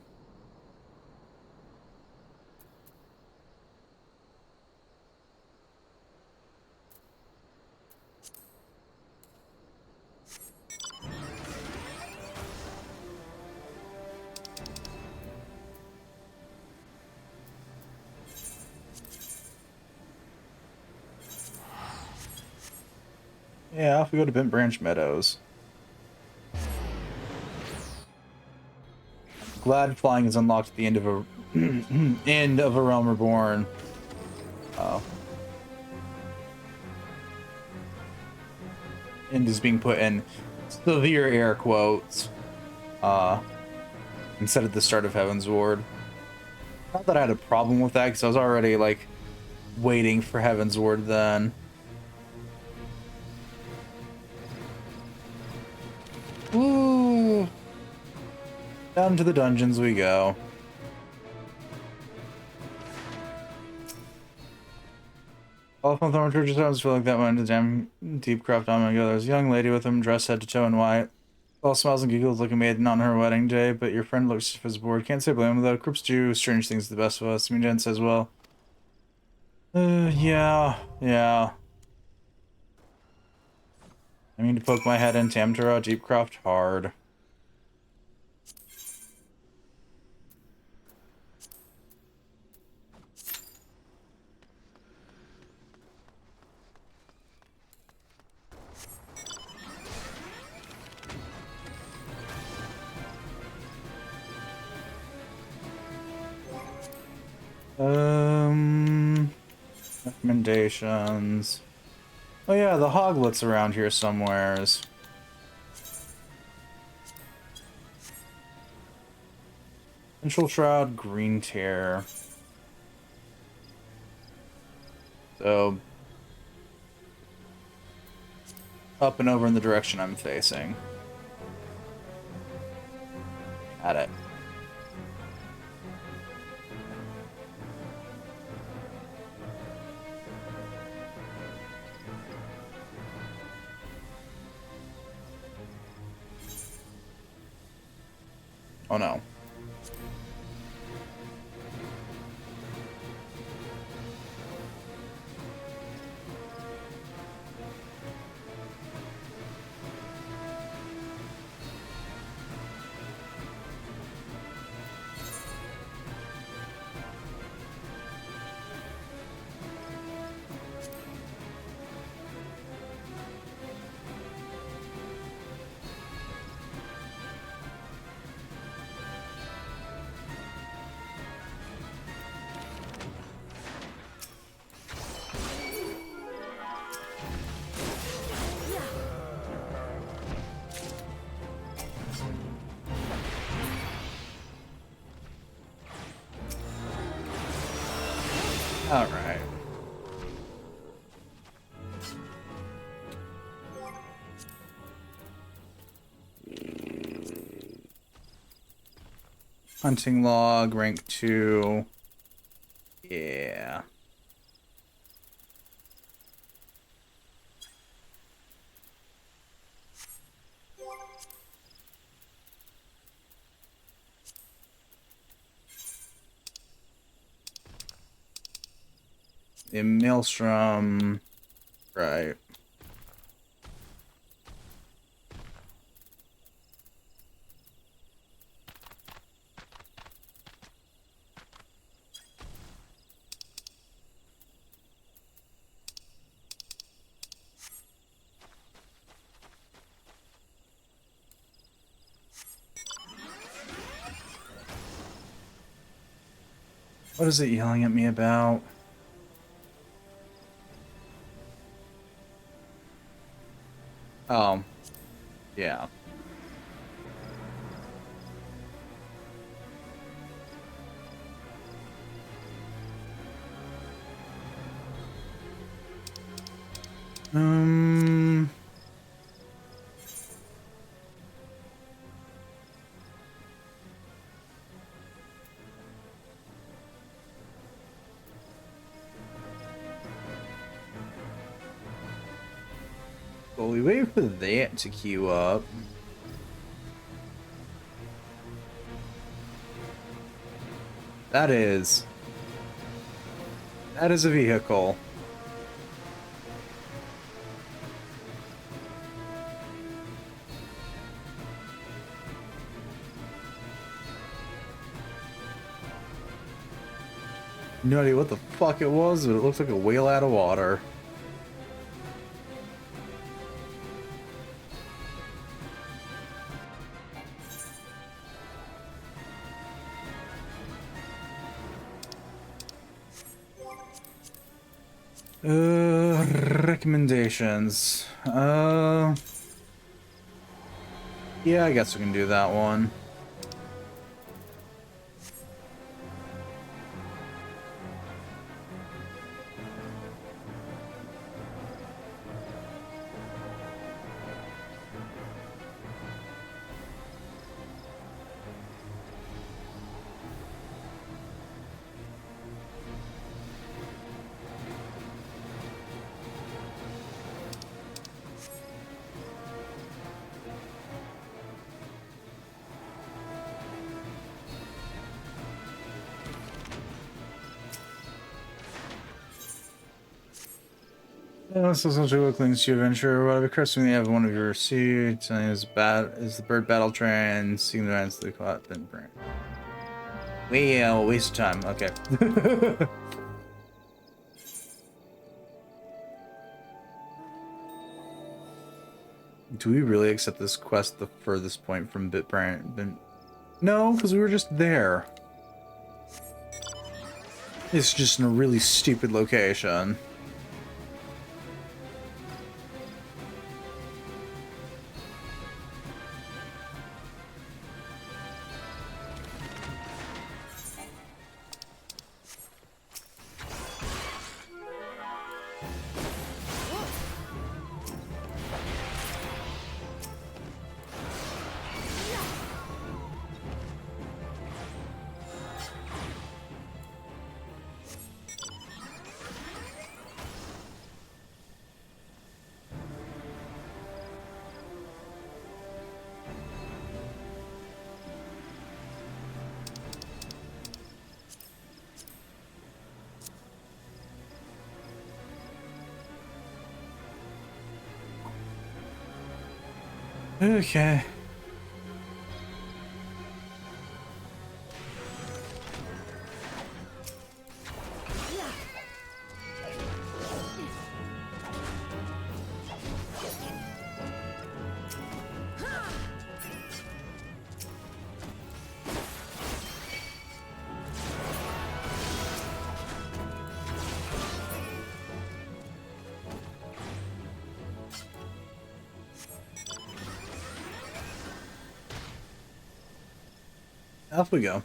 Yeah, off we go to Bent Branch Meadows. Glad flying is unlocked at the end of a end of a Realm Reborn. Oh. End is being put in severe air quotes. Instead of the start of Heaven's Ward. Not that I had a problem with that, because I was already like waiting for Heaven's Ward then. Ooh. Down to the dungeons we go. All from Thorn Church sounds feel like that went into damn deep craft on my go. There's a young lady with him dressed head to toe in white. All smiles and giggles like a maiden on her wedding day, but your friend looks as bored. Can't say blame him though. Crips do strange things to the best of us. I mean, Jen says, well. Yeah. I mean to poke my head in Tamtara Deepcroft hard. Recommendations. Oh yeah, the Hoglet's around here somewheres. Central Shroud, Green Tear. So, up and over in the direction I'm facing. At it. Oh no. All right. Hunting log, rank 2. Yeah. The Maelstrom. Right. What is it yelling at me about? Oh. Yeah. While we wait for that to queue up. That is a vehicle. No idea what the fuck it was, but it looks like a whale out of water. Recommendations. Yeah, I guess we can do that one. This is also what clings to your adventure. Whatever occurs when you have one of your seats, and is the bird battle train, seeing the ends of the clock, then bring. Well, waste of time. Okay. Do we really accept this quest the furthest point from Bitbrand? No, because we were just there. It's just in a really stupid location. Okay. Off we go.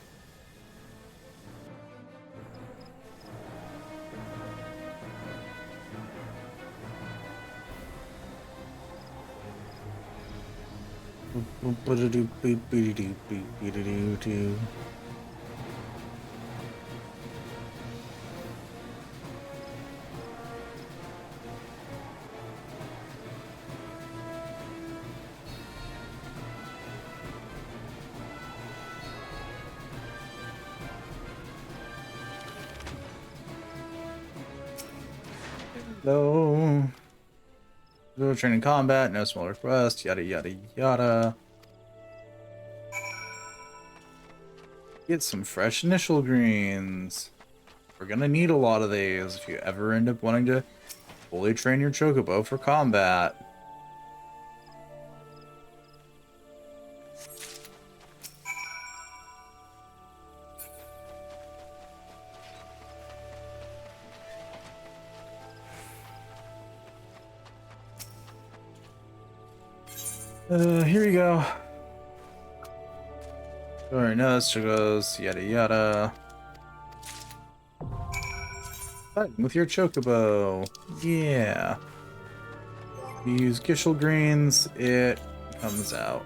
Hello. No training combat, no small request, yada yada yada. Get some fresh initial greens. We're gonna need a lot of these if you ever end up wanting to fully train your chocobo for combat. Here we go. Alright, now this goes yada yada. Fighting with your chocobo. Yeah. You use Gishel greens, it comes out.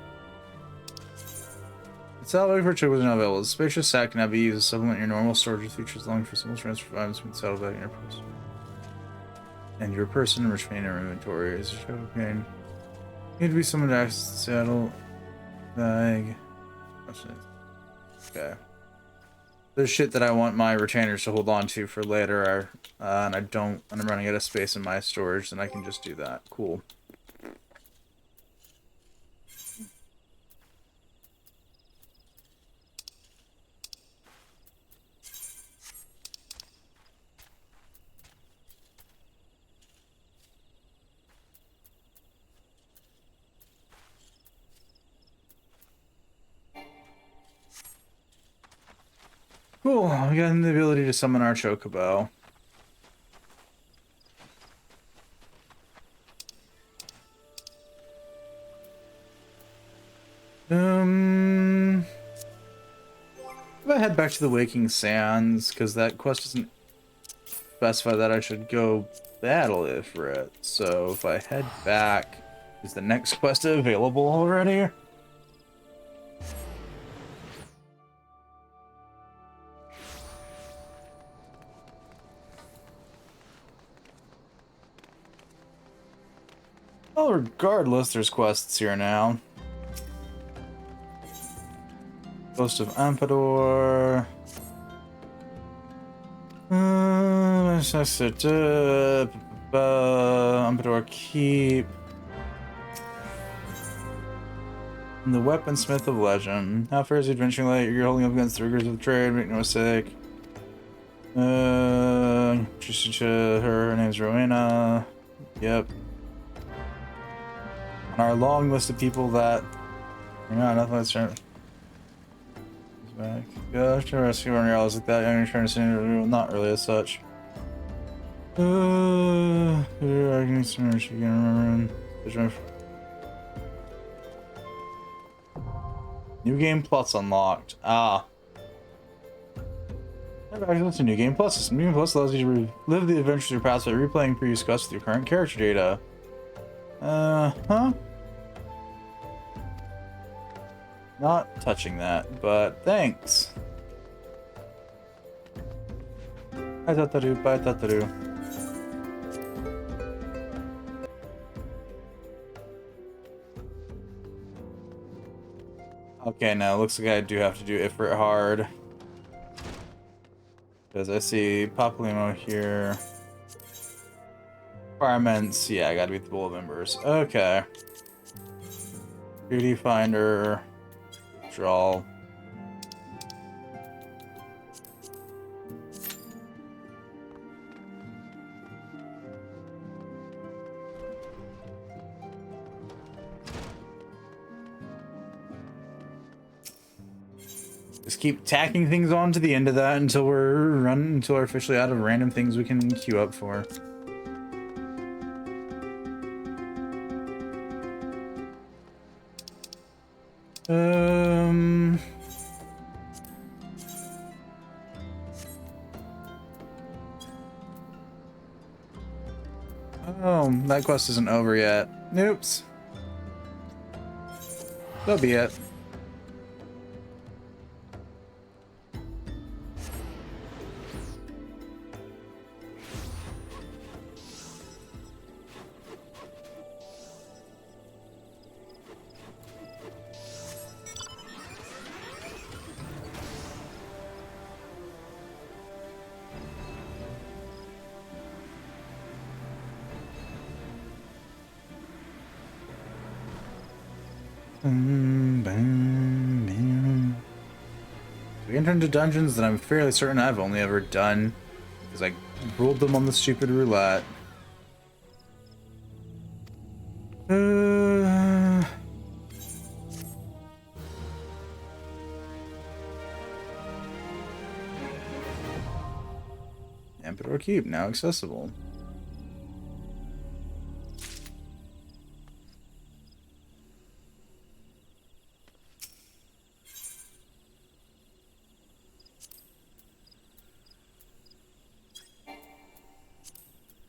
It's out for chocobo is not available. The spacious sack can now be used to supplement your normal storage with features allowing for simple transfer of items between saddlebag and your person. And your person, which may in your inventory is a chocobo cane. Need to be someone to access the saddle bag. Okay. There's shit that I want my retainers to hold on to for later, and I don't, and I'm running out of space in my storage, then I can just do that. Cool. Cool, we got the ability to summon our chocobo. If I head back to the Waking Sands, because that quest doesn't specify that I should go battle it for it. So if I head back, is the next quest available already? Well, regardless, there's quests here now. Ghost of Ampedor. Ampedor Keep. And the Weaponsmith of Legend. How far is the adventuring light? You're holding up against the rigors of trade, make no mistake. Her name's Rowena. Yep. On our long list of people that... Yeah, nothing that's trying... Back. Yeah, I'm trying to rescue one of your allies like that. I'm trying to see not really as such. I can see her. She can remember. New Game Plus unlocked. Ah. That's a New Game Plus. New Game Plus allows you to relive the adventures of your past by replaying previous quests with your current character data. Huh? Not touching that, but thanks. Bye, Tataru. Bye, Tataru. Okay, now it looks like I do have to do Ifrit hard. Because I see Papalymo here. Requirements, yeah, I gotta beat the Bull of Embers. Okay. Beauty Finder. Draw. Just keep tacking things on to the end of that until we're officially out of random things we can queue up for. Oh, that quest isn't over yet. Oops. So be it. We enter into dungeons that I'm fairly certain I've only ever done because I rolled them on the stupid roulette. Ampedor Keep now accessible.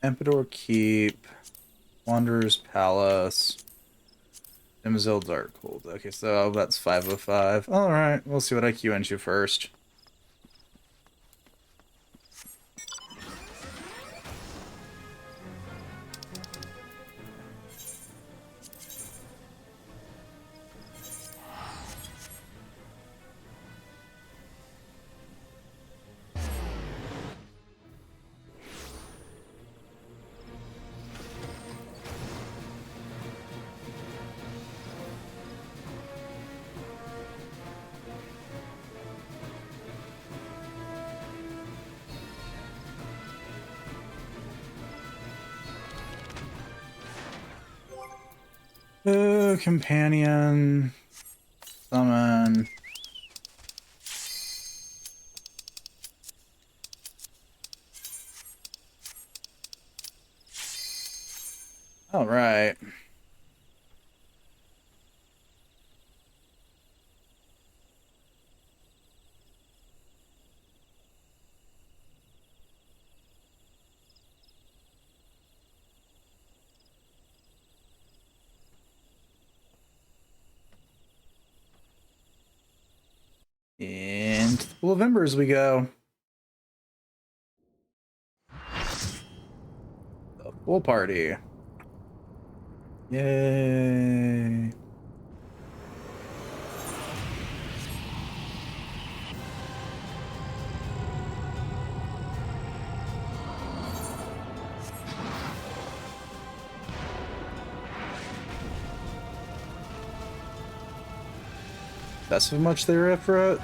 Ampedor Keep, Wanderer's Palace, Dimazil Darkhold. Okay, so that's 505. Alright, we'll see what I queue into first. Companion. Summon. All right. And to the Pool of Embers we go. The pool party. Yay. That's how much they were for it.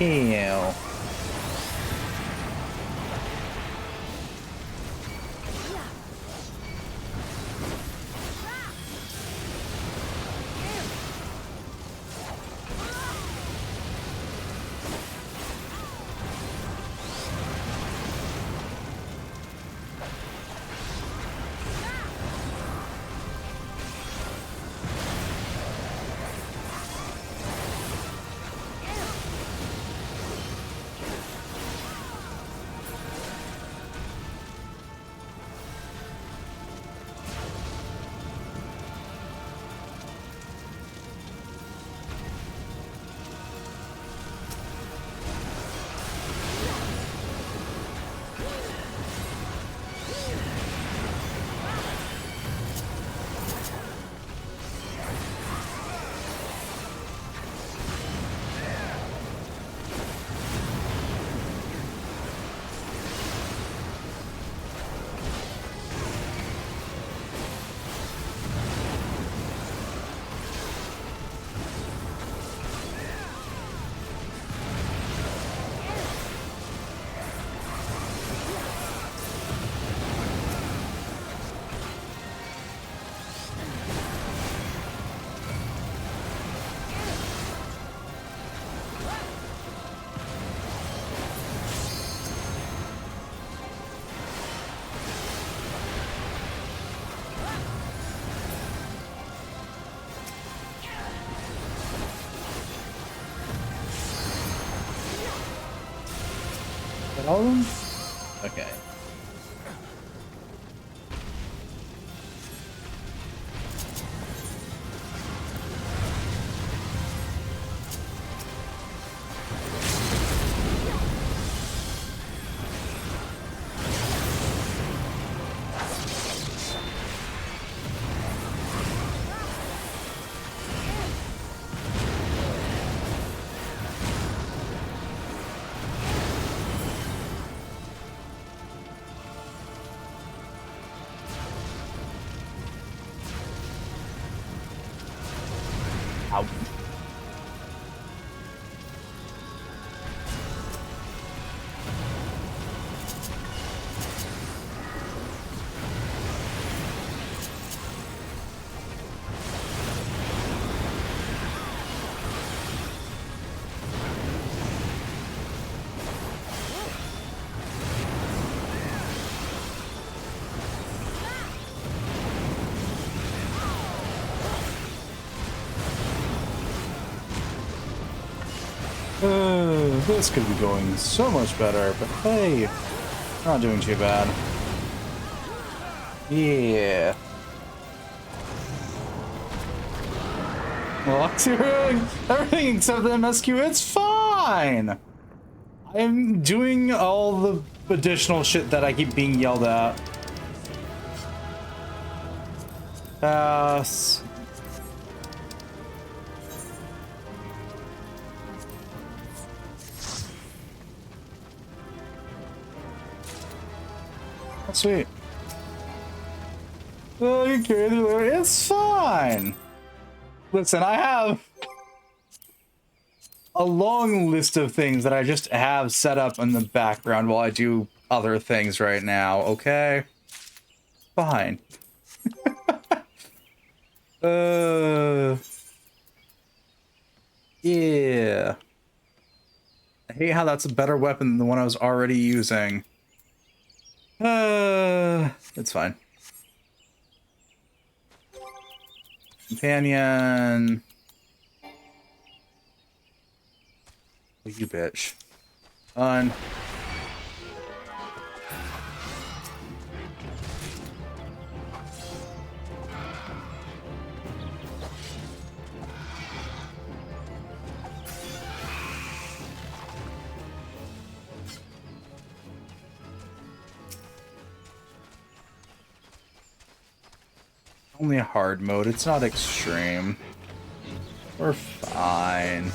Ew. All of them? Okay. Ow. This could be going so much better, but hey, not doing too bad. Yeah. Well, everything except the MSQ, it's fine! I'm doing all the additional shit that I keep being yelled at. Pass. Sweet. Oh, you carry the load. It's fine. Listen, I have a long list of things that I just have set up in the background while I do other things right now, okay? Fine. Yeah. I hate how that's a better weapon than the one I was already using. It's fine. Companion. Oh, you bitch. On. Only a hard mode, it's not extreme. We're fine.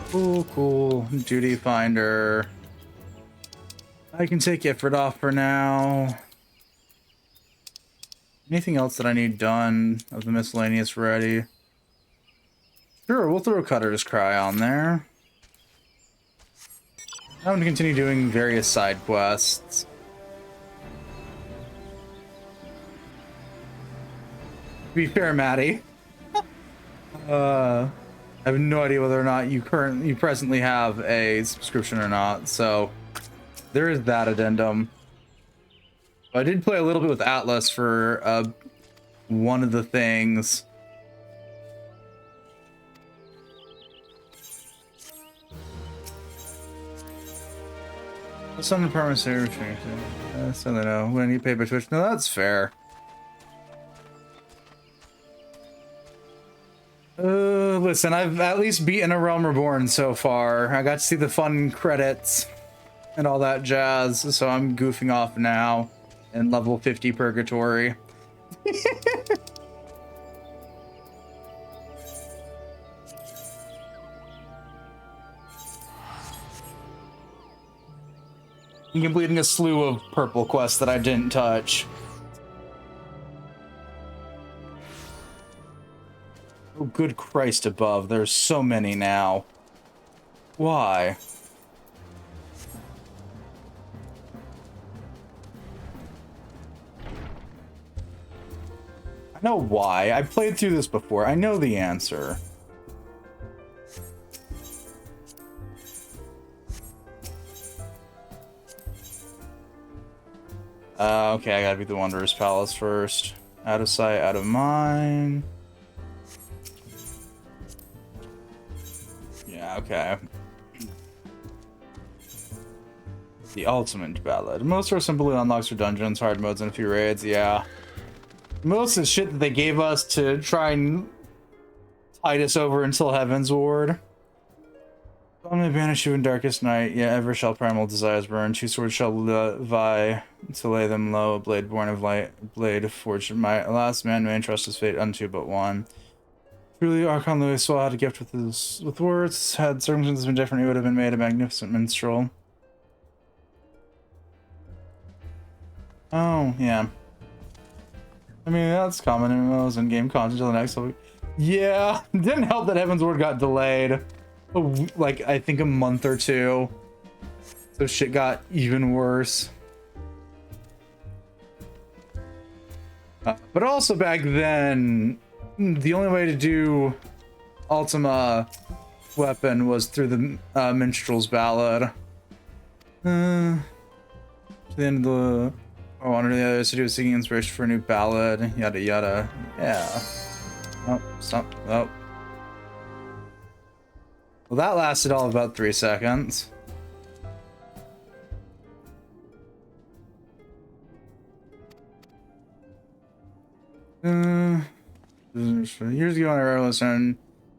Cool, cool. Duty finder. I can take Ifrit off for now. Anything else that I need done of the miscellaneous ready? Sure, we'll throw Cutter's Cry on there. I'm going to continue doing various side quests. To be fair, Maddie, I have no idea whether or not you presently have a subscription or not, so there is that addendum. I did play a little bit with Atlas for one of the things. Some department server change. So they know when you pay by Twitch. No, that's fair. Listen, I've at least beaten A Realm Reborn so far. I got to see the fun credits and all that jazz, so I'm goofing off now in level 50 Purgatory. I'm completing a slew of purple quests that I didn't touch. Oh, good Christ above. There's so many now. Why? I know why. I've played through this before. I know the answer. Okay, I gotta beat the Wanderer's Palace first. Out of sight, out of mind. Yeah, okay. The Ultimate Ballad. Most are simply unlocks for dungeons, hard modes, and a few raids, yeah. Most of the shit that they gave us to try and tide us over until Heaven's Ward. Only banish you in darkest night, yet ever shall primal desires burn. Two swords shall vie to lay them low. A blade born of light, a blade forged my last man may entrust his fate unto but one. Truly, Archon Louis Swell had a gift with words. Had circumstances been different, he would have been made a magnificent minstrel. Oh, yeah. I mean, that's common in MMOs and game content until the next level. Yeah, it didn't help that Heaven's Ward got delayed. Like, I think a month or two. So shit got even worse. But also back then, the only way to do Ultima weapon was through the Minstrel's Ballad. To the end of the... Oh, one or the other city was seeking inspiration for a new ballad. Yada yada. Yeah. Oh, stop. Oh. Well, that lasted all about 3 seconds. Years ago, I read a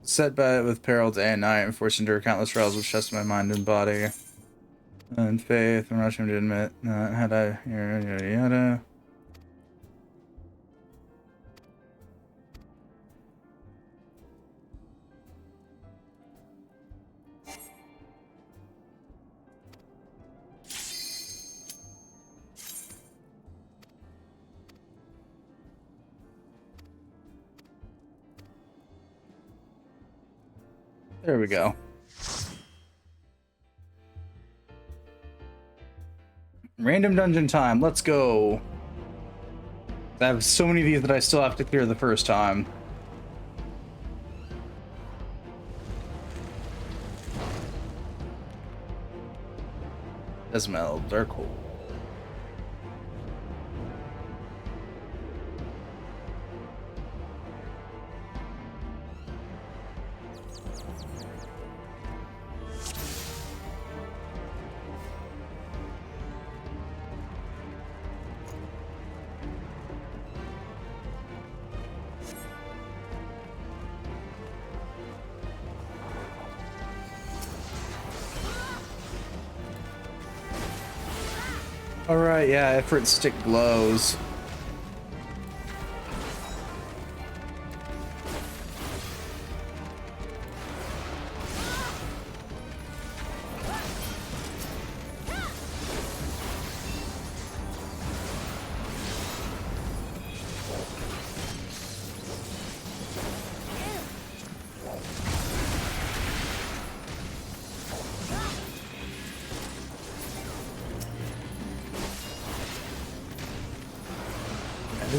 set by it with peril day and night, and forced into countless trials which tested my mind and body. And faith, I'm not ashamed to admit, had I, yada yada. There we go. Random dungeon time. Let's go. I have so many of these that I still have to clear the first time. Esmel, Darkhold. Alright, yeah, Ifrit stick glows.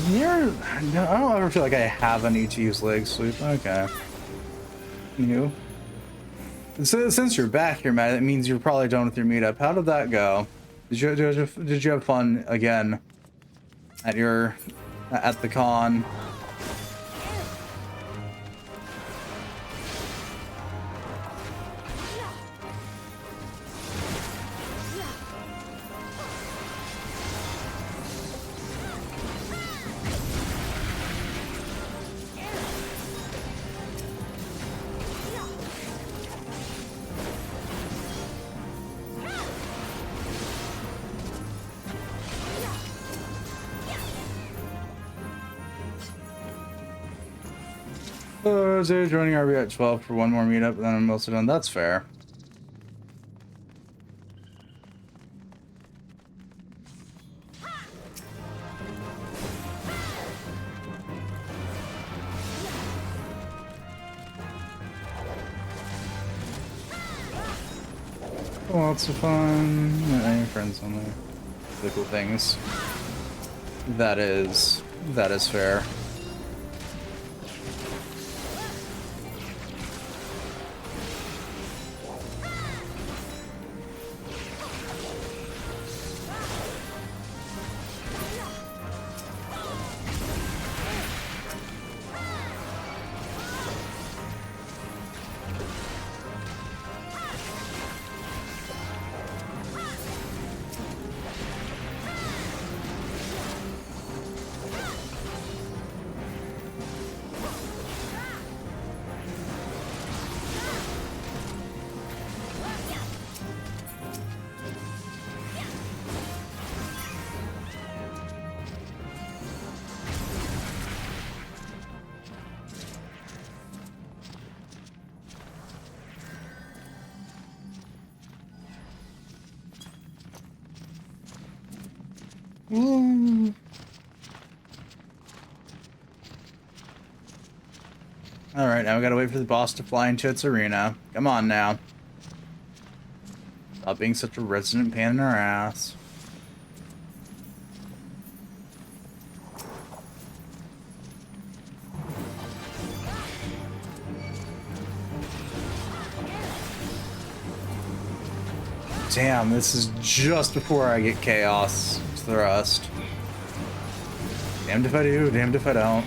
I don't ever feel like I have a need to use leg sweep. Okay. You. So, since you're back here, Matt, that means you're probably done with your meetup. How did that go? Did you have fun again at the con? So joining RB at 12 for one more meetup, and then I'm mostly done. That's fair. Lots of fun. Any friends on there? The cool things. That is fair. Ooh. Alright, now we gotta wait for the boss to fly into its arena. Come on now. Stop being such a resident pain in our ass. Damn, this is just before I get Chaos Thrust. Damned if I do, damned if I don't.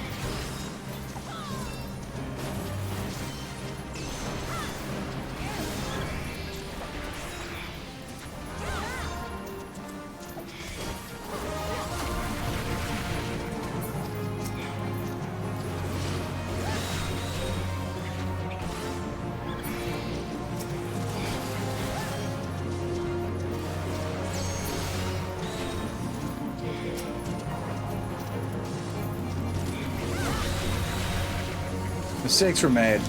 Mistakes were made.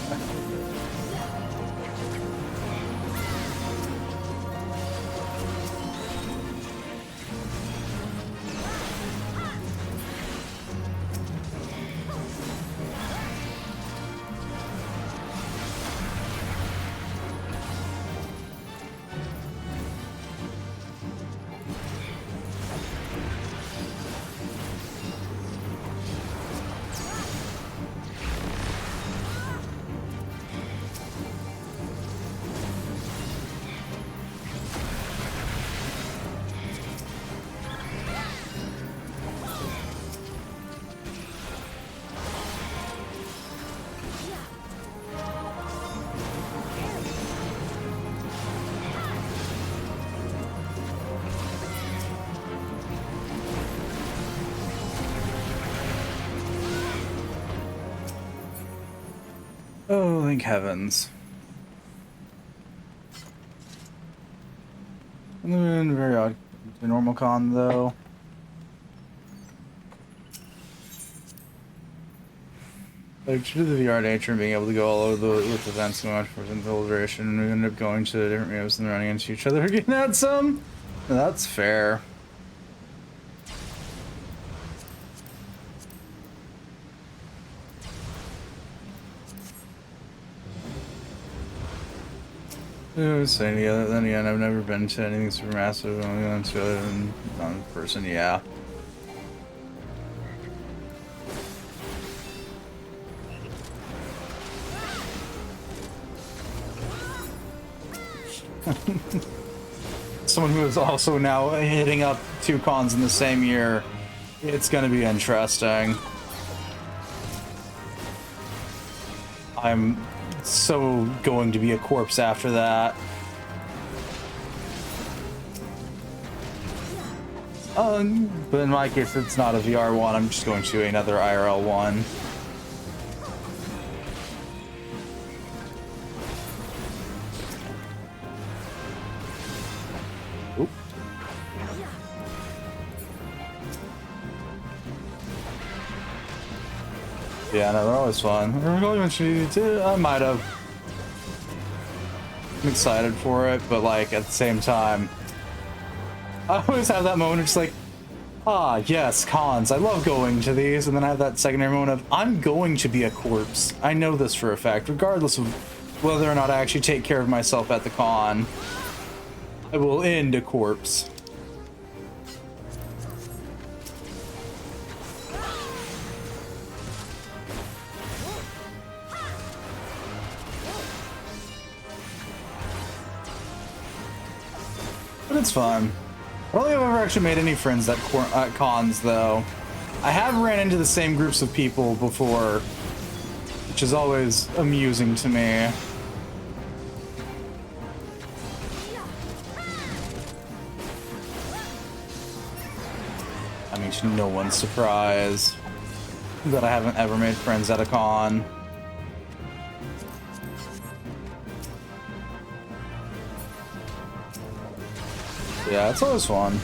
thank heavens. Very odd. The normal con though. Like due to the VR nature and being able to go all over with events so much for infiltration, we ended up going to different meetups and running into each other again at some. That's fair. Saying together, then again, I've never been to anything super massive. Only gone to other than on person, yeah. Someone who is also now hitting up 2 cons in the same year. It's gonna be interesting. I'm so going to be a corpse after that. But in my case, it's not a VR one. I'm just going to another IRL one. Oop. Yeah, no, they're always fun. I might have. I'm excited for it, but like at the same time, I always have that moment of just like, ah, yes, cons. I love going to these, and then I have that secondary moment of I'm going to be a corpse. I know this for a fact, regardless of whether or not I actually take care of myself at the con. I will end a corpse. But it's fun. I don't think I've ever actually made any friends at cons, though. I have ran into the same groups of people before, which is always amusing to me. I mean, to no one's surprise that I haven't ever made friends at a con. Yeah, it's always fun.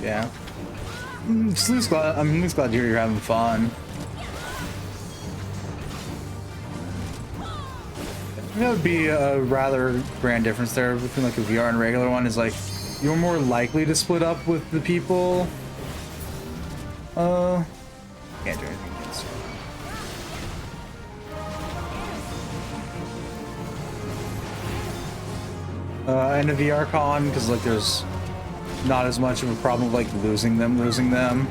Yeah. I'm just glad to hear you're having fun. That would be a rather grand difference there between like a VR and a regular one. Is like you're more likely to split up with the people. Can't do anything against it. And a VR con, because like there's not as much of a problem of like losing them.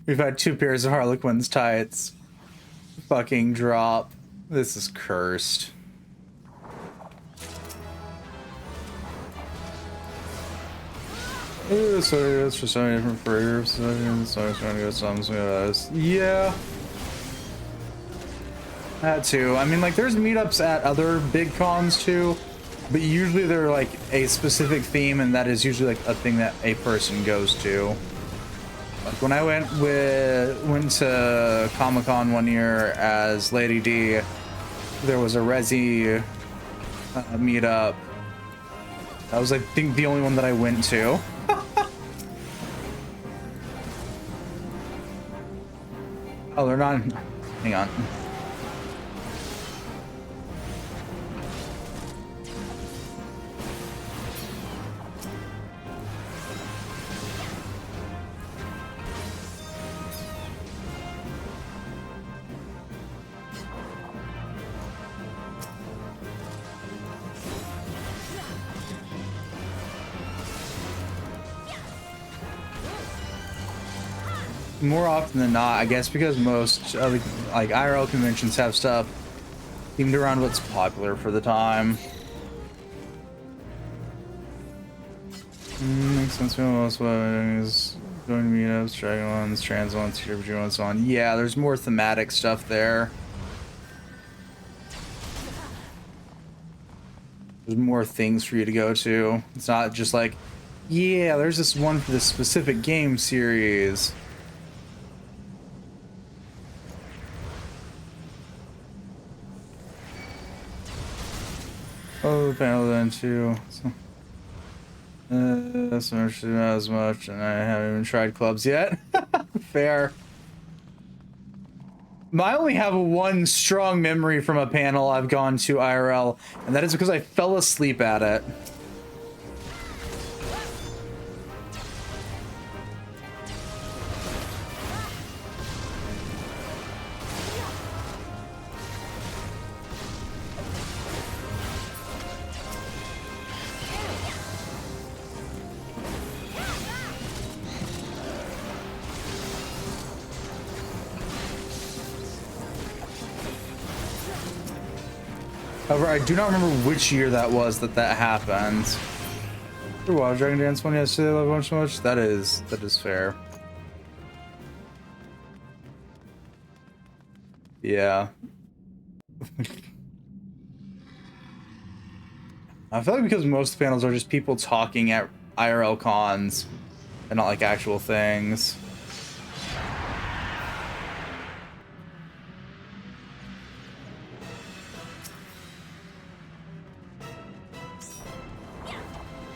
We've had 2 pairs of Harlequin's tights. Fucking drop. This is cursed. Sorry, that's for so many different groups. So I'm trying to go some of those. Yeah. That too. I mean, like, there's meetups at other big cons too, but usually they're like a specific theme, and that is usually like a thing that a person goes to. Like when I went to Comic-Con one year as Lady D, there was a Resi meetup. That was, I think, the only one that I went to. Oh, they're not. Hang on. More often than not, I guess, because most of the, like, IRL conventions have stuff themed around what's popular for the time. Makes sense. Most is going to meetups, Dragon ones, trans ones, TRPG ones, so on. Yeah, there's more thematic stuff there. There's more things for you to go to. It's not just like, yeah, there's this one for this specific game series. Oh, the panel then too. So, that's not as much, and I haven't even tried clubs yet. Fair. I only have one strong memory from a panel I've gone to IRL, and that is because I fell asleep at it. However, I do not remember which year that was that happened. Your Wild Dragon Dance one yesterday, I love it so much. That is fair. Yeah. I feel like because most panels are just people talking at IRL cons and not like actual things.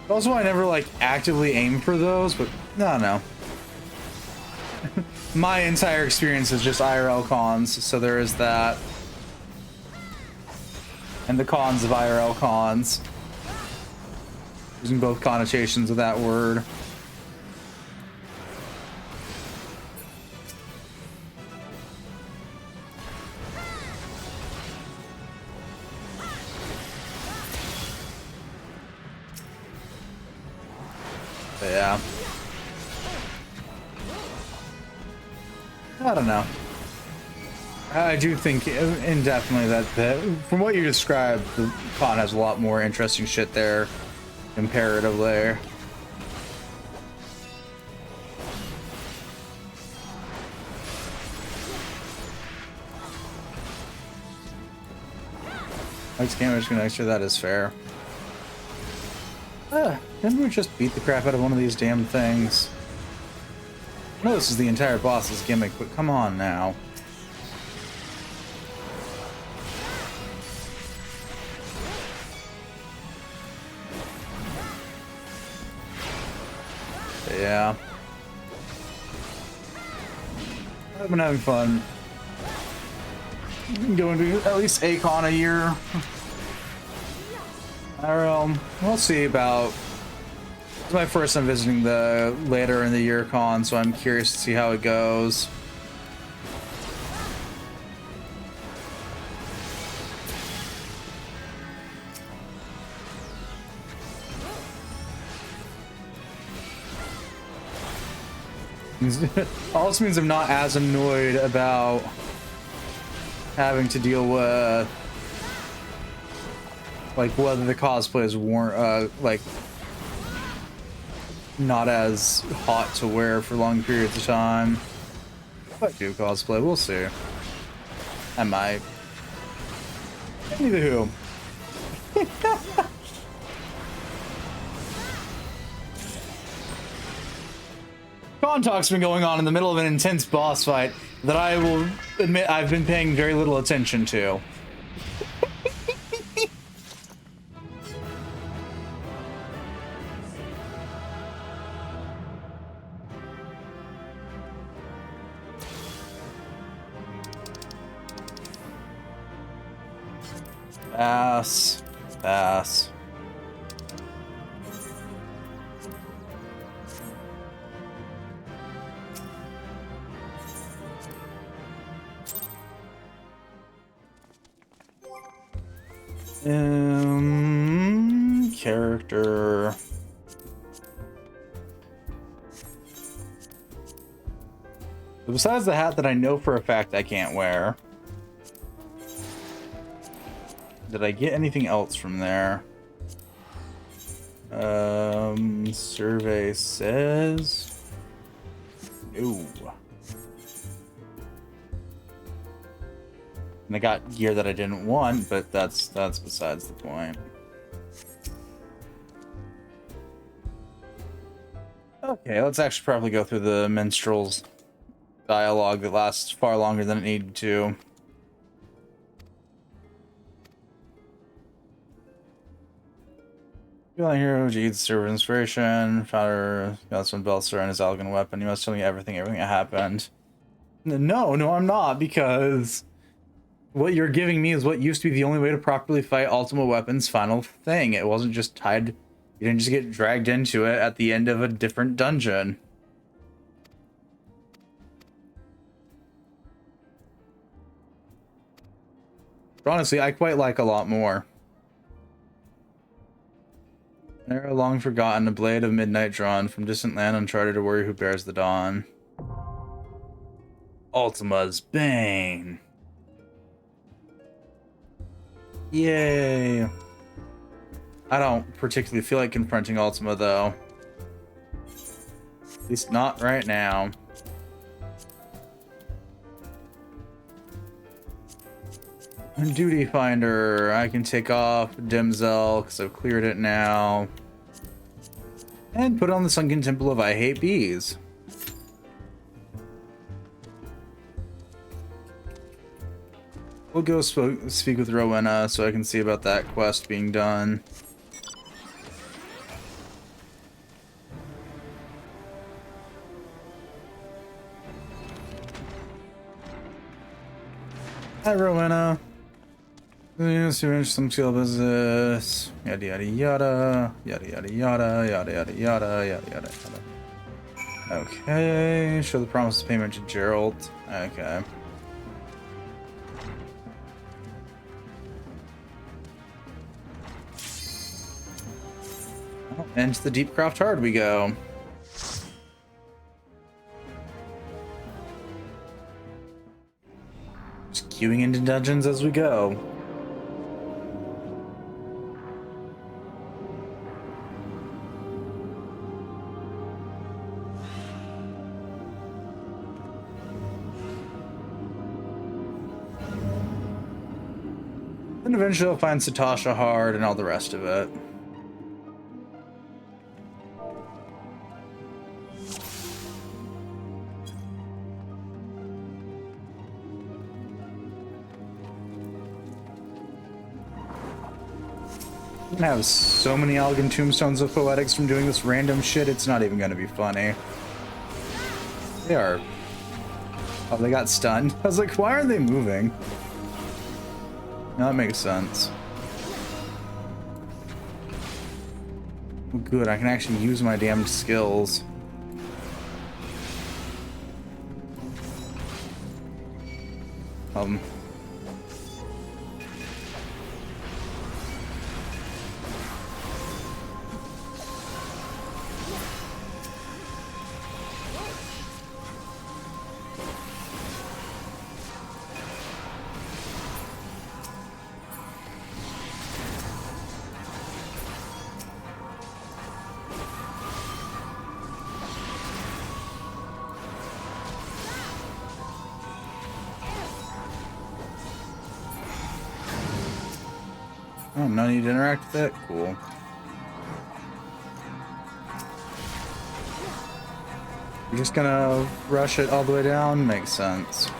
Also, I never like actively aim for those, but no. My entire experience is just IRL cons, so there is that. And the cons of IRL cons. Using both connotations of that word. But yeah. I don't know. I do think indefinitely that from what you described, the con has a lot more interesting shit there comparatively. Likes damage extra, that is fair. Didn't we just beat the crap out of one of these damn things? I know this is the entire boss's gimmick, but come on now. But yeah. I've been having fun. Going to at least a con a year. We'll see about. It's my first time visiting the later in the year con, so I'm curious to see how it goes. Also means I'm not as annoyed about having to deal with like whether the cosplay is like not as hot to wear for long periods of time. I do cosplay, we'll see. I might. Anywho. Spawn talk's been going on in the middle of an intense boss fight that I will admit I've been paying very little attention to. Pass. Pass. Character. Besides the hat that I know for a fact I can't wear. Did I get anything else from there? Survey says... Ooh. And I got gear that I didn't want, but that's besides the point. Okay, let's actually probably go through the minstrel's dialogue that lasts far longer than it needed to. Feeling hero, Jeed's server inspiration, founder, Godson Belser, and his elegant weapon. You must tell me everything that happened. No, I'm not, because what you're giving me is what used to be the only way to properly fight Ultima Weapon's final thing. It wasn't just tied. You didn't just get dragged into it at the end of a different dungeon. But honestly, I quite like a lot more. An arrow long forgotten, a blade of midnight drawn, from distant land uncharted, a warrior who bears the dawn. Ultima's Bane. Yay. I don't particularly feel like confronting Ultima, though. At least not right now. Duty Finder. I can take off Dimzel because I've cleared it now. And put on the Sunken Temple of I Hate Bees. We'll go speak with Rowena so I can see about that quest being done. Hi, Rowena. Some skill business. Yada yada yada. Yada yada yada. Yada yada yada. Yada yada yada. Okay. Show the promise of payment to Gerald. Okay. And to the Deepcroft Hard we go. Just queuing into dungeons as we go. And eventually I'll find Satasha hard and all the rest of it. I'm gonna have so many elegant tombstones of poetics from doing this random shit, it's not even gonna be funny. They are. Oh, they got stunned. I was like, why aren't they moving? Now that makes sense. Oh, good, I can actually use my damned skills. Oh, no need to interact with it? Cool. You're just gonna rush it all the way down? Makes sense.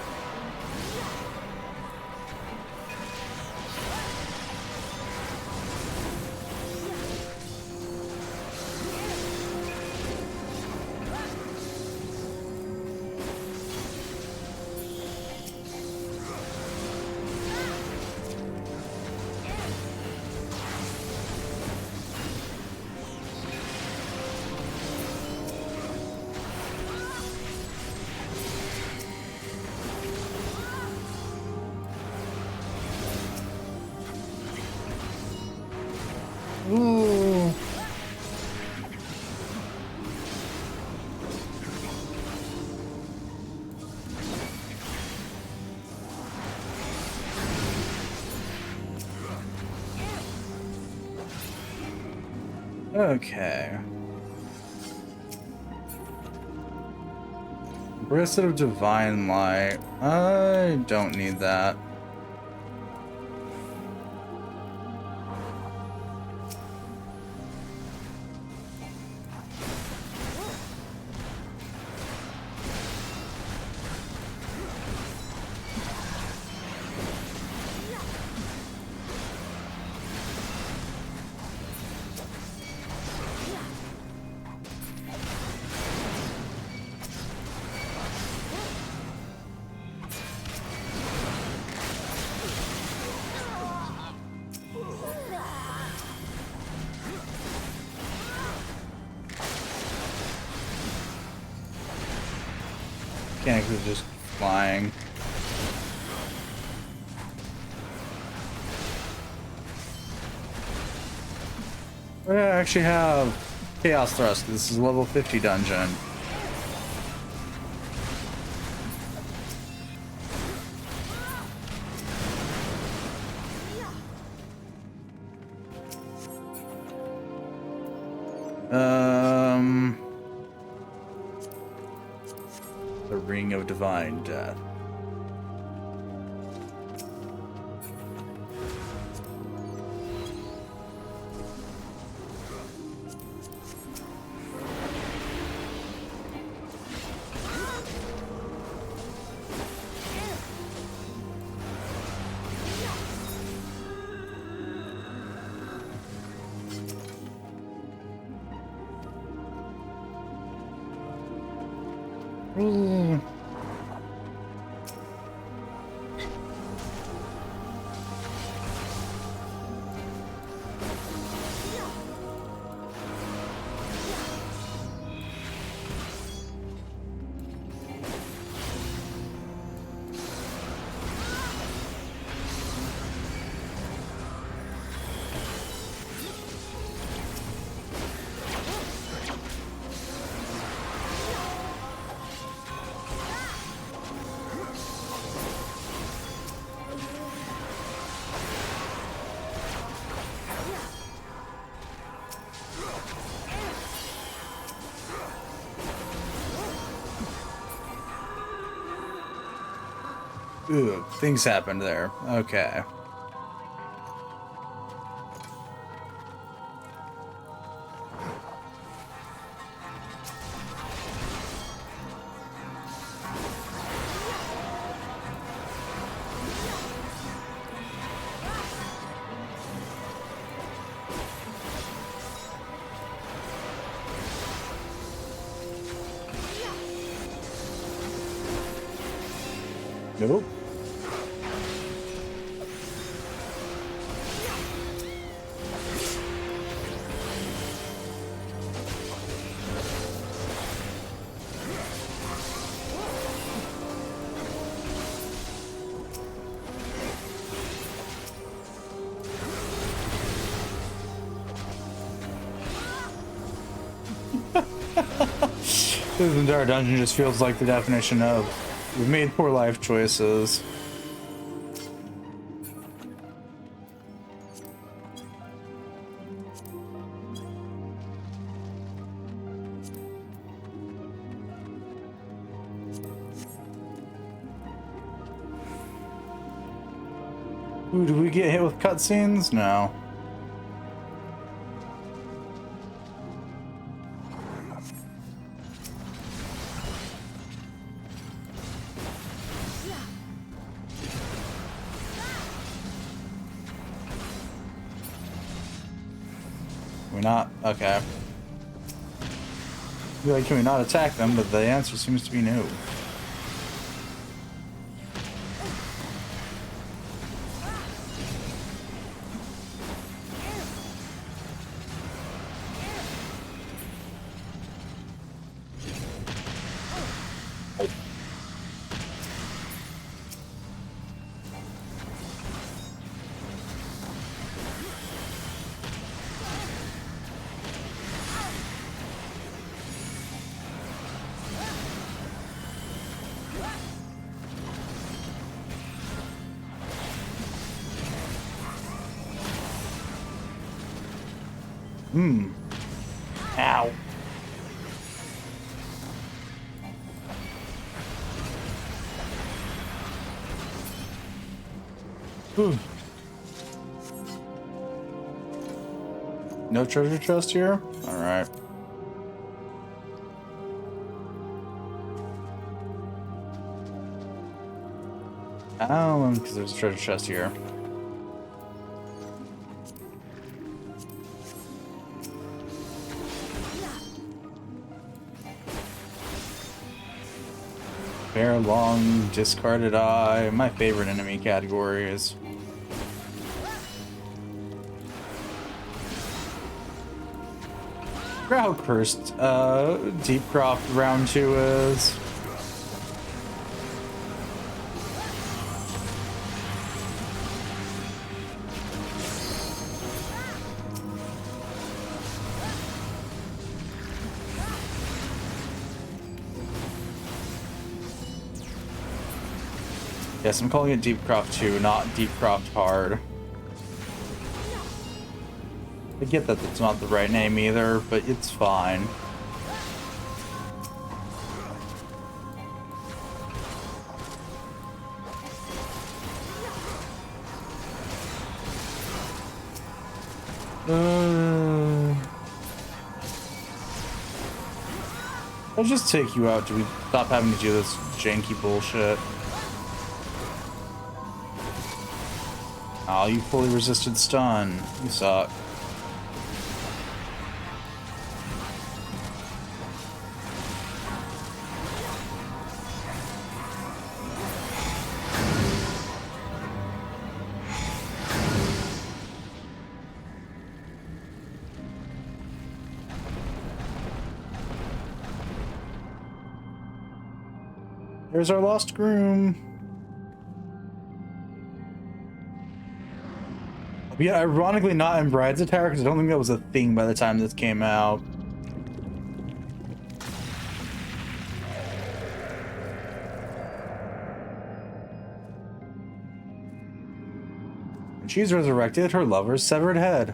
Ooh. Okay. Bracelet of Divine Light. I don't need that. Mechanics is just flying. I actually have Chaos Thrust. This is a level 50 dungeon. The Ring of Divine Death. Ooh, things happened there. Okay. Nope. This entire dungeon just feels like the definition of we've made poor life choices. Ooh, did we get hit with cutscenes? No. we not? Okay. Be like, can we not attack them? But the answer seems to be no. Ow. Whew. No treasure chest here? Alright. Oh, because there's a treasure chest here. Bear long, discarded eye. My favorite enemy category is. How cursed Deepcroft round 2 is. Yes, I'm calling it Deepcroft 2, not Deepcroft Hard. I get that that's not the right name either, but it's fine. I'll just take you out. Do we stop having to do this janky bullshit? Oh, you fully resisted stun. You suck. There's our lost groom. Yeah, ironically not in Bride's Attire, because I don't think that was a thing by the time this came out. When she's resurrected, her lover's severed head.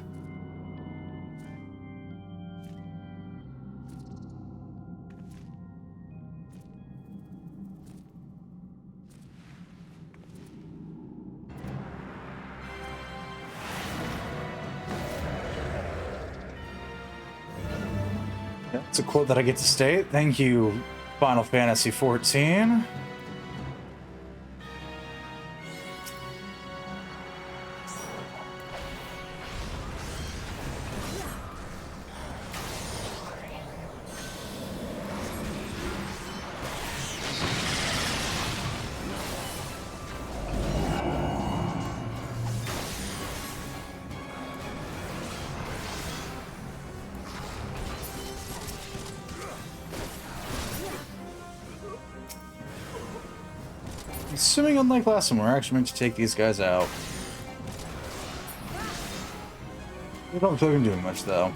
It's a quote that I get to state. Thank you, Final Fantasy XIV. Assuming unlike last one, we're actually meant to take these guys out. I don't feel like I'm doing much though.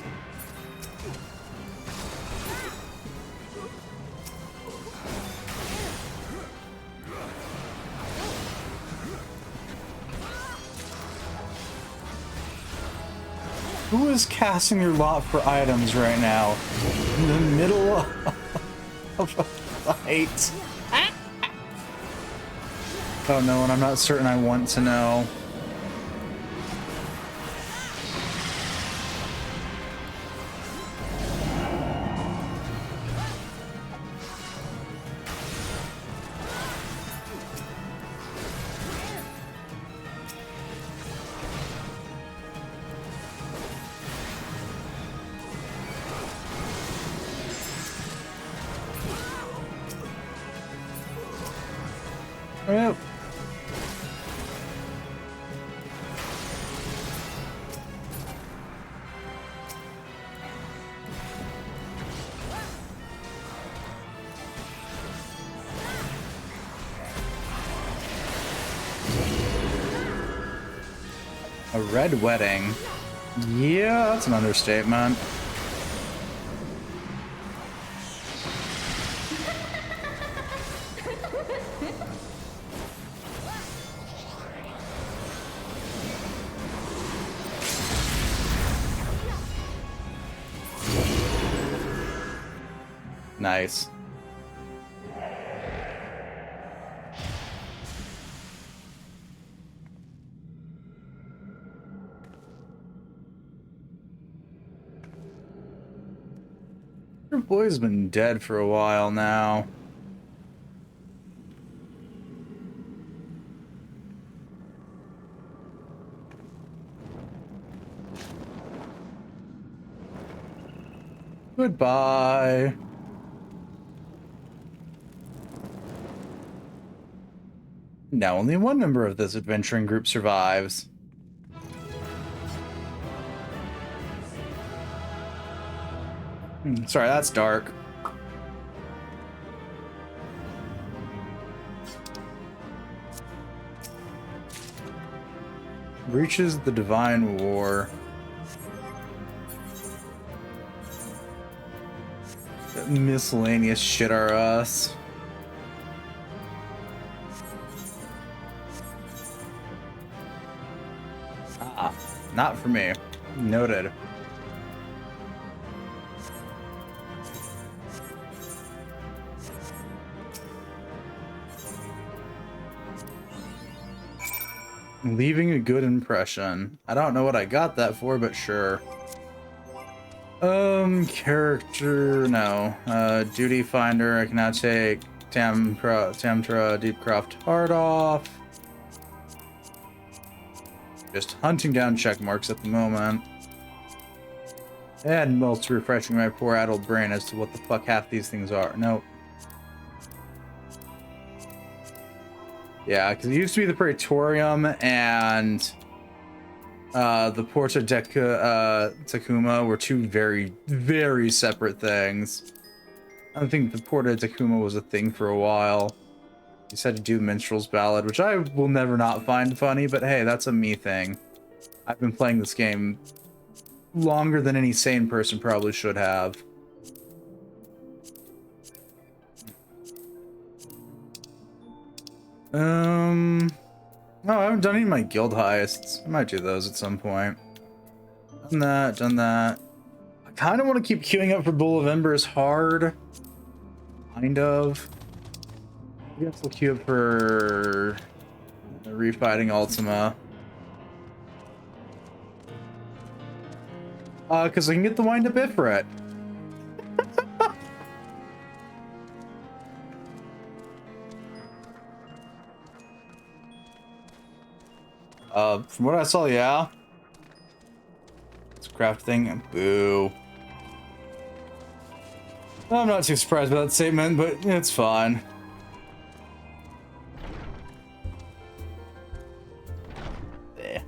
Who is casting your lot for items right now? In the middle of a fight. Oh no, and I'm not certain I want to know. Yep. A red wedding. Yeah, that's an understatement. Nice. Your boy's been dead for a while now. Goodbye. Now only one member of this adventuring group survives. Sorry, that's dark. Reaches the Divine War. That miscellaneous shit are us. Ah, not for me. Noted. Leaving a good impression. I don't know what I got that for, but sure. Character, no. Duty Finder, I can now take Tamtra, Deepcroft Hard off. Just hunting down check marks at the moment. And most refreshing my poor addled brain as to what the fuck half these things are. Nope. Yeah, because it used to be the Praetorium and the Porta Tecuma were two very, very separate things. I don't think the Porta Tecuma was a thing for a while. You said to do Minstrel's Ballad, which I will never not find funny, but hey, that's a me thing. I've been playing this game longer than any sane person probably should have. No, I haven't done any of my guild heists. I might do those at some point. Done that, done that. I kind of want to keep queuing up for Bull of Embers hard. Kind of. I guess we'll queue up for refighting Ultima. Because I can get the wind up Ifrit. From what I saw, yeah. It's a craft thing. Boo. I'm not too surprised by that statement, but it's fine. There.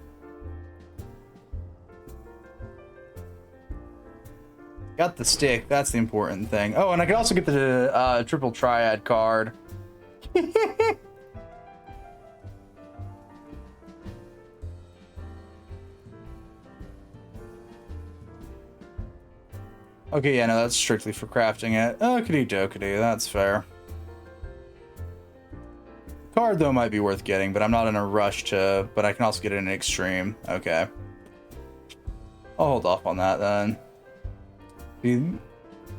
Got the stick. That's the important thing. Oh, and I can also get the triple triad card. Okay, yeah, no, that's strictly for crafting it. Okie dokie, that's fair. Card, though, might be worth getting, but I'm not in a rush to... But I can also get it in extreme. Okay. I'll hold off on that, then.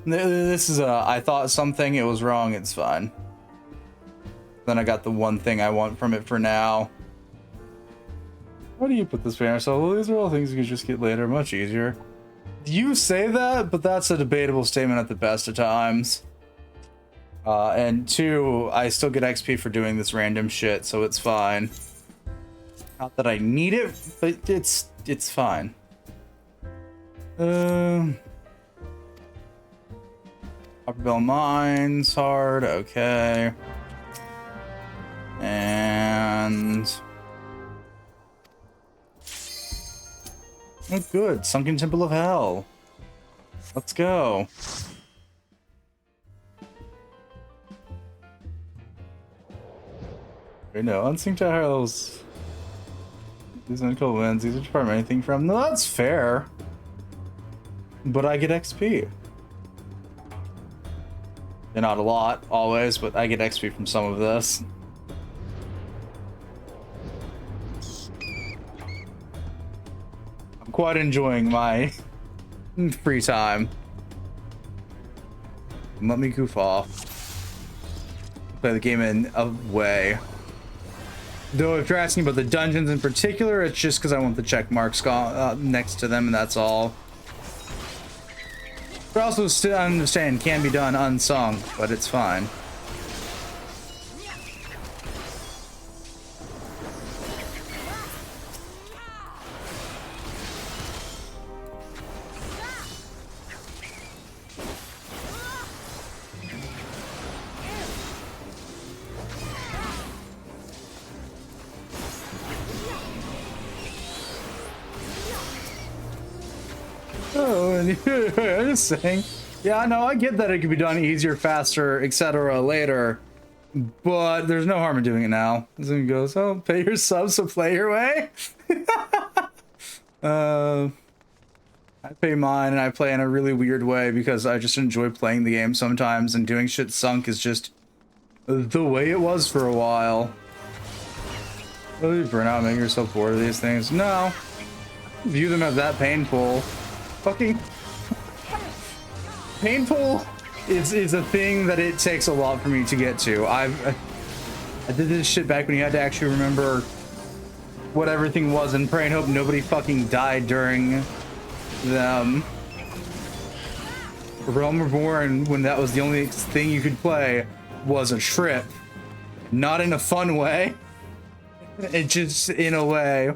This is a... I thought something, it was wrong, it's fine. Then I got the one thing I want from it for now. Why do you put this banner? So, well, these are all things you can just get later, much easier. You say that, but that's a debatable statement at the best of times. And two, I still get XP for doing this random shit, so it's fine. Not that I need it, but it's fine. Copperbell Mines, hard, okay. And friend. Oh, good. Sunken Temple of Hell. Let's go. Wait, no. Unsynced tiles. These aren't cool wins. These are farm anything from. No, that's fair. But I get XP. And not a lot, always, but I get XP from some of this. I'm quite enjoying my free time. Let me goof off. Play the game in a way. Though if you're asking about the dungeons in particular, it's just because I want the check marks next to them, and that's all. But also, still understand, can be done unsung, but it's fine. Oh, and I'm just saying. Yeah, no, I get that it could be done easier, faster, etc. later, but there's no harm in doing it now. So he goes, "Oh, pay your subs to play your way." I pay mine, and I play in a really weird way because I just enjoy playing the game sometimes, and doing shit sunk is just the way it was for a while. Will you burn out, making yourself bored of these things? No, I don't view them as that painful. Fucking painful is a thing that it takes a lot for me to get to. I did this shit back when you had to actually remember what everything was and pray and hope nobody fucking died during them. Realm Reborn, when that was the only thing you could play, was a trip. Not in a fun way. It just in a way.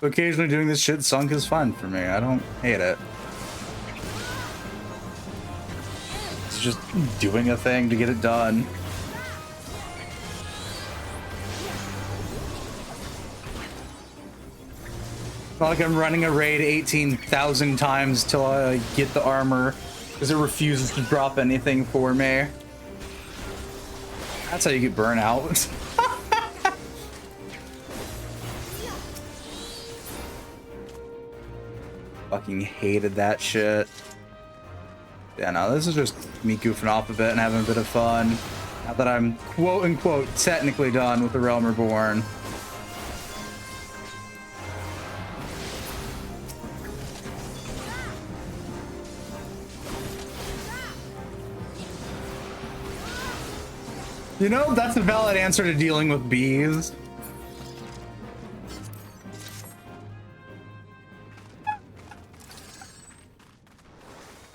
Occasionally doing this shit sunk is fun for me. I don't hate it. It's just doing a thing to get it done. It's not like I'm running a raid 18,000 times till I get the armor, because it refuses to drop anything for me. That's how you get burnout. Fucking hated that shit. Yeah, no, this is just me goofing off a bit and having a bit of fun. Now that I'm quote unquote technically done with the Realm Reborn. You know, that's a valid answer to dealing with bees.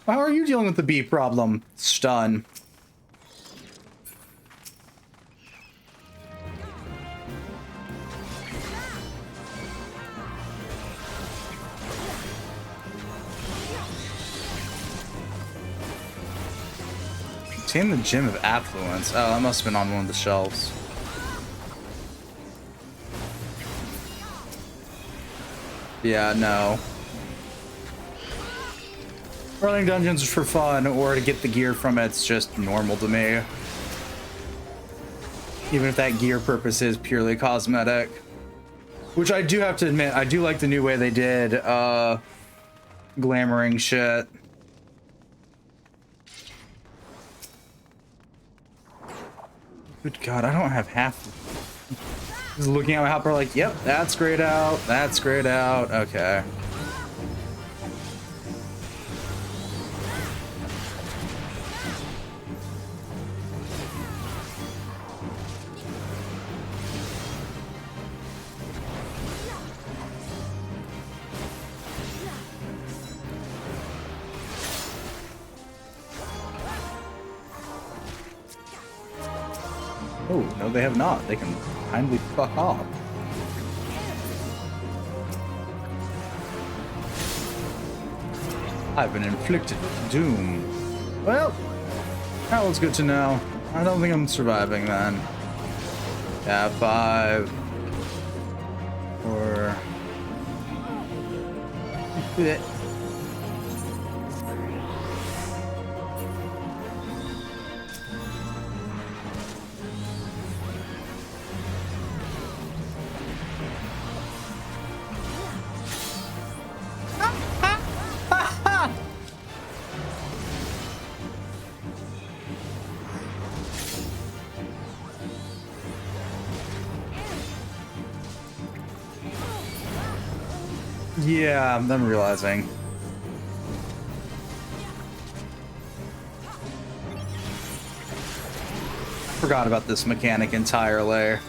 How are you dealing with the bee problem? Stun. Obtain the Gem of Affluence. Oh, that must have been on one of the shelves. Yeah, no. Running dungeons for fun or to get the gear from it's just normal to me. Even if that gear purpose is purely cosmetic. Which I do have to admit, I do like the new way they did glamoring shit. Good God, I don't have half. Just looking at my hopper like, yep, that's grayed out, that's grayed out, okay. Oh, no, they have not. They can kindly fuck off. I've been inflicted with doom. Well, that was good to know. I don't think I'm surviving then. Yeah, 5. Or... Yeah, I'm realizing. Forgot about this mechanic entirely.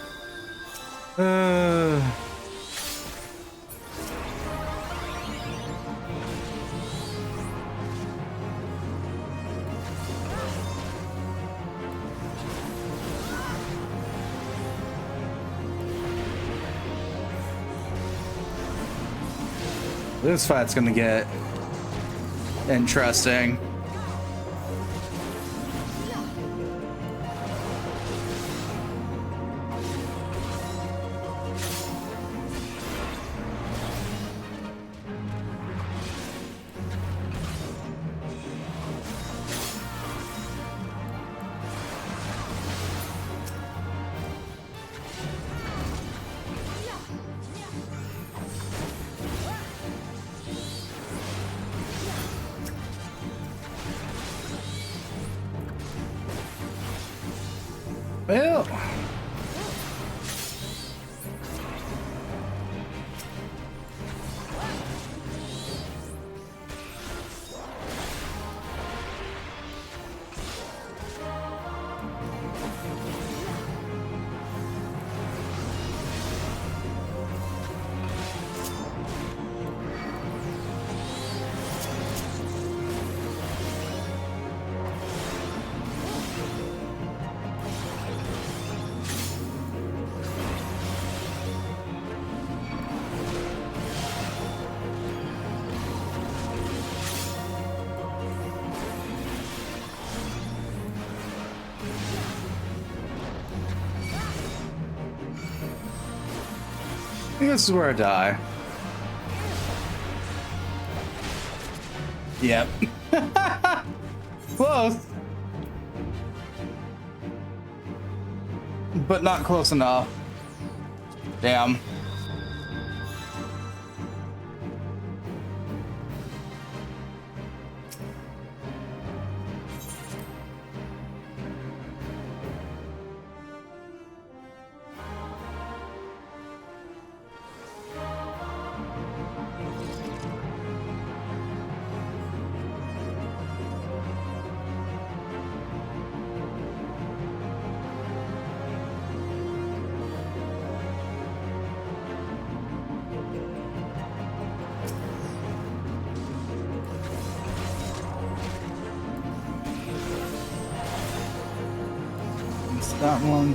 This fight's gonna get interesting. Well, I think this is where I die. Yep. Close. But not close enough. Damn.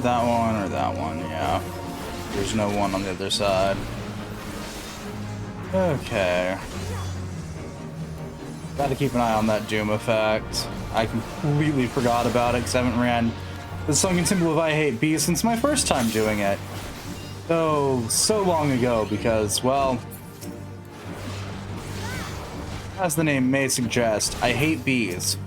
That one, or that one, yeah. There's no one on the other side. Okay. Gotta keep an eye on that Doom effect. I completely forgot about it because I haven't ran the Sunken Symbol of I Hate Bees since my first time doing it. So long ago because, well, as the name may suggest, I hate bees.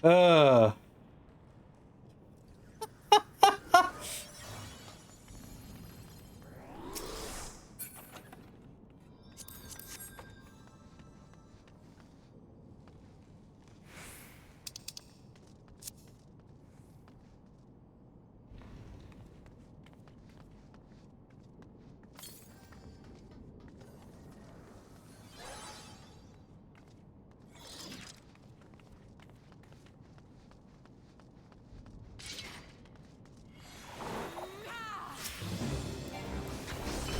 uh.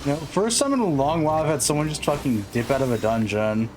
You know, first time in a long while I've had someone just fucking dip out of a dungeon.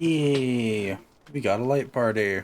Yeah, we got a light party.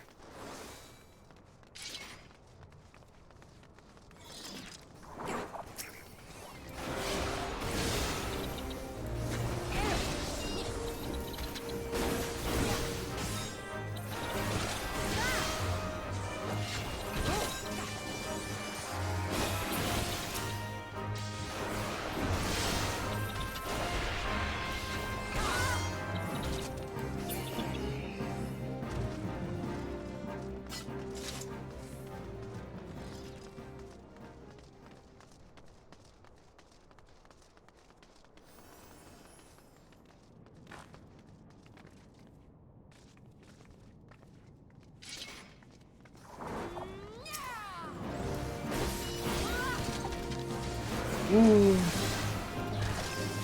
Ooh.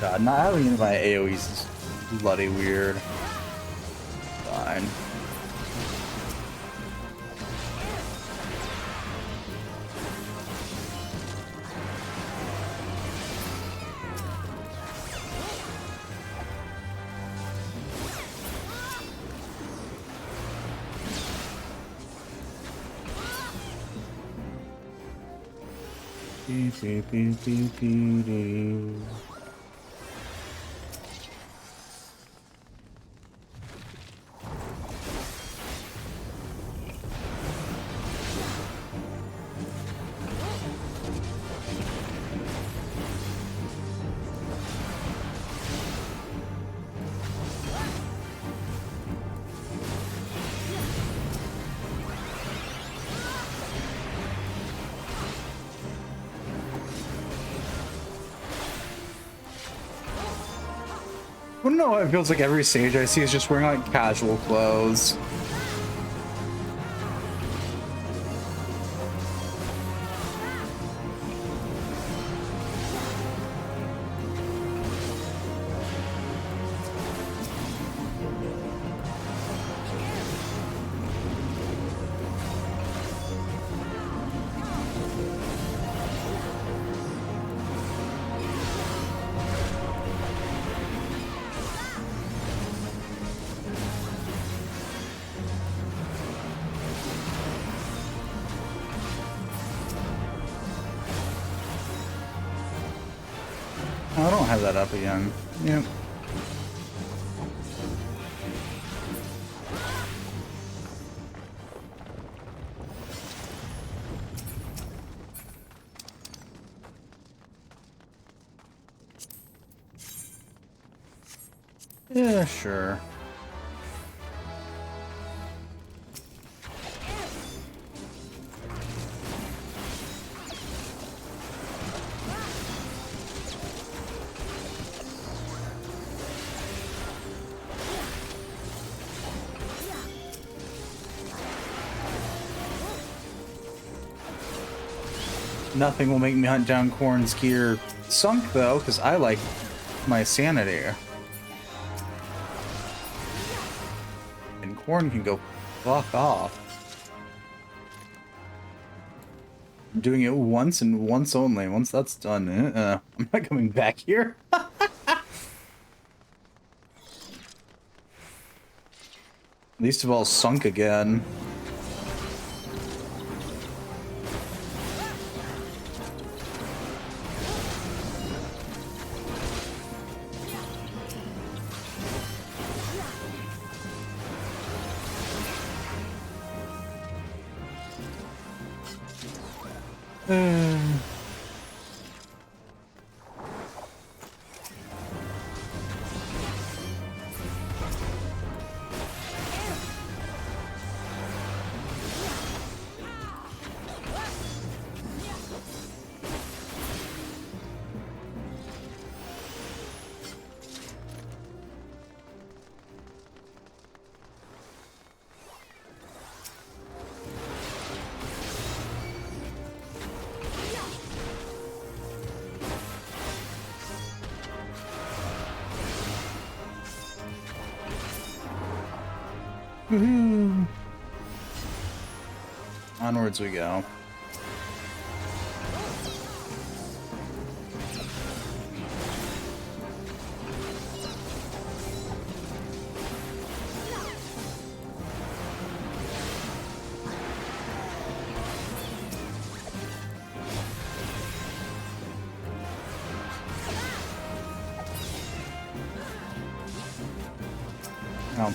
God, not having any of my AoEs is bloody weird. Fine. Beep, beep, beep, beep, beep. I don't know, it feels like every sage I see is just wearing like casual clothes. Oh, I don't have that up again. Yep. Yeah, sure. Nothing will make me hunt down Korn's gear. Sunk though, because I like my sanity. And Korn can go fuck off. I'm doing it once and once only. Once that's done, I'm not coming back here. Least of all, sunk again. Woohoo! Onwards we go. Oh.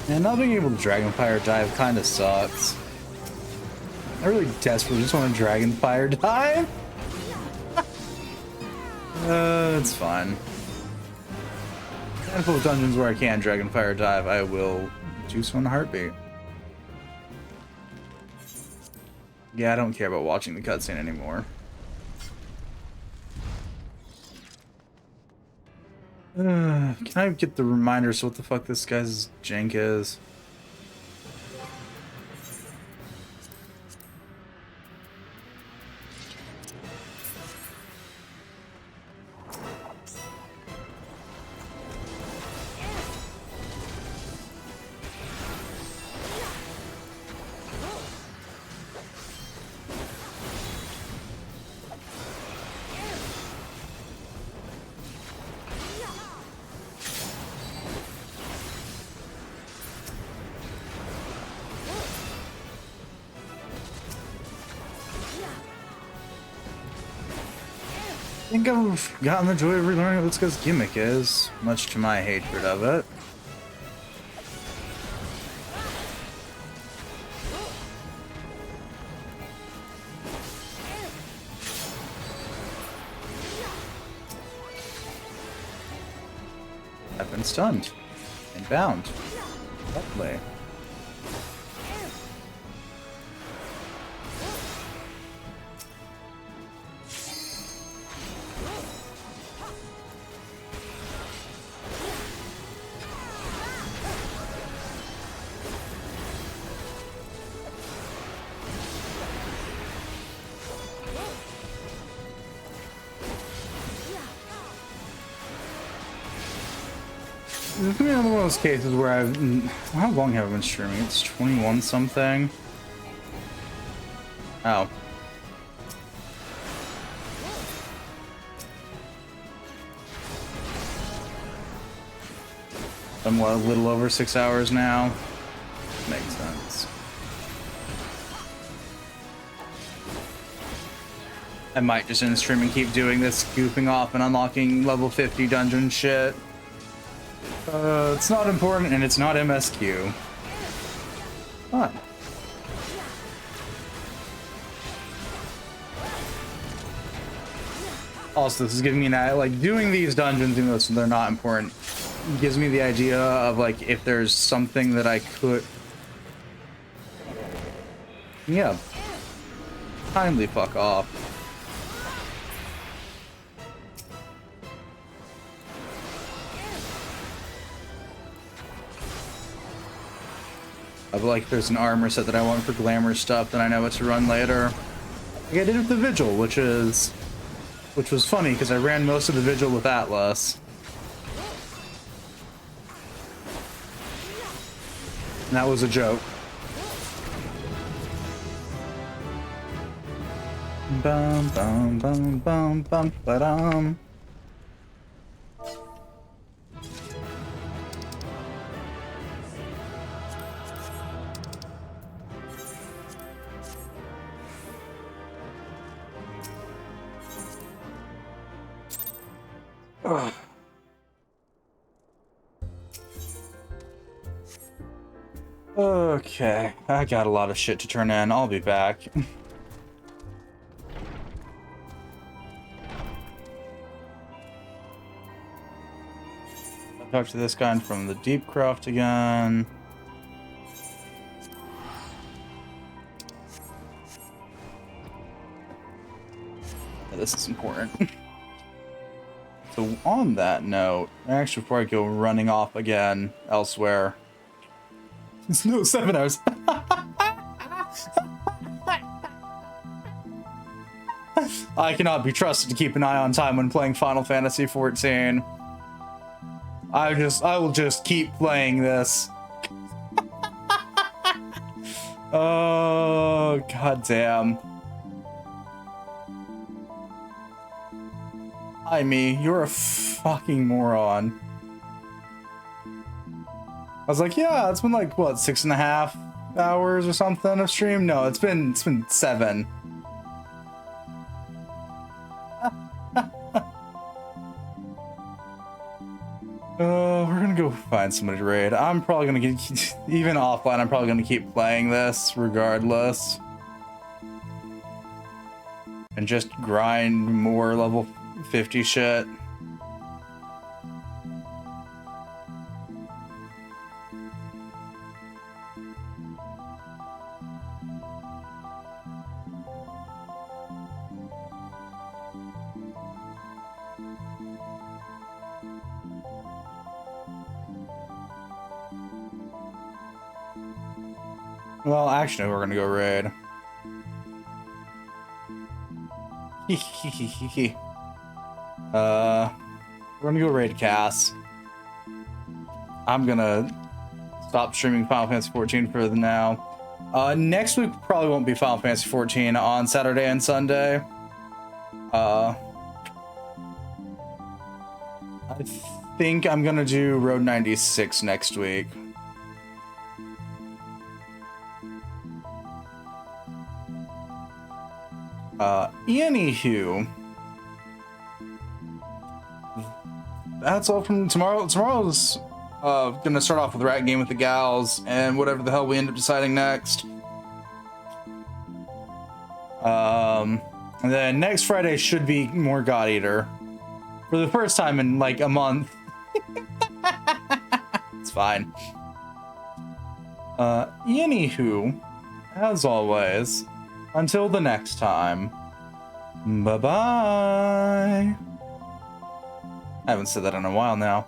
And not being able to Dragonfire dive kind of sucks. I really desperately just want to Dragonfire dive. It's fine. A handful of dungeons where I can Dragonfire dive, I will do so in a heartbeat. Yeah, I don't care about watching the cutscene anymore. Can I get the reminders what the fuck this guy's jank is? I think I've gotten the joy of relearning what this guy's gimmick is, much to my hatred of it. I've been stunned and bound. Lovely. This is another one of those cases where how long have I been streaming? It's 21 something. Oh. I'm what, a little over 6 hours now? Makes sense. I might just end stream and keep doing this, goofing off and unlocking level 50 dungeon shit. It's not important and it's not MSQ. Fun. Also, this is giving me an like doing these dungeons, even though they're not important, gives me the idea of like if there's something that I could. Yeah. Kindly fuck off. Of like there's an armor set that I want for glamour stuff that I know what to run later. Like I did with the Vigil, which was funny because I ran most of the Vigil with Atlas. And that was a joke. Bum bum bum bum bum ba-dum. Ugh. Okay, I got a lot of shit to turn in. I'll be back. I'll talk to this guy from the Deep Croft again. This is important. So on that note, actually before I go running off again elsewhere, it's no 7 hours. I cannot be trusted to keep an eye on time when playing Final Fantasy XIV. I will just keep playing this. Oh, goddamn. Hi, me. You're a fucking moron. I was like, yeah, it's been like, what, 6.5 hours or something of stream? No, it's been 7. We're gonna go find somebody to raid. I'm probably gonna get, even offline, I'm probably gonna keep playing this regardless. And just grind more level 50 shit. Well, actually, we're gonna go raid. We're gonna go raid Cass. I'm gonna stop streaming Final Fantasy XIV for the now. Next week probably won't be Final Fantasy XIV on Saturday and Sunday. I think I'm gonna do Road 96 next week. Anywho, that's all from tomorrow. Tomorrow's gonna start off with Rat Game with the Gals and whatever the hell we end up deciding next. And then next Friday should be more God Eater for the first time in like a month. It's fine. Anywho, as always, until the next time, bye-bye. I haven't said that in a while now.